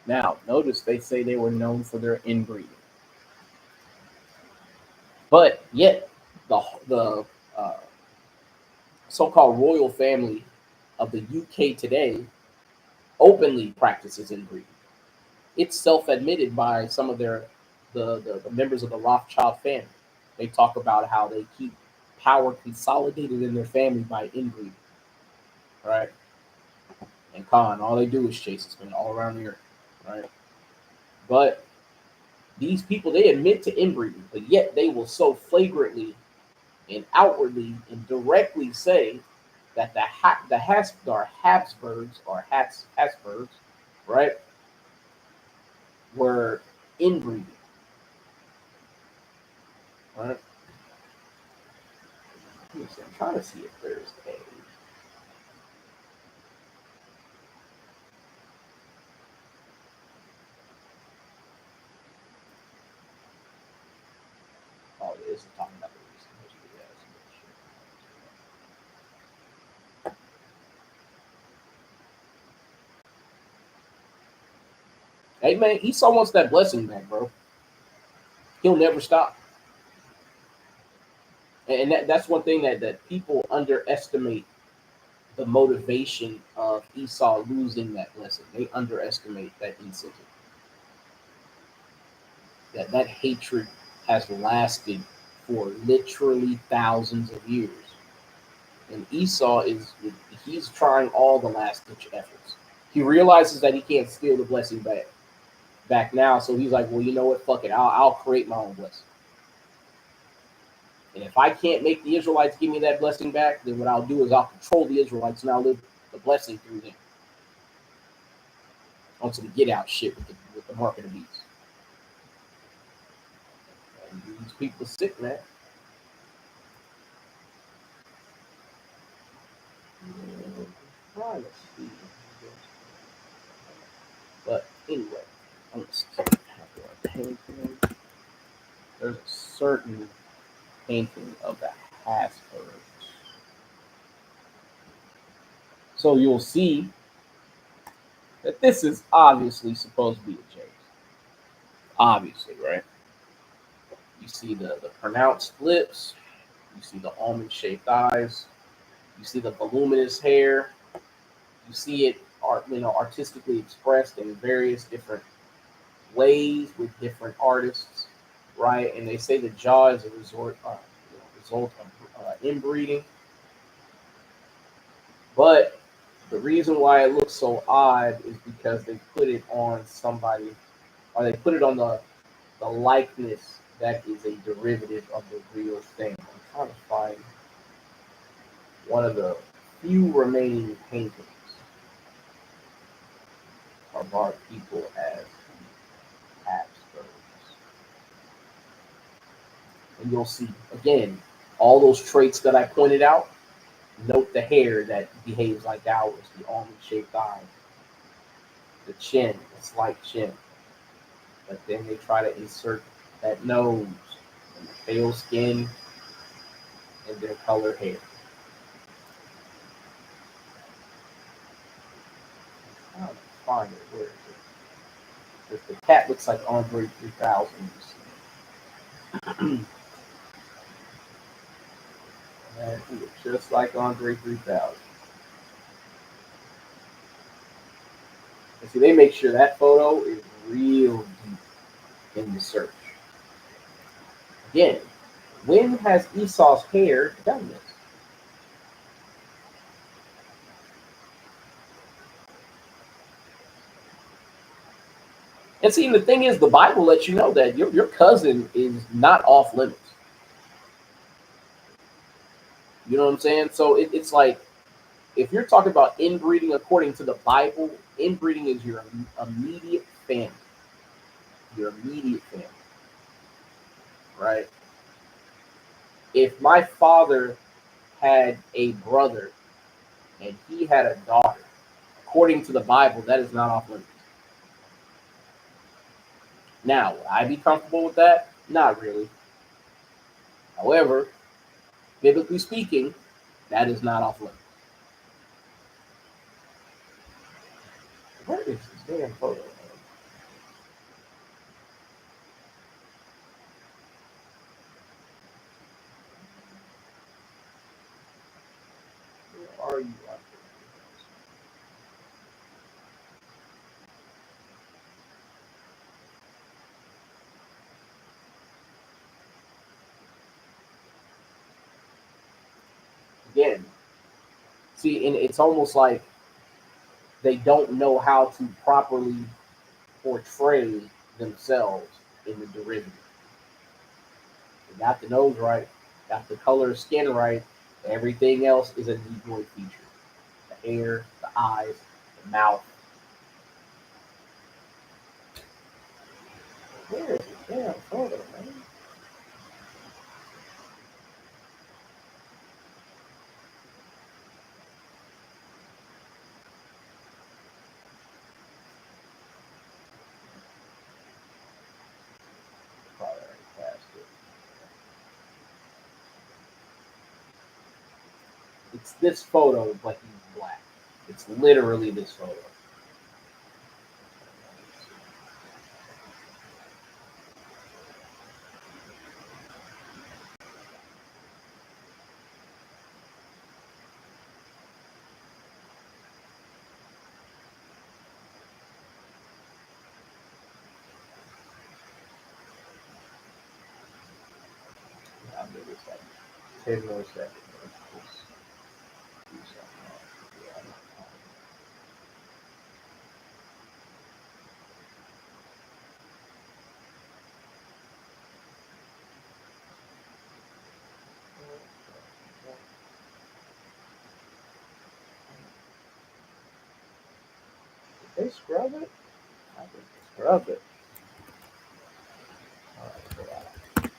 Now, notice they say they were known for their inbreeding, but yet the so-called royal family of the UK today openly practices inbreeding. It's self-admitted by some of the members of the Rothschild family. They talk about how they keep power consolidated in their family by inbreeding, right? And all they do is chase us all around the earth, right? But These people, they admit to inbreeding, but yet they will so flagrantly and outwardly and directly say that the Habsburgs or Habsburgs, right, were inbreeding, right? Let me see, I'm trying to see if there's a. Oh, this is talking about the recent history. Yeah, that's good shit. Hey man, Esau wants that blessing back, bro. He'll never stop. And that's one thing that people underestimate the motivation of Esau losing that blessing. They underestimate that incentive. That hatred has lasted for literally thousands of years. And Esau he's trying all the last ditch efforts. He realizes that he can't steal the blessing back now, so he's like, well, you know what? Fuck it. I'll create my own blessing. And if I can't make the Israelites give me that blessing back, then what I'll do is I'll control the Israelites and I'll live the blessing through them. On some get out shit with the mark of the beast. And these people are sick, man. Trying to see. But anyway, I'm gonna see a painting. There's a certain painting of the Habsburgs. So you'll see that this is obviously supposed to be a J. Obviously, right? You see the pronounced lips, you see the almond shaped eyes, you see the voluminous hair, you see it artistically expressed in various different ways with different artists, right? And they say the jaw is a result of inbreeding. But the reason why it looks so odd is because they put it on somebody, or they put it on the likeness that is a derivative of the real thing. I'm trying to find one of the few remaining paintings of our people as Habsburgs. And you'll see, again, all those traits that I pointed out. Note the hair that behaves like ours, the almond shaped eye, the chin, the slight chin. But then they try to insert that nose and the pale skin and their colored hair. I'm trying to find it. Where is it? If the cat looks like Andre 3000, you see. And he looks just like Andre 3000. And see, they make sure that photo is real deep in the search. Again, when has Esau's hair done this? And see, the thing is, the Bible lets you know that your cousin is not off limits. You know what I'm saying? So it's like, if you're talking about inbreeding according to the Bible, inbreeding is your immediate family. Your immediate family. Right? If my father had a brother and he had a daughter, according to the Bible, that is not off limits. Now, would I be comfortable with that? Not really. However, biblically speaking, that is not off limits. Where is this damn photo? Where are you? Again, see, and it's almost like they don't know how to properly portray themselves in the derivative. They got the nose right, got the color of skin right. Everything else is a Negroid feature. The hair, the eyes, the mouth. Where is it? Damn photo, man. Probably already passed it. It's this photo, but he's black. It's literally this photo. I'll give this like 10 more seconds. Let's just do something. Yeah, did they scrub it? I think they scrubbed it. All right,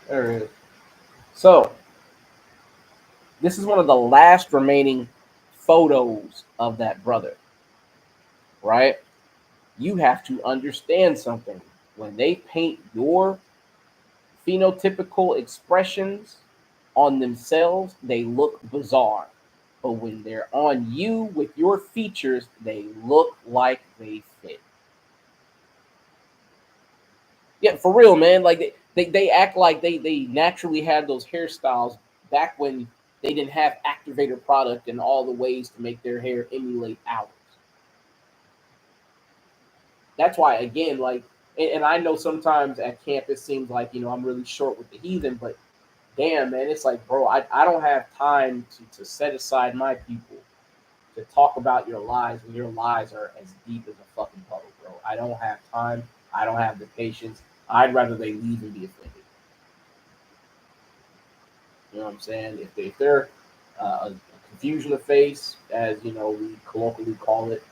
there it is. So this is one of the last remaining photos of that brother, right? You have to understand something. When they paint your phenotypical expressions on themselves, they look bizarre. But when they're on you with your features, they look like they fit. Yeah, for real, man. Like they act like they naturally had those hairstyles back when they didn't have activator product and all the ways to make their hair emulate ours. That's why, again, like, and I know sometimes at camp it seems like, I'm really short with the heathen, but damn, man, it's like, bro, I don't have time to set aside my people to talk about your lies when your lies are as deep as a fucking puddle, bro. I don't have time. I don't have the patience. I'd rather they leave and be offended. You know what I'm saying? If they're a confusion of face, as we colloquially call it,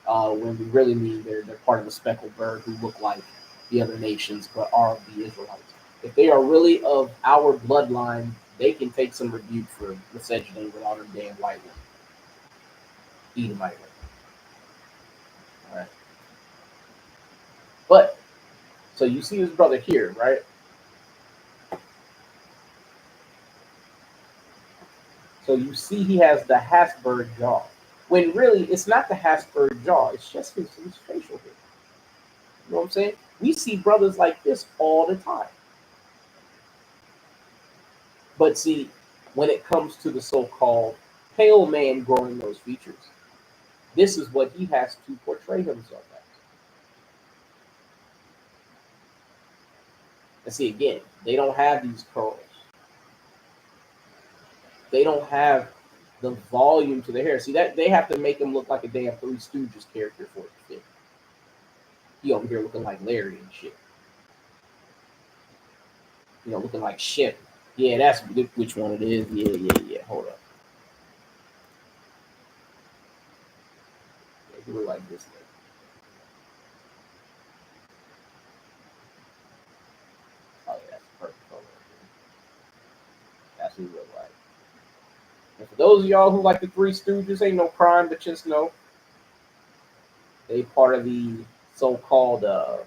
when we really mean they're part of the speckled bird who look like the other nations but are of the Israelites. If they are really of our bloodline, they can take some rebuke for misogyny with all them damn white women. Edomite women. All right. But so you see his brother here, right? So you see he has the Hasberg jaw. When really it's not the Hasberg jaw, it's just his facial hair. You know what I'm saying? We see brothers like this all the time. But see, when it comes to the so-called pale man growing those features, this is what he has to portray himself as. And see, again, they don't have these curls. They don't have the volume to the hair. See, that they have to make him look like a damn Three Stooges character for it to fit. He over here looking like Larry and shit. Looking like shit. Yeah, that's which one it is. Yeah. Hold up. Yeah, he look like this nigga. Oh yeah, that's the perfect color. That's who he look like. And for those of y'all who like the Three Stooges, ain't no crime, but just know they part of the so-called the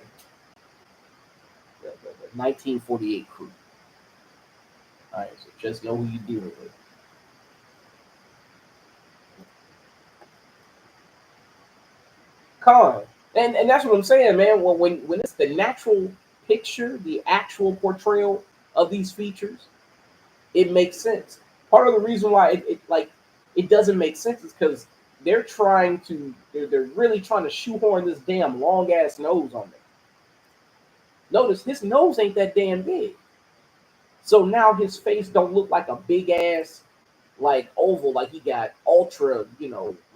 1948 crew. All right, so just know who you're dealing with. Con. And that's what I'm saying, man. Well, when it's the natural picture, the actual portrayal of these features, it makes sense. Part of the reason why it doesn't make sense is because they're really trying to shoehorn this damn long ass nose on there. Notice his nose ain't that damn big. So now his face don't look like a big ass like oval, like he got ultra,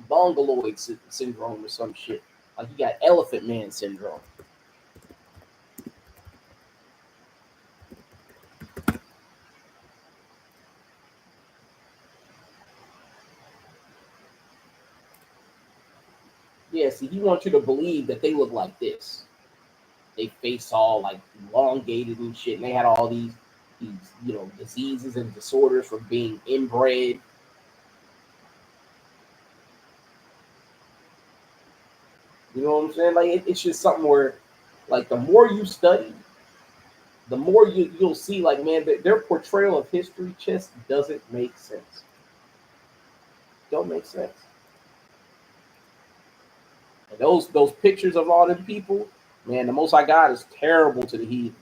mongoloid syndrome or some shit. Like he got elephant man syndrome. Yeah, see, he wants you to believe that they look like this. They face all like elongated and shit, and they had all these diseases and disorders from being inbred. You know what I'm saying? Like it's just something where, like, the more you study, the more you'll see, like, man, their portrayal of history just doesn't make sense. Don't make sense. And those pictures of all them people, man, the Most High God is terrible to the heathen.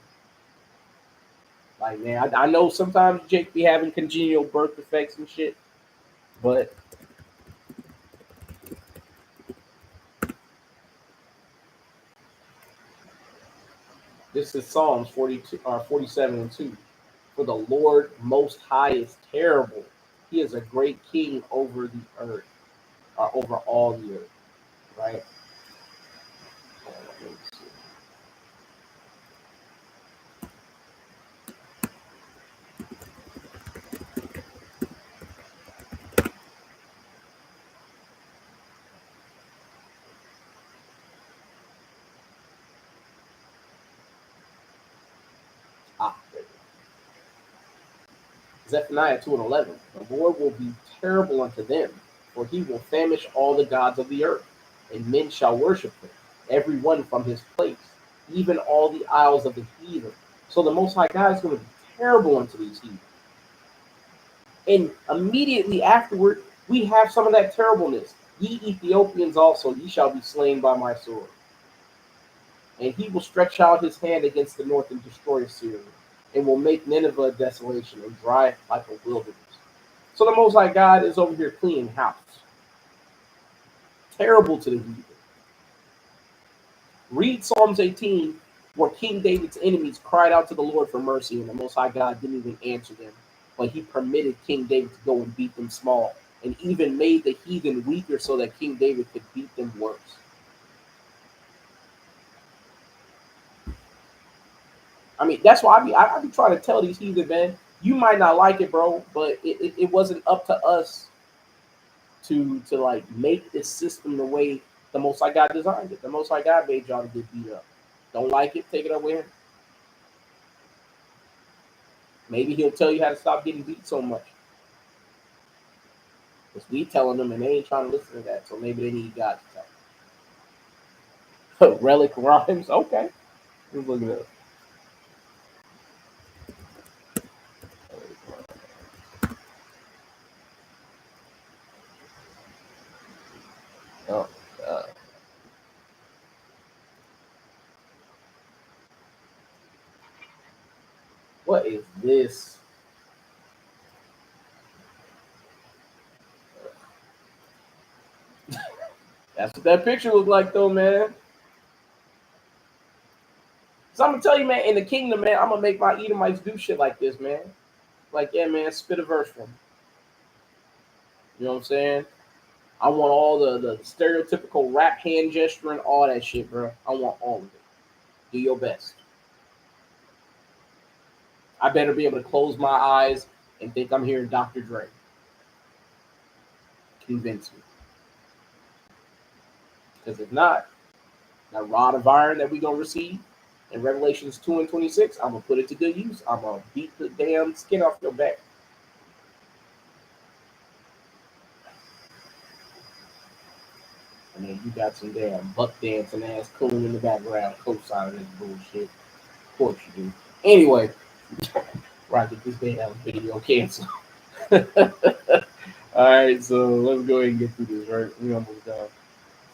Like, man, I know sometimes Jake be having congenial birth defects and shit, but this is Psalms 42 or 47:2. For the Lord Most High is terrible. He is a great king over the earth, or over all the earth, right? Let me see. There it is. Zephaniah 2:11. The Lord will be terrible unto them, for he will famish all the gods of the earth, and men shall worship him, every one from his place, even all the isles of the heathen. So the Most High God is going to be terrible unto these heathen. And immediately afterward, we have some of that terribleness. Ye Ethiopians also, ye shall be slain by my sword. And he will stretch out his hand against the north and destroy Assyria, and will make Nineveh a desolation and dry like a wilderness. So the Most High God is over here cleaning house. Terrible to the heathen. Read Psalms 18, where King David's enemies cried out to the Lord for mercy, and the Most High God didn't even answer them. But he permitted King David to go and beat them small, and even made the heathen weaker so that King David could beat them worse. I mean, that's why I be trying to tell these heathen, man, you might not like it, bro, but it wasn't up to us to like make this system the way the Most High God designed it. The Most High God made y'all to get beat up. Don't like it? Take it up with him. Maybe he'll tell you how to stop getting beat so much. Because we telling them and they ain't trying to listen to that. So maybe they need God to tell them. Relic rhymes. Okay. Let's look it up. Oh, what is this? That's what that picture looked like, though, man. So I'm gonna tell you, man, in the kingdom, man, I'm gonna make my Edomites do shit like this, man. Like, yeah, man, spit a verse from me. You know what I'm saying? I want all the stereotypical rap hand gesture and all that shit, bro. I want all of it. Do your best. I better be able to close my eyes and think I'm hearing Dr. Dre. Convince me. Because if not, that rod of iron that we're going to receive in Revelations 2 and 26, I'm going to put it to good use. I'm going to beat the damn skin off your back. And then you got some damn buck dancing ass coon in the background, co-signing this bullshit. Of course you do. Anyway, right, get this damn video canceled. All right, so let's go ahead and get through this. Right, we almost done.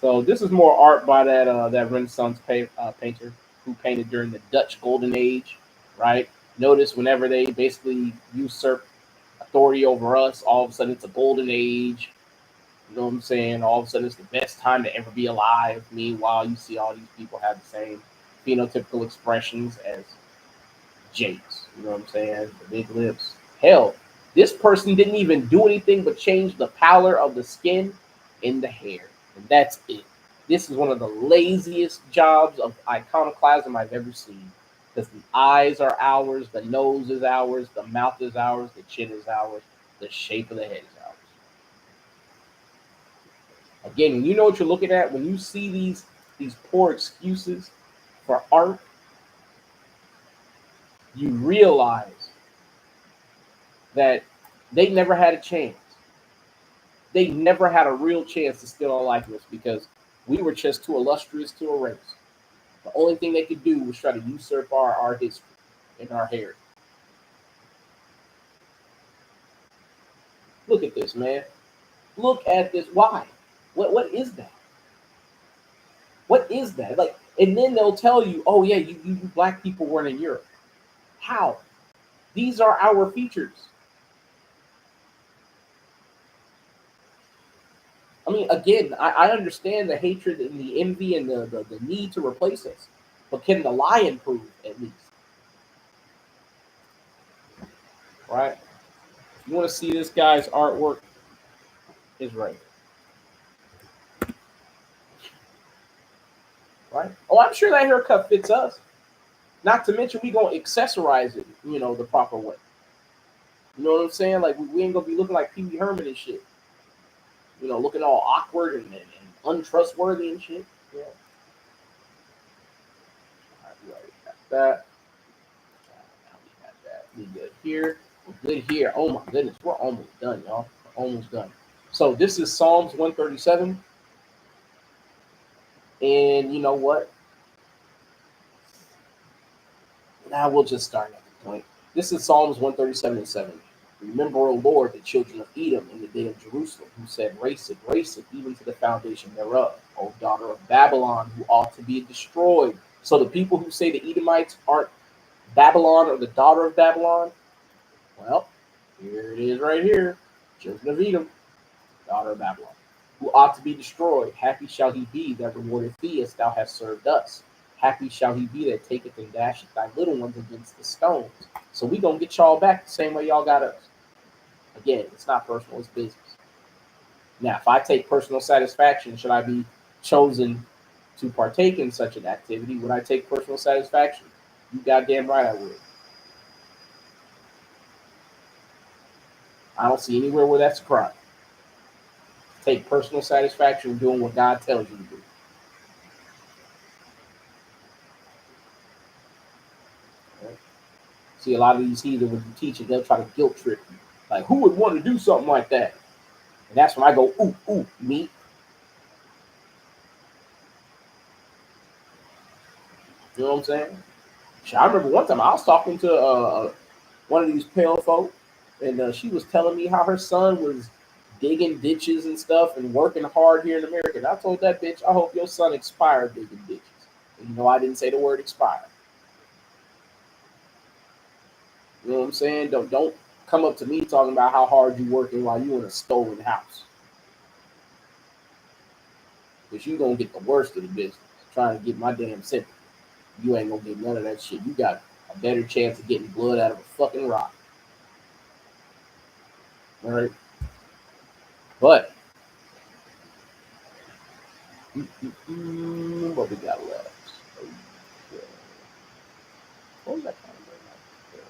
So this is more art by that Renaissance painter who painted during the Dutch Golden Age. Right. Notice whenever they basically usurp authority over us, all of a sudden it's a golden age. You know what I'm saying? All of a sudden it's the best time to ever be alive. Meanwhile, you see all these people have the same phenotypical expressions as Jakes. You know what I'm saying? The big lips. Hell, this person didn't even do anything but change the pallor of the skin and the hair. And that's it. This is one of the laziest jobs of iconoclasm I've ever seen. Because the eyes are ours, the nose is ours, the mouth is ours, the chin is ours, the shape of the head is ours. Again, you know what you're looking at when you see these poor excuses for art. You realize that they never had a chance. They never had a real chance to steal our likeness because we were just too illustrious to erase. The only thing they could do was try to usurp our history and our heritage. Look at this, man. Look at this. Why? What is that? What is that? Like, and then they'll tell you, oh yeah, you black people weren't in Europe. How? These are our features. I mean, again, I understand the hatred and the envy and the need to replace us. But can the lie improve at least? Right? If you want to see this guy's artwork, is right. Right? Oh, I'm sure that haircut fits us. Not to mention we gonna accessorize it, the proper way. You know what I'm saying? Like we ain't gonna be looking like Pee Wee Herman and shit. Looking all awkward and untrustworthy and shit. Yeah. All right, we already got that. Now we got that. We good here. We're good here. Oh my goodness, we're almost done, y'all. We're almost done. So this is Psalms 137. And you know what? Now we'll just start at the point. This is Psalms 137 and 7. Remember, O Lord, the children of Edom in the day of Jerusalem, who said, race it, even to the foundation thereof. O daughter of Babylon, who ought to be destroyed. So the people who say the Edomites aren't Babylon or the daughter of Babylon, well, here it is right here. Children of Edom, daughter of Babylon, who ought to be destroyed. Happy shall he be that rewardeth thee as thou hast served us. Happy shall he be that taketh and dasheth thy little ones against the stones. So we gonna get y'all back the same way y'all got us. Again, it's not personal, it's business. Now, if I take personal satisfaction, should I be chosen to partake in such an activity? Would I take personal satisfaction? You goddamn right I would. I don't see anywhere where that's a crime. Take personal satisfaction in doing what God tells you to do. Right? See, a lot of these heathen, when you teach it, they'll try to guilt trip you. Like, who would want to do something like that? And that's when I go, ooh, me. You know what I'm saying? I remember one time I was talking to one of these pale folk, and she was telling me how her son was digging ditches and stuff and working hard here in America. And I told that bitch, I hope your son expired digging ditches. And I didn't say the word expire. You know what I'm saying? Don't come up to me talking about how hard you working while you in a stolen house. Because you gonna get the worst of the business trying to get my damn sympathy. You ain't gonna get none of that shit. You got a better chance of getting blood out of a fucking rock. All right? But what we got left? Okay. What was that kind of like this?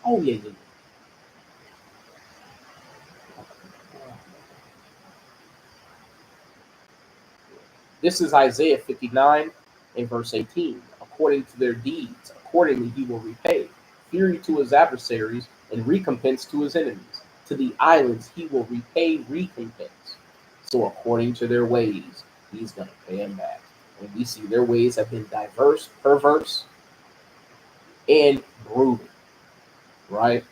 Oh yeah. This is Isaiah 59 and verse 18. According to their deeds, accordingly he will repay. Fury to his adversaries and recompense to his enemies. To the islands he will repay recompense. So according to their ways, he's going to pay them back. And we see their ways have been diverse, perverse, and brutal. Right?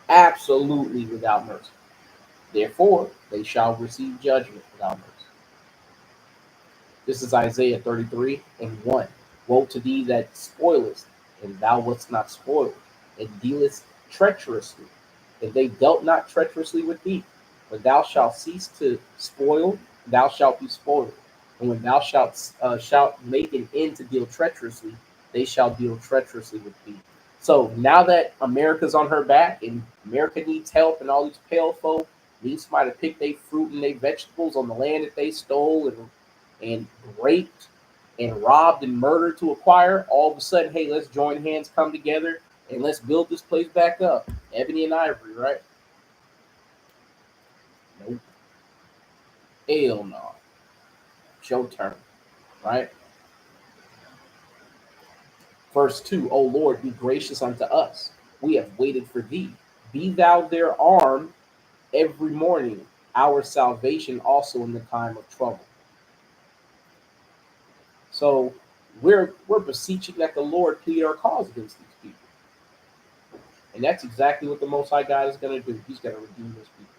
Absolutely without mercy. Therefore, they shall receive judgment without mercy. This is Isaiah 33 and 1. Woe to thee that spoilest, and thou wast not spoiled, and dealest treacherously, and they dealt not treacherously with thee. When thou shalt cease to spoil, thou shalt be spoiled. And when thou shalt make an end to deal treacherously, they shall deal treacherously with thee. So now that America's on her back and America needs help, and all these pale folk need somebody to pick their fruit and their vegetables on the land that they stole and raped and robbed and murdered to acquire, all of a sudden, hey, let's join hands, come together, and let's build this place back up. Ebony and ivory, right? Nope. Hell no. It's your turn, right? Verse 2, O Lord, be gracious unto us. We have waited for thee. Be thou their arm every morning, our salvation also in the time of trouble. So we're beseeching that the Lord plead our cause against these people. And that's exactly what the Most High God is going to do. He's going to redeem his people.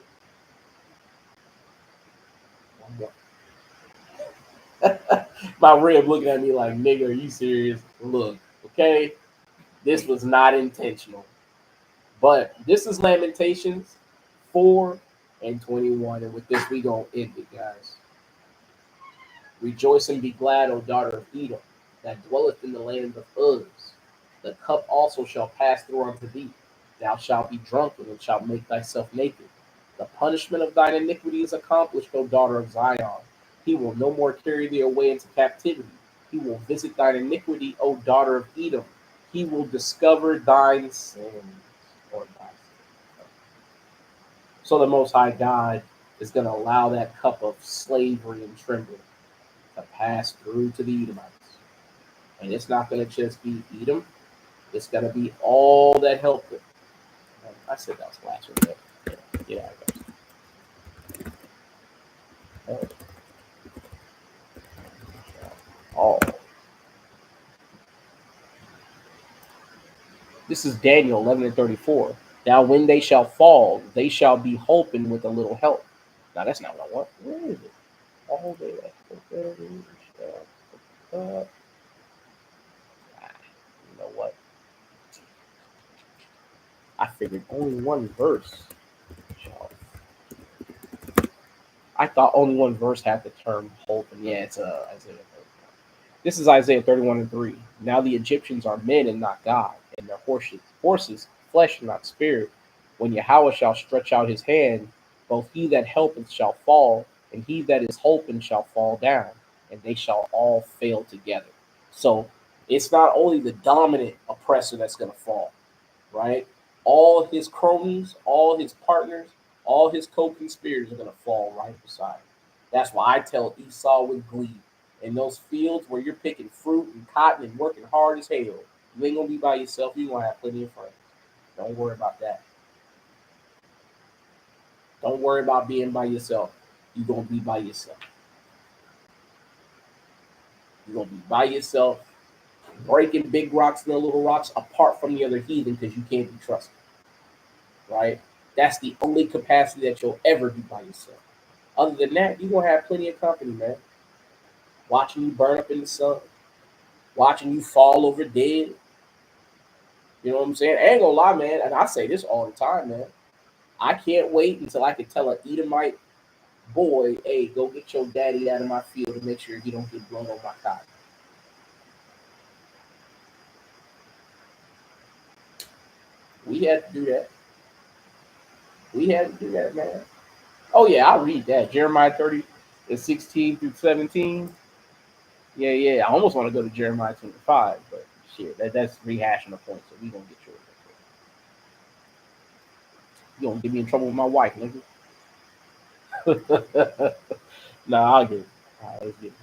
My rib looking at me like, nigga, are you serious? Look, okay, this was not intentional. But this is Lamentations 4 and 21. And with this, we going to end it, guys. Rejoice and be glad, O daughter of Edom, that dwelleth in the land of Uz. The cup also shall pass through unto thee. Thou shalt be drunken and shalt make thyself naked. The punishment of thine iniquity is accomplished, O daughter of Zion. He will no more carry thee away into captivity. He will visit thine iniquity, O daughter of Edom. He will discover thine sins. Or thy sins. So the Most High God is going to allow that cup of slavery and trembling to pass through to the Edomites. And it's not going to just be Edom. It's going to be all that helped it. I said that was the last one. But get out of there. All. This is Daniel 11 and 34. Now when they shall fall, they shall be holpen with a little help. Now that's not what I want. Where is it? All they shall. You know what? I figured only one verse. I thought only one verse had the term hope, and yeah, it's Isaiah 31. This is Isaiah 31 and 3. Now the Egyptians are men and not God, and their horses flesh and not spirit. When Yahweh shall stretch out his hand, both he that helpeth shall fall, and he that is holpen shall fall down, and they shall all fail together. So it's not only the dominant oppressor that's going to fall, right? All his cronies, all his partners, all his co-conspirators are going to fall right beside him. That's why I tell Esau with glee, in those fields where you're picking fruit and cotton and working hard as hell, you ain't going to be by yourself. You're going to have plenty of friends. Don't worry about that. Don't worry about being by yourself. You're going to be by yourself. You're going to be by yourself, breaking big rocks and little rocks apart from the other heathen because you can't be trusted. Right? That's the only capacity that you'll ever be by yourself. Other than that, you're going to have plenty of company, man. Watching you burn up in the sun, watching you fall over dead. You know what I'm saying? I ain't gonna lie, man. And I say this all the time, man. I can't wait until I can tell an Edomite boy, hey, go get your daddy out of my field and make sure he don't get blown on my cotton. We had to do that. We had to do that, man. Oh, yeah, I'll read that. Jeremiah 30 and 16 through 17. Yeah. I almost want to go to Jeremiah 25, but shit, that's rehashing the point, so we going to get yours. You going to get me in trouble with my wife, nigga. Nah, I'll get it. All right, let's get it.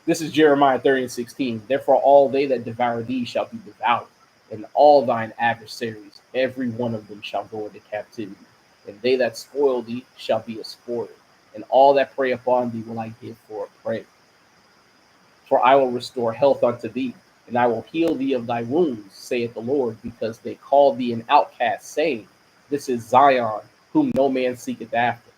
This is Jeremiah 30 and 16. Therefore, all they that devour thee shall be devoured, and all thine adversaries, every one of them shall go into captivity. And they that spoil thee shall be a spoil, and all that prey upon thee will I give for a prey. For I will restore health unto thee, and I will heal thee of thy wounds, saith the Lord, because they call thee an outcast, saying, This is Zion, whom no man seeketh after.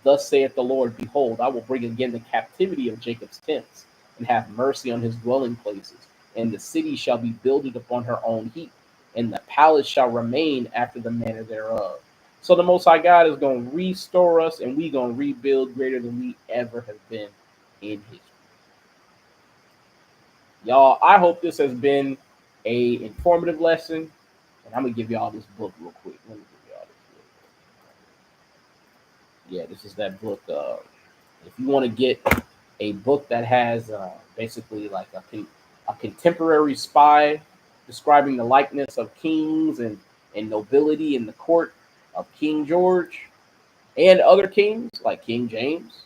Thus saith the Lord, Behold, I will bring again the captivity of Jacob's tents, and have mercy on his dwelling places. And the city shall be builded upon her own heap, and the palace shall remain after the manner thereof. So the Most High God is going to restore us, and we're going to rebuild greater than we ever have been in history. Y'all, I hope this has been a informative lesson, and I'm going to give y'all this book real quick. Let me give y'all this book. Yeah, this is that book. If you want to get a book that has basically like a contemporary spy describing the likeness of kings and nobility in the court of King George, and other kings like King James,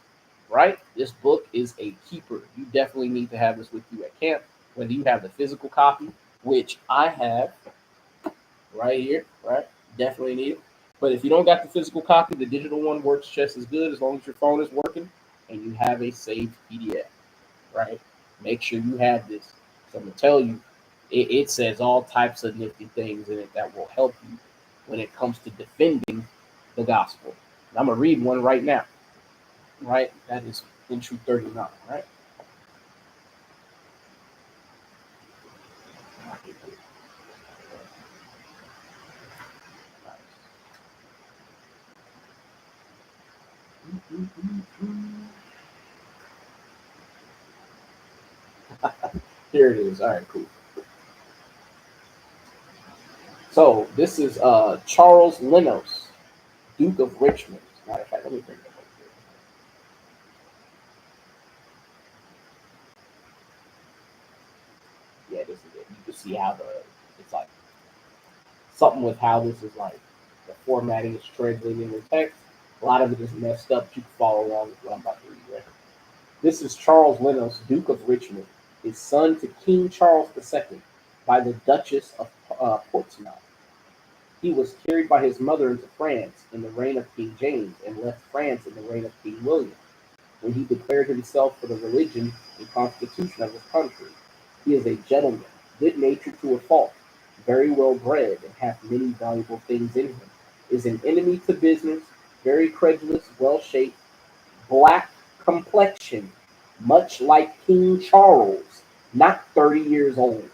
right? This book is a keeper. You definitely need to have this with you at camp, whether you have the physical copy, which I have right here, right? Definitely need it. But if you don't got the physical copy, the digital one works just as good as long as your phone is working and you have a saved PDF, right? Make sure you have this. So I'm gonna tell you, it says all types of nifty things in it that will help you when it comes to defending the gospel. And I'm gonna read one right now, right? That is entry 39, right? Here it is. All right, cool. So this is Charles Lenos, Duke of Richmond. Matter of fact, let me bring it up here. Yeah, this is it. You can see how it's like something with how this is like the formatting is translated in the text. A lot of it is messed up. You can follow along with what I'm about to read. Right? This is Charles Lenos, Duke of Richmond, his son to King Charles II by the Duchess of Portsmouth. He was carried by his mother into France in the reign of King James and left France in the reign of King William, when he declared himself for the religion and constitution of his country. He is a gentleman, good natured to a fault, very well bred, and hath many valuable things in him. Is an enemy to business, very credulous, well shaped, black complexion, much like King Charles, not 30 years old.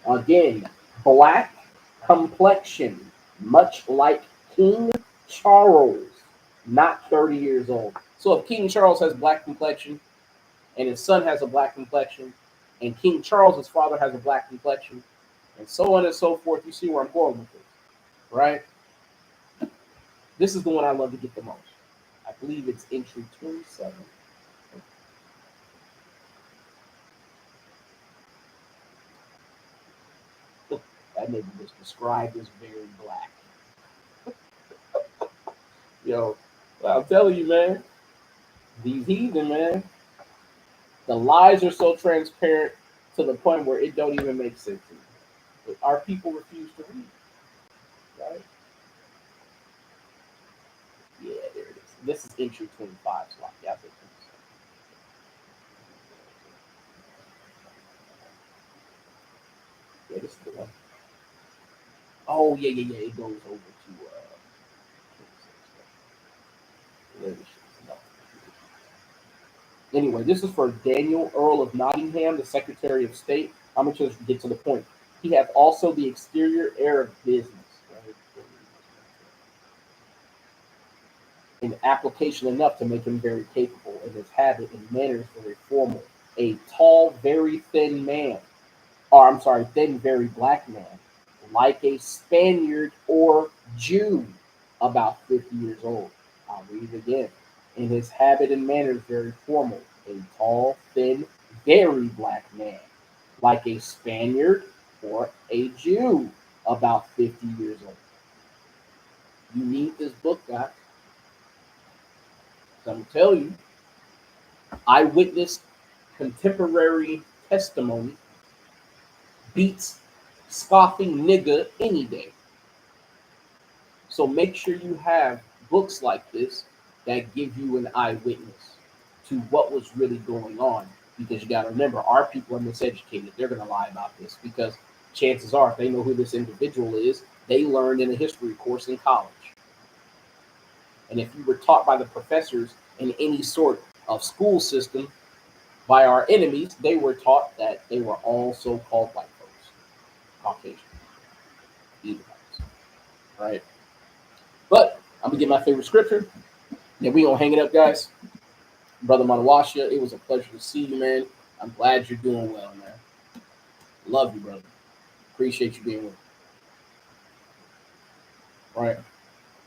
Again, black complexion, much like King Charles, not 30 years old. So if King Charles has black complexion and his son has a black complexion and King Charles's father has a black complexion and so on and so forth, you see where I'm going with this, right? This is the one I love to get the most. I believe it's entry 27. That nigga was described as very black. Yo, well, I'm telling you, man, these heathen, man, the lies are so transparent to the point where it don't even make sense to me. But our people refuse to read, right? Yeah, there it is. This is entry 25, so yeah, I said 27. Yeah, this is the one. Oh, yeah, yeah, yeah. It goes over to 26. No. Anyway, this is for Daniel, Earl of Nottingham, the Secretary of State. I'm going to just get to the point. He hath also the exterior air of business, right? In application enough to make him very capable, and his habit and manners very formal. A tall, very thin man, or I'm sorry, thin, very black man, like a Spaniard or Jew, about 50 years old. I'll read it again. In his habit and manners very formal. A tall, thin, very black man, like a Spaniard or a Jew, about 50 years old. You need this book, guys. So I'm going to tell you, eyewitness contemporary testimony beats scoffing nigga any day. So make sure you have books like this that give you an eyewitness to what was really going on. Because you got to remember, our people are miseducated. They're going to lie about this because chances are, if they know who this individual is, they learned in a history course in college. And if you were taught by the professors in any sort of school system by our enemies, they were taught that they were all so-called white folks, Caucasian, Edomites, right? But I'm gonna get my favorite scripture. Then we gonna hang it up, guys. Brother Manawasha, it was a pleasure to see you, man. I'm glad you're doing well, man. Love you, brother. Appreciate you being with me. Right.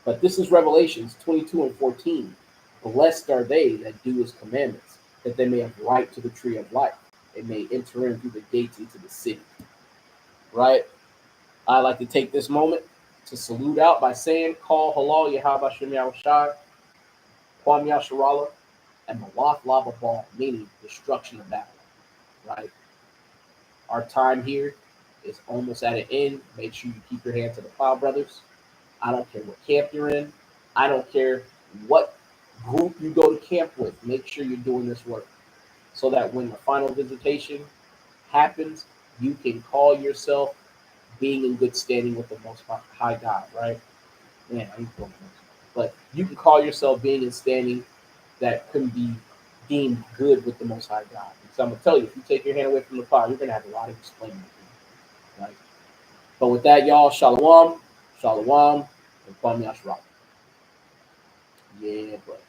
But this is Revelations 22 and 14. Blessed are they that do his commandments, that they may have right to the tree of life. They may enter in through the gates into the city. Right? I like to take this moment to salute out by saying, Call Halal Yahweh Shem Yahushai, Kwam Yasharala, and Malath Lava Ball, meaning destruction of Babylon. Right? Our time here is almost at an end. Make sure you keep your hand to the plow, brothers. I don't care what camp you're in. I don't care what group you go to camp with. Make sure you're doing this work so that when the final visitation happens, you can call yourself being in good standing with the Most High God, right? Man, I need to go. But you can call yourself being in standing that can be deemed good with the Most High God. Because I'm gonna tell you, if you take your hand away from the plow, you're gonna have a lot of explaining to do, right? But with that, y'all, shalom, shalom, and Kwam Yashra. Yeah, but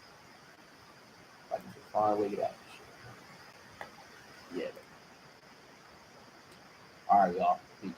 I can find a way to get out of this shit. Yeah. All right, y'all. Peace.